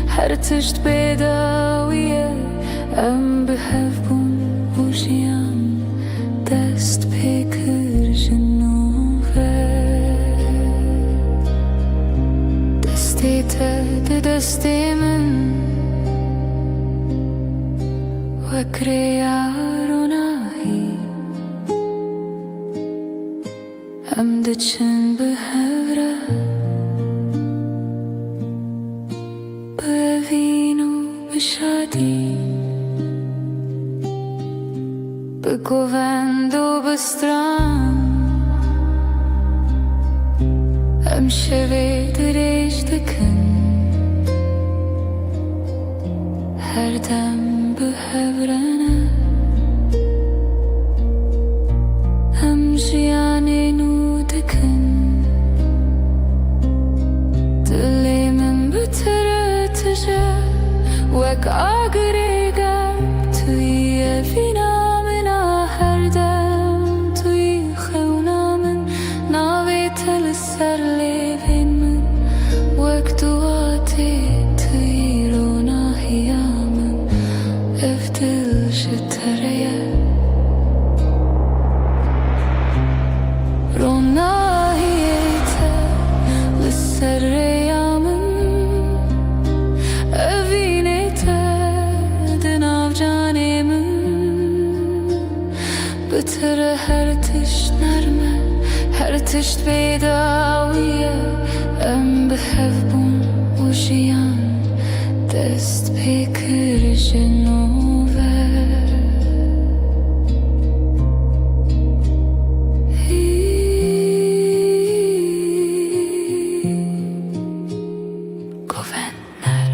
هر تشت بداویه ام بهف بون وجیان دست پیکر جنوبه دستی تد دستی من وکری یاروناهی هم دچن به هوره به وینو به شادی به گوند و بستران هم شوی درش دکن هر دم به هورانه هم جیان نو دکن دلی من بتره تجه وک آگری گرد توی وینا سر لیوین من وک دواتي تيروناهيامن افدل شتريه روناهيته لسريامن اوینته دناو جانمن بتره هر تشت نرمه هر تشت بداویه ام بهف بون وجیان دست پیکر جنوبه گوهنر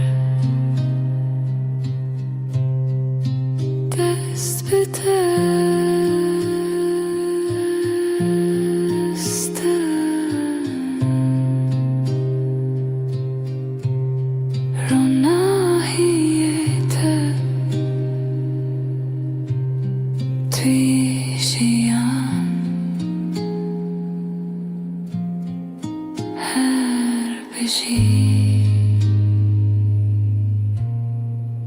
دست بده بجی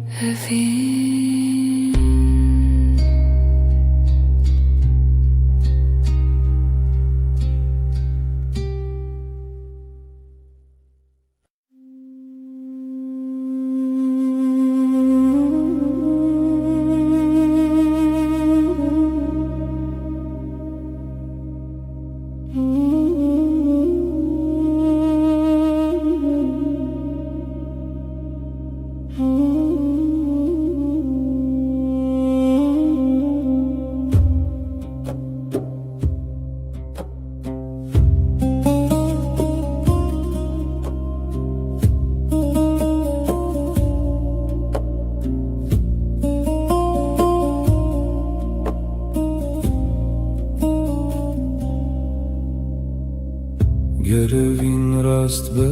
هفین Görevin rast be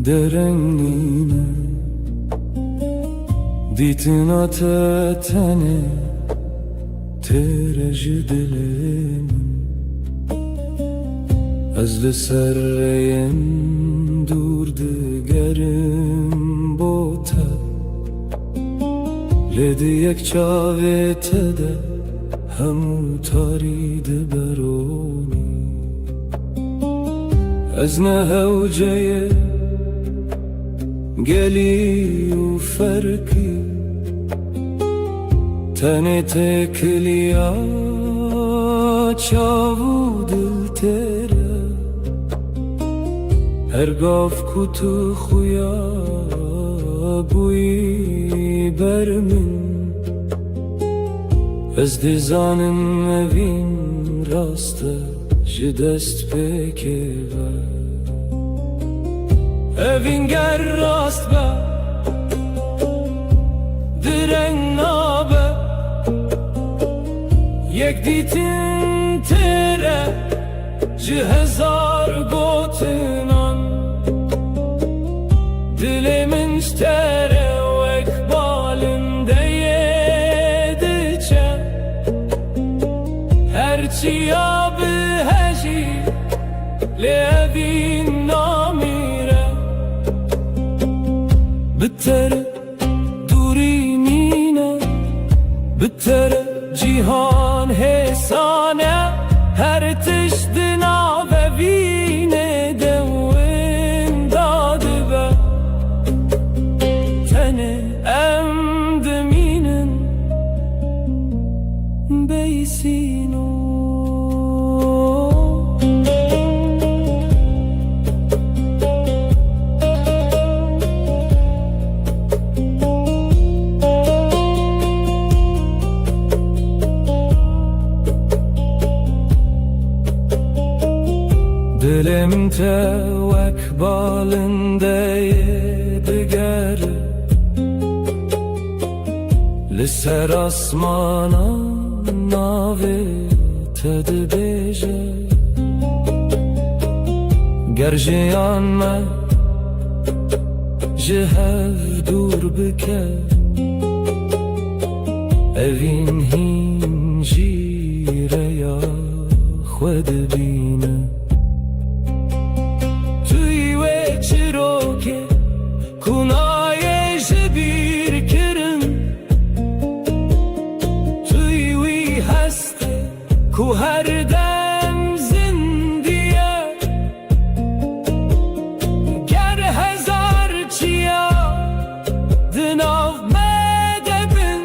derengine Ditin atetene tereci dilim Ezli serreyem durdu gerim bota Lediyek çavete de hemu taridi beroni Ez ne hevceye geli u ferki Tene tekliya çavu dil tere Her gaf kutu xuya buyi bermin Ez dizanim evin rastı ji dest pekeve Evin ger rast be direng nabe Yek ditin tere ji hezar gotinan Dilimin ştere vek balinde yedice Herçiya biheci levin namire Bitere duri mine Bitere cihan hesane Her tişdina ve vine devin dadı be Tene emdeminin beysino Dilim tevek balinde yediger Liser asmana nave tedbeje Gerjiyan me jihev dur bike Evin hincire ya xwed bine Çiroke kunaye jibir kirin Tüyvi heste ku her dem zindiye Ger hezar çiya dinav medebin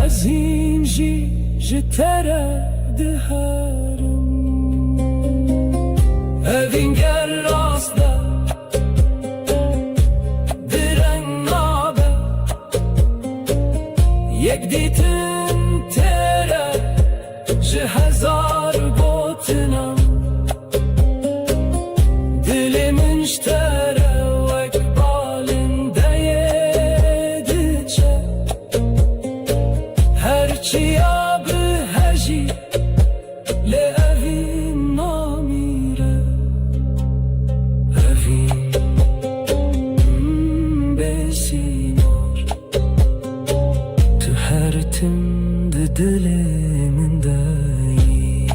Azin ji tere diherim Evin ger rastla direng nabe Yek ditin tere ji hezar gotinam Dilimin ştere vek balinde yedice Herçiya biheci le evin namire Besinor Tu her timde dilimin dayi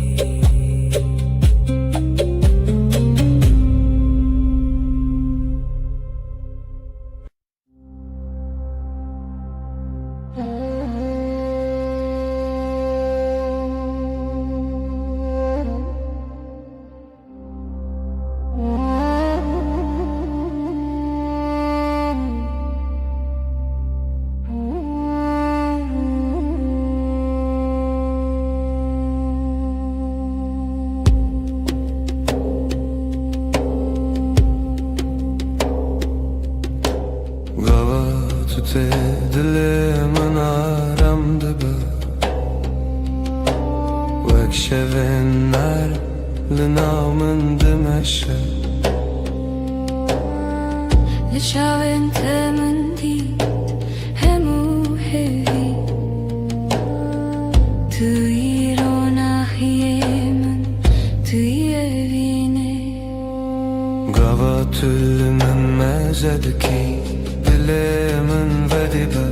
şevenler Lınamın dımeşe Lişavin temin di hemu hevi Tui ronahiyemin tui evine Gava tüllümün mezedeki Bilemin ve dibe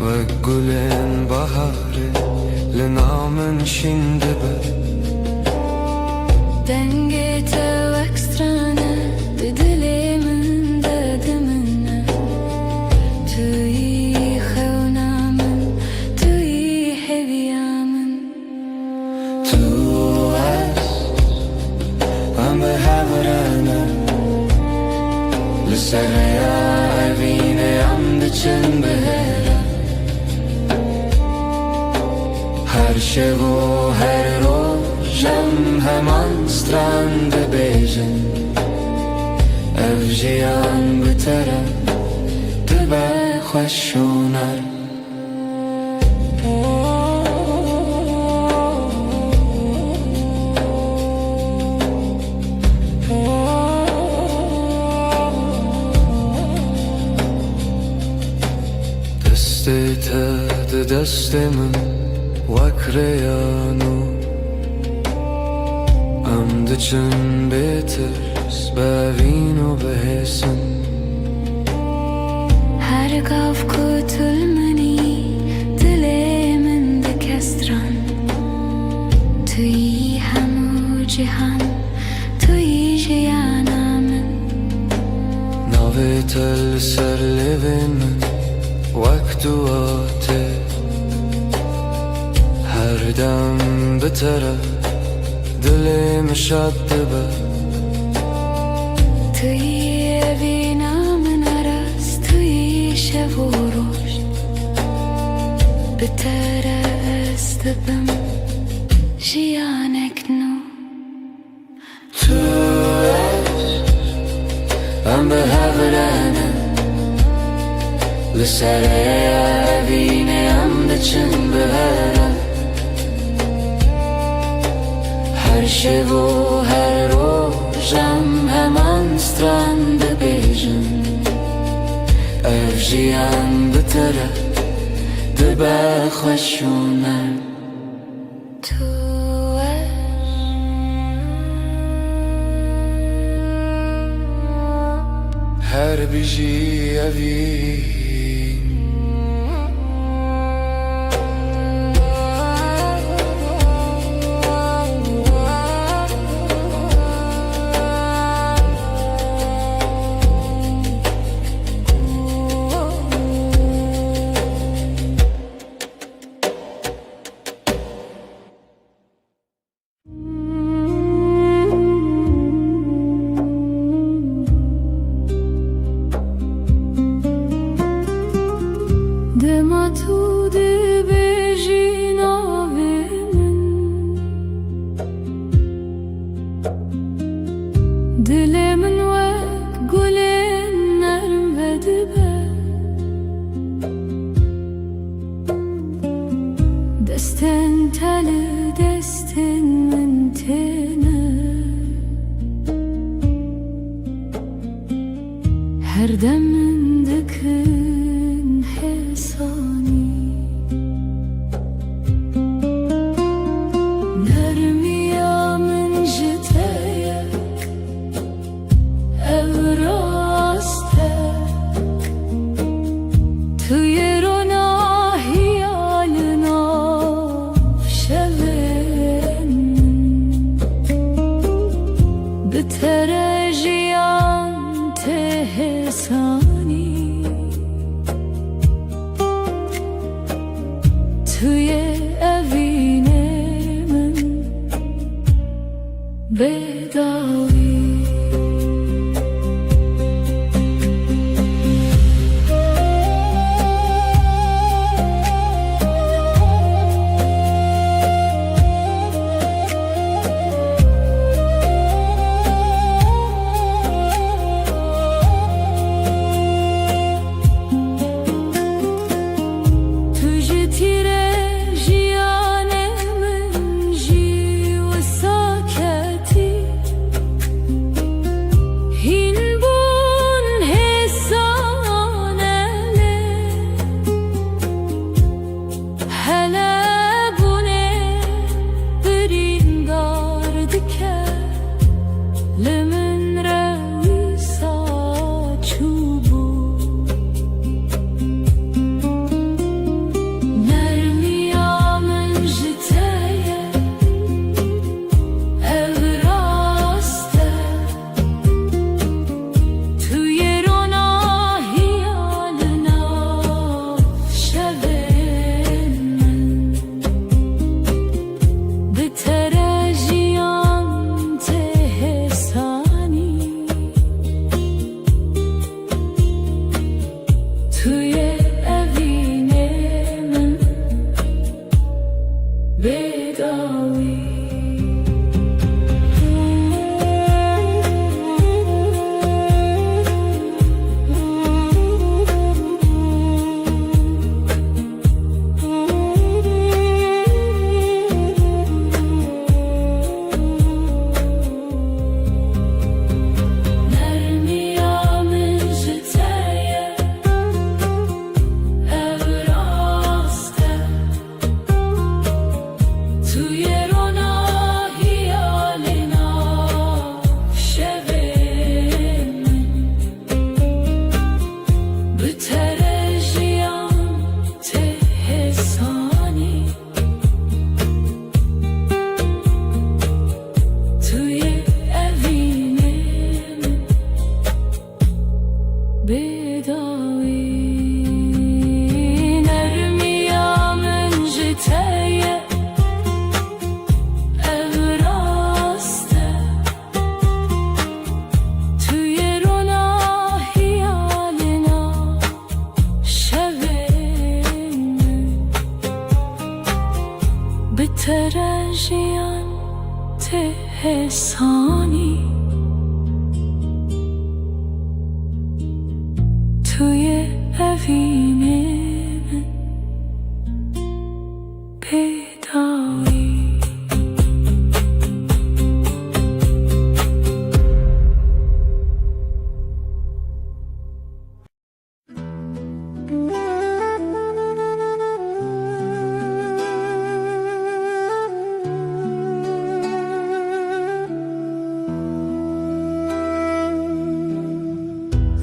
Ve gülün baharı Lınamın şindibe Denge te ekstrana Dilimin dedimine Tui xevnamin Tui heviyamin Tu es Am behavrana Lisaraya evine am diçin behera Her şevo her rojam heman strande bejin Ev jiyan bitere Dibe xoşunar Desti te destimin Vakreyanu Am diçin betir Bevino behesin Her gav kutulmani Dilimin de kestran Tui hemu cihan Tui jiyanamin Navetel serlevimin Vaktu ate Her dem bitere Dilim şaddibe Tui evinamin aras Tui şevuroş Bitere estibim Jiyanek nu Tu es Am behavrana Lisaraya evine am diçin behera Her şevo her rojam heman strande bejin Ev jiyan bitere Dibe xoşunar Tu Her biji evin Dema tu de bejinavimin Dilimin vek gülün nerve dibe Destin teli destin min tene Her demin dikin hesani Nermiya min jiteyek Evrastek Tüyerona hiyalına şevenin Bitere jiyan te hesani Tüye evinemin bedavi Tüje tire jiyane min bedavi. Biterajian te hesani tuye evine bedavi.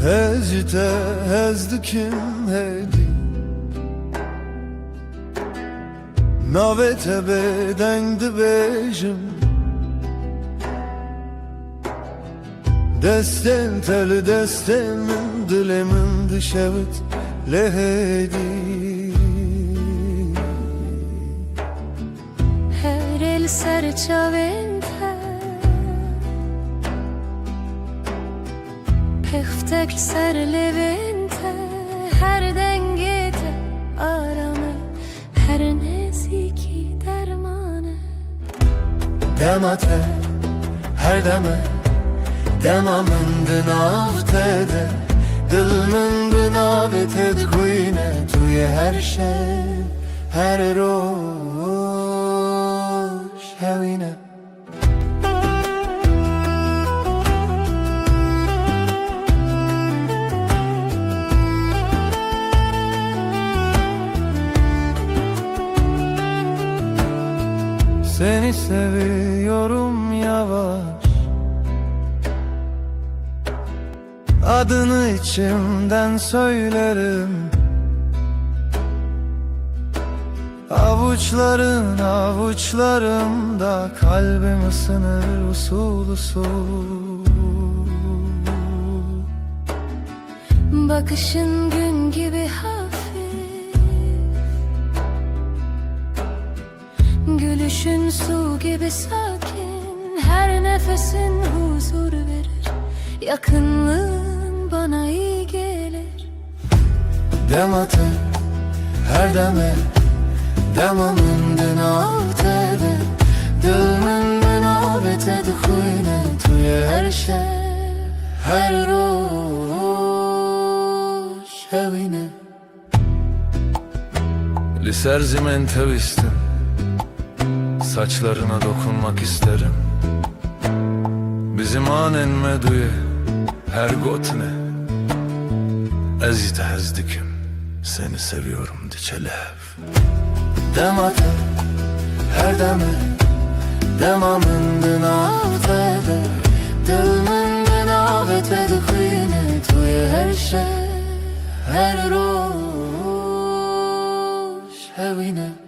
Hezite hezdikim hedi Navete bedengdi bejim Desten teli destemin dilemin dışevit lehedi Her el serçavente Peftek serlevente Her dengete aramı Her neziki dermanı Demate her deme Demamın dınavtede Dilmin dınaveted kuyne Tuye her şey Her roş hevine Seni seviyorum yavaş Adını içimden söylerim Avuçların avuçlarımda Kalbim ısınır usul usul Bakışın gün gibi hafif Gülüşün su gibi sakin Her nefesin huzur verir Yakınlığın bana iyi gelir Demate her deme Demamın dınavtede Dilmin dınavetede Kuyne tuye her şey Her roş hevine Liserzimen tevistim Saçlarına dokunmak isterim Bizim anen meduye Her gotne Ezite hezdikim Seni seviyorum diçelev Demate her deme Demamın dınavtede Dilmin dınavetede Kıyne tuye her şey Her roş hevine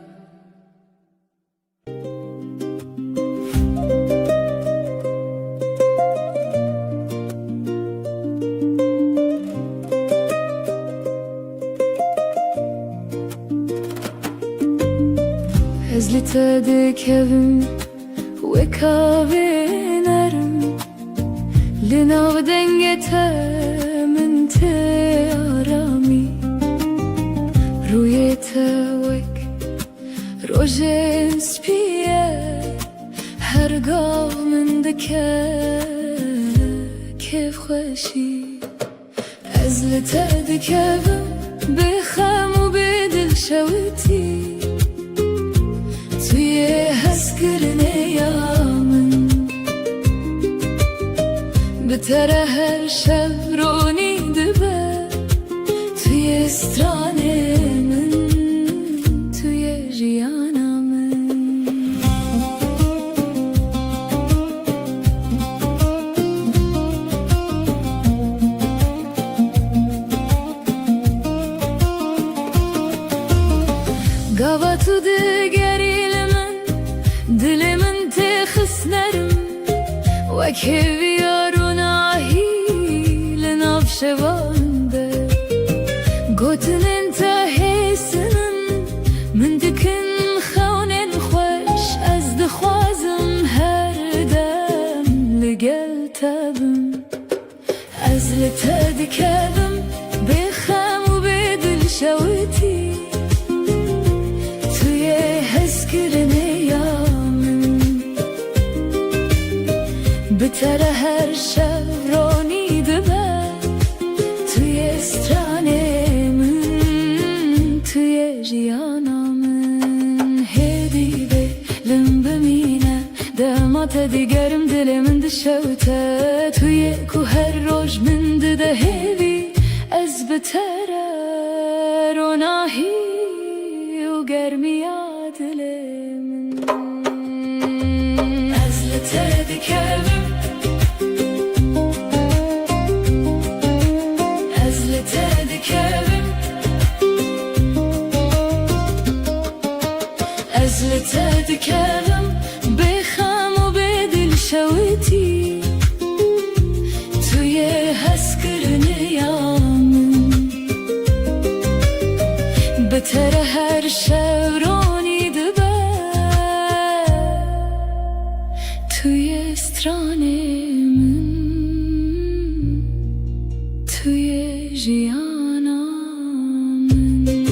Ezlite kevim ve kavinerim Linav dengete min te arami Ruyete vek روژه سپیه هرگاه من دکه کیف خوشی از لته دکبم بخم و به دل شویتی توی هست کرنه یا من بتره هر شب رونی دبه توی استرانه من توی جیانا من گاوا تو دگریل من دل من تخس نرم وکی بیارون آهی لناف شوانده گوتن انتهی سنن من دکن خونن خوش از دخوازم هر دم لگل تبم از لته دکبم بخم و به دل شویتی توی حس کرنه یا من بتره هر شب رونی دبه توی استرانه من توی جیانا من هدی به لم بمینه دمات دیگرم دل من دشوته توی کو هر روز من ده هبی از بتره روناهی و گرمی دل من از لته دکبم از لته دکبم از لته دکبم بخم و به دل شویتی توی هست کرنه یا من بتره هر شب رونی دبه توی استرانه من توی جیانا من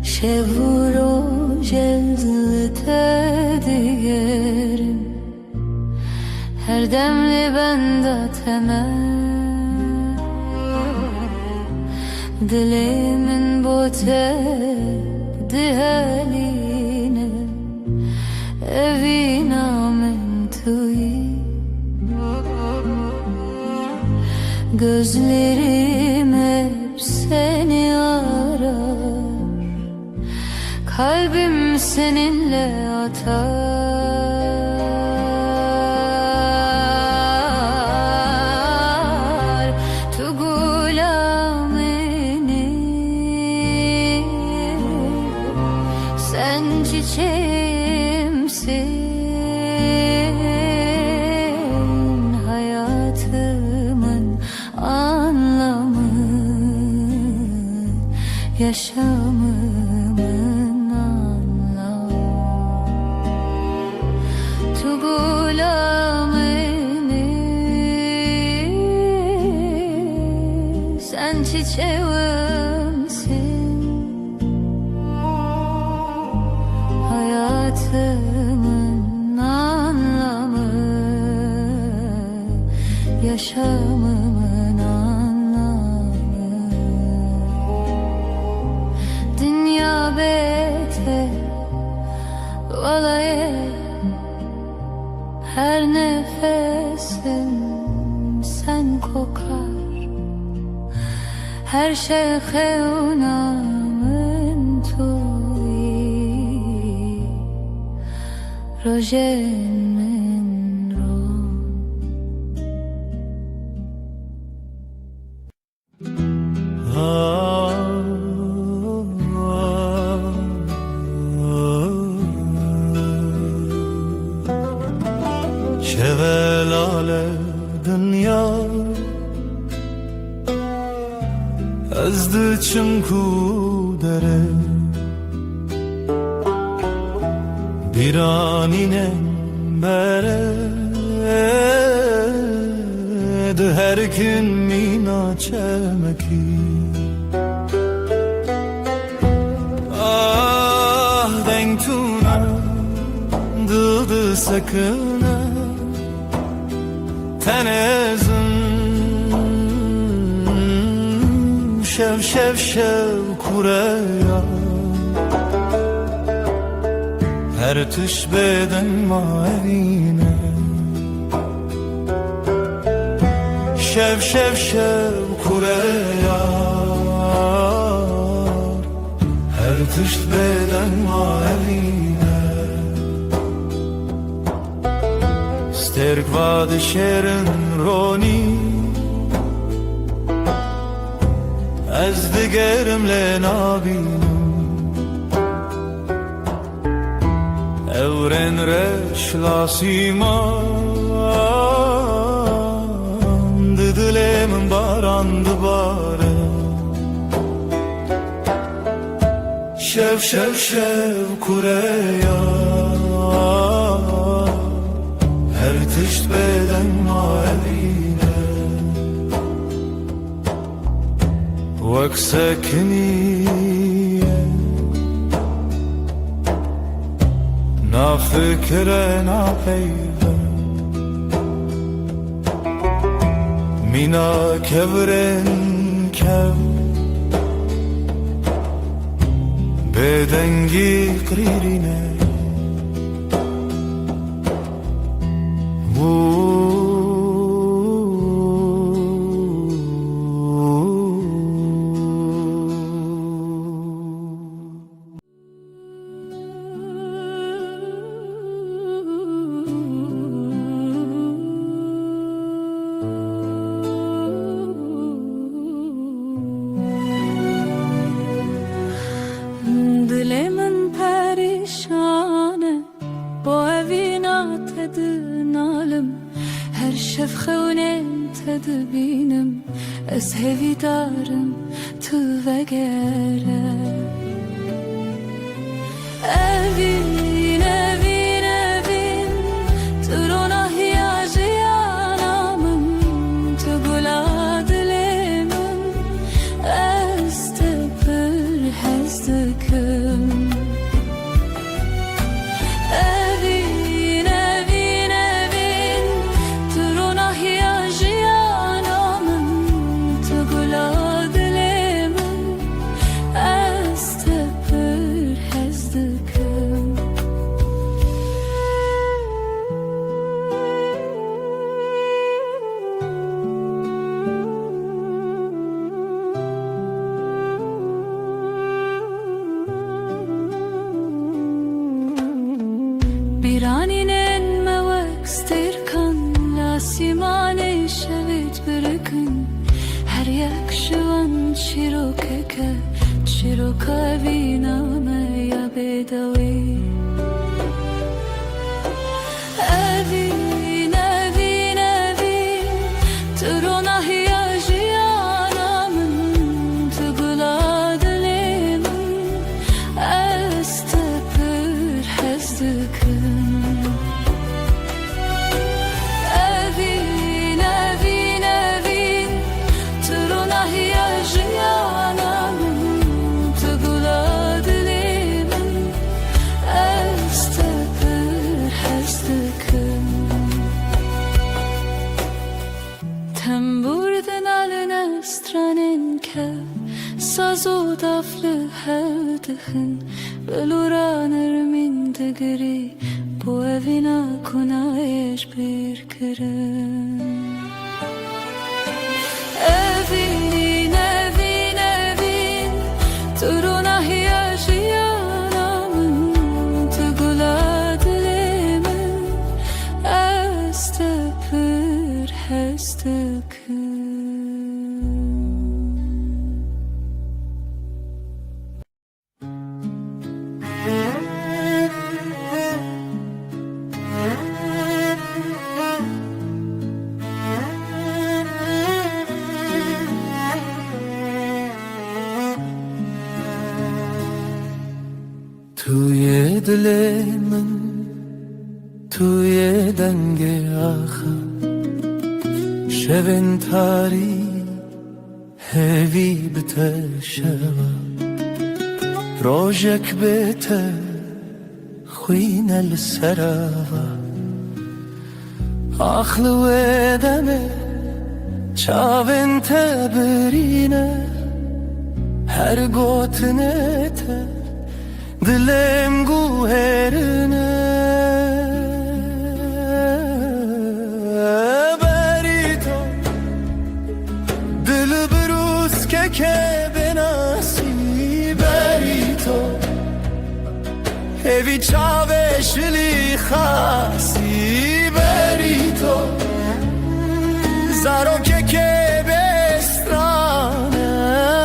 شب و روز لته دیگرم هر دم لبندتمه دل من بوته دهالینه evina من توی gözlerim hep seni arar kalbim seninle atar tu gulamini sen çiçeğimsin hayatımın anlamı yaşamımın anlamı tu gulamini sen çiçeğimsin hayatımın anlamı yaşamımın anlamı dünya beter vallahi her nefesim sen kokar her şey xeunamın tuyi rojenin rom Ah, ah, ezdi çinku dere biraninen bere de her gün mina çemeki ah denk tuna dıdı sakına tenezin şev şev şev kureya her tüş beden maevine şev şev şev kureya her tüş beden maevine sterk vade şerin roni ez digerim le nabinum evren reş lasiman dilemin barandı bare şev şev şev kureya her tişt beden maevine vek sekniye na fikre na peyve mina kevren kev bedengi kririne Dilemin perişane bu evina tedin alım her şev xewnen tedbinim ez hevidarım tu vegere evin evin evin turona hiyajiyanamın tu gula dilemin ez tepir hezdikim evin evin evin turona hiyajiyanamın tu gula dilemin ez tepir hezdikim biraninen mevek sterkan lasimane şevit birikin her yak şuan çirokeke çiroka viname ya bedavi evin evin evin turona hiyajiyanamın tugula dilemin ez tepir hezdikim evin evin evin turona hiyajiyanamın tugula dilemin ez tepir hezdikim Temburden alene stranen kev Sazo daflı hevdihin Beluranır min digri Bu evina kunayeş bir kirin Evin evin evin Turuna hiyajiyanamın Tugula dilemin Ez tepir hezdikin توی دل من توی دنگ آخر شبن تاری هوی بتشوا روجك بيته خوينا السراوة أخلو دمه چاوين تبرينه هر گوتنته دلم گوهرنه بری تو دل بروز که بناسی بری تو هوی چاوشلی خاصی بری تو زارو که بسترانه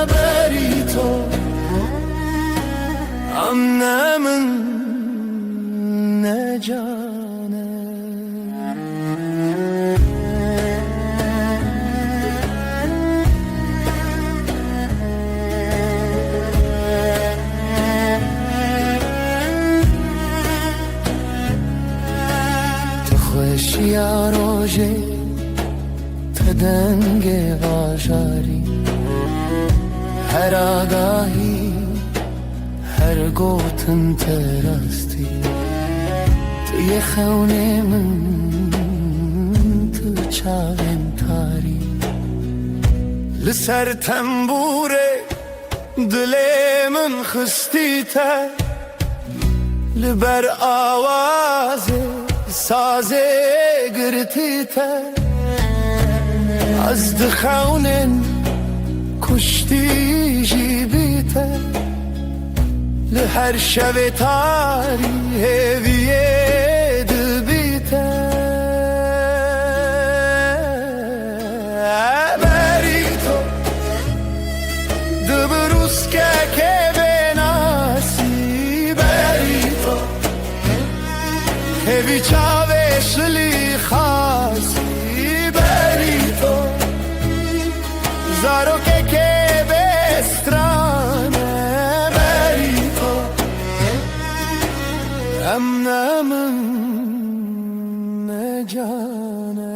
بری تو امنه من نجانه تخوشی آروژه تدنگ واجاری هر آگاهی هر گوتن تراستی توی خونه من تو چاوین تاری لسر تنبوره دل من خستی تر لبر آوازه سازه گرتی تر از دخونن کشتی جیبی تر لهر شب تاری هویه دبی تر بری تو دبروز که بناسی بری تو هوی چاوشلی خاصی بری تو زارو که بسترانه بری تو امنه من نجانه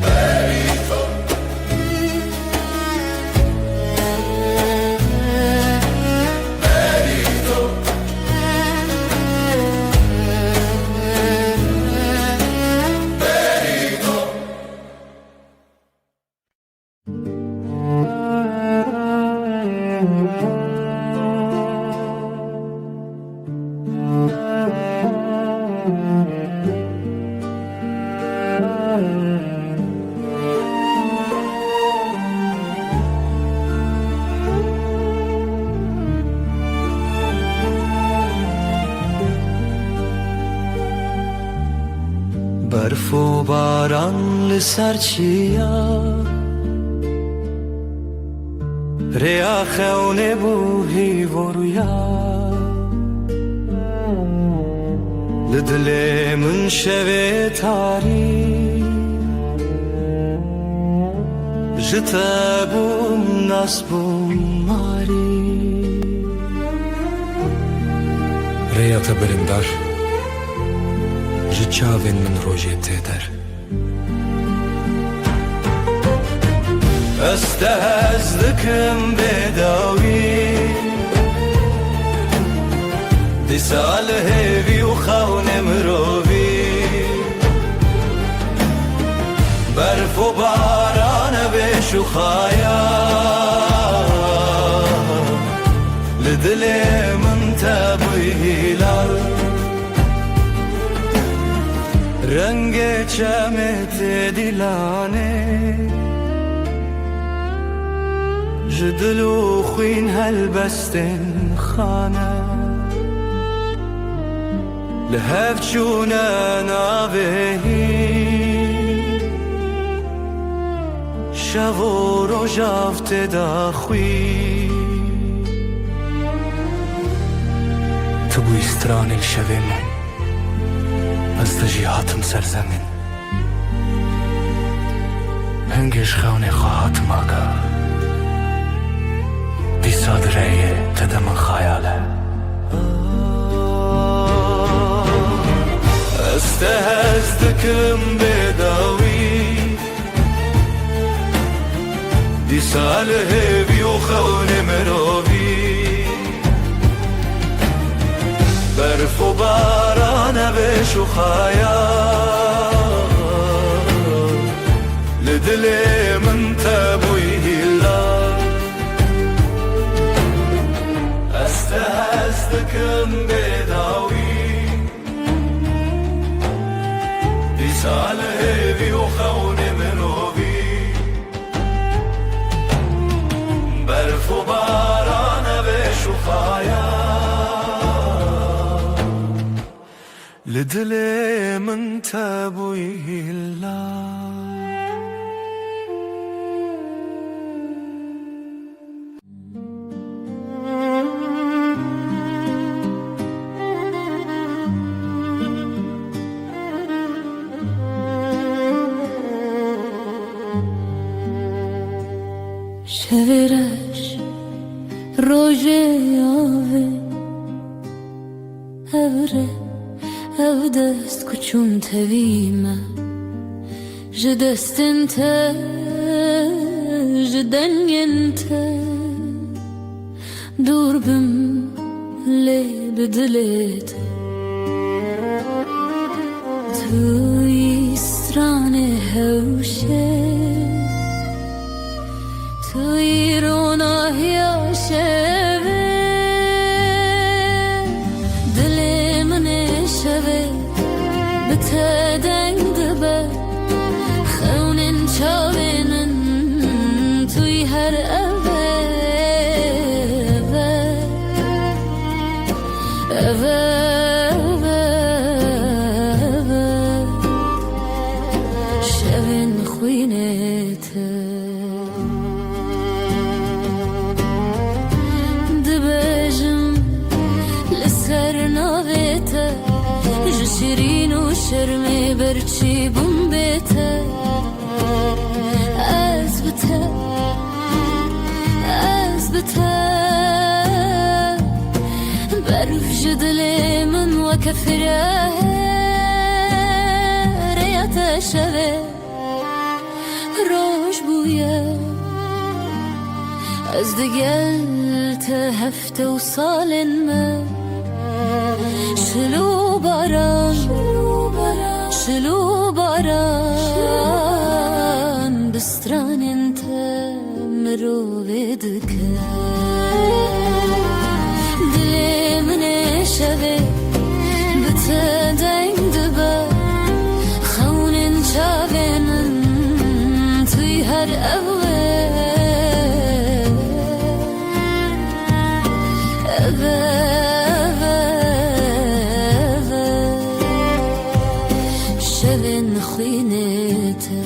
بری تو بری تو بری تو برف و باران لسر چیا ریا خونه بوهی و رویا لدل من شوه تاری جتا بوم ناس بوم ماری ریا تبرندار جاوین من روژه تیدر استهزدكم بداوي دي سال هيفي وخون مروفي برف وباران بيش وخايا لدلي من تبويلال رنگ چمت دلانه جدلو خوين هالبستن خانه لهف جونا نابهی شو رو جافت داخوی تبوی استران الشبه من از تجیهاتم سرزمین هنگش خونه خواهاتم آگاه دی صادره تدمن خیاله دکم بداوی دی سال هیوی و خون مروی برف و باران بش و خیال لدل من تبوی هلا هستکم بداوی دی سال هیوی و خون مروی برف و باران بش و خیال لدل من تبوی هلا شورش روژه آوه اوره او دست کچون تویمه جدستن تا جدنین تا دور بم لی بدلت توی سرانه هوشه توی روناه یا شوه دل من شوه بته دنگ دبه خونن چاوینن توی هر اوه شوین خوینته شیرین و شرمی برچی بوم بیته از بته برف جدل من و کفره ریت شوه روش بویه از دگل تا هفته و سالن من شلو باران بستران انت مرو بدك دل من شبه بتدين دبا خون شابن توی هر شبن خوینته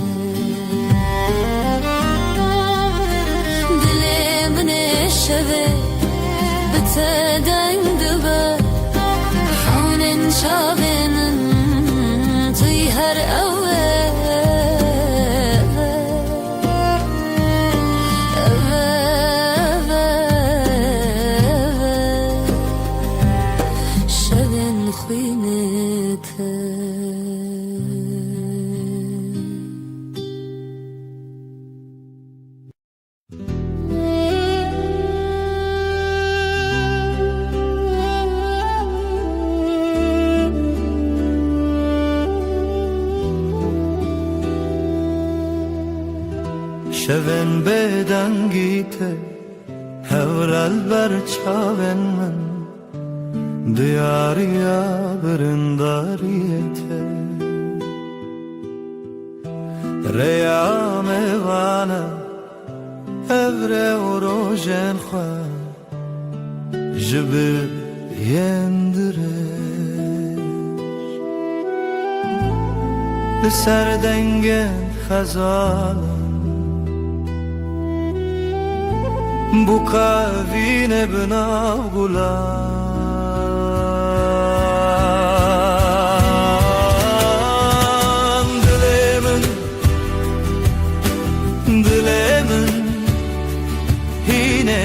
دل من شبه بتدین دبا خونن شابن توی هر شبن خوینته شون بدنگیته هورال بر چاون من دیاریا برنداریته ریام وانا evre و روژن خواه جبه یندرش لسر دنگن خزالم bu kavine bina bulan dilemin hine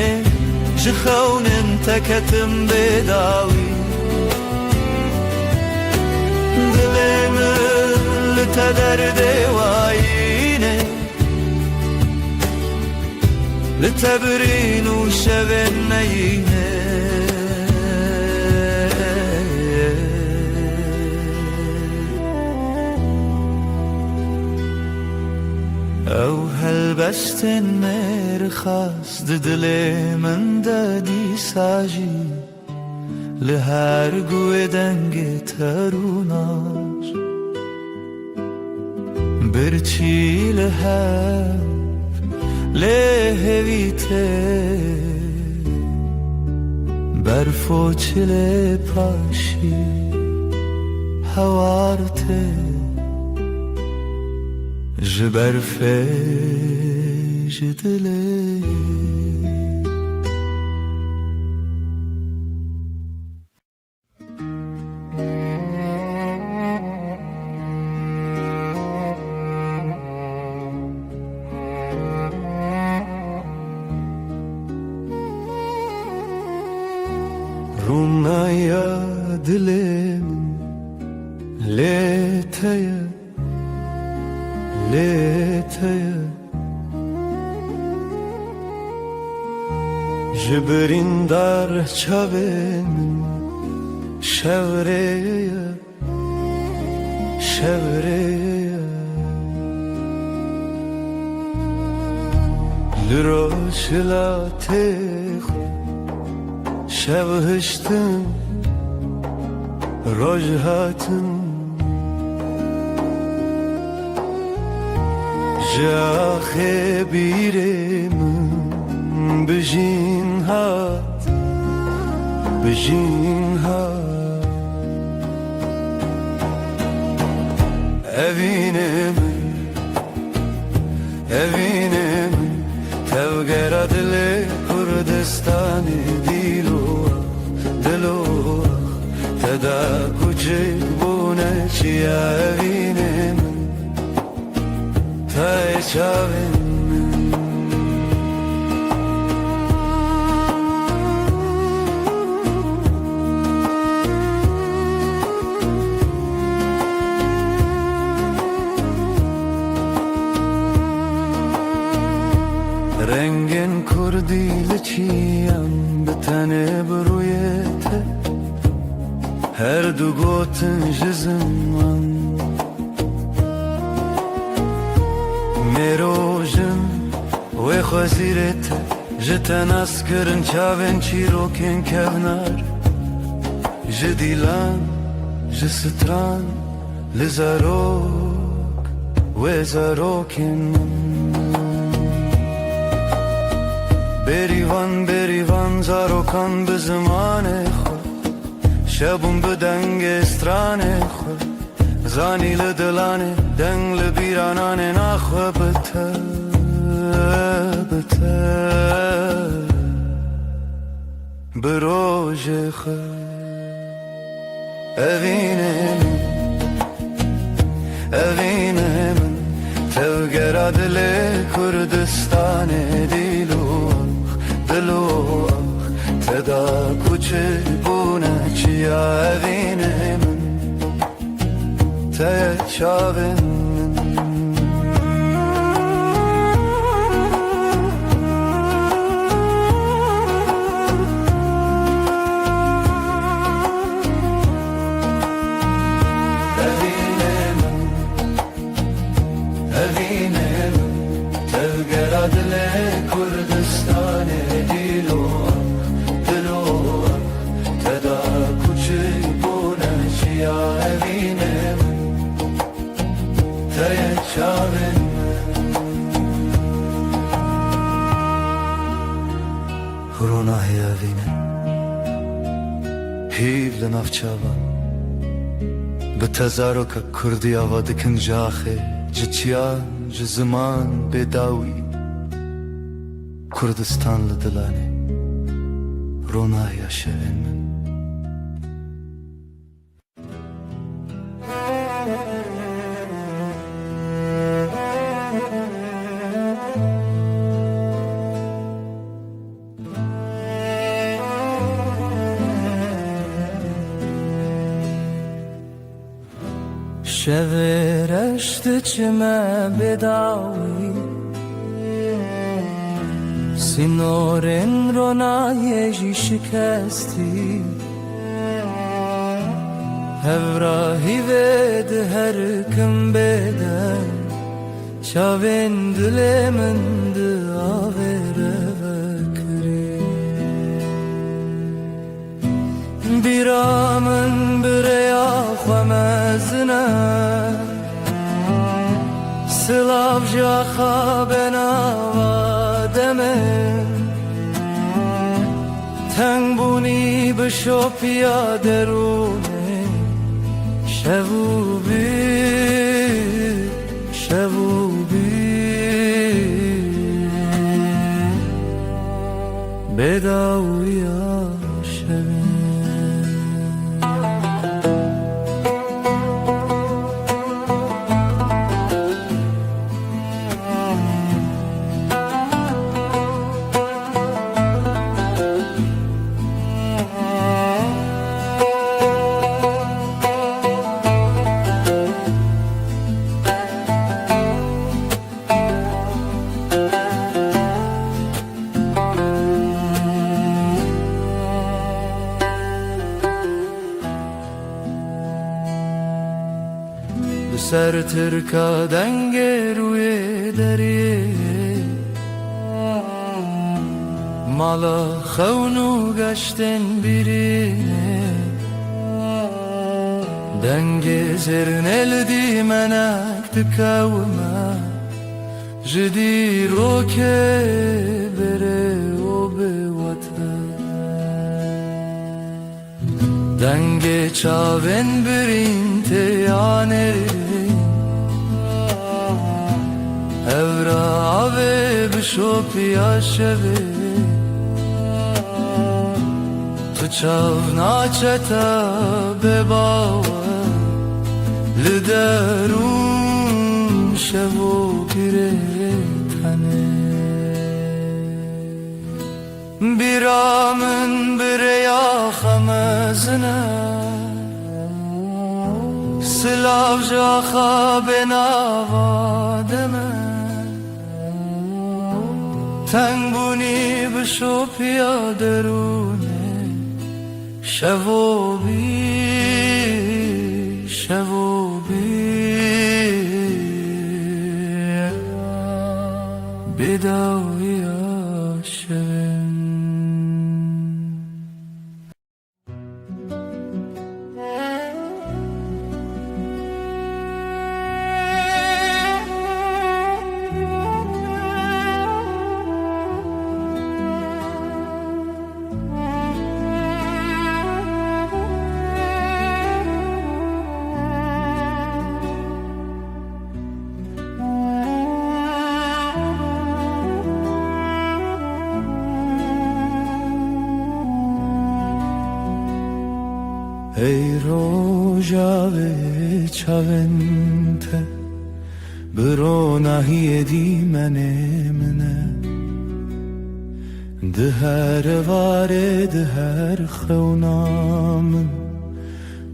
jkhaunen takatim bedawi dilemin te derde wayine li te birîn û şevên neyîne ew helbestên mêrxas di dilê min de dîsa jî li her guê dengê terûnar birçî li hev lê hevî tê berf û çilê paşî hewar tê ji berfê ji dilê Rumnaya dilim leteye leteye Jibrin dar çavên şevreye şevreye li roşila têxwe şev hiştin roj hatin ji axê bîrê min bijîn hat bijîn hat evînê min tevgera dilê Kurdistanê dilo teda küçük bune çiya evînê min te çavên rengên Kurdî li çiyan bi tenê bi rûyê te her du gotin ji ziman mêrojin wê xwezîrê te ji te nas kirin çavên çîrokên kevnar ji dîlan ji stran li zarok wê zarokên min berivan zarokan bi zimanê xwe şebûn bi dengê stranê xwe zanî li dilanê deng li bîrananê naxwe bi te bi rojê xwe evînê min tevgera dilê Kurdistanê dîlo teda küçük bune çiya evînê min te çavên evînê min tevgera dilê Kurdistanê dîlo teda küçük bune çiya evînê min te çavên Ronahê evînê hîv li nav çavan bi te zaroka Kurdî ava dikin ji axê ji çiyan ji ziman bêdawî Kurdistan li dilanê Ronahya şevên min شورشت چمه بداوی سینورن رو نایجی شکستی هفراهی ود هر کم بدن چاوین دل من داوره وکری بیرامن بریا خمزنه سلاف جا خوابنا وادمه تنگ بونی بشو پیادرونه شبو بی بداویا شبه سر ترکا دنگ روی دریه مالا خونو گشتن بیرینه دنگ زرن الدی منک دکاوما جدی رو که بره و به وطن دنگ چاون برین تیانه هورا بشو پیا شوه تو چاو ناچتا بباوه لدرون شوو گره تنه بیرامن بریا خمزنه سلاف جا خوابنا وادمه تنگ بونی بشو پیادرونه شوو بی بداویا شوه ای روژاوه چاونته برو نهی دیمنه منه ده هر واره ده هر خونامن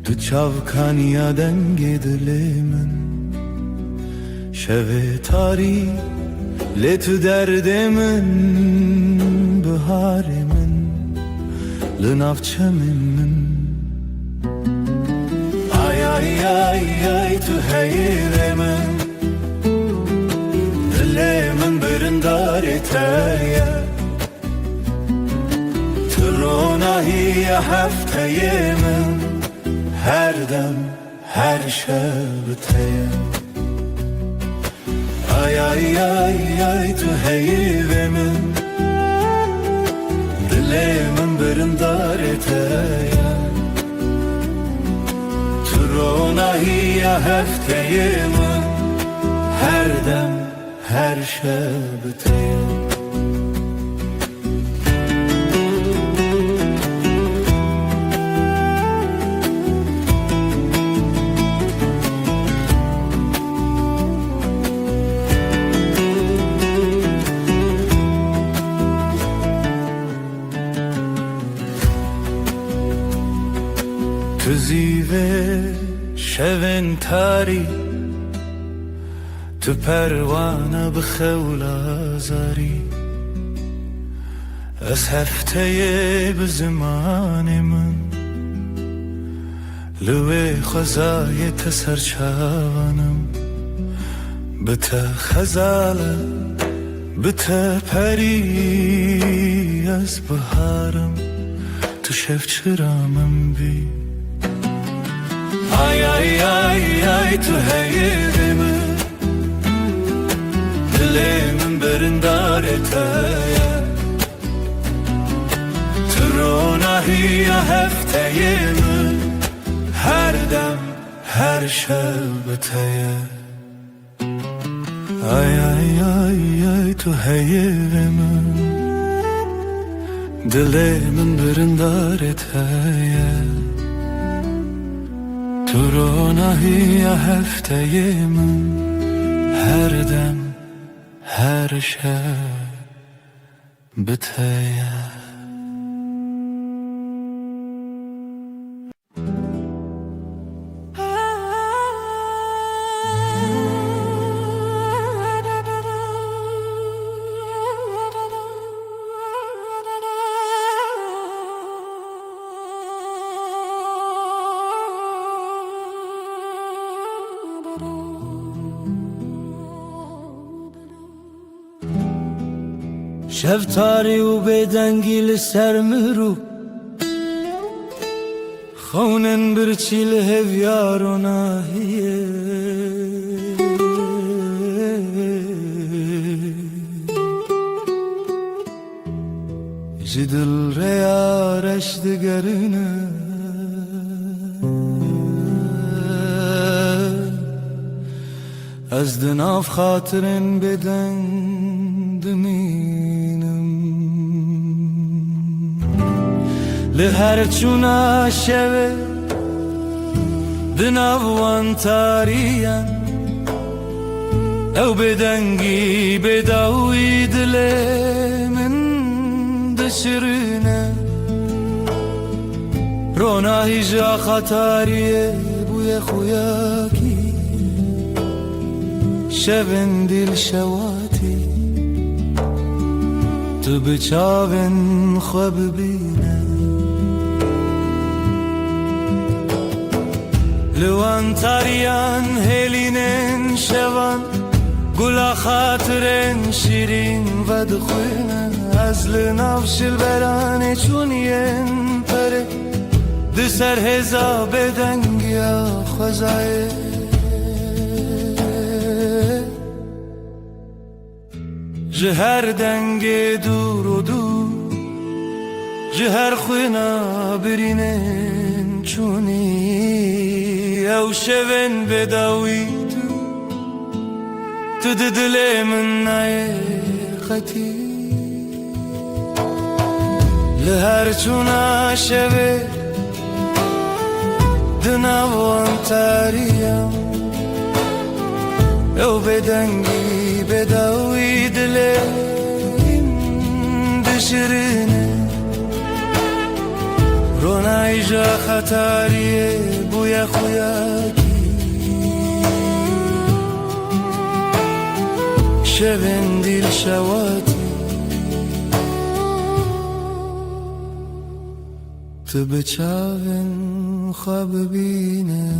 تو چاوکانیا دنگ دل من شوه تاری لتو درد من بهار من لنافچه من ay tu heyre min dile min birindar eteye tu ronahiye hefteye min her dem her şebteye ay tu heyre min dile min birindar eteye Ronahiye hefteye min her dem her şebteye Tu zive شون تاری تو پروانه بخول آزاری از هفته به زمان من لوی خزای تسرچانم بته خزاله بته پری از بهارم تو شف چرامم بی آی آی آی آی تو هیرم دلم برندارته تو روناهی هفته من هر دم هر شب تیه آی آی آی آی تو هیرم دلم برندارته تو روناهی هفته من هر دم هر شب بتیه شفتاری و بدنگی لسر مرو خونن برچی لهویار و ناهیه جدل ریارش دگرنه از دناف خاطرن بدن دمینم لهر چونا شوه دناوان تاریم او بدنگی بداوی دل من دشرنه روناهی جا خطاریه بوی خویاکی شبن دل شواتی تو بچاون خواب بینه لوان تاریان هلینن شوان گلا خاطرن شیرین و دخوینه از لنافش البرانه چونین پره دسر هزا بدنگیا خوزایه جهر دنگ دور و دور جهر خوینا برینن چونی او شون بداوی تو دل من نای خطی لهر چونا شوه دناوان تاریم او بدنگی بداوی دلم دشرنه رونای جا خطاریه بوی خویاکی شبن دل شواتی تو بچاون خواب بینه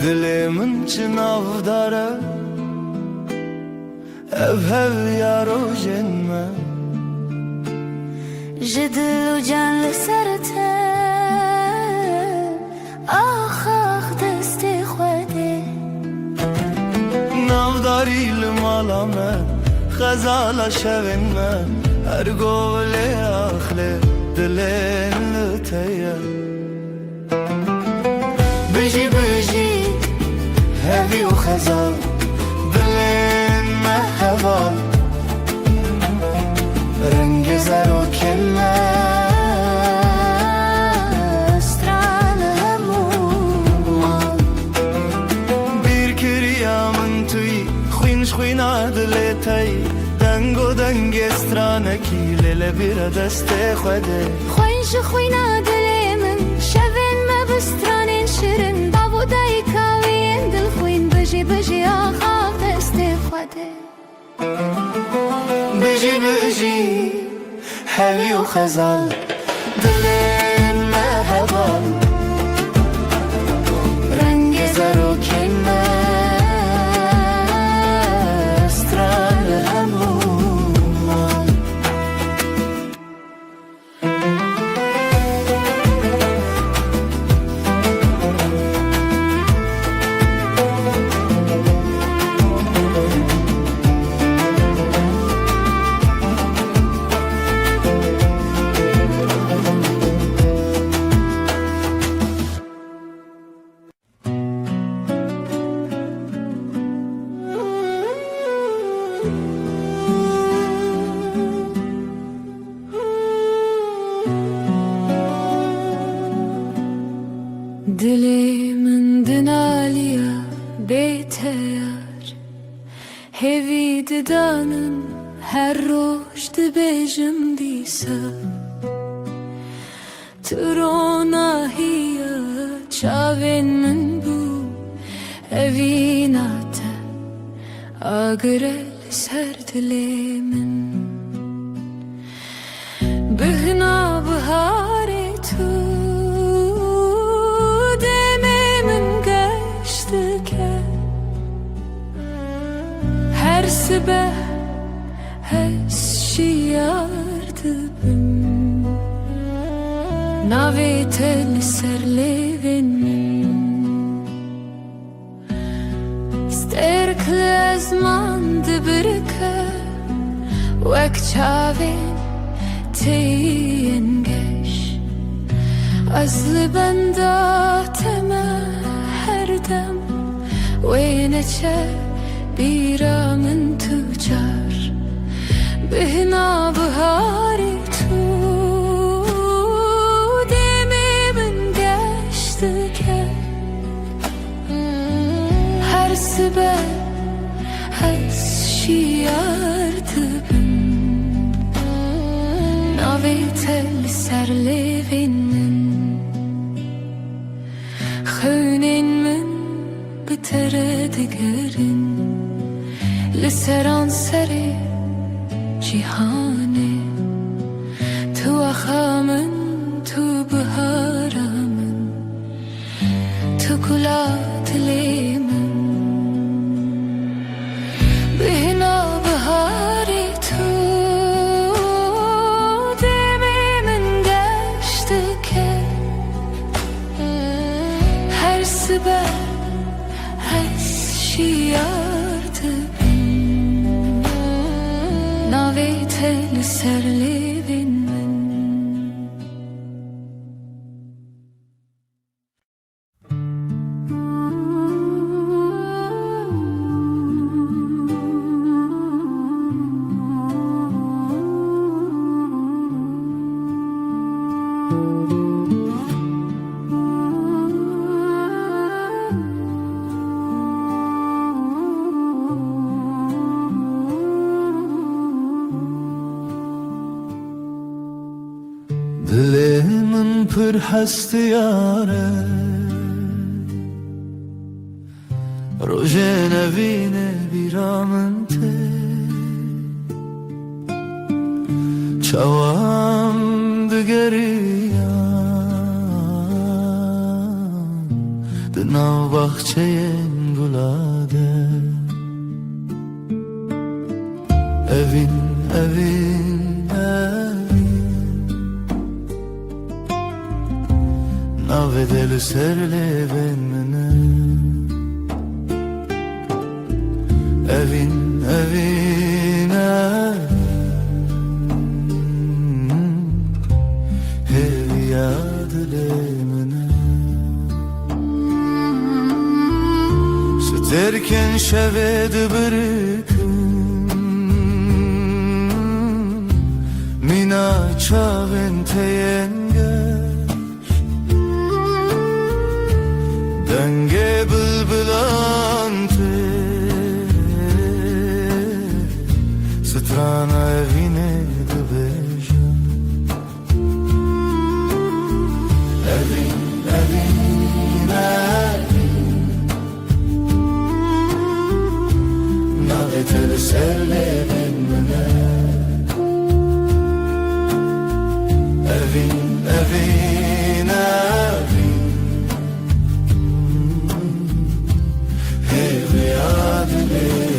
دلمن چناو داره هv یارو جنمه جدل و جان لسرته آخ آخ دستی خوده ناوداری لما خزال شوینه هر گوله آخله دلین لطیه بجی بجی هوی و خزال دلین محوال رنگ زر و کنه خوینا دلتای دنگو دنگ استرانکی لیل بیر دست خوده خوینش خوینا دل من شوین ما بسترانین شیرین بابو دای کاوین دل خوین بجی بجی آخا دست خوده بجی بجی هوی و خزال دلین محبال رنگ زر و کنه Dilimin dinaliya beteyar Hevi didanın her roş dibejim disa Trona hiya çavin min bu Evinata agrel ser dilimin Bihna bahare tu her sabah hesşiyardı bim Navetel serlevin Sterkle zman dibirke Vek çavin teyin geş Azlı benda teme her dem Ve neçe bira من تجار بهنا بهاری تو دمی من گشت که هر سبه هست شیارد بم ناوی تل سر لیوین من خونین من بتره دگرین لسران سری جیهانه تو اخامن تو بهارمن تو گلات لیمن بهنا بهاری تو دمی من گشت که هر سبه هست شیارد Navetel serlevin men دلمن پر هست یاره روژ نوین بیرامن ته چوام دگریان دناو بخچه گلاده evin evin evin navedel serleven mene evin evin derken şevedi bırakın Mina çağın teyengeş Denge bülbülante Strana evine dbeja Evin, evin, evin Navetel serlevin müne Evin, evin, evin Hev yadlimine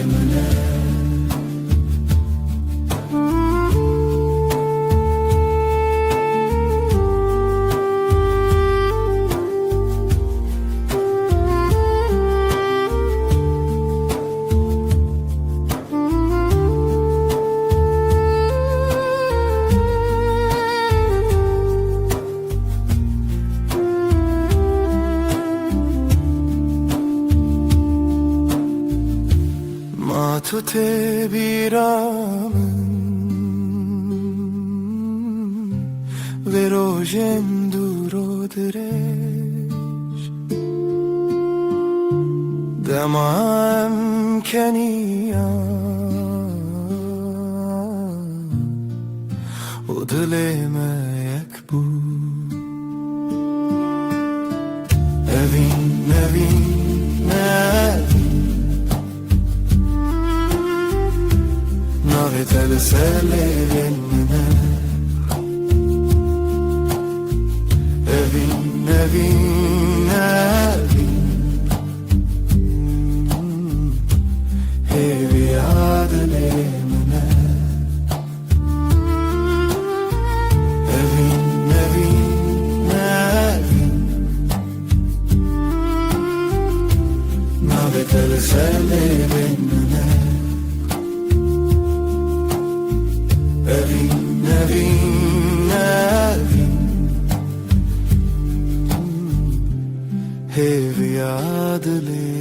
Matute biramın Ve rojem duro direş Demam keniyan O dileme yek bu Evin, evin, evin Navetel serlevin müne Evin, evin, evin Hevi adlemine Evin, evin, evin Navetel serlevin müne Evin, evin, evin Hev yadlimine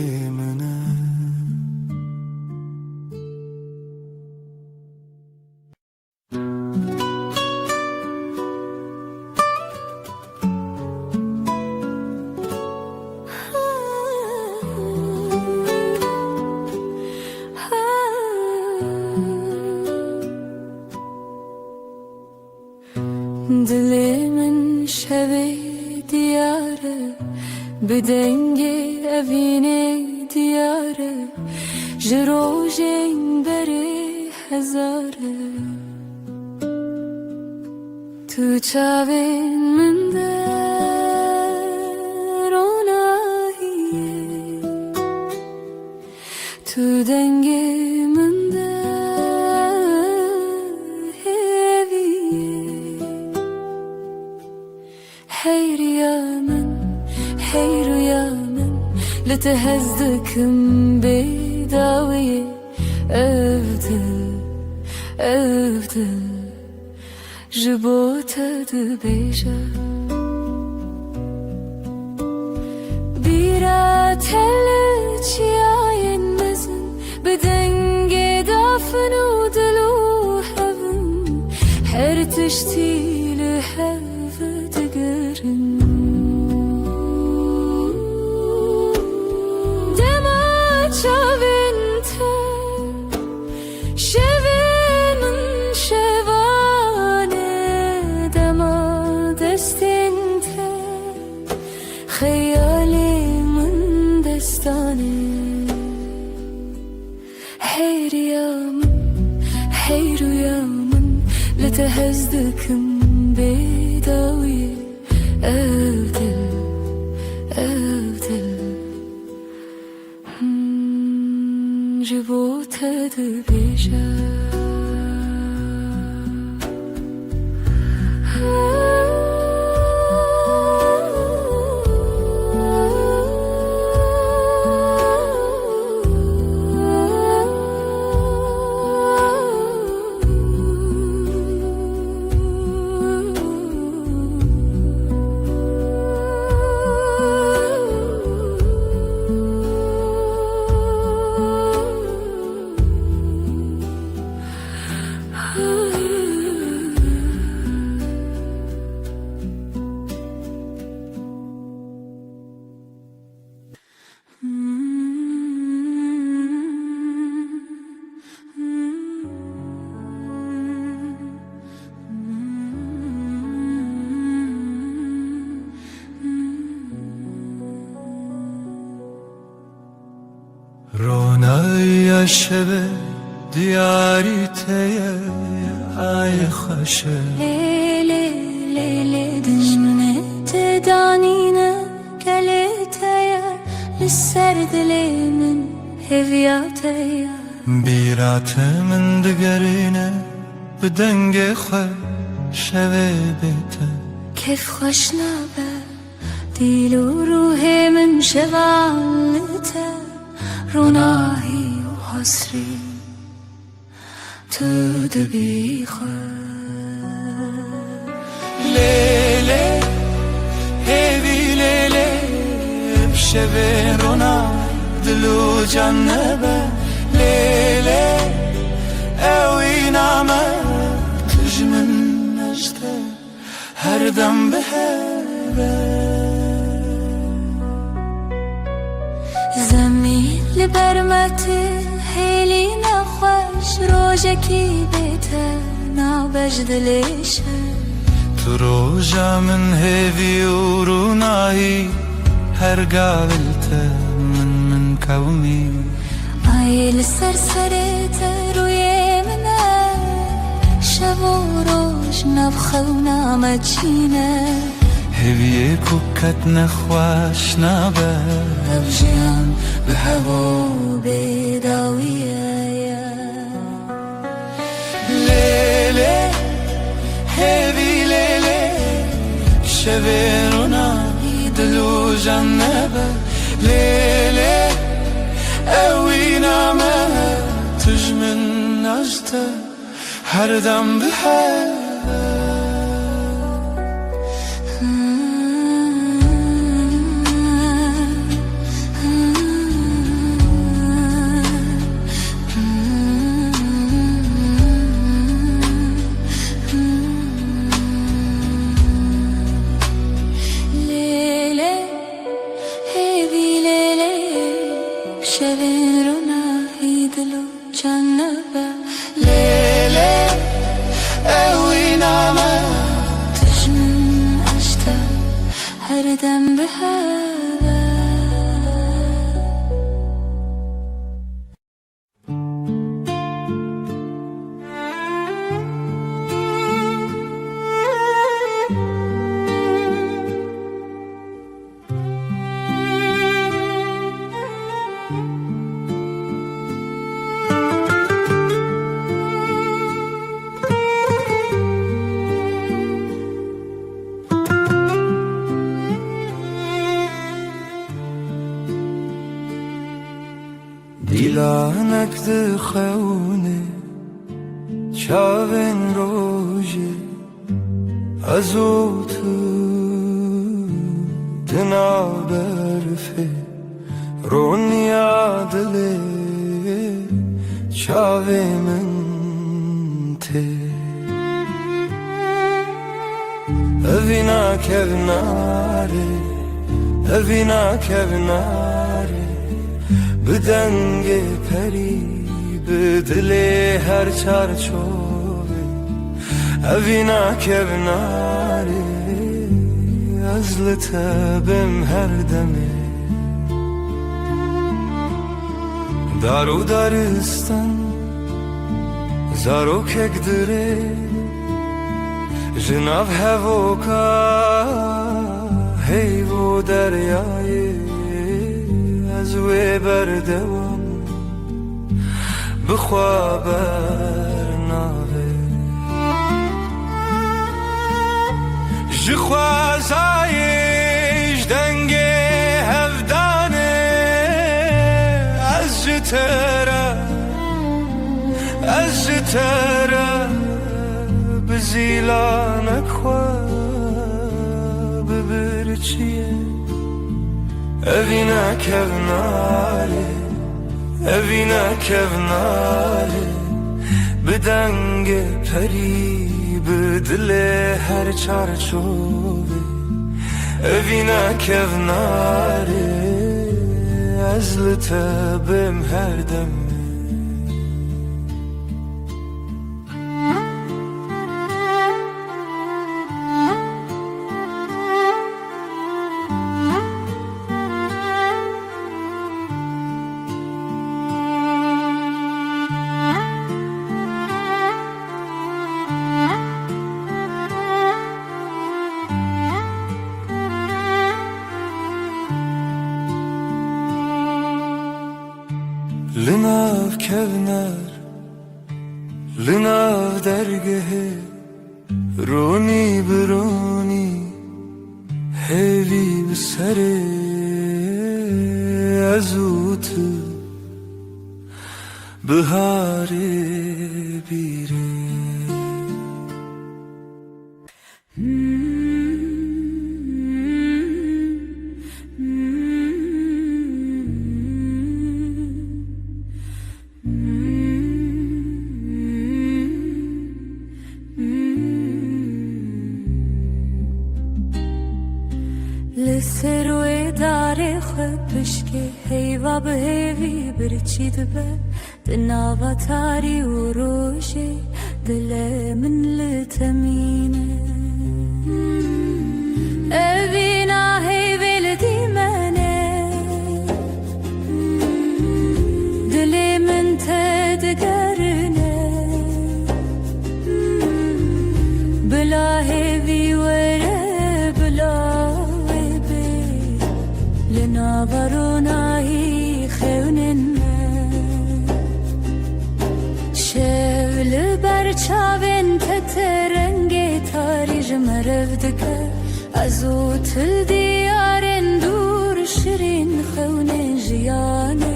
Dilimin şevi diyarı Bedenge evine diyarı Jirojeng beri hezarı Tu çavin minde ronahiye Tu denge minde Hey rüyamın لتهزكم بداوية أفضل جبوتها دبيجة بيرات هلتش ياين مزن بدنجي دافن ودلو هبن حرتشتي لهف تقرن خيالي من دستاني حير يا من لتهزدكم بيداوي أفضل جبوتها دبيجة رونای شب دیاری تیه ای خوشه لیلی لیلی دجمنه تدانینه گلیتیه لسر دلی من هویاتیه بیرات من دگرینه بدنگ خواه شوه بیته كيف خوش نابه ديل وروحي من شغالته روناهي وحصري تدبي لیلی هیوی لیلی بشوه رونای دلو جنبه لیلی اوی نامه تجمن نجده هر دم به زمین لبرمتي هيلي نخوش روجكي بيته نابجد ليشه تو روژا من هیوی و رونایی هر قابلته من قومی اي لسرسرته روي منه شب وروج نبخه ونامجينه هیوی کوکت نخواش نبه أبجيان بهوا بداوية لیلی هیوی لیلی شوه رونای دلو جنبه لیلی اوی نامه تجمن نجده هر دم به ليلي هيبي ليلي بشبين روناهي دلو جنبه لیلی اوی نامه تجمن أشتا هردم بهذا دیلانک دخونه چاوین روژه از او تو دنا برفه رونیا دله چاوی من ته اوینا کوناره اوینا کوناره بدنگ پری بدل هر چارچوبه اوینا کوناره از لطبم هر دمه دارو دارستان زارو کک دره جناب هوکا هیو دریای از وی بردوام بخوا برناوه جخوازایش دنگ هفدانه از جتره بزیلانک خواه ببرچیه اوینا کوناره اوینا کوناره بدنگ پری بدل هر چارچوبه اوینا کوناره از لطبم هر دمه لناف کونر لناف درگه رونی برونی هیوی بسره ازوت بهاره بیره لسروی داره خبشکه هیوا به هیوی برچید به دناوا تاری و روشه دل من لتمینه اوینا هیوی لدیمنه دل من تدگرنه بلا هیوی وره بلا لنابروناهی خوننه شول برچاوین تترنگی تاریج مرفدکه ازو تل دیارن دور شرین خونه جیانه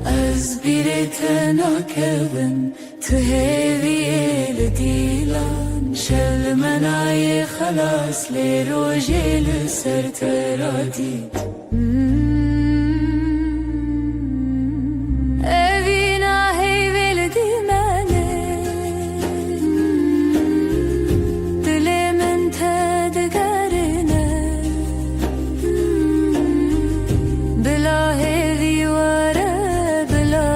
از بیرت ناکبن تو هیوی لدیلان شل منای خلاص لی روژی لسر ترادی اوینا هیوی لدیمانه دل من تدگرنه بلا هیوی وره بلا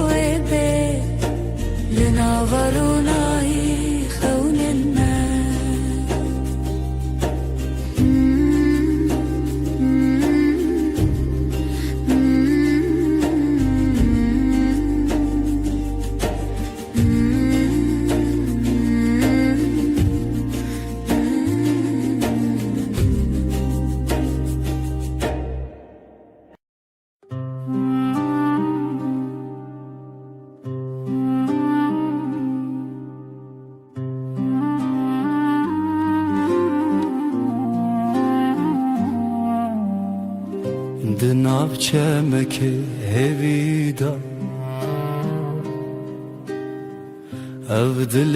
ویبه لناورونایی دناف چمکه هویدا او دل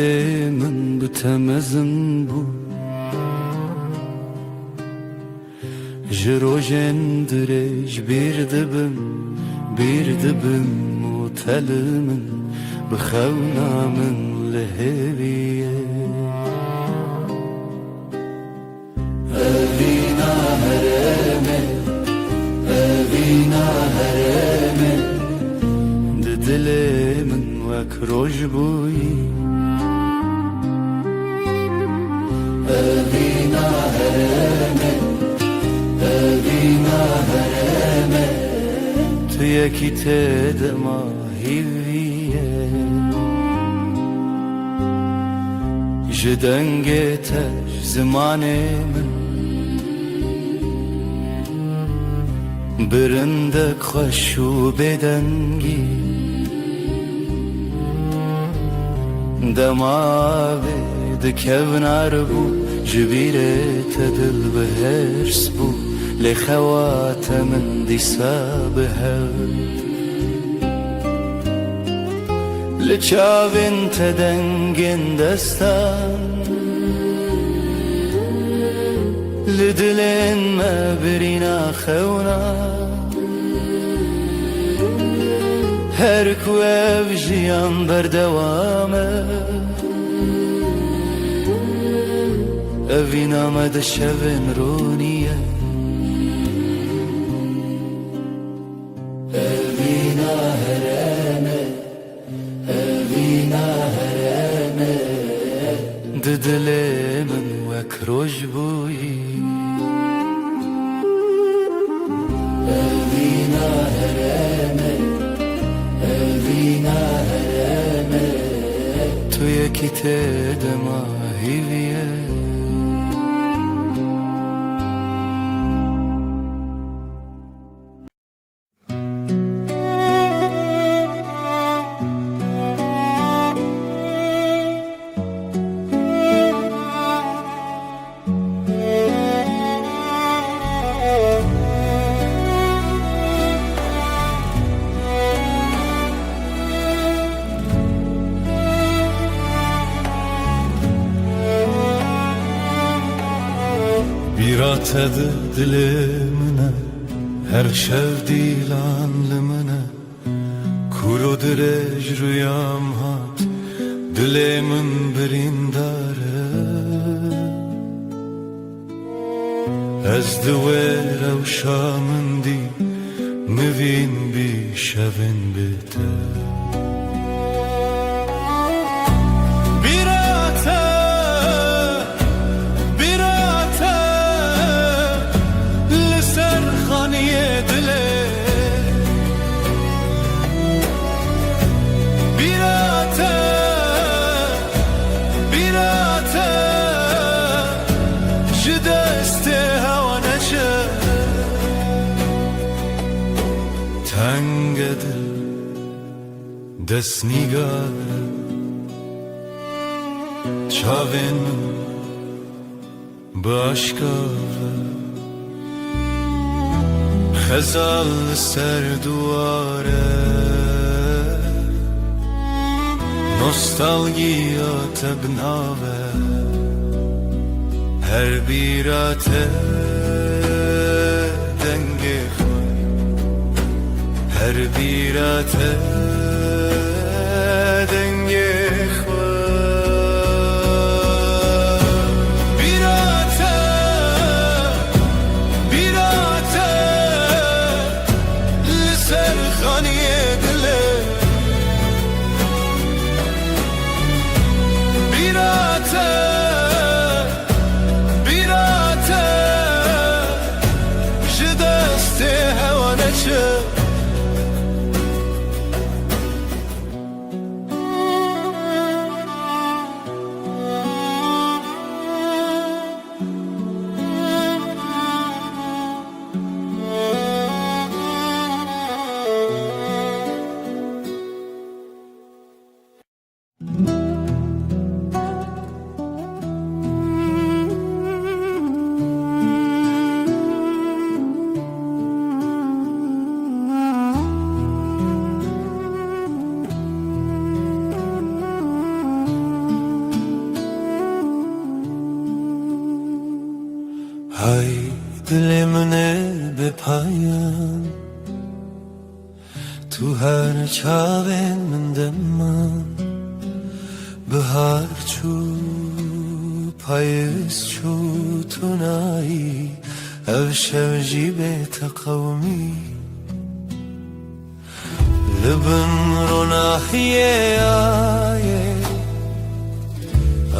من بتمزن بو جروجن درج bir dibim و تلمن بخونا من لهویه اوینا هرمه اوینا هرمه دل من وک روش بویی اوینا هرمه اوینا هرمه تو یکی تدما هیویه جدنگتش زمان من برندک خوش و بدنگی دماغه دکونار بو جبیرت دل بهرس بو لخوات من دیسا بهر لچاوین تدنگین دستان لدلين ما برينا خونا هركو بجيان بردوامه أفينا مد الشفن رونية أفينا هرامه أفينا هرامه ددلي من وكروج بوي أفينا هرامه أفينا هرامه تو يكي تدما هيفيه Biratedi dilimine her şevdilan limine Kuru direj rüyam hat dilimin birindare Ez divê rewşa min dî mivîn bî şevên bête Tengedil desnigare çavên bi aşkare xezal li ser duware nostalgiya te binave her bîra te dengê her bîra te dengê xwe bîra te li ser xaniyê dilê bîra te ji destê hewa neçe Hay dilimine bepayan Tu her çavên min deman Bihar çû payîz çû tu nayî Ev şev jî bête qewmî Li bin ronahiyê ayê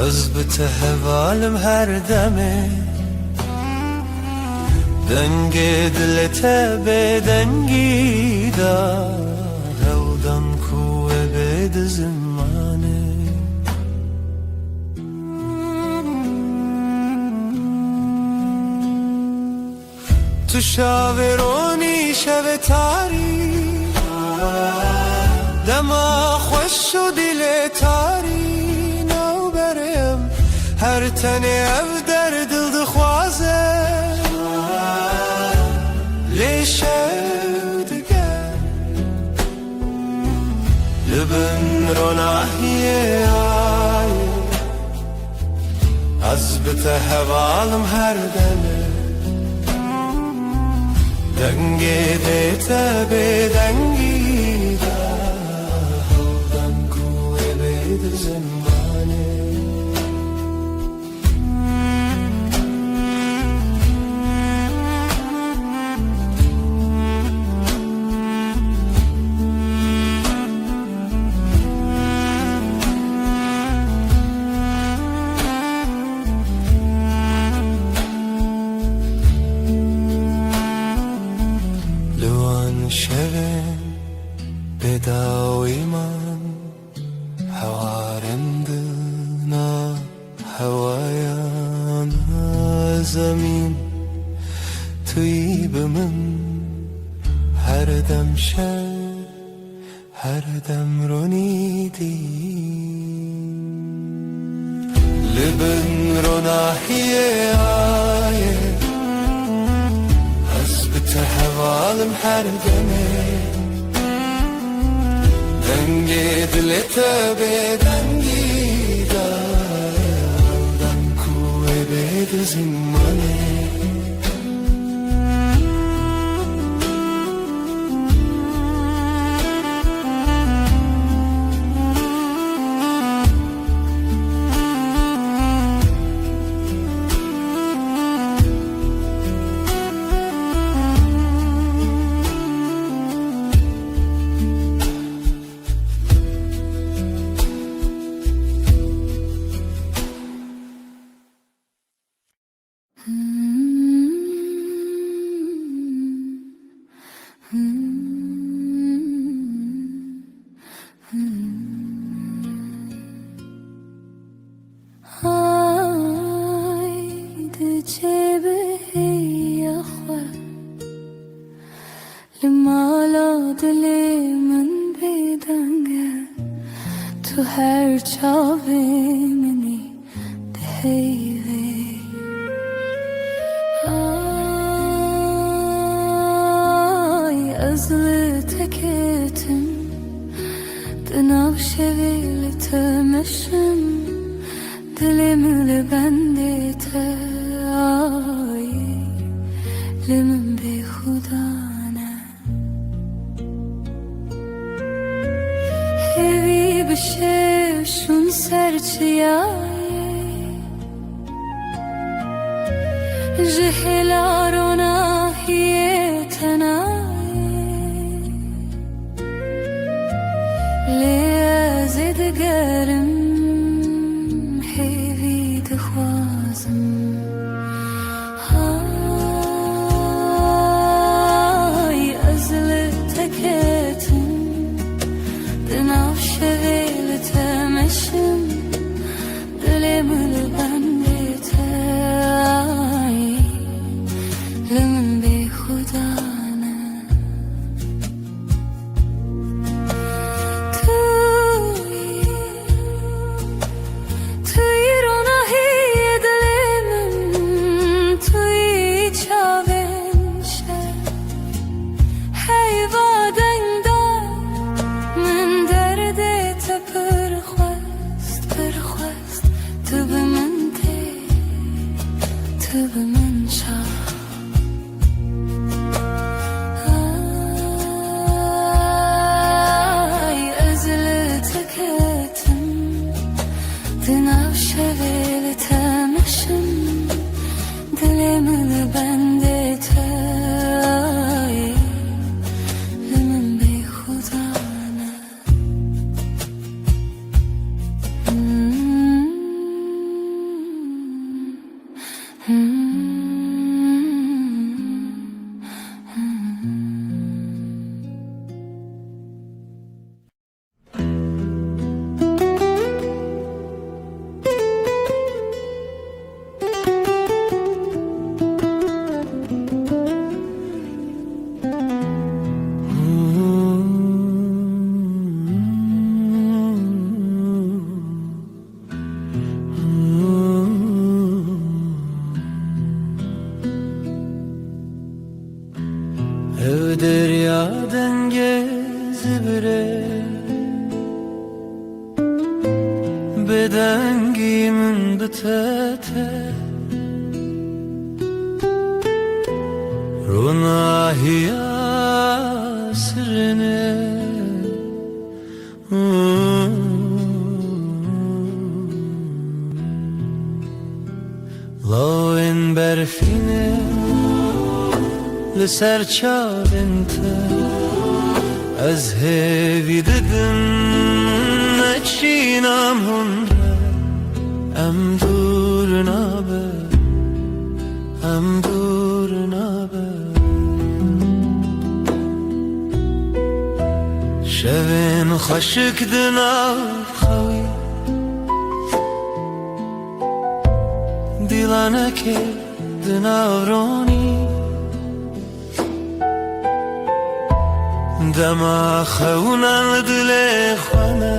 Ez bi te hevalim her demê Dengê dilê te bêdengî da Hewdan ku we bê di zimanê Tu şavê ronî şevê tarî Dema xweş û dilê tarî Newberê em her tenê ev derdil dixwaze Lê şev diger Li bin ronahiyê ayê Ez bi te hevalim her demê Dengê dê te bêdengî da Hewdan ku wê bê di zimanê şevên bêdawî man hewarindina hewayan zemîn tuyî bi min her dem şev her dem ronî dî li bin ronahiyê ayê te hevalim her demê Dengê dilê te bêdengî da Hewdan ku wê bê di zimanê لمالا دلی من بیدنگه تو هر چاوی منی دهیوی آی از لتکتم دناو شویل تمشم دلم لبندت آی لمن بی خدانه هیوی بشه شون سرچیای جهلارونا هیه تنای لیازد گرم هیوی دخوازم های ازل تکتم دناف شویل تمشم دلم لبندت آی لمن بی خدانه توی روناهی دلم توی چاوینشه حیوادن دار من دردت پرخواست تو به من ده تو به من شا آی ازل تکتم دناو شویل تمشم دلم لبندت آی لمن بی خدانه Ev derya dengez bire Bedengimin bitete Runahiya sirine Lawin berfine لسر چاوینت از هیوی ددم نچینم هنره ام دور نابه شوین خشک دناو خوی دیلانه که دناو رونی دما خونن دل خانه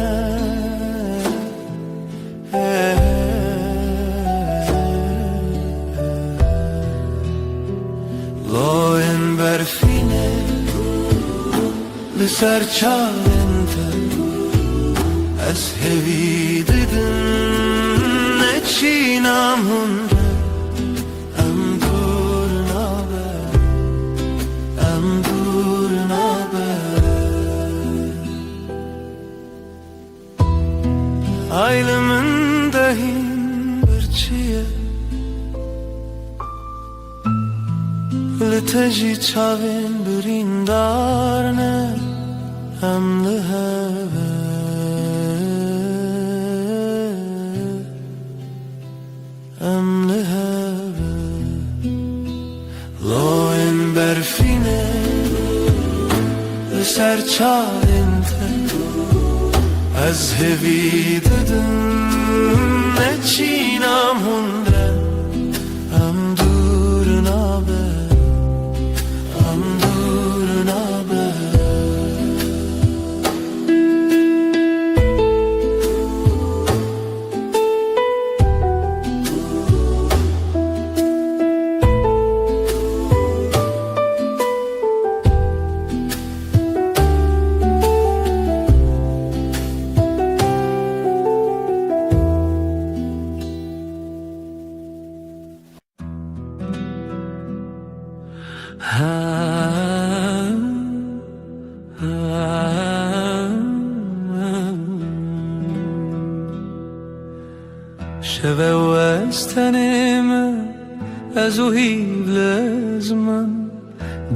لاین برفینه لسر چاوینت از هوی ددن نچینم هنره ام دور نابه Aylımın dahin bir çiye Liteji çavin birindar ne Emli heve Loin berfine Ser çavinte از هوی ددم نچینم هنره ام دور نابه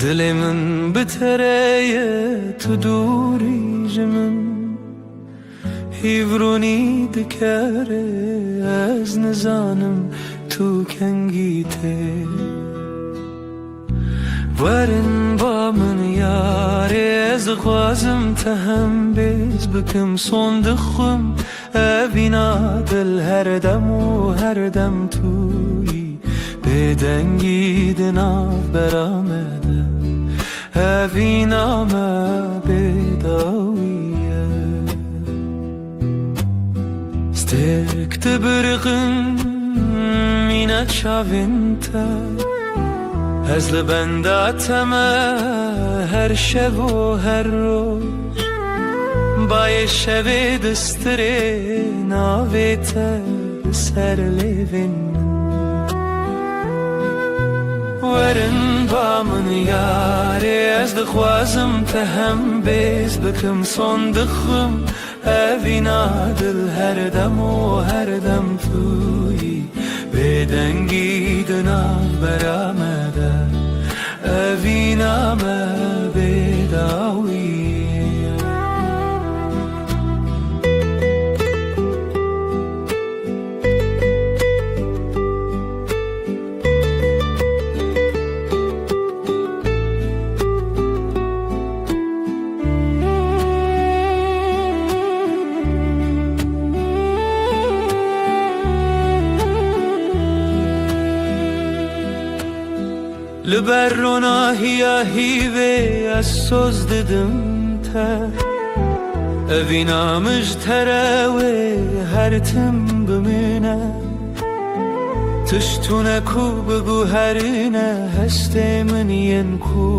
Dilimin bitereye tu duri jimin Hivruni dikare az nizanim tu kengite Verin ba min yare ez xwazim te hem biz bikim son dixwim evîna dil her dem û her dem tuyî bêdengî di nav berame de evîna me bêdawî ye Stêrk dibiriqin mîne çavên te Ez li benda teme her şev û her roj Bayê şevê distirê navê te li ser lêvên min Werin ba min yarê ez dixwazim te hem bêz bikim son dixwim evîna dil her dem û her dem tuyî bêdengî di nav berame de evîna me bêdawî ye Li ber ronahiya hîvê ez soz didim te Evîna mijtere wê her tim bimîne Tiştûne ku biguherîne hestê min yên ku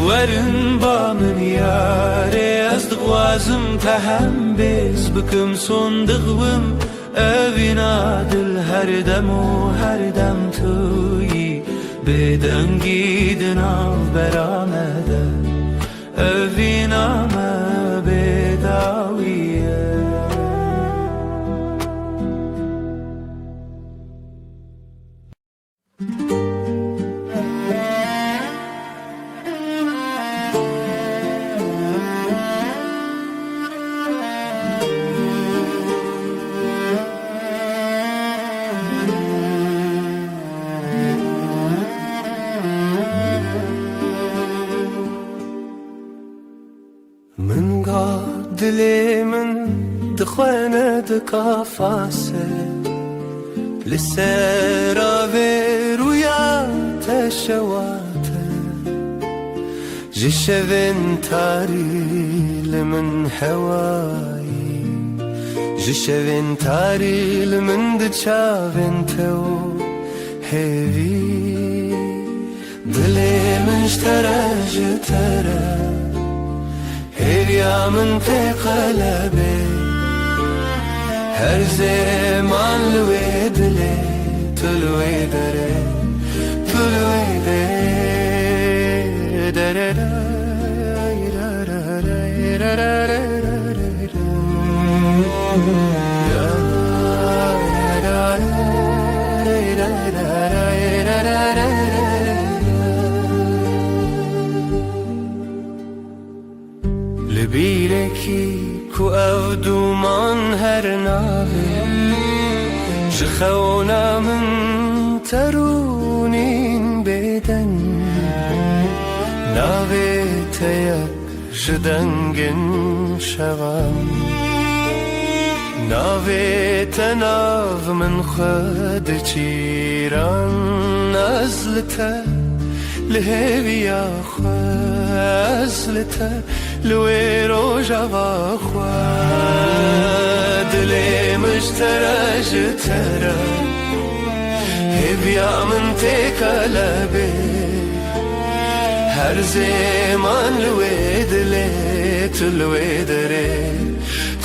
Werin ba min yarê ez dixwazim te hem bêz bikim son dixwim evîna dil her dem û her dem tuyî bêdengî di nav berame de evîna me bêdawî ye Min ga dilê min dixwene di qafase Li ser avê rûya te şewate Ji şevên tarî li min hewayî Ji şevên tarî li min di çavên te û hêvî Dilê min ji te re ji te re Hêviya min tê qelebê Her zeman li wê dilê Tu li wê derê Tu li wê derê Derê Libîrekî ku ev duman her navê Ji xewna min terûnên bêdeng Navê te yek ji dengên şevan Navê te nav min xwe diçîran Ez li te li hêviya xwe Ez li te li wê rojava xwe Dilê mij te re ji te re Hêviya min tê qelebê Her zeman li wê dilê Tu li wê derê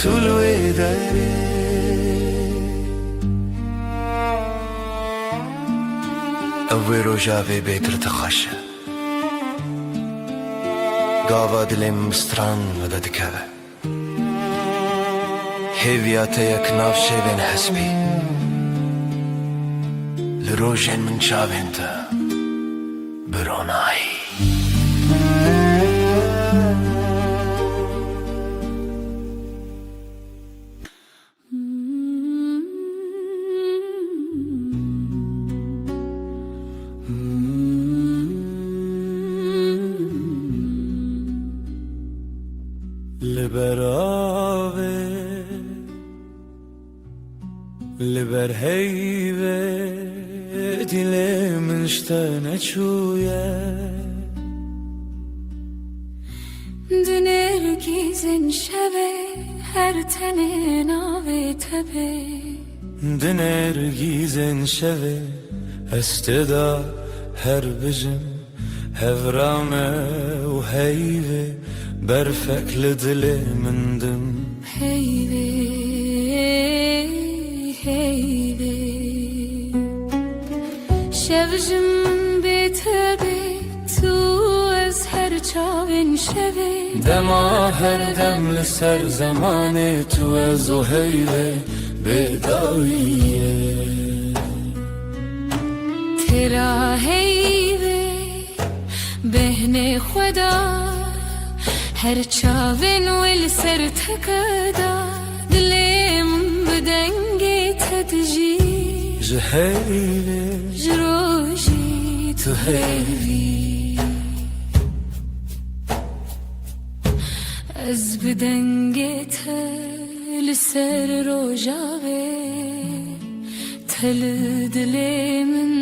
Tu li wê derê Ev wê rojavê bêtir dixweşe Gava dilê min bi stran ve de dikeve Hêviya te yek nav şevên hespî روژن من چاوین تا برونایی لبراوه لبر هیوه دل من شتنه چویه Dönergizin şeve her tene nave tebe دنرگیزن شوه استدا هر بجم هفرامه و هیوه برفک لدل مندم Heyve heyve Şevjim betebe tu ez her çavin şeve دما هر دم لسر زمان تو از و هیوه بداییه Tera heyve behne خدا her çavin vel ser tekada dilim bedenge tedji جهیوه jroji tu hevi az bedenge tel ser rojave tel dilimin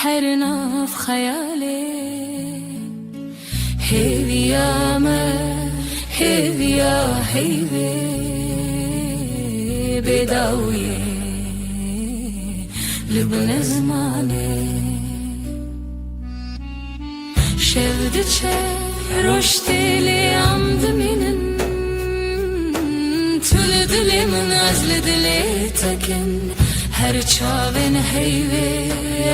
her naf khayale Heviyame, heviya heyve Bedawiye, libne zmane Şevdiçe roşteli amdıminin Tül dilimin azli dili tekin Her çavin heyve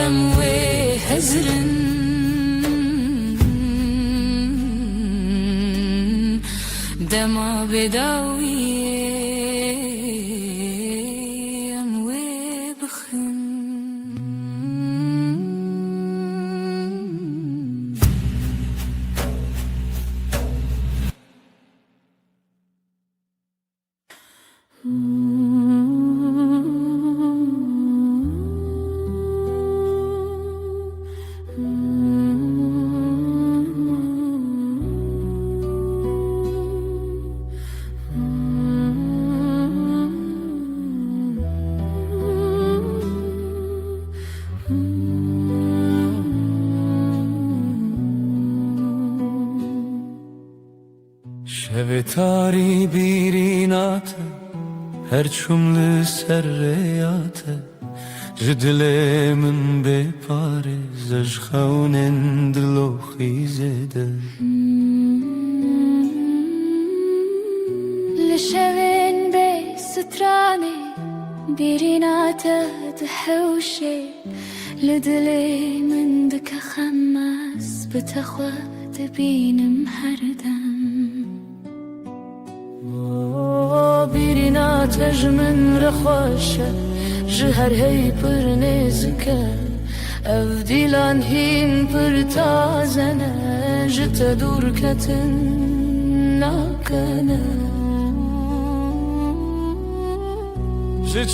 emve hezrin دما بداویه اموی بخن شویتاری بیریناته هر چمل سریاته جدل من بپاره زش خونن دلو خیزده لشوین به سترانه بیریناته دحوشه لدلی من دک خماس بتخواد بینم هردم بیرینا تجمن رخوشه جهر هی پر نزکه اف دیلان هین پر تازنه جت دور کتن ناکنه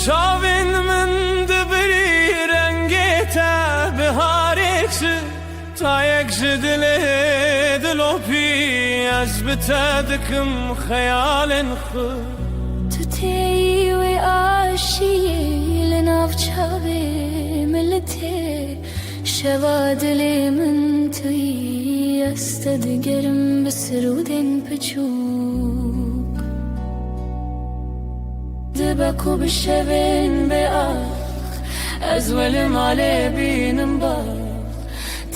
چاوین من دبری رنگیتا بهارکشی تا یک جدله دلو پی از بتدکم خیال خود تو تی و آشیه لناف چاوه ملته شوا دلی من توی استدگرم بسرودن پچوک دبکو بشوین به آخ از ولم علی بینم باخ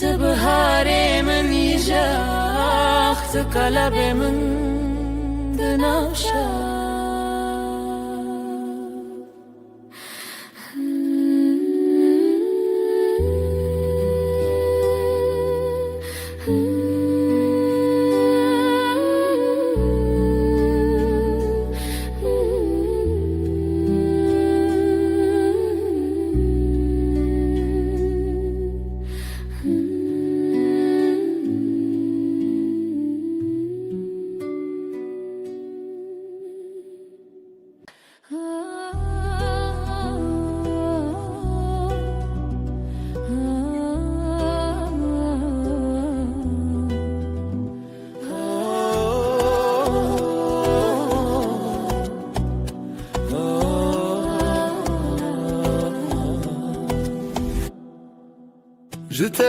تبهاري من يجاخ تقلب من دناشا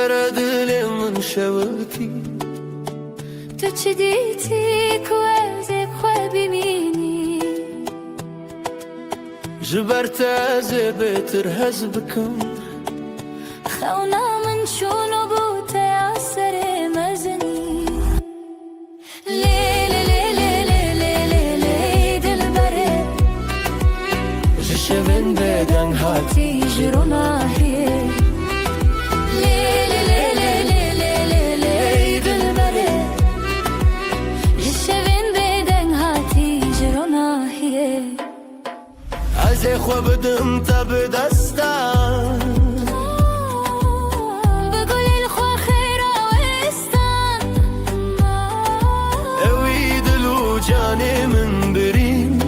سر دل من شوتی تو چی دیتی که از خواه ببینی جبرت از بهتر هز بکن خونا من شونو بوت اثر مزنی لیل لیل لیل لیل لیل دل بره جشون بدن هاتی جرونا هی لیل لیل لیل لیل لیل دل بره جشون بدن هاتی جرونا هی از خو بدم تب دستان بقول الخوا خير وإستان اوی دلو جانی من بریم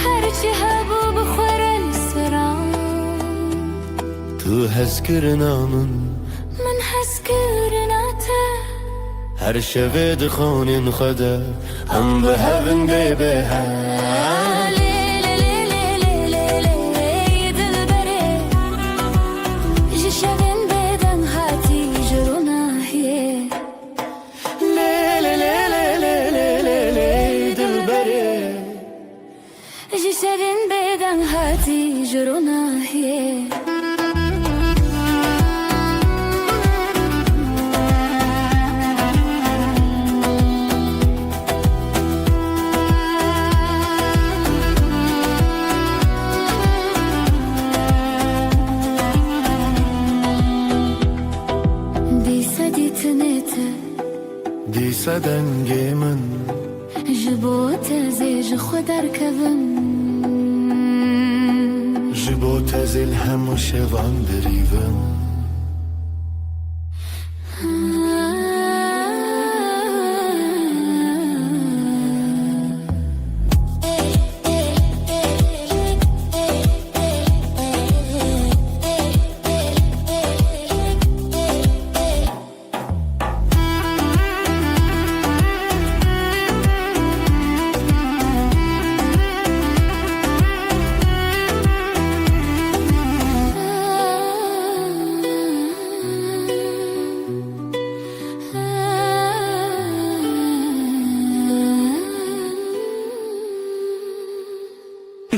هرچی هبو بخور السران تو هز کرنا من حس كرناته هر شب دخون خدا هم به هون به لیل لیل لیل لیل دل بره جشون بدن هاتی جرونا هی لیل لیل لیل لیل دل بره جشون بدن هاتی جرونا هی دیسا دنگی من جبو تزیج خود ارکبم جبو تزل هم شوان دریوم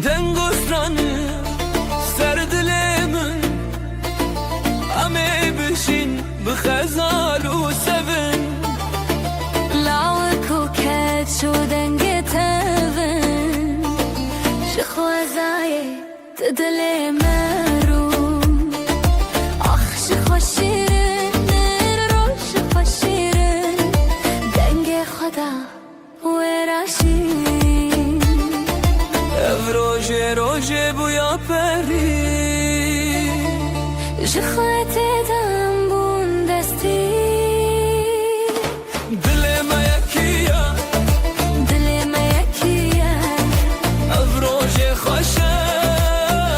دنگسترانı سردلمن امي بشين بخزال وسفن لاوك وكات شو دنگتفن شخوازاي تدلي مروم اخ شخوشيرن روش خوشيرن دنگ خدا وراشين روژه روژه بویا پری جخوات دم بون دستی دل ما یکیه دل ما یکیه او روژه خوشه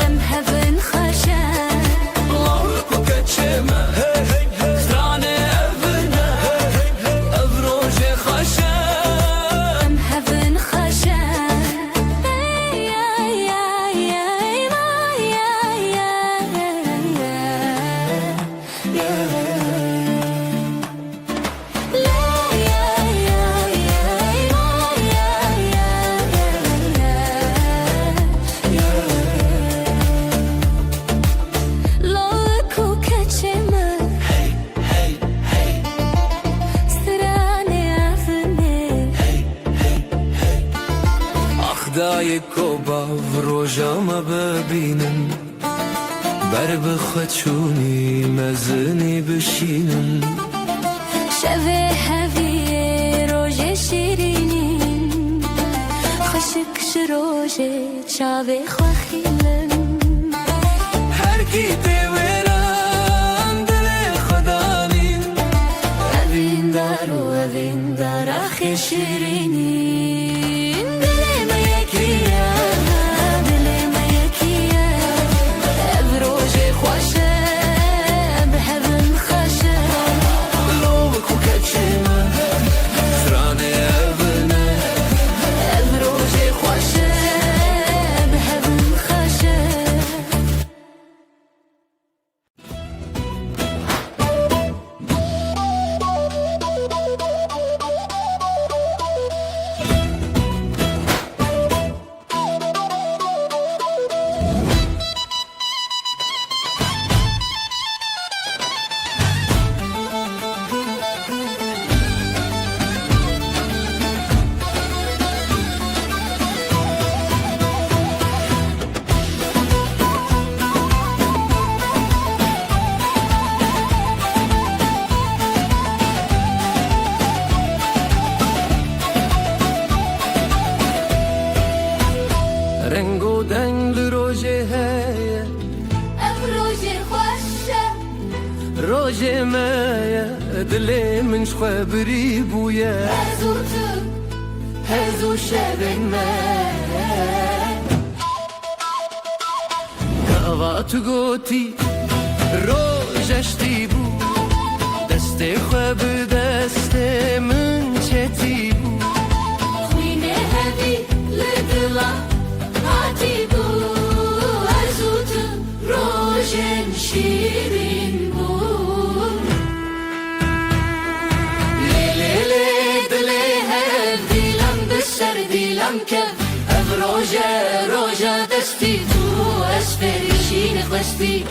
ام هفن خوشه الله کو کچمه زرانه ابنه او روژه خوشه ام هفن خوشه دای کوبا روژاما ببینم بر بخچونی مزنی بشینم شوه هوی روژه شیرینین خشک شروژه چاوه خواخیلم هر کی دیورم دل خدا نیم اوین دار آخی شیرینین دل ما یکیه دل ما یکیه او روژه خوشه به هون خوشه لو کو کچمه زرانه ابنه او روژه خوشه به هون خوشه روجه مایا دل من خبری بویا هزو شبن کاوات گوتی روجشتی بو دست خواب دست من چتی بو خوینه هدی لدلا هاتی بو هزوت روژن شیرین بو لیلی دلی هر دیلم بسر دیلم که اف روژه دستی تو اسفریشین خستی